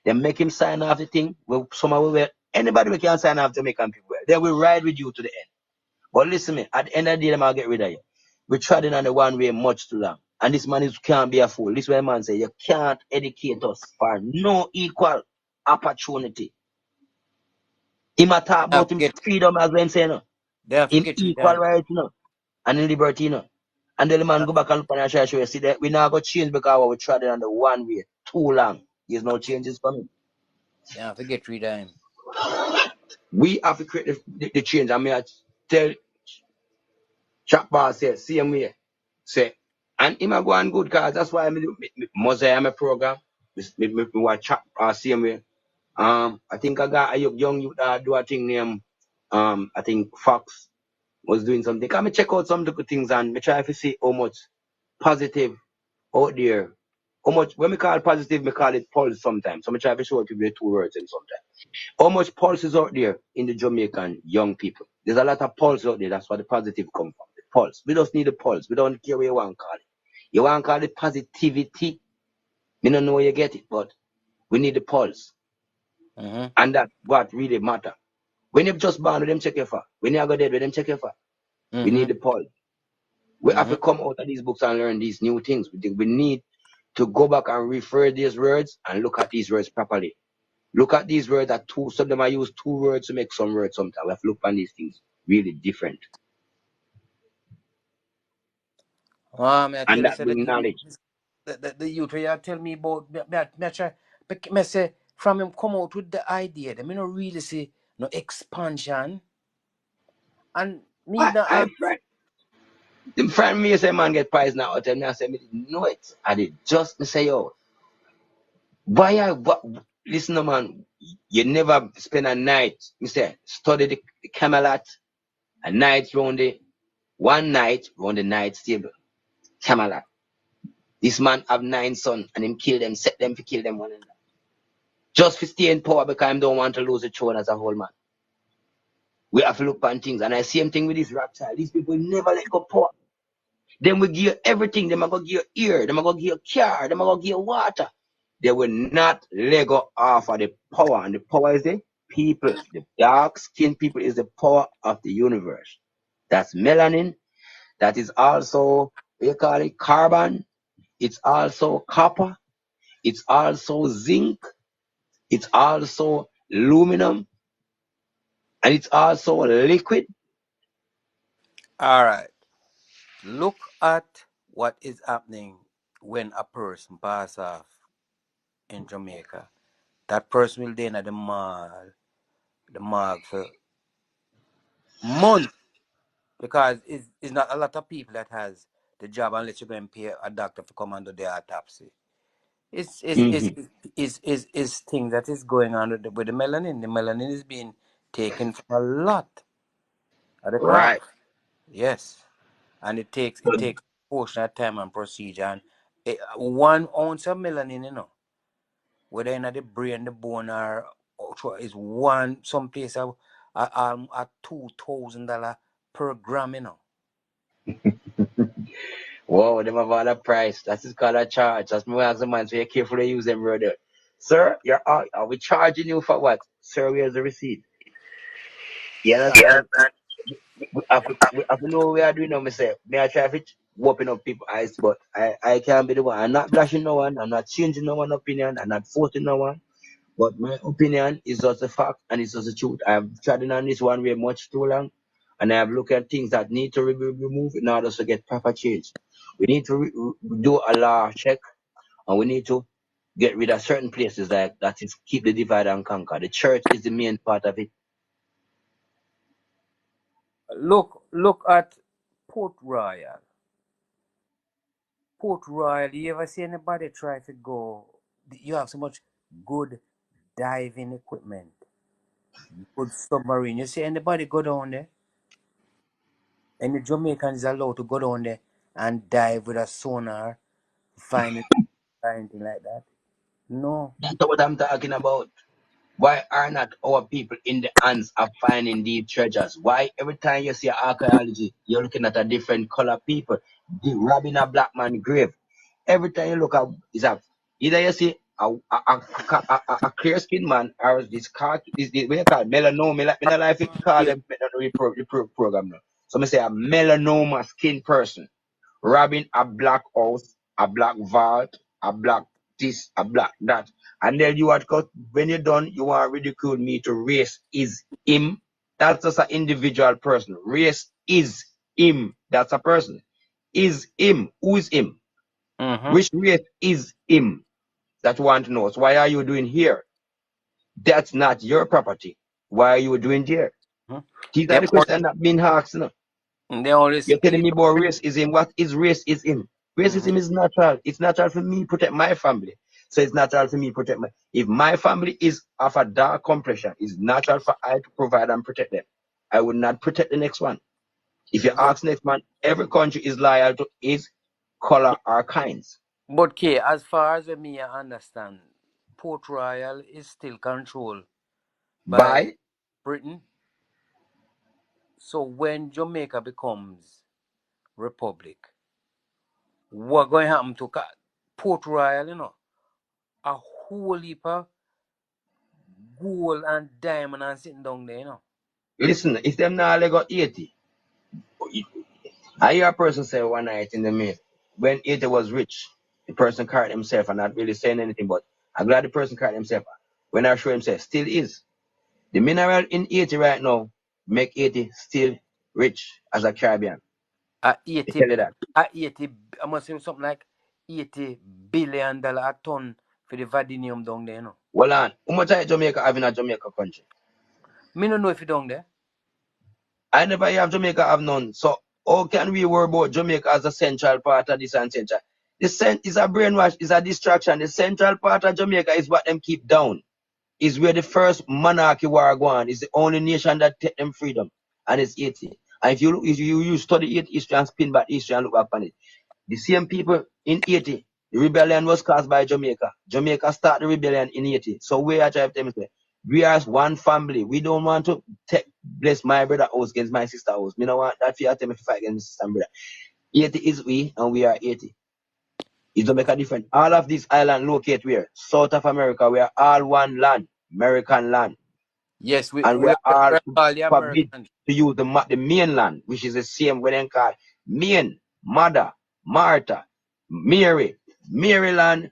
Speaker 9: They make him sign off the thing. Well, somehow will anybody we can sign off to make him people. They will ride with you to the end. But listen me, at the end of the day, them will get rid of you. We're treading on the one way much too long. And this man can't be a fool. This way man say you can't educate us for no equal opportunity. He might talk
Speaker 8: They have
Speaker 9: about
Speaker 8: to
Speaker 9: him
Speaker 8: get
Speaker 9: freedom as when say no.
Speaker 8: they have to
Speaker 9: Him
Speaker 8: get rid of
Speaker 9: equal
Speaker 8: him.
Speaker 9: right, you know, and in liberty, you know. And then the man go back and look and try to show you, see that we now go change because we tried it on the one way too long. There's no changes coming.
Speaker 8: They have to get rid of him.
Speaker 9: We have to create the change. I mean, I tell Chap Boss say, same way. Say, and him a go on good cause. That's why Mosaic am a program. Me watch Chap Boss same way. I think I got a young youth do a thing named, I think Fox was doing something. Can me check out some of the good things and me try to see how much positive out there. How much, when we call positive, we call it pulse sometimes. So I try to show people the two words and sometimes. How much pulse is out there in the Jamaican young people? There's a lot of pulse out there. That's where the positive come from. The pulse. We just need the pulse. We don't care what you want to call it. You want to call it positivity. We don't know where you get it, but we need the pulse.
Speaker 8: Mm-hmm.
Speaker 9: And that's what really matter. When you've just born with them check your for. When you go dead with them check your for. We
Speaker 8: Mm-hmm.
Speaker 9: need the pulse. We have
Speaker 8: Mm-hmm.
Speaker 9: to come out of these books and learn these new things. We need to go back and refer these words and look at these words properly. Look at these words that two, some of them I use two words to make some words sometimes. We have to look on these things really different.
Speaker 8: I tell
Speaker 9: And
Speaker 8: you,
Speaker 9: that
Speaker 8: say the
Speaker 9: bring
Speaker 8: thing,
Speaker 9: knowledge.
Speaker 8: the youth where you tell me about, me try, me say, from him come out with the idea, they me not really see no expansion, and me not
Speaker 9: I
Speaker 8: ask,
Speaker 9: friend. The friend me say man get prize now. Tell me I say me didn't know it. I did just me say yo. Listen no man, you never spend a night, me say, study the Camelot, a night round the one night round the night table. Camelot. This man have 9 sons and him kill them, set them to kill them one another. Just for stay in power because him don't want to lose the throne as a whole man. We have to look on things. And I same thing with this rap child. These people never let go power. Them will give you everything. Them are going to give you ear. Them are going to give you car. Them are going to give you water. They will not let go off of the power. And the power is the people. The dark skinned people is the power of the universe. That's melanin. That is also, what you call it, carbon. It's also copper. It's also zinc. It's also aluminum. And it's also liquid.
Speaker 8: all right, look at what is happening when a person pass off in Jamaica. That person will then at the mall for months because it's not a lot of people that has the job unless you go and pay a doctor to come and do the autopsy. It's is is
Speaker 9: Hmm.
Speaker 8: is thing that is going on with the melanin. The melanin is being taken from a lot of the crowd.
Speaker 9: Right.
Speaker 8: Yes, and it takes a portion of time and procedure. And 1 ounce of melanin, whether in the brain, the bone, or is one some place at $2,000 per gram.
Speaker 9: Wow, them have all a price. That is called a charge. That's me as a man, so you're careful to use them, brother. Sir, are we charging you for what? Sir, where's the receipt? You understand? We have to know what we are doing now, myself. May I try to open up people's eyes, but I can't be the one. I'm not blushing no one. I'm not changing no one opinion. I'm not forcing no one. But my opinion is just a fact and it's just the truth. I've trodden on this one way much too long, and I've looked at things that need to be removed in order to get proper change. We need to do a law check, and we need to get rid of certain places that is keep the divide and conquer. The church is the main part of it.
Speaker 8: Look at Port Royal. Port Royal, you ever see anybody try to go? You have so much good diving equipment, good submarine. You see anybody go down there? Any Jamaican is allowed to go down there and dive with a sonar, find it, anything like that? No.
Speaker 9: That's what I'm talking about. Why are not our people in the hands of finding these treasures? Why every time you see archaeology, you're looking at a different color people robbing a black man grave? Every time you look at is a either you see a clear skinned man or this car this what you call it, melanoma. Like me not like it call
Speaker 8: Yeah.
Speaker 9: them program now. So me say a melanoma skin person robbing a black house, a black vault, a black this, a black that. And then you want to, when you're done, you want to ridicule me to race is him. That's just an individual person. Race is him. That's a person. Is him. Who is him?
Speaker 8: Mm-hmm.
Speaker 9: Which race is him? That you want to know. So why are you doing here? That's not your property. Why are you doing there?
Speaker 8: Mm-hmm.
Speaker 9: These are
Speaker 8: Them
Speaker 9: the
Speaker 8: only,
Speaker 9: questions that being asked. You know?
Speaker 8: they only
Speaker 9: You're telling
Speaker 8: split
Speaker 9: me
Speaker 8: up.
Speaker 9: about racism. What is racism?
Speaker 8: Mm-hmm.
Speaker 9: Racism is natural. It's natural for me to protect my family. So it's natural for me to protect my. If my family is of a dark complexion, it's natural for I to provide and protect them. I would not protect the next one. If you
Speaker 8: But
Speaker 9: ask next man, every country is loyal to its color or kinds.
Speaker 8: but K, as far as me I understand, Port Royal is still controlled by
Speaker 9: By
Speaker 8: Britain. So when Jamaica becomes republic, what going to happen to Port Royal? A whole heap of gold and diamond and sitting down there.
Speaker 9: listen, if them now let go 80, I hear a person say one night in the mail, when 80 was rich, the person carried himself and not really saying anything, but I'm glad the person carried himself. When I show himself, still is. The mineral in 80 right now make 80 still rich as a Caribbean.
Speaker 8: At
Speaker 9: They
Speaker 8: 80,
Speaker 9: tell you that.
Speaker 8: at 80, I must say something like $80 billion a ton for the vanadium down there.
Speaker 9: Well on, how much I Jamaica have in a Jamaica country?
Speaker 8: Me no know if you down there.
Speaker 9: I never hear of Jamaica have none. So how can we worry about Jamaica as a central part of this and central? The is a brainwash, is a distraction. The central part of Jamaica is what them keep down. Is where the first monarchy war go on. It's the only nation that take them freedom. And it's 80. And if you study it history and spin back history and look back on it, the same people in 80, the rebellion was caused by Jamaica. Jamaica started the rebellion in 80. So we are trying to tell me, we are one family. We don't want to bless my brother house against my sister house. Me don't want that for you to tell me to fight against my sister and brother. 80 is we and we are 80. It don't make a difference. All of these islands locate where? South of America. We are all one land, American land.
Speaker 8: Yes, we
Speaker 9: And we
Speaker 8: we
Speaker 9: are all
Speaker 8: we're all the
Speaker 9: forbid
Speaker 8: Americans.
Speaker 9: to use the mainland, which is the same when they call main, mother, Martha, Mary, Maryland,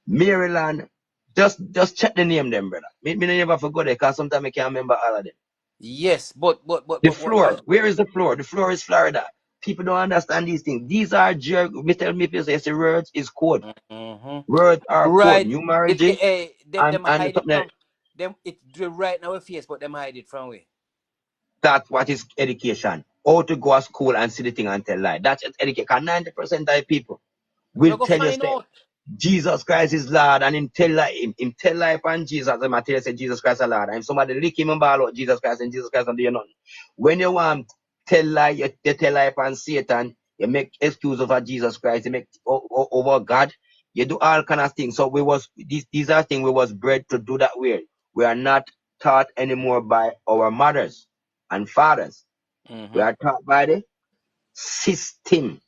Speaker 9: Maryland. Just check the name them, brother. Me never forget it because sometimes I can't remember all of them.
Speaker 8: Yes,
Speaker 9: The
Speaker 8: but what?
Speaker 9: floor, where is the floor? The floor is Florida. People don't understand these things. These are me tell me people say words is code.
Speaker 8: Mm-hmm.
Speaker 9: Words are code.
Speaker 8: Right.
Speaker 9: Numerology
Speaker 8: Them
Speaker 9: and
Speaker 8: hide it
Speaker 9: something.
Speaker 8: from them. It's right now face, but them hide it from we.
Speaker 9: That's what is education. How to go to school and see the thing and tell lie. That's education. 90% of the people
Speaker 8: We
Speaker 9: will
Speaker 8: go
Speaker 9: tell you
Speaker 8: find
Speaker 9: say
Speaker 8: out.
Speaker 9: Jesus Christ is Lord and him tell lie upon Jesus. Them tell you say Jesus Christ is Lord. And if somebody lick him and ball out Jesus Christ and Jesus Christ and do nothing. When you want tell lie, you tell lie upon Satan, you make excuse over Jesus Christ, you make over God. You do all kind of things. So these are things we was bred to do that way. We are not taught anymore by our mothers and fathers. We
Speaker 8: Mm-hmm.
Speaker 9: are taught by the system.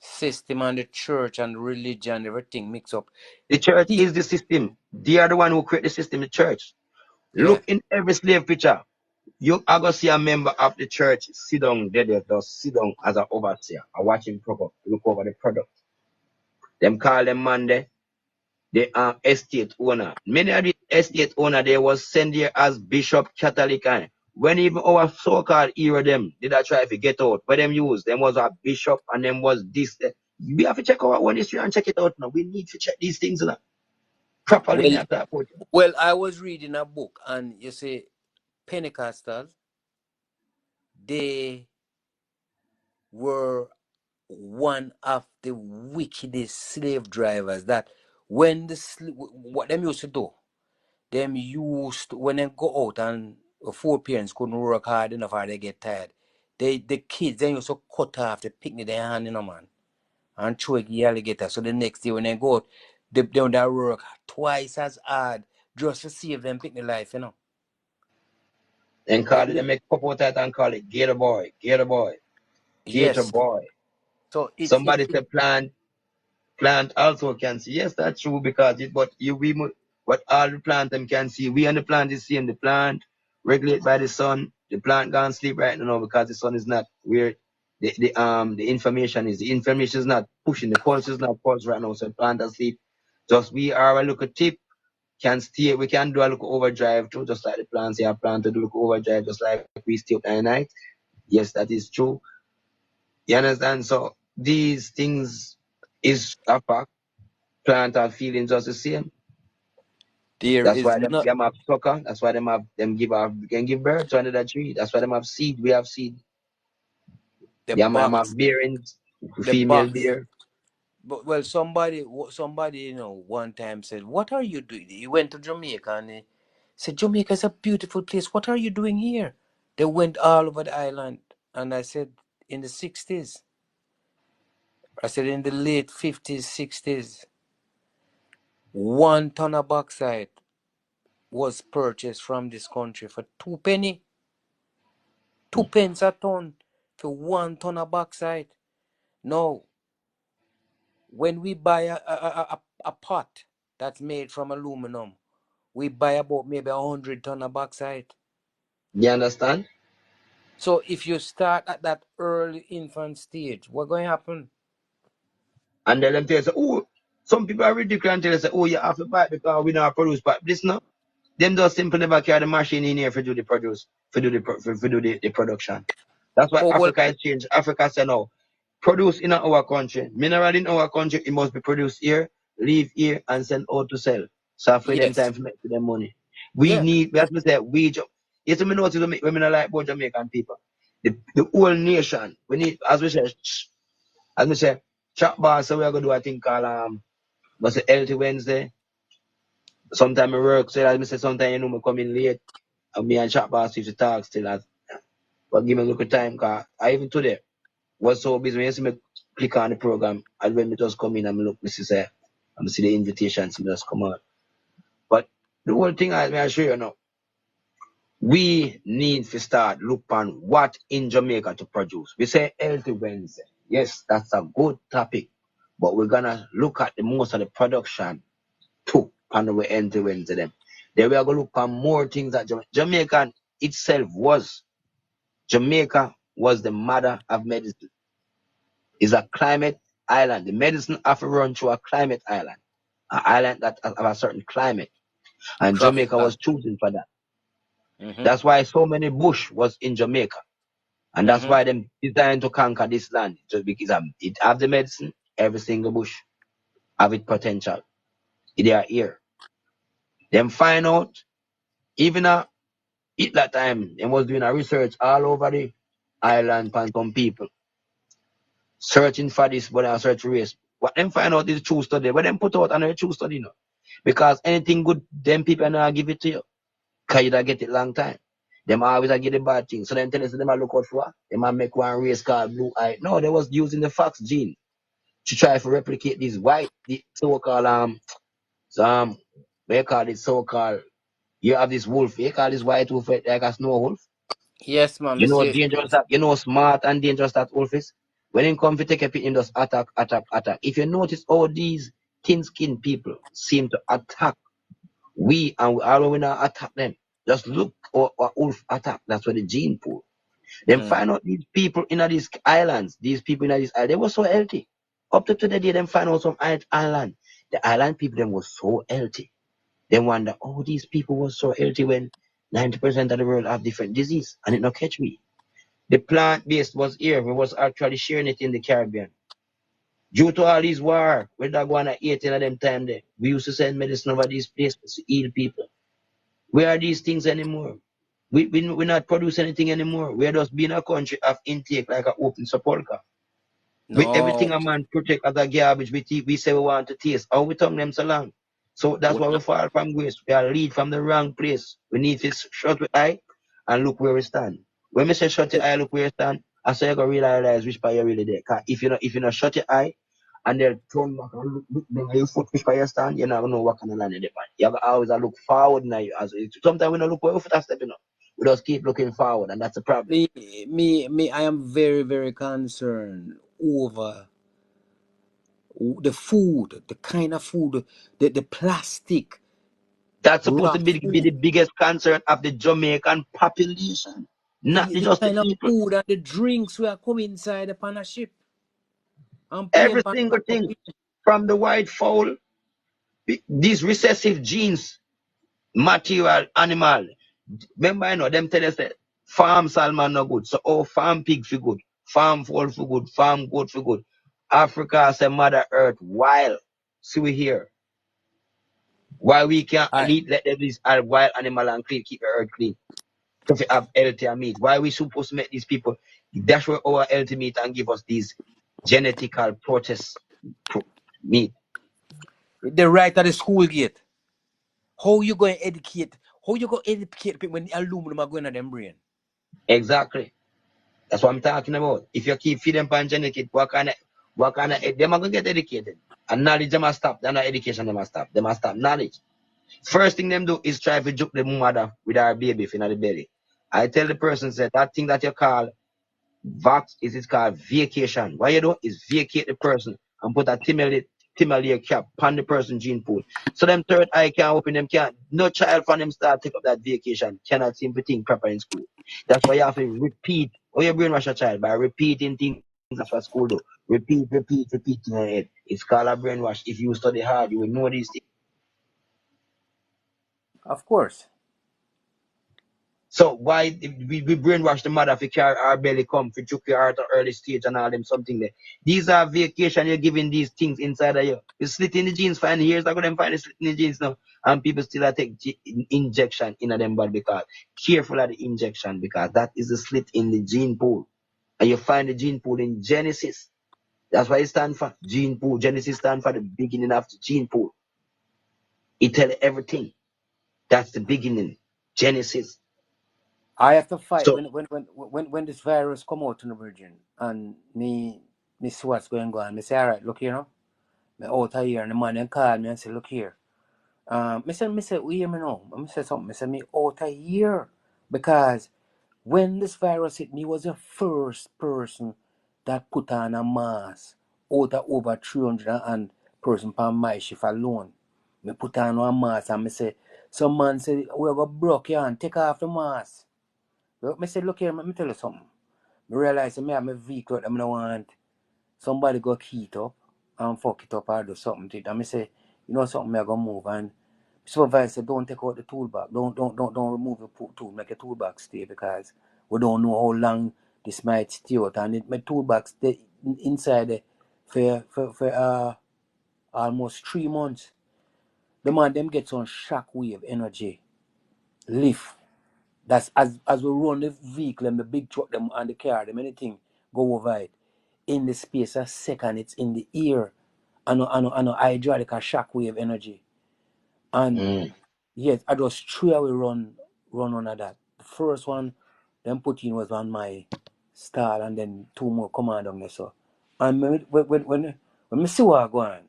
Speaker 8: System and the church and religion, everything mix up.
Speaker 9: The church
Speaker 8: See-
Speaker 9: is the system. They are the one who create the system, the church.
Speaker 8: Yeah.
Speaker 9: Look in every slave picture. You are going to see a member of the church sit down there, just sit down as an overseer. I watch him proper, look over the product. Them call them man there. the estate owner. Many of the estate owner they was sent here as Bishop Catholic and when even our so-called hero them did I try to get out, but them use them was a bishop and them was this. We have to check our own history and check it out now. We need to check these things now. Properly me
Speaker 8: Well,
Speaker 9: at that point.
Speaker 8: well, I was reading a book, and you see, Pentecostals, they were one of the wickedest slave drivers. That when what them used to do, them used to, when they go out and four parents couldn't work hard enough or they get tired, the kids then used to cut off the picnic their hand, man, and throw it the alligator. So the next day when they go out, they don't work twice as hard just to save them picnic life.
Speaker 9: And call it, they make pop out that and call it Gator Boy, Gator
Speaker 8: Yes.
Speaker 9: Boy.
Speaker 8: So
Speaker 9: Somebody said plant also can see. Yes, that's true because what all the plant them can see. We and the plant is same. The plant regulate by the sun. The plant can't sleep right now because the sun is not where the information is. The information is not pushing. The pulse is not pulse right now. So the plant asleep. Just we are a little tip can stay. We can do a little overdrive too, just like the plants. They have plant to do a little overdrive, just like we stay up at night. Yes, that is true. You understand? So these things is a fact. Plant are feeling just the same.
Speaker 8: there
Speaker 9: That's
Speaker 8: is
Speaker 9: why
Speaker 8: not
Speaker 9: them have sucker. That's why them have them give off can give birth to another tree. That's why them have seed. We have seed.
Speaker 8: the
Speaker 9: Them have
Speaker 8: box,
Speaker 9: bearings,
Speaker 8: the
Speaker 9: female
Speaker 8: box.
Speaker 9: bear.
Speaker 8: But well, somebody, one time said, "What are you doing?" He went to Jamaica and he said, "Jamaica is a beautiful place. What are you doing here?" They went all over the island, and I said, "In the '60s." I said, "In the late '50s, '60s, 1 ton of bauxite was purchased from this country for 2 penny, 2 pence a ton for 1 ton of bauxite. Now, when we buy a pot that's made from aluminum, we buy about maybe 100 ton of bauxite.
Speaker 9: You understand?
Speaker 8: So if you start at that early infant stage, what's going to happen?
Speaker 9: And then them tell you, say, oh, some people are ridiculous and tell you, say, oh, you have to buy it because we don't produce. But this no, them just simply never carry the machine in here for do the produce, for do the production. That's why
Speaker 8: Oh, well,
Speaker 9: Africa has changed. Africa said no. Produce in our country. Mineral in our country, it must be produced here, leave here, and sent out to sell. So for them
Speaker 8: yes.
Speaker 9: time to make them money.
Speaker 8: Yeah.
Speaker 9: As we say, yes, we notice when I like about Jamaican people. The whole nation, we need, as we say, chat bar, so we are gonna do a thing called what's it, Healthy Wednesday. Sometimes I work, so as I say, sometimes me come in late, and me and chat bar used to talk still as but give me a little time, cause I even today was so busy when you see me click on the program and when me just come in and me look, me see I'm see the invitations, me just come on. But the whole thing I show you now, we need to start look on what in Jamaica to produce. We say Healthy Wednesday. Yes, that's a good topic. But we're gonna look at the most of the production too on the way Healthy Wednesday them. Then we are gonna look on more things that Jamaica itself was. Jamaica was the mother of medicine. It's a climate island. The medicine have to run through a climate island. An island that have a certain climate. And Jamaica
Speaker 8: Tropical.
Speaker 9: was chosen for that.
Speaker 8: Mm-hmm.
Speaker 9: That's why so many bush was in Jamaica. And that's
Speaker 8: Mm-hmm.
Speaker 9: why them designed to conquer this land. Just because it have the medicine, every single bush have its potential. They are here. Them find out, even at that time, they was doing a research all over the island and some people. Searching for this, but I search race. What them find out is true study. What them put out on a true study now. Because anything good, them people not give it to you. Cause you don't get it long time. Them always a get the bad thing. So then tell us them a look out for. Them a make one race called blue eye. No, they was using the fox gene to try to replicate this white, the so-called some they call it so-called you have this wolf, you call this white wolf like a snow wolf.
Speaker 8: Yes, ma'am.
Speaker 9: You know
Speaker 8: Monsieur.
Speaker 9: dangerous that you know smart and dangerous that wolf is. When him come to take a pit, him just attack, attack, attack. If you notice all these thin skinned people seem to attack we and we all we not attack them. Just look or wolf attack. That's what the gene pool. Then
Speaker 8: Mm.
Speaker 9: find out these people in these islands, these people in these islands, they were so healthy. Up to today, them find out some island. The island people them was so healthy. They wonder, oh, these people was so healthy when 90% of the world have different disease and it not catch we. The plant based was here. We was actually sharing it in the Caribbean. Due to all these war, we not going to 18 of them time there. We used to send medicine over these places to heal people. Where are these things anymore? We not produce anything anymore. We are just being a country of intake like an open sepulchre. With
Speaker 8: No.
Speaker 9: everything a man protect as a garbage, we say we want to taste. How we tongue them so long? So that's
Speaker 8: Well,
Speaker 9: why we fall from grace. We are lead from the wrong place. We need to shut the eye and look where we stand. When we say shut your eye, look where you stand, I say you gonna realize which part you're really there. 'Cause if you not shut your eye and then turn back and look down at your foot which part you stand, you're not gonna know what kind of land you're on. You gotta always look forward now. Sometimes we don't look where we foot are stepping up. We just keep looking forward, and that's a problem.
Speaker 8: me, I am very, very concerned over the food, the kind of food, the plastic
Speaker 9: That's supposed to
Speaker 8: wrap
Speaker 9: be the
Speaker 8: food,
Speaker 9: biggest concern of the Jamaican population, not
Speaker 8: the
Speaker 9: just the
Speaker 8: kind of
Speaker 9: people.
Speaker 8: food and the drinks we are coming inside upon a ship and paying
Speaker 9: Every
Speaker 8: for
Speaker 9: single thing, from the white fowl, these recessive genes, material, animal. Remember, I know them tell us that farm salmon no good, so oh, farm pig for good, farm fowl for good, farm goat for good. Africa say Mother Earth wild. See we here. Why we can't
Speaker 8: I
Speaker 9: let these wild animal and clean, keep the earth clean. To have healthier meat. Why are we supposed to make these people dash away our healthy meat and give us these genetical meat?
Speaker 8: the right at the school gate. How you going to educate? How you going to educate people when the aluminum are going to them brain?
Speaker 9: Exactly. That's what I'm talking about. If you keep feeding them pan genetic, them are gonna get educated. And knowledge them must stop. They're not education, they must stop. They must stop knowledge. First thing them do is try to joke the mother with her baby in the belly. I tell the person, say that thing that you call Vax is it called vacation. What you do is vacate the person and put a timely cap on the person gene pool. So them third eye can't open them can't. No child from them start take up that vacation cannot seem to think proper in school. That's why you have to repeat. Or you brainwash a child by repeating things. That's what school do. Repeat in your head. It's called a brainwash. If you study hard, you will know these things.
Speaker 8: Of course.
Speaker 9: So why we brainwash the mother if you carry our belly come for took your heart at early stage and all them something there. These are vacation you're giving these things inside of you. You slit in the jeans find years ago them find the slit in the jeans now. And people still are take injection in them body because careful of the injection because that is a slit in the gene pool. And you find the gene pool in Genesis. That's why it stands for gene pool. Genesis stands for the beginning of the gene pool. It tell you everything. That's the beginning. Genesis.
Speaker 8: I have to fight
Speaker 9: So
Speaker 8: when this virus come out in the region and me see what's going on. Me say, all right, look here now. Me out of here and the man then call me and say, look here. Me say, we hear me now. Me say something. Me say me out of here because when this virus hit me, was the first person that put on a mask out of over 300 and person per my shift alone. Me put on one mask and me say, some man say, we go broke you and take off the mask. Look, me say, look here, let me tell you something. I realize me have my vehicle that I don't want somebody go key it up and fuck it up or do something to it. And I say, you know something, I gonna move. And supervisor said, don't take out the toolbox. Don't remove the tool. Make a toolbox stay because we don't know how long this might stay out. And my toolbox stay inside there for almost 3 months. The man them get some shock wave energy lift. That's as we run the vehicle and the big truck them and the car, them anything go over it. In the space a second, it's in the ear. I know hydraulic a shock wave energy. And
Speaker 9: mm,
Speaker 8: yes, I just 3 hours run under that. The first one them put in was on my stall and then two more come on down there so. And when me see what go on,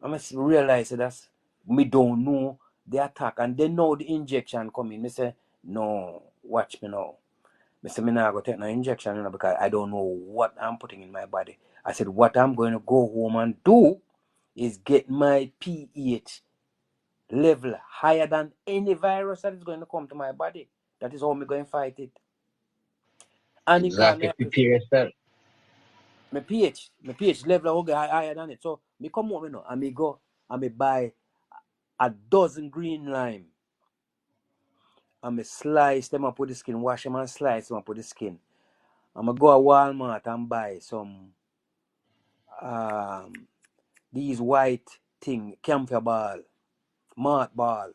Speaker 8: I must realize that that's me don't know the attack and then know the injection coming. Me say, no, watch me now. I said, I'm not going to take no injection because I don't know what I'm putting in my body. I said, what I'm going to go home and do is get my pH level higher than any virus that is going to come to my body. That is how I'm going to fight it. And in case
Speaker 9: exactly prepare yourself.
Speaker 8: my pH level will get higher than it. So me come home, and me go. and me buy a dozen green lime and me slice them up with the skin, wash them and slice them up with the skin. I'm gonna go to Walmart and buy some um these white thing, camphor ball, malt ball,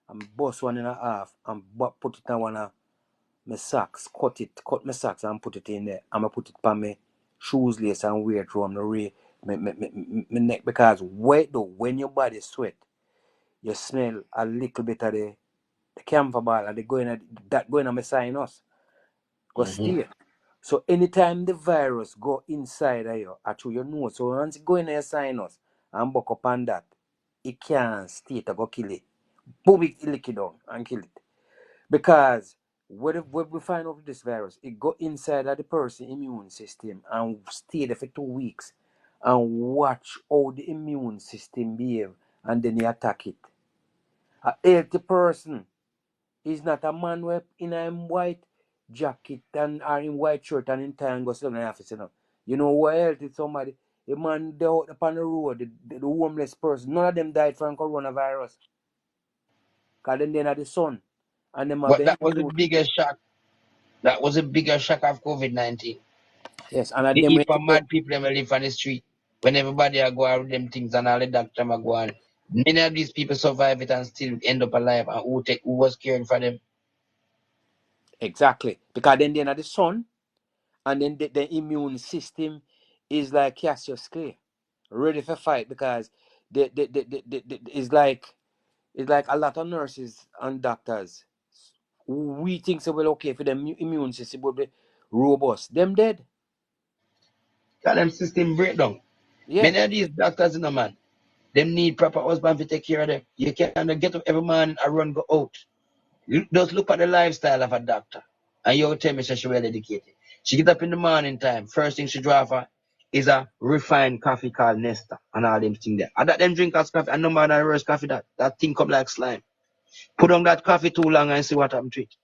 Speaker 8: and bust one in a half and put it in one of my socks, cut my socks and put it in there. I'm gonna put it on my shoes lace and wear it around my neck because when your body sweat, you smell a little bit of the camphor ball and that going on my sinus. Go
Speaker 9: Mm-hmm.
Speaker 8: stay. So anytime the virus go inside of you or through your nose, so once it go in your sinus and buck up on that, it can't stay to go kill it. Boom, it lick it down and kill it. Because when we find out this virus, it go inside of the person immune system and stay there for 2 weeks and watch how the immune system behave and then you attack it. A healthy person is not a man with in a white jacket and or in white shirt and in tie and go sit down in the office, you know. You know what else is somebody, a man there out upon the road, the homeless person, none of them died from coronavirus. Because then at the sun and them have
Speaker 9: But
Speaker 8: the
Speaker 9: that was the
Speaker 8: immune.
Speaker 9: biggest shock. That was the biggest shock of COVID-19.
Speaker 8: Yes, and at
Speaker 9: The
Speaker 8: them
Speaker 9: heap
Speaker 8: when
Speaker 9: of mad people them live on the street. When everybody are go out with them things and all the doctor are go on. Many of these people survive it and still end up alive. And who was caring for them?
Speaker 8: exactly. Because then they're at the sun and then the immune system is like Cassius Clay, ready for fight because it's like a lot of nurses and doctors. We think so well okay for them immune system will be robust. Them dead.
Speaker 9: Cause them system breakdown.
Speaker 8: Yeah,
Speaker 9: Many of these doctors, man, them need proper husband to take care of them. You can't get up every man and run go out. You just look at the lifestyle of a doctor. And you tell me she's well educated. She get up in the morning time. First thing she draw for is a refined coffee called Nesta and all them things there. And that them drink as coffee and no more than worse coffee that thing come like slime. Put on that coffee too long and see what happens to it.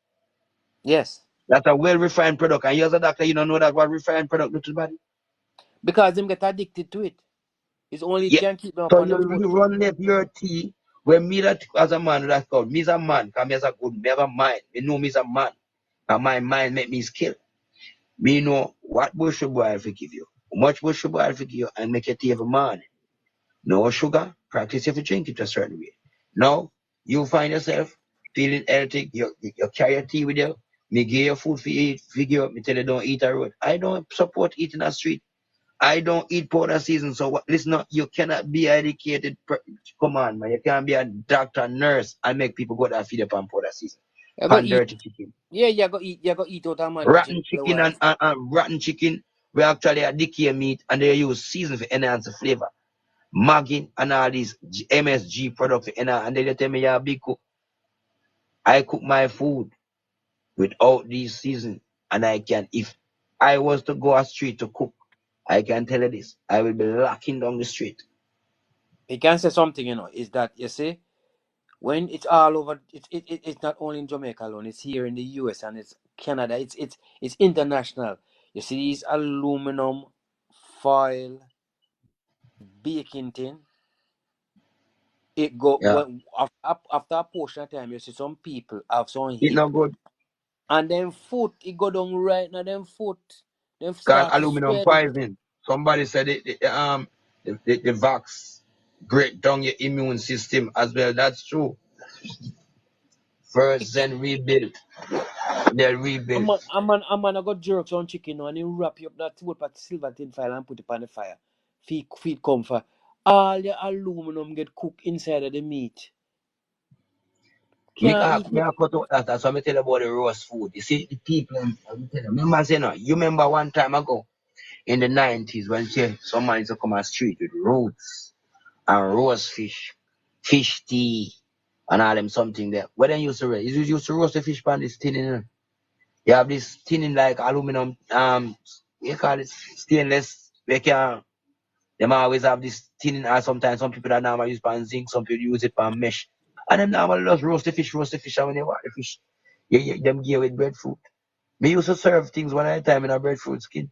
Speaker 8: yes.
Speaker 9: That's a well refined product. And you as a doctor, you don't know that what refined product do to the body.
Speaker 8: Because them get addicted to it. It's only it
Speaker 9: Yeah.
Speaker 8: can keep them up
Speaker 9: So
Speaker 8: on the
Speaker 9: you
Speaker 8: toes.
Speaker 9: run left your tea where me that as a man that's called me as a man, cause me as a good, me have a mind. Me know me as a man. And my mind make me skill. Me know what bush boy will give you. How much bush boy will give you and make it every morning. No sugar, practice if you drink it a certain way. Now you find yourself feeling healthy, you carry your tea with you. Me give you food for eat, figure, me tell you don't eat a road. I don't support eating a street. I don't eat powder season. So what, listen, up, you cannot be educated. Come on, man. You can't be a doctor, nurse, and make people go there and feed up on powder season.
Speaker 8: You go
Speaker 9: Pan
Speaker 8: eat.
Speaker 9: dirty chicken.
Speaker 8: Yeah, you go eat out a man kitchen
Speaker 9: Rotten
Speaker 8: all the
Speaker 9: chicken
Speaker 8: while.
Speaker 9: and rotten chicken, we actually a decay meat and they use season for enhance the flavor. Maggi and all these MSG products for enhance. And they tell me, yeah, big cook. I cook my food without these season. And I can, if I was to go a street to cook, I can tell you this, I will be locking down the street.
Speaker 8: You can say something, is that you see, when it's all over, it's not only in Jamaica alone, it's here in the US and it's Canada, it's international. You see these aluminum foil baking tin, it go
Speaker 9: Yeah.
Speaker 8: when after a portion of time you see some people have some
Speaker 9: It
Speaker 8: hip
Speaker 9: not good.
Speaker 8: and then foot it go down right now them foot them
Speaker 9: Called
Speaker 8: start to
Speaker 9: aluminum
Speaker 8: spread.
Speaker 9: poison. Somebody said the vax break down your immune system as well. That's true. First then rebuild. Then rebuild.
Speaker 8: A man I got jerks on chicken and he wrap you up that wood pat silver tin foil and put it on the fire. Feed come for all the aluminum get cooked inside of the meat.
Speaker 9: Me
Speaker 8: Can't
Speaker 9: I
Speaker 8: eat
Speaker 9: me
Speaker 8: it.
Speaker 9: I cut out that. That's what I tell you about the roast food. You see the people I will tell you. Remember saying you remember one time ago in the 90s when someone used to come on the street with roots and roast fish, fish tea and all them something there. What they used to roast? You used to roast the fish pan this tin in it. You have this tin like aluminum you call it stainless. Them always have this tin or sometimes some people that normally use pan zinc, some people use it pan mesh. And them normally just roast the fish and when they want the fish. Them gear with breadfruit. Me used to serve things one at a time in a breadfruit skin.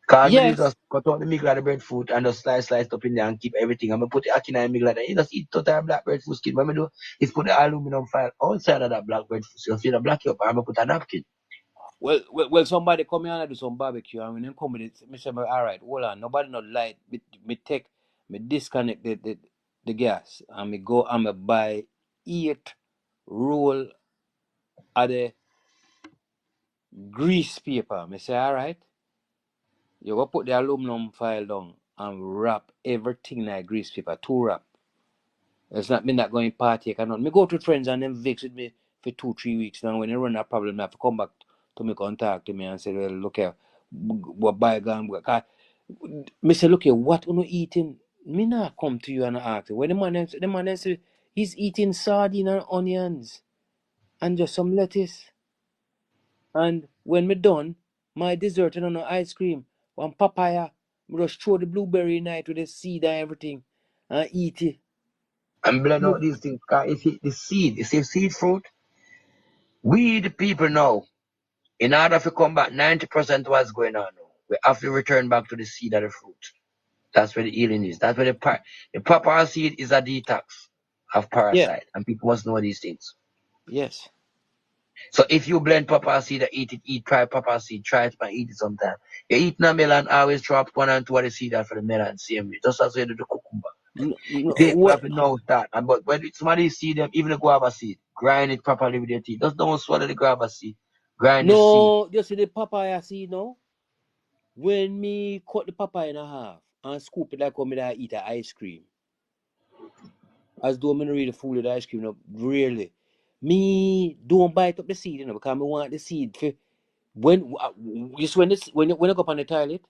Speaker 9: Cause me
Speaker 2: Yes.
Speaker 9: just cut out the middle of the breadfruit and just slice up in there and keep everything. I'm gonna put the ackee in the middle of that. You just eat total black breadfruit skin. What I do is put the aluminum foil outside of that black breadfruit. So if you black it up, I'm gonna put a napkin.
Speaker 8: Well, somebody come here and do some barbecue, and when they come with it, me say, all right, hold on, nobody not light. Me disconnect the gas, and me go and me buy 8 roll of the grease paper. Me say, all right, you go put the aluminum foil down and wrap everything in that grease paper, 2 wrap. It's not me not going partake or not. Me go to friends and them vex with me for 2-3 weeks. Now when they run a problem, I have to come back to me contact to me and say, well, look here, what bygone. Me say, look here, what you eating? Me not come to you and ask you. When the man say he's eating sardine and onions and just some lettuce. And when me done, my dessert and no ice cream, one papaya, me just throw the blueberry in it with the seed and everything and eat it.
Speaker 9: And blend out these things. Cause if it, the seed, you see seed fruit, we the people now, in order to come back 90% what's going on now, we have to return back to the seed of the fruit. That's where the healing is. That's where the papaya seed is a detox of
Speaker 8: Yeah,
Speaker 9: parasite. And people must know these things.
Speaker 8: yes.
Speaker 9: So if you blend papaya seed and eat papaya seed, try it and eat it sometime. You eat a melon, always drop 1 and 2 of the seed out for the melon, same way. Just as you do the cucumber. You
Speaker 8: What?
Speaker 9: have to know that. And but when somebody see them, even the guava seed, grind it properly with your teeth. Just don't swallow the guava seed. Grind the seed.
Speaker 8: No, just see the papaya seed now. When me cut the papaya in half and scoop it like how me da eat a ice cream. As though me no really fool with ice cream, no, really. Me don't bite up the seed, because me want the seed for when just when you go up on the toilet,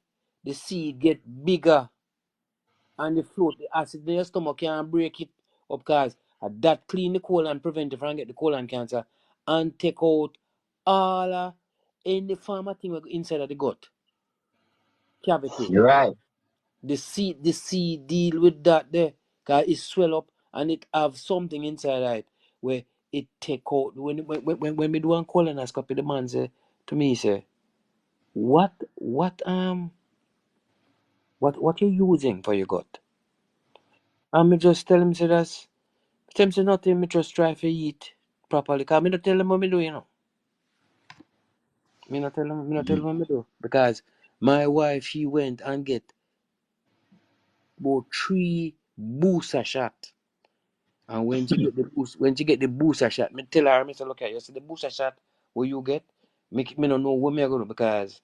Speaker 8: the seed get bigger and the float, the acid in your stomach can't break it up because that clean the colon, prevent it from get the colon cancer and take out all any form of thing inside of the gut cavity.
Speaker 9: You're right.
Speaker 8: The seed deal with that there, cause it swell up and it have something inside it where it take out when we do one colonoscopy, the man say to me, say, what you using for your gut? And me just tell him, say that's tell him say nothing, me just try to eat properly. Cause me not tell him what me do. Me not tell him what me do. Because my wife, she went and get about 3 booster shot. And when she get the booster shot, me tell her, me say, look here, you see the booster shot where you get, me don't know what me I gonna do because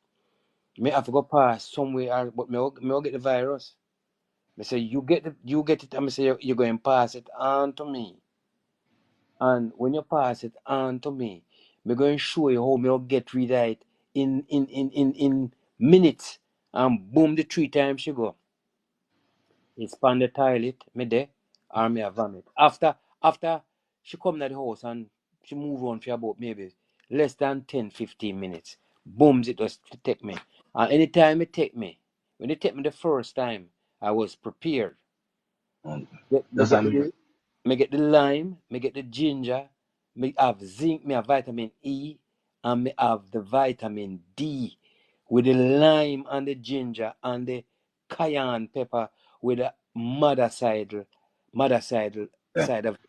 Speaker 8: me have to go pass somewhere, but me will get the virus. Me say you get it, and me say you're going to pass it on to me. And when you pass it on to me, me going to show you how me will get rid of it in minutes. And boom, the 3 times she go. It's on the toilet, me there, or me a vomit. After she come to the house and she move on for about maybe less than 10-15 minutes. Booms, it just take me. And anytime it take me, when it take me the first time, I was prepared. Me
Speaker 9: Just
Speaker 8: get
Speaker 9: I'm
Speaker 8: the me get the lime, me get the ginger, me have zinc, me have vitamin E, and me have the vitamin D with the lime and the ginger and the cayenne pepper with the mother side of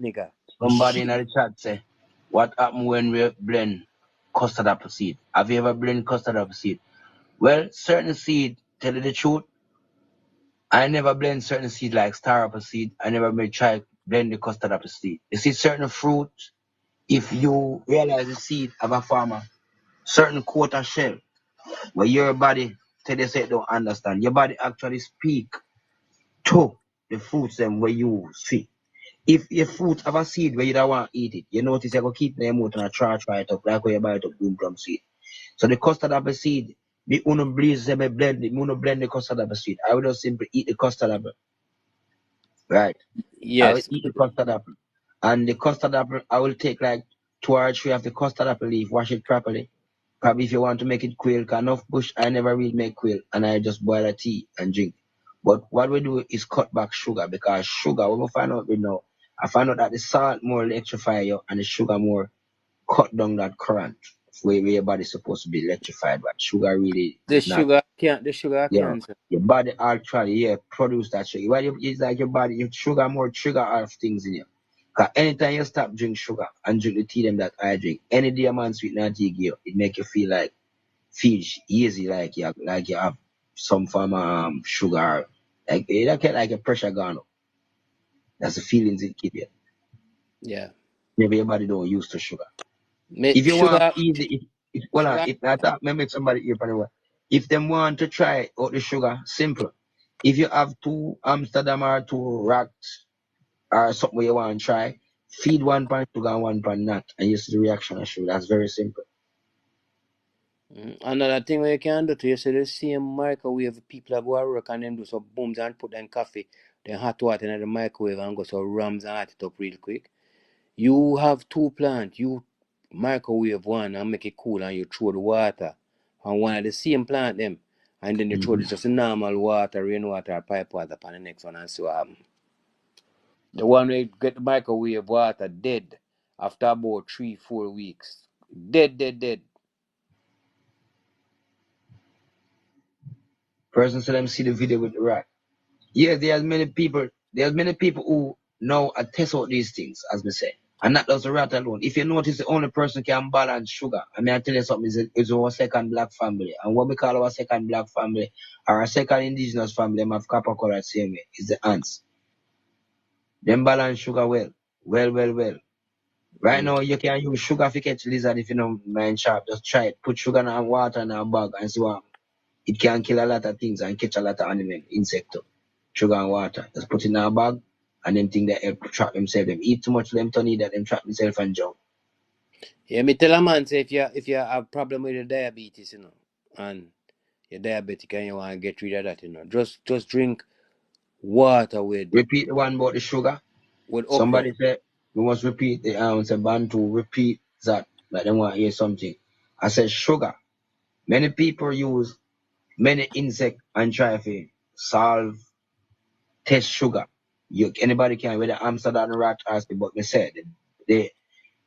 Speaker 8: nigger.
Speaker 9: somebody in the chat say, what happened when we blend custard apple seed? Have you ever blend custard apple seed? Well, certain seed, tell you the truth, I never blend certain seed like star apple seed. I never may try blend the custard apple seed. You see, certain fruit, if you realize the seed of a farmer, certain coat of shell, where your body tell you say it don't understand, your body actually speak to the fruits them where you see. If your fruit have a seed where you don't want to eat it, you notice you go keep the mouth and try it up like where you buy it up boom drum seed. So the custard apple seed, the uno breeze they blend the uno blend the custard apple seed. I will just simply eat the custard apple. Right. I will
Speaker 8: Yes.
Speaker 9: eat the custard apple. And the custard apple, I will take like 2 or 3 of the custard apple leaf, wash it properly. Probably if you want to make it quail, 'cause enough bush, I never really make quail, and I just boil a tea and drink. But what we do is cut back sugar, because sugar, what we find out we know, I find out that the salt more electrify you and the sugar more cut down that current. where your body's supposed to be electrified, but sugar really
Speaker 8: The
Speaker 9: is not.
Speaker 8: sugar can the sugar
Speaker 9: Yeah,
Speaker 8: cancer.
Speaker 9: your body actually produce that sugar. It's like your body, your sugar more trigger of things in you. Cause anytime you stop drink sugar and drink the tea them that I drink, any day man sweetener tea give you, it make you feel easy like you have some form of sugar. Like it don't get like a pressure gone up. That's the feelings it give you.
Speaker 8: Yeah.
Speaker 9: Maybe your body don't used to sugar.
Speaker 8: Me,
Speaker 9: If you want
Speaker 8: sugar
Speaker 9: easy, well,
Speaker 8: sugar
Speaker 9: if not that, maybe somebody here, by the way. If them want to try out the sugar, simple. If you have two Amsterdam or two rocks or something you want to try, feed one pan sugar and one pan nut, and you see the reaction of sugar. That's very simple.
Speaker 8: Another thing we can do to you see the same microwave people that go to work and them do some booms and put them coffee, then hot water in the microwave and go so rams and hot it up real quick. You have two plants, you microwave one and make it cool and you throw the water on one of the same plant them. And then you throw
Speaker 9: Hmm.
Speaker 8: just a normal water, rainwater, pipe water upon the next one and see what happen. The one we get the microwave water dead after about 3-4 weeks. Dead, dead, dead.
Speaker 9: Person said them see the video with the rock. Yeah, there's many people who know and test out these things, as we say. And not just the rat alone. If you notice the only person can balance sugar, I mean I tell you something, is our second black family. And what we call our second black family, or our second indigenous family, them have copper color same way, is the ants. Them balance sugar well. Well, well, well. Right
Speaker 8: Mm.
Speaker 9: now you can use sugar to catch lizard if you know mind sharp. Just try it. Put sugar in a water in a bag and see what happen. It can kill a lot of things and catch a lot of animal, insect too. Sugar and water. Just put it in a bag and them think they help trap themselves. Them eat too much them to need that them trap themselves and jump.
Speaker 8: Yeah, me tell a man say if you have problem with your diabetes, and you're diabetic and you want to get rid of that, just drink water
Speaker 9: Repeat the one about the sugar.
Speaker 8: with okra.
Speaker 9: Somebody said we must repeat the say Bantu repeat that. Like they want to hear something. I said sugar. Many people use many insect and try to solve test sugar. Anybody can whether Amsterdam rat ask me, but me said the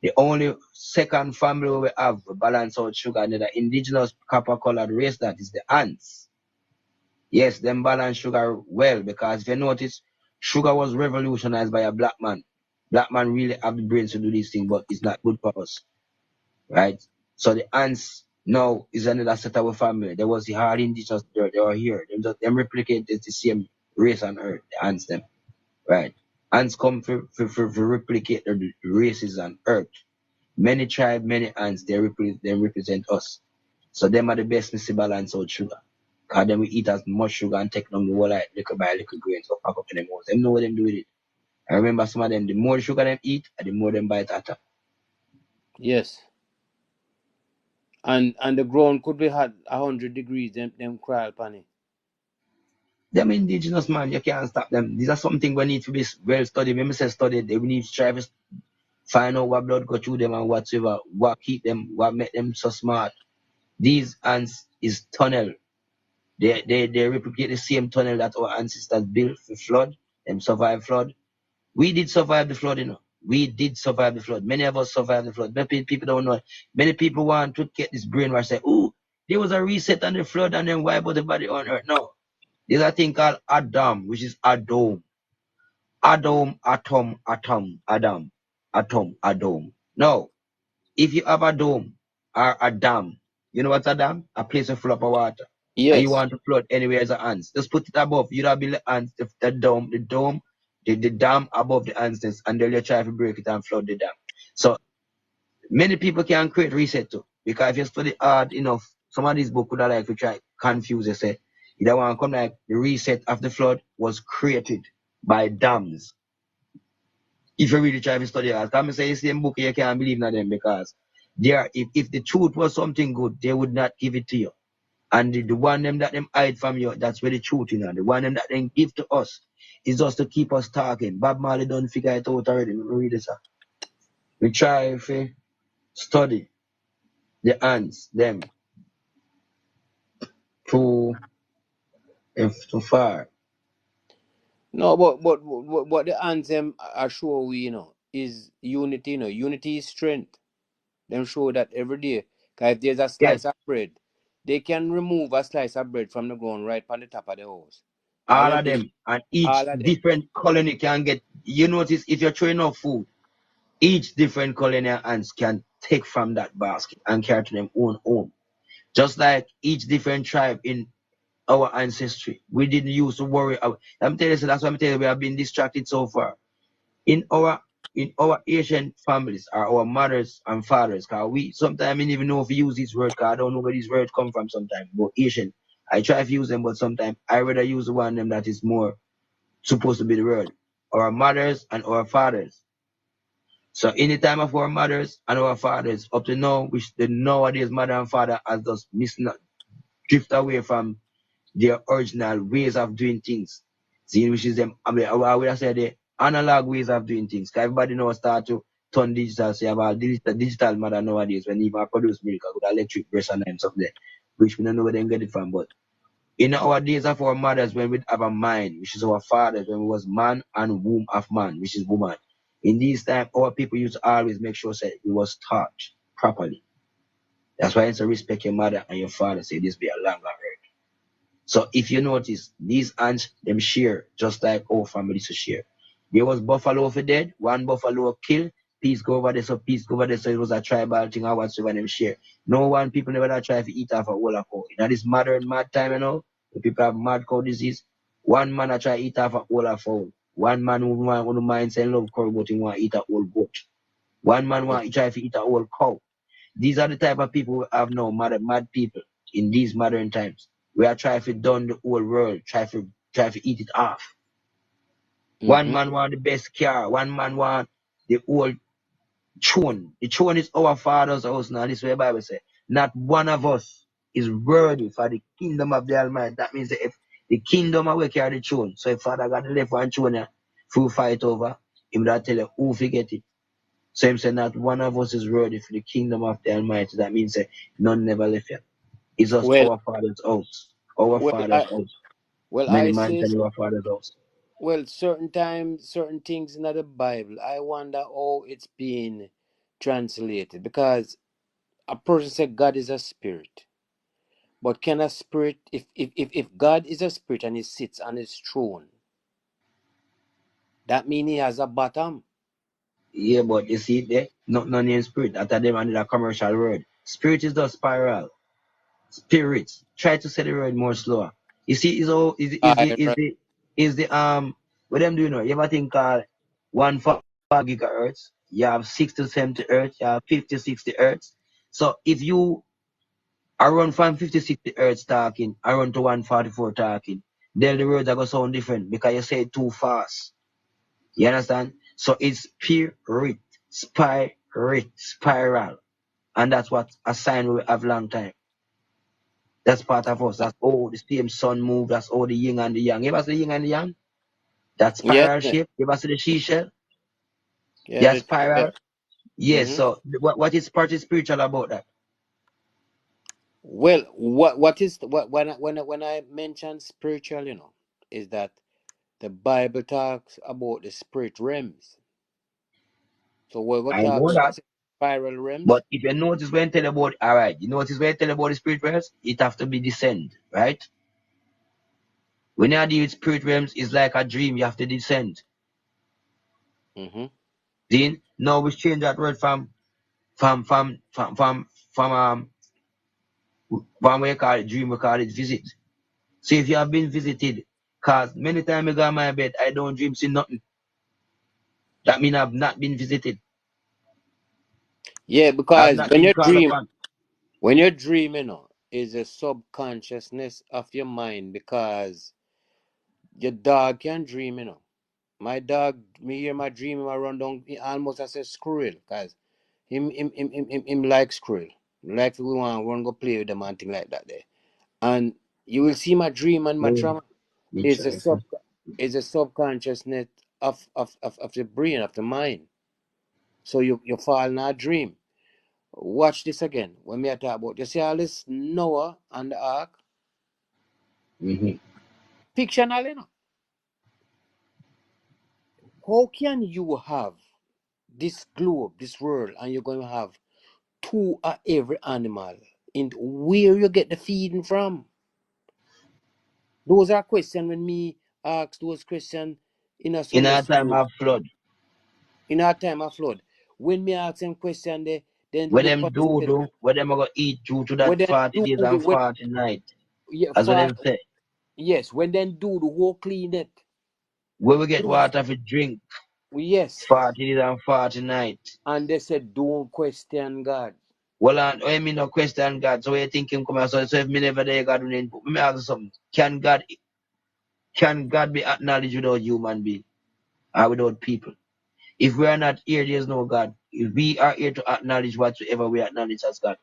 Speaker 9: the only second family we have to balance out sugar and the indigenous copper colored race that is the ants. Yes, them balance sugar well because if you notice, sugar was revolutionized by a black man. Black man really have the brains to do this thing, but it's not good for us, right? So the ants now is another set of a family. There was the hard indigenous, they were here. Them replicate the same race on earth, the ants them. Right. Ants come for replicate the races on earth. Many tribes, many ants, they represent us. So them are the best to balance out sugar. Cause then we eat as much sugar and take down the whole like little by little grains or pack up in them house. Them know what them do with it. I remember some of them, the more sugar them eat, the more them bite at.
Speaker 8: Yes. And the ground could be hot 100 degrees, them cry upon it.
Speaker 9: Them indigenous man, you can't stop them. These are something we need to be well studied. When we say studied, they we need to try to find out what blood go through them and whatsoever, what keep them, what make them so smart. These ants is tunnel. They replicate the same tunnel that our ancestors built for flood, them survive flood. We did survive the flood, We did survive the flood. Many of us survived the flood. Many people don't know. Many people want to get this brainwash say, oh, there was a reset on the flood and then wipe out the body on earth. No. There's a thing called Adam, which is Adom. Adam. No. If you have a dome or a dam, you know what's a dam? A place full of water. And you
Speaker 8: Yes.
Speaker 9: want to flood anywhere as a ants. Just put it above. You don't build the ants, the dam above the ants, and then you try to break it and flood the dam. So many people can create reset too. Because if you study hard enough, some of these books could have like to try confuse you say. You don't want to come like the reset of the flood was created by dams. If you really try to study hard. Come say the same book, you can't believe in them because if the truth was something good, they would not give it to you. And the one them that them hide from you, that's where the truth is. The one them that them give to us is just to keep us talking. Bob Marley don't figure it out already. Let me read this. We try to study the ants, them, to too far.
Speaker 8: No, but the anthem are show we, is unity, Unity is strength. Them show that every day. Cause if there's a
Speaker 9: Yes,
Speaker 8: slice of bread, they can remove a slice of bread from the ground right on the top of the house. And
Speaker 9: all
Speaker 8: when
Speaker 9: of
Speaker 8: they
Speaker 9: them. And each
Speaker 8: all of them.
Speaker 9: different colony can get, you notice if you're throwing out food, each different colony ants can take from that basket and carry to them own home. Just like each different tribe in our ancestry. We didn't used to worry. I'm telling you, so that's why I'm telling you, we have been distracted so far. In our Asian families are our mothers and fathers. Cause we sometimes I don't even know if we use these words, cause I don't know where these words come from sometimes. But Asian, I try to use them, but sometimes I rather use the one them that is more supposed to be the word. Our mothers and our fathers. So in the time of our mothers and our fathers, up to now, which the nowadays mother and father has just missing drift away from their original ways of doing things. See, which is them, I mean, I would say the analog ways of doing things. Cause everybody now start to turn digital, so you have a digital mother nowadays when even produce milk with electric breast and something there, which we don't know where they get it from. But in our days of our mothers, when we have a mind, which is our fathers, when we was man and womb of man, which is woman. In these times, our people used to always make sure that we was taught properly. That's why it's a respect your mother and your father, say this be a long earth. So if you notice, these ants, them share, just like our families to share. There was buffalo for dead, one buffalo killed, peace go over there, so peace go over there, so it was a tribal thing or whatsoever, them share. No one, people never that try to eat off a whole of cow. In this modern mad time, the people have mad cow disease, one man a try to eat off a whole of cow. One man who mind saying love cow, but he want to eat a whole goat. One man want to try to eat a whole cow. These are the type of people we have now, mad people in these modern times. We are trying to done the whole world, try to eat it off. One
Speaker 8: Mm-hmm.
Speaker 9: man want the best car, one man want the whole throne. The throne is our father's house now. This is what the Bible says. Not one of us is worthy for the kingdom of the Almighty. That means that if the kingdom of we carry the throne, so if Father got the left one throne here, full fight over, him that tell you who forget it. So him say not one of us is worthy for the kingdom of the Almighty. That means that none never left yet. It's just
Speaker 8: Well,
Speaker 9: our father's house. Our
Speaker 8: well,
Speaker 9: father's
Speaker 8: I
Speaker 9: house.
Speaker 8: well
Speaker 9: Many
Speaker 8: I
Speaker 9: man
Speaker 8: say
Speaker 9: tell our father's house.
Speaker 8: well, certain times, certain things in the Bible, I wonder how it's being translated because a person said God is a spirit. But can a spirit, if God is a spirit and he sits on his throne, that means he has a bottom?
Speaker 9: Yeah, but you see there, not none in spirit. After them and a commercial word. Spirit is the spiral. Spirit. Try to say the word more slower. You see,
Speaker 8: Spiral.
Speaker 9: is the what them do you know? You ever think 1 gigahertz? You have 60 to 70 hertz, you have 50, 60 hertz. So if you around from 50, 60 hertz talking, around to 144 talking, then the words are gonna sound different because you say it too fast. You understand? So it's spirit, spiral. And that's what a sign we have long time. That's part of us. That's all the same sun move. That's all the yin and the yang. You ever see the yin and the yang? That
Speaker 8: Yeah,
Speaker 9: spiral shape. You ever see the seashell?
Speaker 8: yeah,
Speaker 9: That
Speaker 8: yeah.
Speaker 9: spiral. Yes.
Speaker 8: Mm-hmm.
Speaker 9: So what is part is spiritual about that?
Speaker 8: Well, what is what when I mention spiritual, is that the Bible talks about the spirit realms. So we're gonna
Speaker 9: I
Speaker 8: talk
Speaker 9: know
Speaker 8: about
Speaker 9: that.
Speaker 8: spiral realms.
Speaker 9: But if you notice when tell about all right, you notice when tell about the spirit realms, it have to be descend, right? When you deal with spirit realms, it's like a dream. You have to descend.
Speaker 8: Mm-hmm.
Speaker 9: Then now we change that word from from from from from um from we call it dream, we call it visit. So if you have been visited, cause many times I go on my bed, I don't dream see nothing. That means I've not been visited.
Speaker 8: Yeah,
Speaker 9: I've
Speaker 8: because
Speaker 9: not been called upon.
Speaker 8: when you're dreaming, is a subconsciousness of your mind because your dog can dream, My dog, me hear my dream, I run down he almost as a squirrel, cause him like squirrel. Like we want run go play with them and thing like that there. And you will see my dream and my
Speaker 9: No,
Speaker 8: trauma
Speaker 9: me
Speaker 8: is a
Speaker 9: try.
Speaker 8: subconsciousness of the brain, of the mind. So you fall in a dream. Watch this again. When me I talk about, you see all this Noah and the ark,
Speaker 9: Mm-hmm.
Speaker 8: fictional, How can you have this globe, this world, and you're going to have two of every animal. In where you get the feeding from? Those are questions when me ask those questions in a
Speaker 9: In
Speaker 8: Sunday
Speaker 9: our time
Speaker 8: school.
Speaker 9: of flood,
Speaker 8: In our time of flood. When me ask them question, they then
Speaker 9: where
Speaker 8: look
Speaker 9: them
Speaker 8: for
Speaker 9: do, where them gonna eat due to
Speaker 8: when
Speaker 9: that
Speaker 8: then
Speaker 9: 40
Speaker 8: do
Speaker 9: days and
Speaker 8: when
Speaker 9: 40 nights.
Speaker 8: yeah
Speaker 9: As what
Speaker 8: fast
Speaker 9: them say.
Speaker 8: yes, when then do the whole clean it.
Speaker 9: Where we get
Speaker 8: Do
Speaker 9: water for drink,
Speaker 8: yes.
Speaker 9: 40 days and 40 nights.
Speaker 8: And they said don't question God.
Speaker 9: Well, I mean, no question God. So, you think him come out? So if me never there, God will input. Let me ask you something. Can God be acknowledged without human being or without people? If we are not here, there is no God. If we are here to acknowledge whatsoever we acknowledge as God.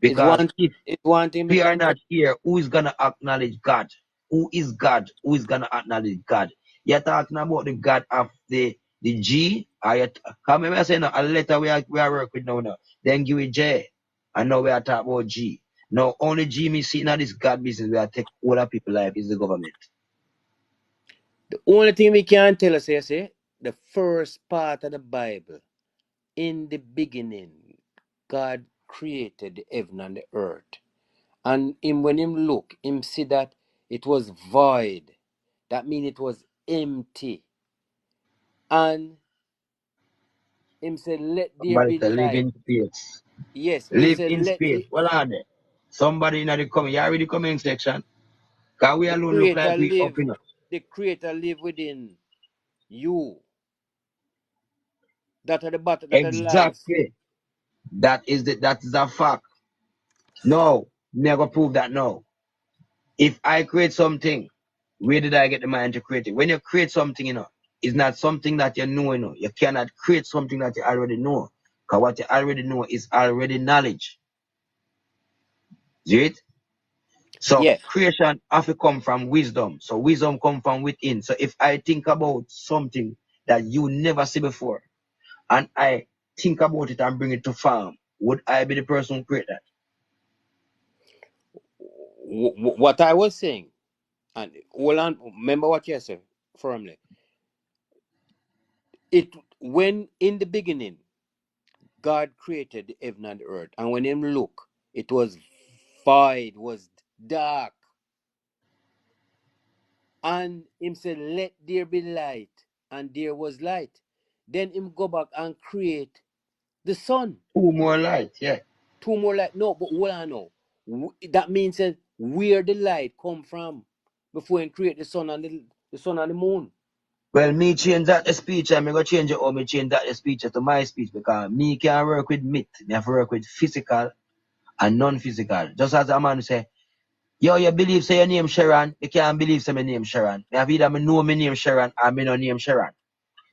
Speaker 8: It's
Speaker 9: Because if
Speaker 8: one thing we
Speaker 9: we are
Speaker 8: can tell.
Speaker 9: not here, who is gonna acknowledge God? Who is God? Who is gonna acknowledge God? You're talking about the God of the G. Come remember I say no, a letter we are work with now. Then give it J. And now we are talking about G. Now only G me see now this God business we are take all the people life is the government.
Speaker 8: The only thing we can tell us is say the first part of the Bible. In the beginning, God created the heaven and the earth. And when him look, him see that it was void. That means it was empty. And him said, let there
Speaker 9: Somebody
Speaker 8: be
Speaker 9: say live
Speaker 8: light.
Speaker 9: in space.
Speaker 8: Yes, him
Speaker 9: Live
Speaker 8: said,
Speaker 9: in
Speaker 8: let
Speaker 9: space. Well on there. Somebody in the comment. You already comment section. Cause we
Speaker 8: the
Speaker 9: alone look
Speaker 8: creator
Speaker 9: like we up
Speaker 8: live,
Speaker 9: in.
Speaker 8: the creator live within you. That are the bottom, that are the lines.
Speaker 9: Exactly. That is a fact. No, never prove that no. If I create something, where did I get the mind to create it? When you create something, it's not something that you know. You cannot create something that you already know. Because what you already know is already knowledge. See it? So
Speaker 8: Yeah.
Speaker 9: creation have to come from wisdom. So wisdom come from within. So if I think about something that you never see before, and I think about it and bring it to farm, would I be the person who create that?
Speaker 8: What I was saying, and hold on, remember what you said firmly. It when in the beginning God created the heaven and the earth, and when him look, it was void, was dark, and him said, "Let there be light," and there was light. Then him go back and create the sun.
Speaker 9: Two more light, yeah.
Speaker 8: Two more light. No, but what I know, that means that where the light come from before him create the sun and the sun and the moon.
Speaker 9: Well, me change that the speech, I'm going to change it or me change that the speech to my speech because me can work with myth. Me have to work with physical and non-physical. Just as a man say, yo, you believe say your name Sharon, you can't believe say my name Sharon. Me have either me know my name Sharon or me no name Sharon.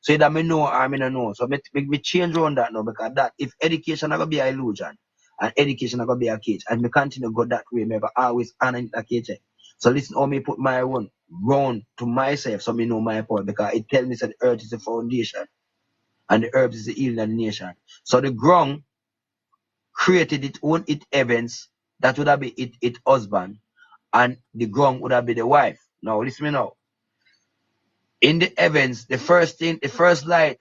Speaker 9: So either me know or me no know. So me change on that now because that if education is going to be an illusion and education is going to be a cage and me continue go that way, me go always honor that cage. So listen how me put my own round to myself so me know my part because it tells me that the earth is the foundation and the earth is the healing of the nation. So the ground created its own heavens that would have been its husband and the ground would have been the wife. Now listen me now. In the heavens, the first thing, the first light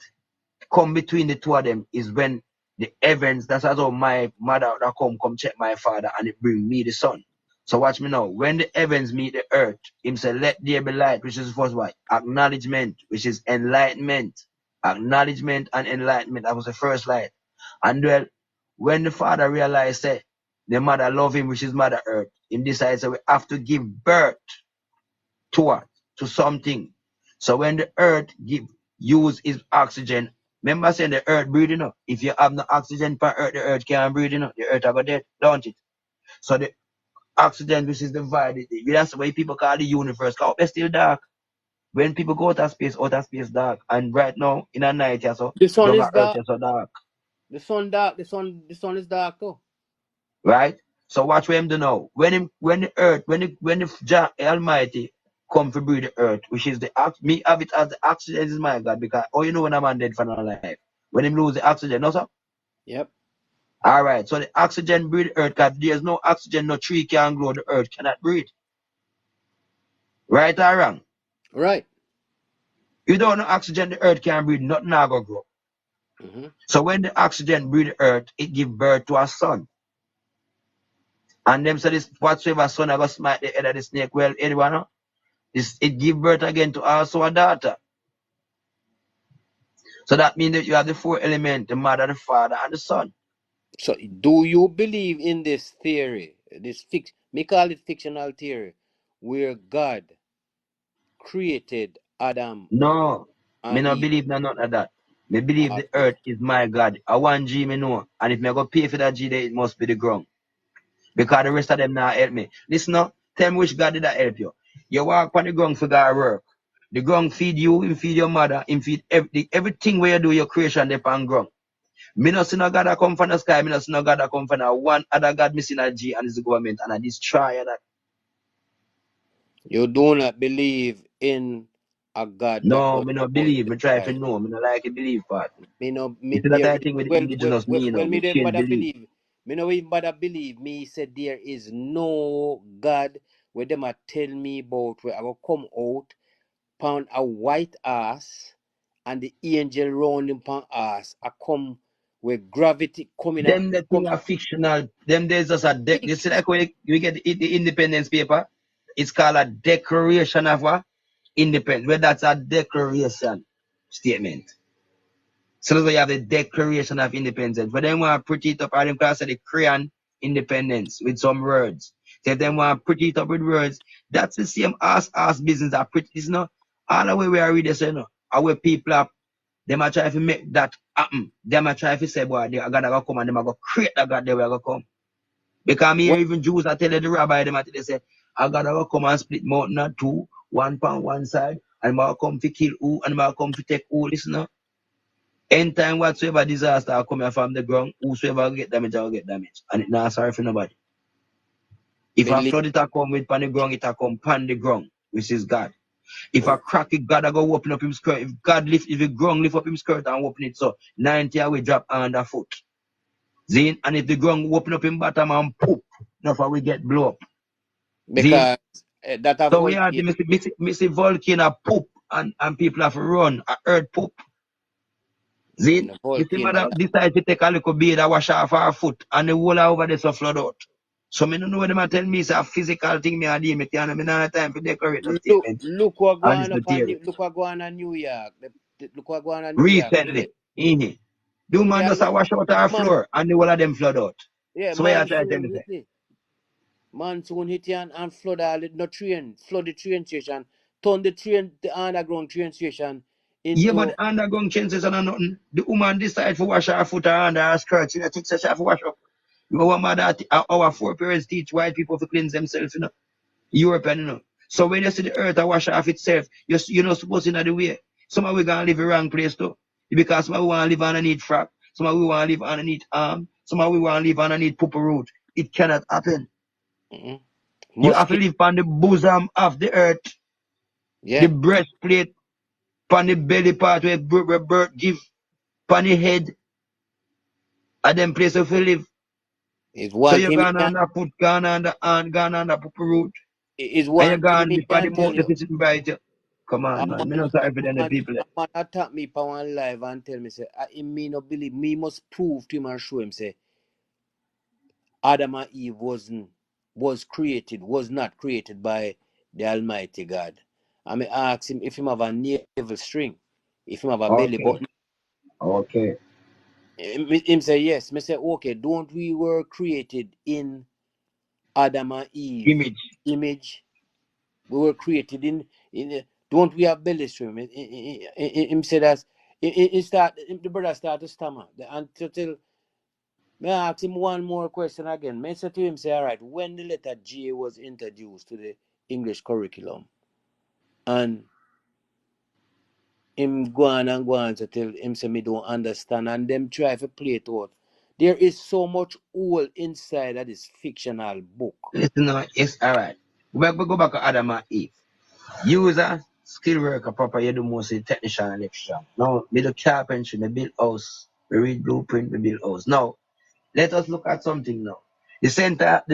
Speaker 9: come between the two of them is when the heavens, that's how my mother that come check my father and it bring me the son. So watch me now. When the heavens meet the earth, him say, let there be light, which is the first one. Acknowledgement, which is enlightenment. Acknowledgement and enlightenment. That was the first light. And well, when the father realized that the mother love him, which is mother earth, him decides that we have to give birth to what? To something. So when the earth use its oxygen, remember saying the earth breathing up. If you have no oxygen for earth, the earth can't breathe enough. The earth are dead, don't it? So the oxygen which is divided. That's why people call the universe. Cause it's still dark. When people go outer space dark. And right now, in a night, yeah, so
Speaker 8: The sun
Speaker 9: down
Speaker 8: is
Speaker 9: on earth,
Speaker 8: dark.
Speaker 9: yeah, so dark.
Speaker 8: The sun dark. The sun is dark too.
Speaker 9: Right? So watch what him do now. When the earth, when the Almighty come to breathe the earth, which is me have it as the oxygen is my God, because you know when a man dead for no life. When him lose the oxygen, no sir?
Speaker 8: Yep.
Speaker 9: Alright, so the oxygen breathe the earth, because there's no oxygen, no tree can grow, the earth cannot breathe. Right or wrong?
Speaker 8: Right.
Speaker 9: You don't know oxygen, the earth can breathe, nothing not gonna grow. Mm-hmm. So when the oxygen breathe earth, it give birth to a son. And them say this whatsoever son I go smite the head of the snake, well, anyone, it give birth again to also a daughter. So that means that you have the four elements, the mother, the father, and the son.
Speaker 14: So, do you believe in this theory? Me call it fictional theory, where God created Adam
Speaker 9: No, me
Speaker 14: and
Speaker 9: not
Speaker 14: Eve.
Speaker 9: believe none of that. Me believe
Speaker 14: All
Speaker 9: the
Speaker 14: right.
Speaker 9: earth is my God. I want G me know. And if me go pay for that G there, it must be the ground. Because the rest of them not help me. Listen now, tell me which God did that help you. You walk on the ground for God work. The ground feed you, him feed your mother, him feed everything where you do your creation depend ground. Me not see no God that come from the sky, me not see no God that come from the one other God missing a G and it's the government and I destroy that.
Speaker 14: You do not believe in a God that
Speaker 9: No,
Speaker 14: was
Speaker 9: me not
Speaker 14: supposed
Speaker 9: believe.
Speaker 14: to
Speaker 9: Me try to
Speaker 14: die.
Speaker 9: know. Me not like to believe part.
Speaker 14: Me no
Speaker 9: You
Speaker 14: me
Speaker 9: see that
Speaker 14: there
Speaker 9: I think with the
Speaker 14: well,
Speaker 9: indigenous me, you know,
Speaker 14: me
Speaker 9: me
Speaker 14: don't even
Speaker 9: change
Speaker 14: bother
Speaker 9: belief.
Speaker 14: believe. Me no even bother believe. Me said there is no God where them a tell me about where I will come out, pound a white ass, and the angel round him pound ass. I come where gravity coming at
Speaker 9: Them the thing
Speaker 14: come
Speaker 9: are fictional. Them there's just a you see
Speaker 14: fix.
Speaker 9: like when we get the independence paper, it's called a declaration of what? Independence. Where that's a declaration statement. So that's why you have the Declaration of Independence. But then want to put it up, or them class of the Korean independence with some words. So if them want to put it up with words, that's the same ass business that put this no. All the way we are reading, you know, our people are them are trying to make that happen. Them are trying to say, boy, they are gonna come and them are gonna create a God they will go come. Because me
Speaker 14: What
Speaker 9: even Jews are telling the rabbi them they say, I gotta go come and split mountain at two, one on one side, and I'm come to kill who, and I'm come to take who, listen now. Anytime whatsoever disaster coming from the ground, whosoever get damaged, I will get damaged. And it not sorry for nobody. If a
Speaker 14: believe
Speaker 9: flood it a come with pan the ground, it a come pan the ground, which is God. If a crack it, God a go open up him skirt. If the ground lift up him skirt and open it so 90 will drop underfoot. Zin, and if the ground open up him bottom and poop, enough we get blow up. Zin.
Speaker 14: because that a
Speaker 9: So we have
Speaker 14: volcano.
Speaker 9: to miss volcano poop and people have to run a earth poop. Zin,
Speaker 14: The
Speaker 9: Mr.
Speaker 14: volcano.
Speaker 9: Mother decide to take a little bead and wash off her foot and the whole over there so flood out. So me don't know what them a tell me it's a physical thing me a deal. Me can't me not have time to decorate no statement.
Speaker 14: Look what
Speaker 9: And it's
Speaker 14: going
Speaker 9: the
Speaker 14: up on
Speaker 9: theory.
Speaker 14: look what going on New York. Look what going on New York.
Speaker 9: Recently, the man
Speaker 14: Yeah,
Speaker 9: just a wash out her
Speaker 14: man,
Speaker 9: floor and the whole of them flood out.
Speaker 14: yeah,
Speaker 9: So what you try to tell
Speaker 14: monsoon
Speaker 9: me say?
Speaker 14: hit it. Monsoon hit it and flood all the no train, flood the train station, turn the underground train station
Speaker 9: Yeah, but
Speaker 14: into
Speaker 9: the underground chances and nothing. The woman decide to wash her foot under her skirt. She think she have to wash up. You know what mother our foreparents teach white people to cleanse themselves, you know. European, you know. So when you see the earth wash off itself, you're not supposed to know the way. Some of we gonna live in the wrong place too. Because some of we wanna live underneath frack, some of we wanna live underneath arm, some of we wanna live underneath purple root. It cannot happen.
Speaker 14: mm,
Speaker 9: You have to
Speaker 14: mosquito.
Speaker 9: live on the bosom of the earth, the
Speaker 14: Yeah,
Speaker 9: breastplate, on the belly part where birth give, on the head, and them place of you live.
Speaker 14: is
Speaker 9: So
Speaker 14: one
Speaker 9: you're
Speaker 14: thing me
Speaker 9: gonna
Speaker 14: can
Speaker 9: under foot, gonna under hand, gonna under purple root,
Speaker 14: is
Speaker 9: and you're
Speaker 14: one thing
Speaker 9: gonna
Speaker 14: me
Speaker 9: live on the
Speaker 14: can tell
Speaker 9: mouth that
Speaker 14: you.
Speaker 9: is right here. Come
Speaker 14: A
Speaker 9: on, man. Me not sorry for them, the people.
Speaker 14: a man attack me for one live and tell me say he me no believe me must prove to him and show him say Adam and Eve was not created by the Almighty God. I may ask him if him have a navel string, if him have a belly
Speaker 9: Okay.
Speaker 14: button.
Speaker 9: Okay.
Speaker 14: Him say yes. Me say okay. Don't we were created in Adam and Eve
Speaker 9: Image.
Speaker 14: image? We were created don't we have belly string? Him say that. The brother start to stammer until may I ask him one more question again? May I say to him, say, all right, when the letter J was introduced to the English curriculum, and him go on to tell him say me don't understand, and them try to play it out. There is so much hole inside of this fictional book.
Speaker 9: Listen, now, it's all right. We go back to Adam and Eve. User, skill worker, proper, you do mostly technician and electrician. Now, we do carpentry, we build house. We read blueprint, we build house. Now, let us look at something now. The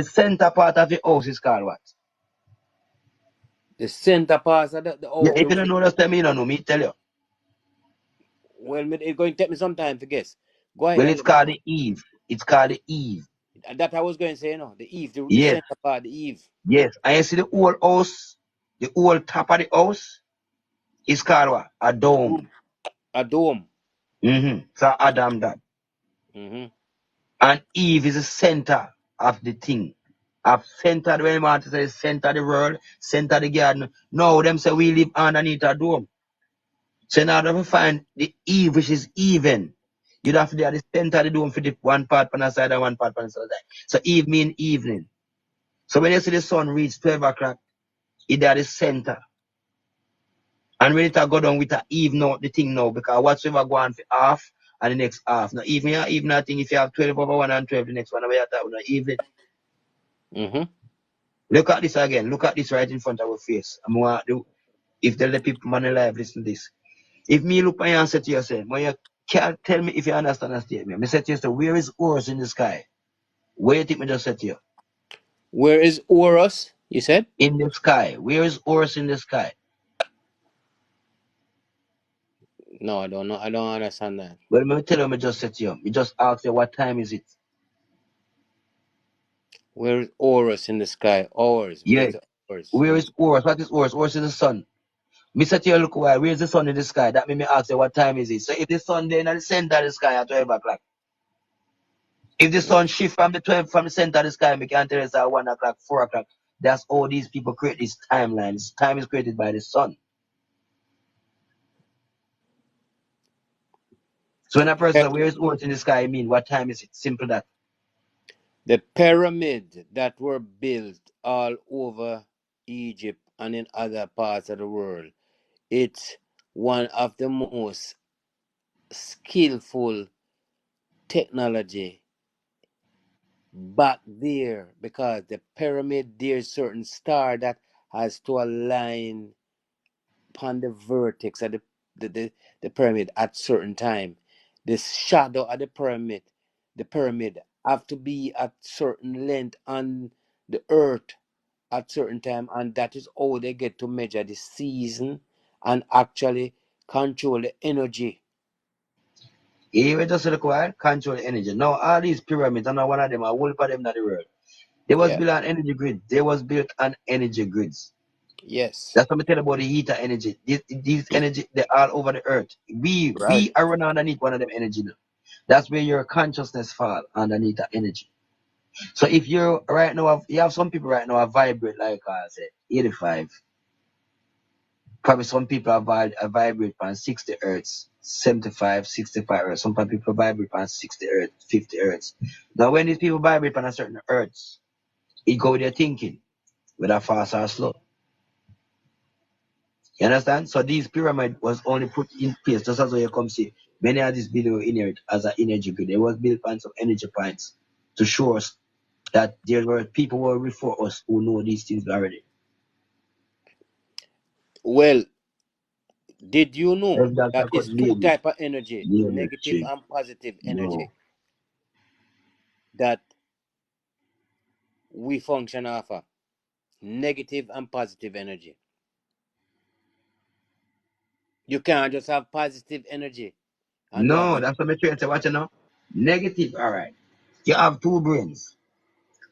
Speaker 9: center part of the house is called what?
Speaker 14: The center part of the
Speaker 9: Yeah,
Speaker 14: house,
Speaker 9: if you don't know, just tell me you don't know. Me tell you.
Speaker 14: Well, it's going to take me some time to guess. Go
Speaker 9: Well,
Speaker 14: ahead.
Speaker 9: it's called the Eve. It's called the Eve.
Speaker 14: That I was going to say, the Eve, the
Speaker 9: Yes,
Speaker 14: center part, the Eve.
Speaker 9: yes. And you see the whole house, the whole top of the house is called what? A dome.
Speaker 14: A dome.
Speaker 9: So Adam that.
Speaker 14: Mm-hmm.
Speaker 9: And Eve is the center of the thing. Of center, when you want to say center of the world, center of the garden. No, them say we live underneath a dome. So in order to find the Eve, which is even, you'd have to be at the center of the dome for the one part on the side and one part on the other side. So Eve mean evening. So when you see the sun reach 12 o'clock, it's at the center. And when it go down with a Eve now, the thing now, because whatsoever go on for half and the next half. Now even I think if you have 12 over one and 12, the next one, we are talking about evening.
Speaker 14: Mm-hmm.
Speaker 9: Look at this again. Look at this right in front of our face. I'm want to, if the people man alive listen to this. If me look at you and say to yourself, when you can't tell me if you understand the statement. Me say to yourself, where is Horus in the sky? Where you think me just said to you?
Speaker 14: Where is Horus? You said?
Speaker 9: In the sky. Where is Horus in the sky?
Speaker 14: No, I don't know. I don't understand that.
Speaker 9: Well, me tell you, me just said to you. Me just ask you, what time is it?
Speaker 14: Where is Horus in the sky? Hours.
Speaker 9: Yeah.
Speaker 14: Where's Horus?
Speaker 9: Where is Horus? What is Horus? Horus is the sun. Me say to you, look, why? Where is the sun in the sky? That mean me ask you, what time is it? So if the sun there in the center of the sky at 12 o'clock, if the sun shift from the center of the sky, we can tell us at 1 o'clock, 4 o'clock. That's all these people create this timeline. This time is created by the sun. So when a person says, where is Earth in the sky, I mean, what time is it? Simple that.
Speaker 14: The pyramid that were built all over Egypt and in other parts of the world. It's one of the most skillful technology back there, because the pyramid, there's certain star that has to align upon the vertex of the pyramid at certain time. The shadow of the pyramid have to be at certain length on the earth at certain time, and that is how they get to measure the season and actually control the energy.
Speaker 9: Even just require control energy. Now, all these pyramids, and one of them, I will put them in the world. They was
Speaker 14: Yeah.
Speaker 9: built on energy grid. They was built on energy grids.
Speaker 14: Yes.
Speaker 9: That's what I tell about the heat of energy. These energy, they're all over the earth.
Speaker 14: Right.
Speaker 9: We are running underneath one of them energy now. That's where your consciousness fall underneath the energy. So if you're right now, you have some people right now are vibrate like I said, 85. Probably some people are vibrate on 60 hertz, 75, 65 hertz. Some people vibrate on 60 hertz, 50 hertz. Now when these people vibrate on a certain hertz, it go with their thinking, whether fast or slow. You understand? So these pyramid was only put in place just as you come see. Many of these buildings were inherit as an energy grid. They was built on some energy points to show us that there were people who were before us who know these things already.
Speaker 14: Well, did you know
Speaker 9: If that's
Speaker 14: that
Speaker 9: a good
Speaker 14: it's two
Speaker 9: lady,
Speaker 14: type of energy,
Speaker 9: lady,
Speaker 14: negative
Speaker 9: she,
Speaker 14: and positive
Speaker 9: no.
Speaker 14: energy, that we function off of? Negative and positive energy. You can't just have positive energy and don't
Speaker 9: No,
Speaker 14: have
Speaker 9: that's what I'm trying to say. What you know? Negative, all right. You have two brains.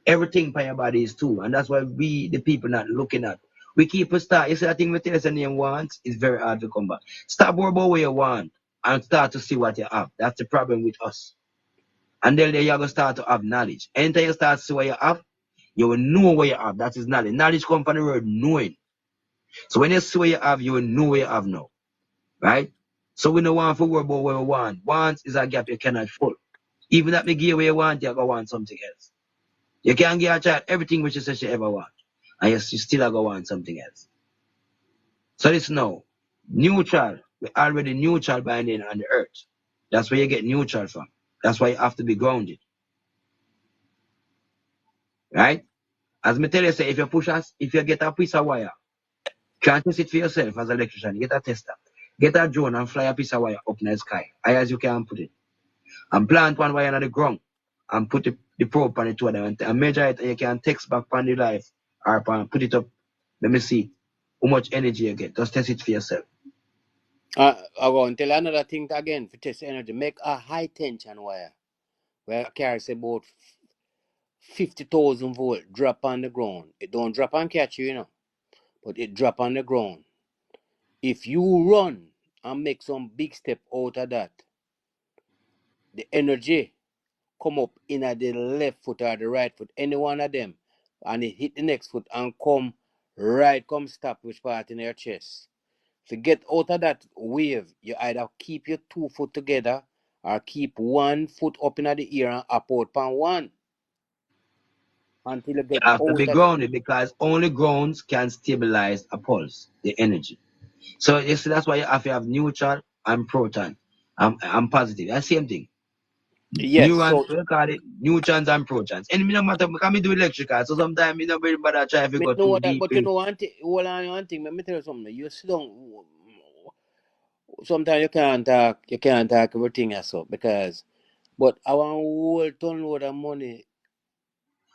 Speaker 9: Everything for your body is two. And that's why we, the people, not looking at. We keep a start. You see, I think we tell us the name wants, it's very hard to come back. Stop worrying about what you want and start to see what you have. That's the problem with us. And then you're going to start to have knowledge. Anytime you start to see what you have, you will know what you have. That is knowledge. Knowledge comes from the word knowing. So when you see what you have, you will know what you have now. Right? So we don't want to worry about what we want. Want is a gap you cannot fill. Even that me give you what you want, you're going to want something else. You can't give a child everything which you say she ever want. And you still going to want something else. So this now, neutral. We're already neutral by then on the earth. That's where you get neutral from. That's why you have to be grounded. Right? As me tell you, say, if you get a piece of wire, can't test it for yourself as an electrician, get a tester. Get a drone and fly a piece of wire up in the sky, high as you can put it. And plant one wire on the ground and put the probe on it to them and measure it, and you can text back on the life or put it up. Let me see how much energy you get. Just test it for yourself.
Speaker 14: I want to tell another thing again for test energy. Make a high tension wire where carries about 50,000 volt drop on the ground. It don't drop and catch you, but it drop on the ground. If you run and make some big step out of that, the energy come up in at the left foot or the right foot, any one of them, and it hit the next foot and come stop which part in your chest. To get out of that wave, you either keep your 2 foot together or keep 1 foot up in the air and up out pan one until you
Speaker 9: You
Speaker 14: get
Speaker 9: have to
Speaker 14: out
Speaker 9: be
Speaker 14: of
Speaker 9: grounded because only grounds can stabilize a pulse, the energy. So you see, that's why you have to have neutral and proton. I'm positive. That's the same thing.
Speaker 14: yes.
Speaker 9: Neurons,
Speaker 14: So
Speaker 9: we call it neutrons and protons. And me no matter, because me do electrical, so sometimes me no very bad try if you
Speaker 14: me
Speaker 9: go
Speaker 14: know
Speaker 9: too
Speaker 14: that,
Speaker 9: deep
Speaker 14: but you
Speaker 9: in.
Speaker 14: know one thing. Hold on, one thing. Let me tell you something. You sit down. Sometimes you can't talk everything as so because. But I want whole ton load of money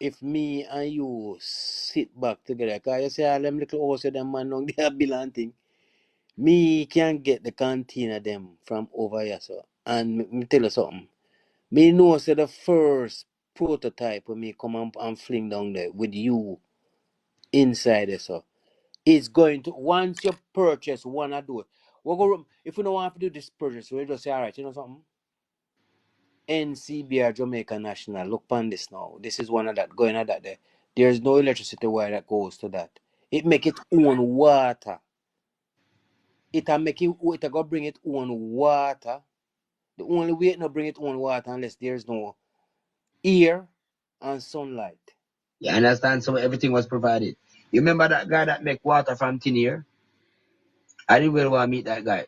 Speaker 14: if me and you sit back together. Cause you say all them little house of them man on their bill and thing. Me can get the container them from over here, so. And me tell you something. Me know say the first prototype when me come and fling down there with you inside there, so. It's going to once you purchase one I do it. We go if we don't want to do this purchase, we just say, alright, you know something? NCBR Jamaica National. Look upon this now. This is one of that going on that there. There's no electricity wire that goes to that. It make its own water. It'll make it go bring its own water. The only way it not bring its own water unless there's no air and sunlight.
Speaker 9: You understand? So everything was provided. You remember that guy that make water from thin air? I didn't really want to meet that guy.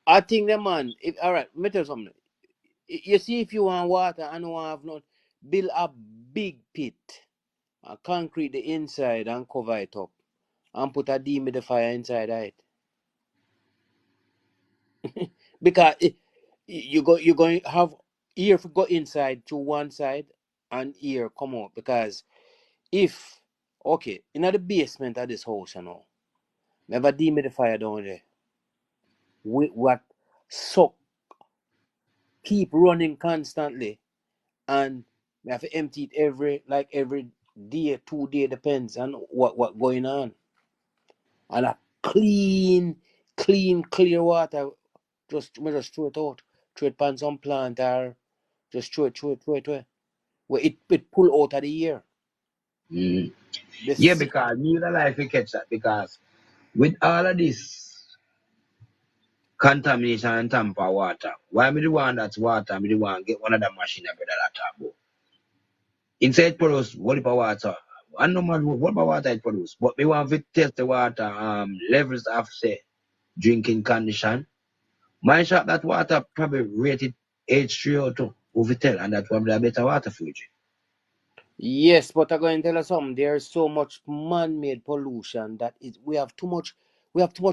Speaker 14: I think the man, if, all right, let me tell you something. You see, if you want water and don't have not, build a big pit, and concrete the inside and cover it up, and put a dehumidifier inside of it. Because you're going to have air go inside to one side and air come out. Because if, okay, in the basement of this house, we have a dehumidifier down there. What suck, keep running constantly, and we have to empty it every day, 2 day, depends on what going on. And a clear water, just throw it out, throw it on some plant or just throw it. Where it pull out of the air.
Speaker 9: Mm.
Speaker 14: The
Speaker 9: Yeah,
Speaker 14: sea,
Speaker 9: because me the life we catch that because with all of this contamination and tamper water, why me the one that's water, me the one get one of the machine I better that talk about. Inside produce, what about water? I know man what about water it produce, but me want to test the water levels of say drinking condition. My shop that water probably rated H3O2 over tell and that probably a better water for you.
Speaker 14: yes, but I'm going to tell you something. There's so much man-made pollution that we have too much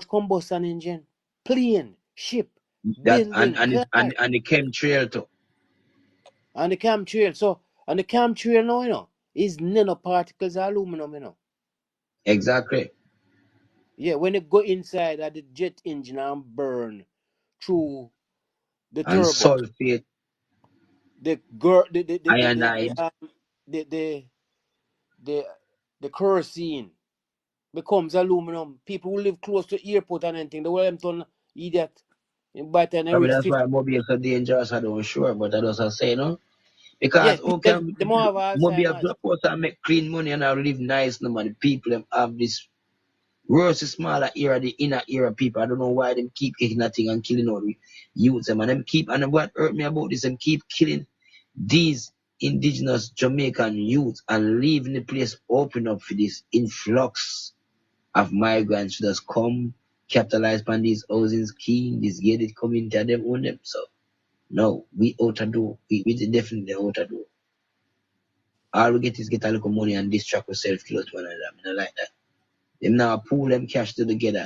Speaker 14: combustion engine, plane, ship,
Speaker 9: That
Speaker 14: building, car,
Speaker 9: and the chemtrail too.
Speaker 14: and the chemtrail. So, and the chemtrail now, is nanoparticles of aluminum,
Speaker 9: Exactly.
Speaker 14: Yeah, when it go inside of the jet engine and burn through the
Speaker 9: And
Speaker 14: turbo,
Speaker 9: sulfate,
Speaker 14: the gir-
Speaker 9: iodide.
Speaker 14: the the the, the kerosene becomes aluminum. People who live close to airport and anything, the Wellington idiot. By the time they
Speaker 9: Probably
Speaker 14: reach
Speaker 9: that's
Speaker 14: 50,
Speaker 9: why mobile so dangerous, I don't sure, but I just say no.
Speaker 14: yeah,
Speaker 9: Because how can
Speaker 14: the more have
Speaker 9: mobile
Speaker 14: Alzheimer's.
Speaker 9: drop out and make clean money and I live nice no man. People them have this worse smaller era, the inner era people. I don't know why them keep taking that thing and killing all the youths them and them keep and what hurt me about this, them keep killing these indigenous Jamaican youth and leaving the place open up for this influx of migrants who just come capitalize on these housing scheme, this gated community and them own them. So no, we ought to do. We definitely ought to do. All we get is get a little money and distract ourselves close to one another. I don't like that. Them now pool them cash together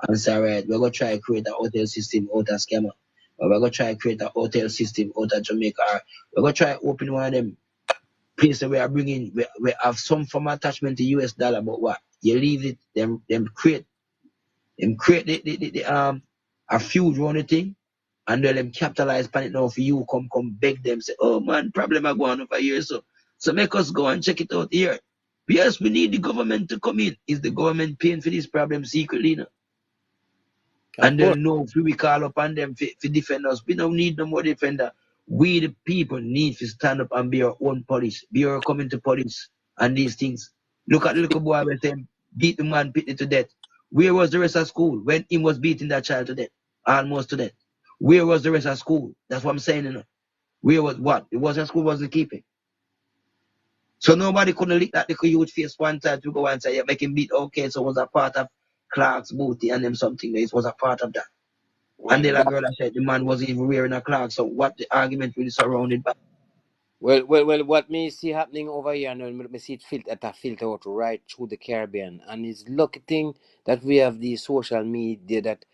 Speaker 9: and say, right, we're gonna try to create a hotel system out of scammer. Or we're gonna try to create a hotel system out of Jamaica. Or we're gonna try to open one of them places where we have some form of attachment to US dollar, but what? You leave it, them create a few run the thing, and then them capitalize on it now for you come beg them, say, oh man, problem are going over here, so make us go and check it out here. Yes, we need the government to come in. Is the government paying for this problem secretly? You know?
Speaker 14: Of
Speaker 9: And they'll
Speaker 14: course.
Speaker 9: know if we call upon them to defend us. We don't need no more defender. We the people need to stand up and be our own police. Be our coming to police and these things. Look at the little boy with him beat the man, beat it to death. Where was the rest of school when he was beating that child to death? Almost to death. Where was the rest of school? That's what I'm saying, you know. Where was what? It wasn't school, wasn't keeping. So nobody couldn't lick that little huge face one time to go and say, yeah, make him beat. Okay, so it was a part of Clark's booty and them something. It was a part of that. And
Speaker 14: Well,
Speaker 9: then a girl that said the man wasn't even wearing a clock. So what the argument really surrounded by?
Speaker 14: well, what me see happening over here now, me see it filter out right through the Caribbean. And it's lucky thing that we have the social media that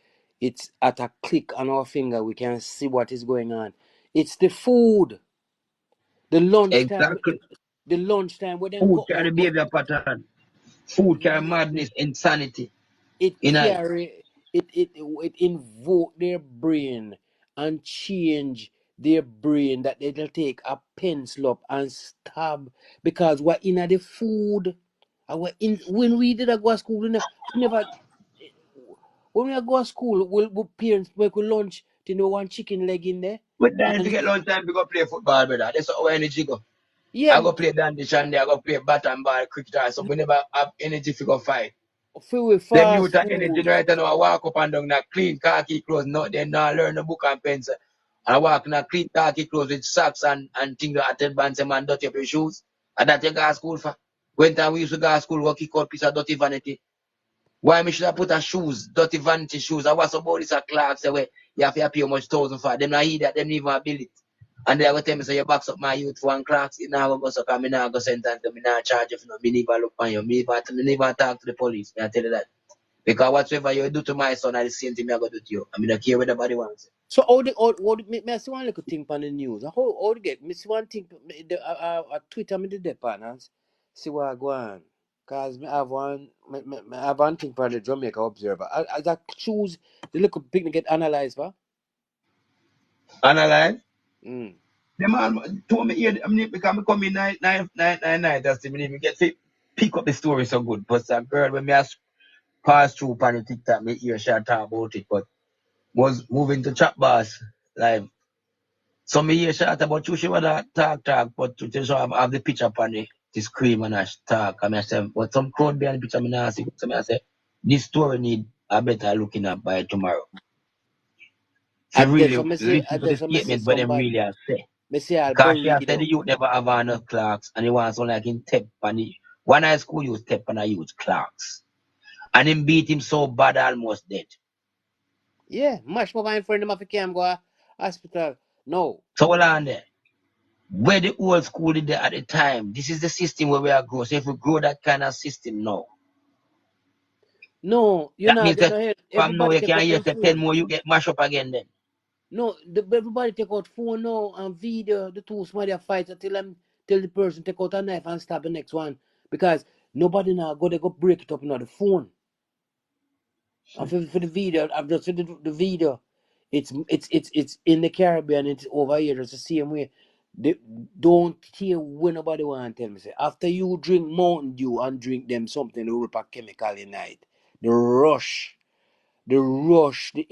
Speaker 14: it's at a click on our finger, we can see what is going on. It's the food, the lunchtime,
Speaker 9: Exactly.
Speaker 14: where them
Speaker 9: Food carry behavior pattern. Food carry
Speaker 14: yeah,
Speaker 9: madness, insanity.
Speaker 14: it
Speaker 9: In I.
Speaker 14: carry it invoke their brain and change their brain that they'll take a pencil up and stab because we're in the food. Our in when we did a go to school, we never when we go to school, we parents make we lunch, you know, one chicken leg in there.
Speaker 9: But then if you
Speaker 14: And
Speaker 9: get long time to go play football, brother, that's how energy go.
Speaker 14: yeah,
Speaker 9: I go play dandy shandy, I go play bat and ball, cricket, so we never have energy to go fight.
Speaker 14: fill with
Speaker 9: Them youth
Speaker 14: fast
Speaker 9: are energy
Speaker 14: food.
Speaker 9: right now. I walk up and down that clean khaki clothes. No, they not learn the book and pencil. I walk in a clean khaki clothes with socks and things like that. Bands and man dirty up your shoes. And that you go to school for. When time we used to go to school, we kick out piece of dirty vanity. Why me should have put a shoes, dirty vanity shoes? I was about this a Clark say, well, you have to pay how much thousand for them. Not hear that, them even build it. And they will tell me, say, you box up my youth for one Clarks, you know, go so come, me now go sentence them, me now charge you for no, me never look on you, me never talk to the police, me I tell you that. Because whatever you do to my son, I the same thing I go do to you. I mean, I don't care what nobody wants.
Speaker 14: So me I see one little thing on the news. How to get me see one thing Twitter me did the partners. See what I go on. Cause me have one thing for the Jamaica Observer. As I choose the little picnic get analyzed for.
Speaker 9: Analyze.
Speaker 14: Mm.
Speaker 9: The man told me here, I mean, because I come in nine, that's the minute me get to pick up the story so good. But some girl, when me has pass through upon the TikTok, me hear she talk about it, but was moving to chat bars live. So me hear she about you, she wanna talk, but to show have the picture upon the screen and I talk. And I say, but some crowd behind the picture, me not see. So me I say, this story need a better looking at by tomorrow. To
Speaker 14: At there
Speaker 9: really
Speaker 14: so me see
Speaker 9: listen
Speaker 14: at
Speaker 9: to
Speaker 14: there
Speaker 9: the
Speaker 14: so me see
Speaker 9: statement what them
Speaker 14: somebody
Speaker 9: really have said.
Speaker 14: me see I'll
Speaker 9: Because she has
Speaker 14: read
Speaker 9: said the
Speaker 14: out.
Speaker 9: youth never have on no clocks and he wants one like him tap and he, one high school youth tap and I use clocks. And him beat him so bad almost dead.
Speaker 14: Yeah, much more my friend them have to go to hospital. No.
Speaker 9: So hold on there. Where the old school did there at the time, this is the system where we are growing. So if we grow that kind of system now,
Speaker 14: No, you
Speaker 9: that
Speaker 14: know,
Speaker 9: means
Speaker 14: they
Speaker 9: that
Speaker 14: no help.
Speaker 9: from now
Speaker 14: Everybody
Speaker 9: you
Speaker 14: take
Speaker 9: can
Speaker 14: out
Speaker 9: hear
Speaker 14: them
Speaker 9: say 10
Speaker 14: phone.
Speaker 9: more you get mashed up again then.
Speaker 14: No, everybody take out phone now and video the two somebody a fight until them tell the person take out a knife and stab the next one because nobody now go they go break it up in the phone. And for the video, I've just seen the video. It's in the Caribbean. It's over here. It's the same way. They don't care when nobody want to tell me. Say after you drink Mountain Dew and drink them something, they will put chemical in it. The rush, the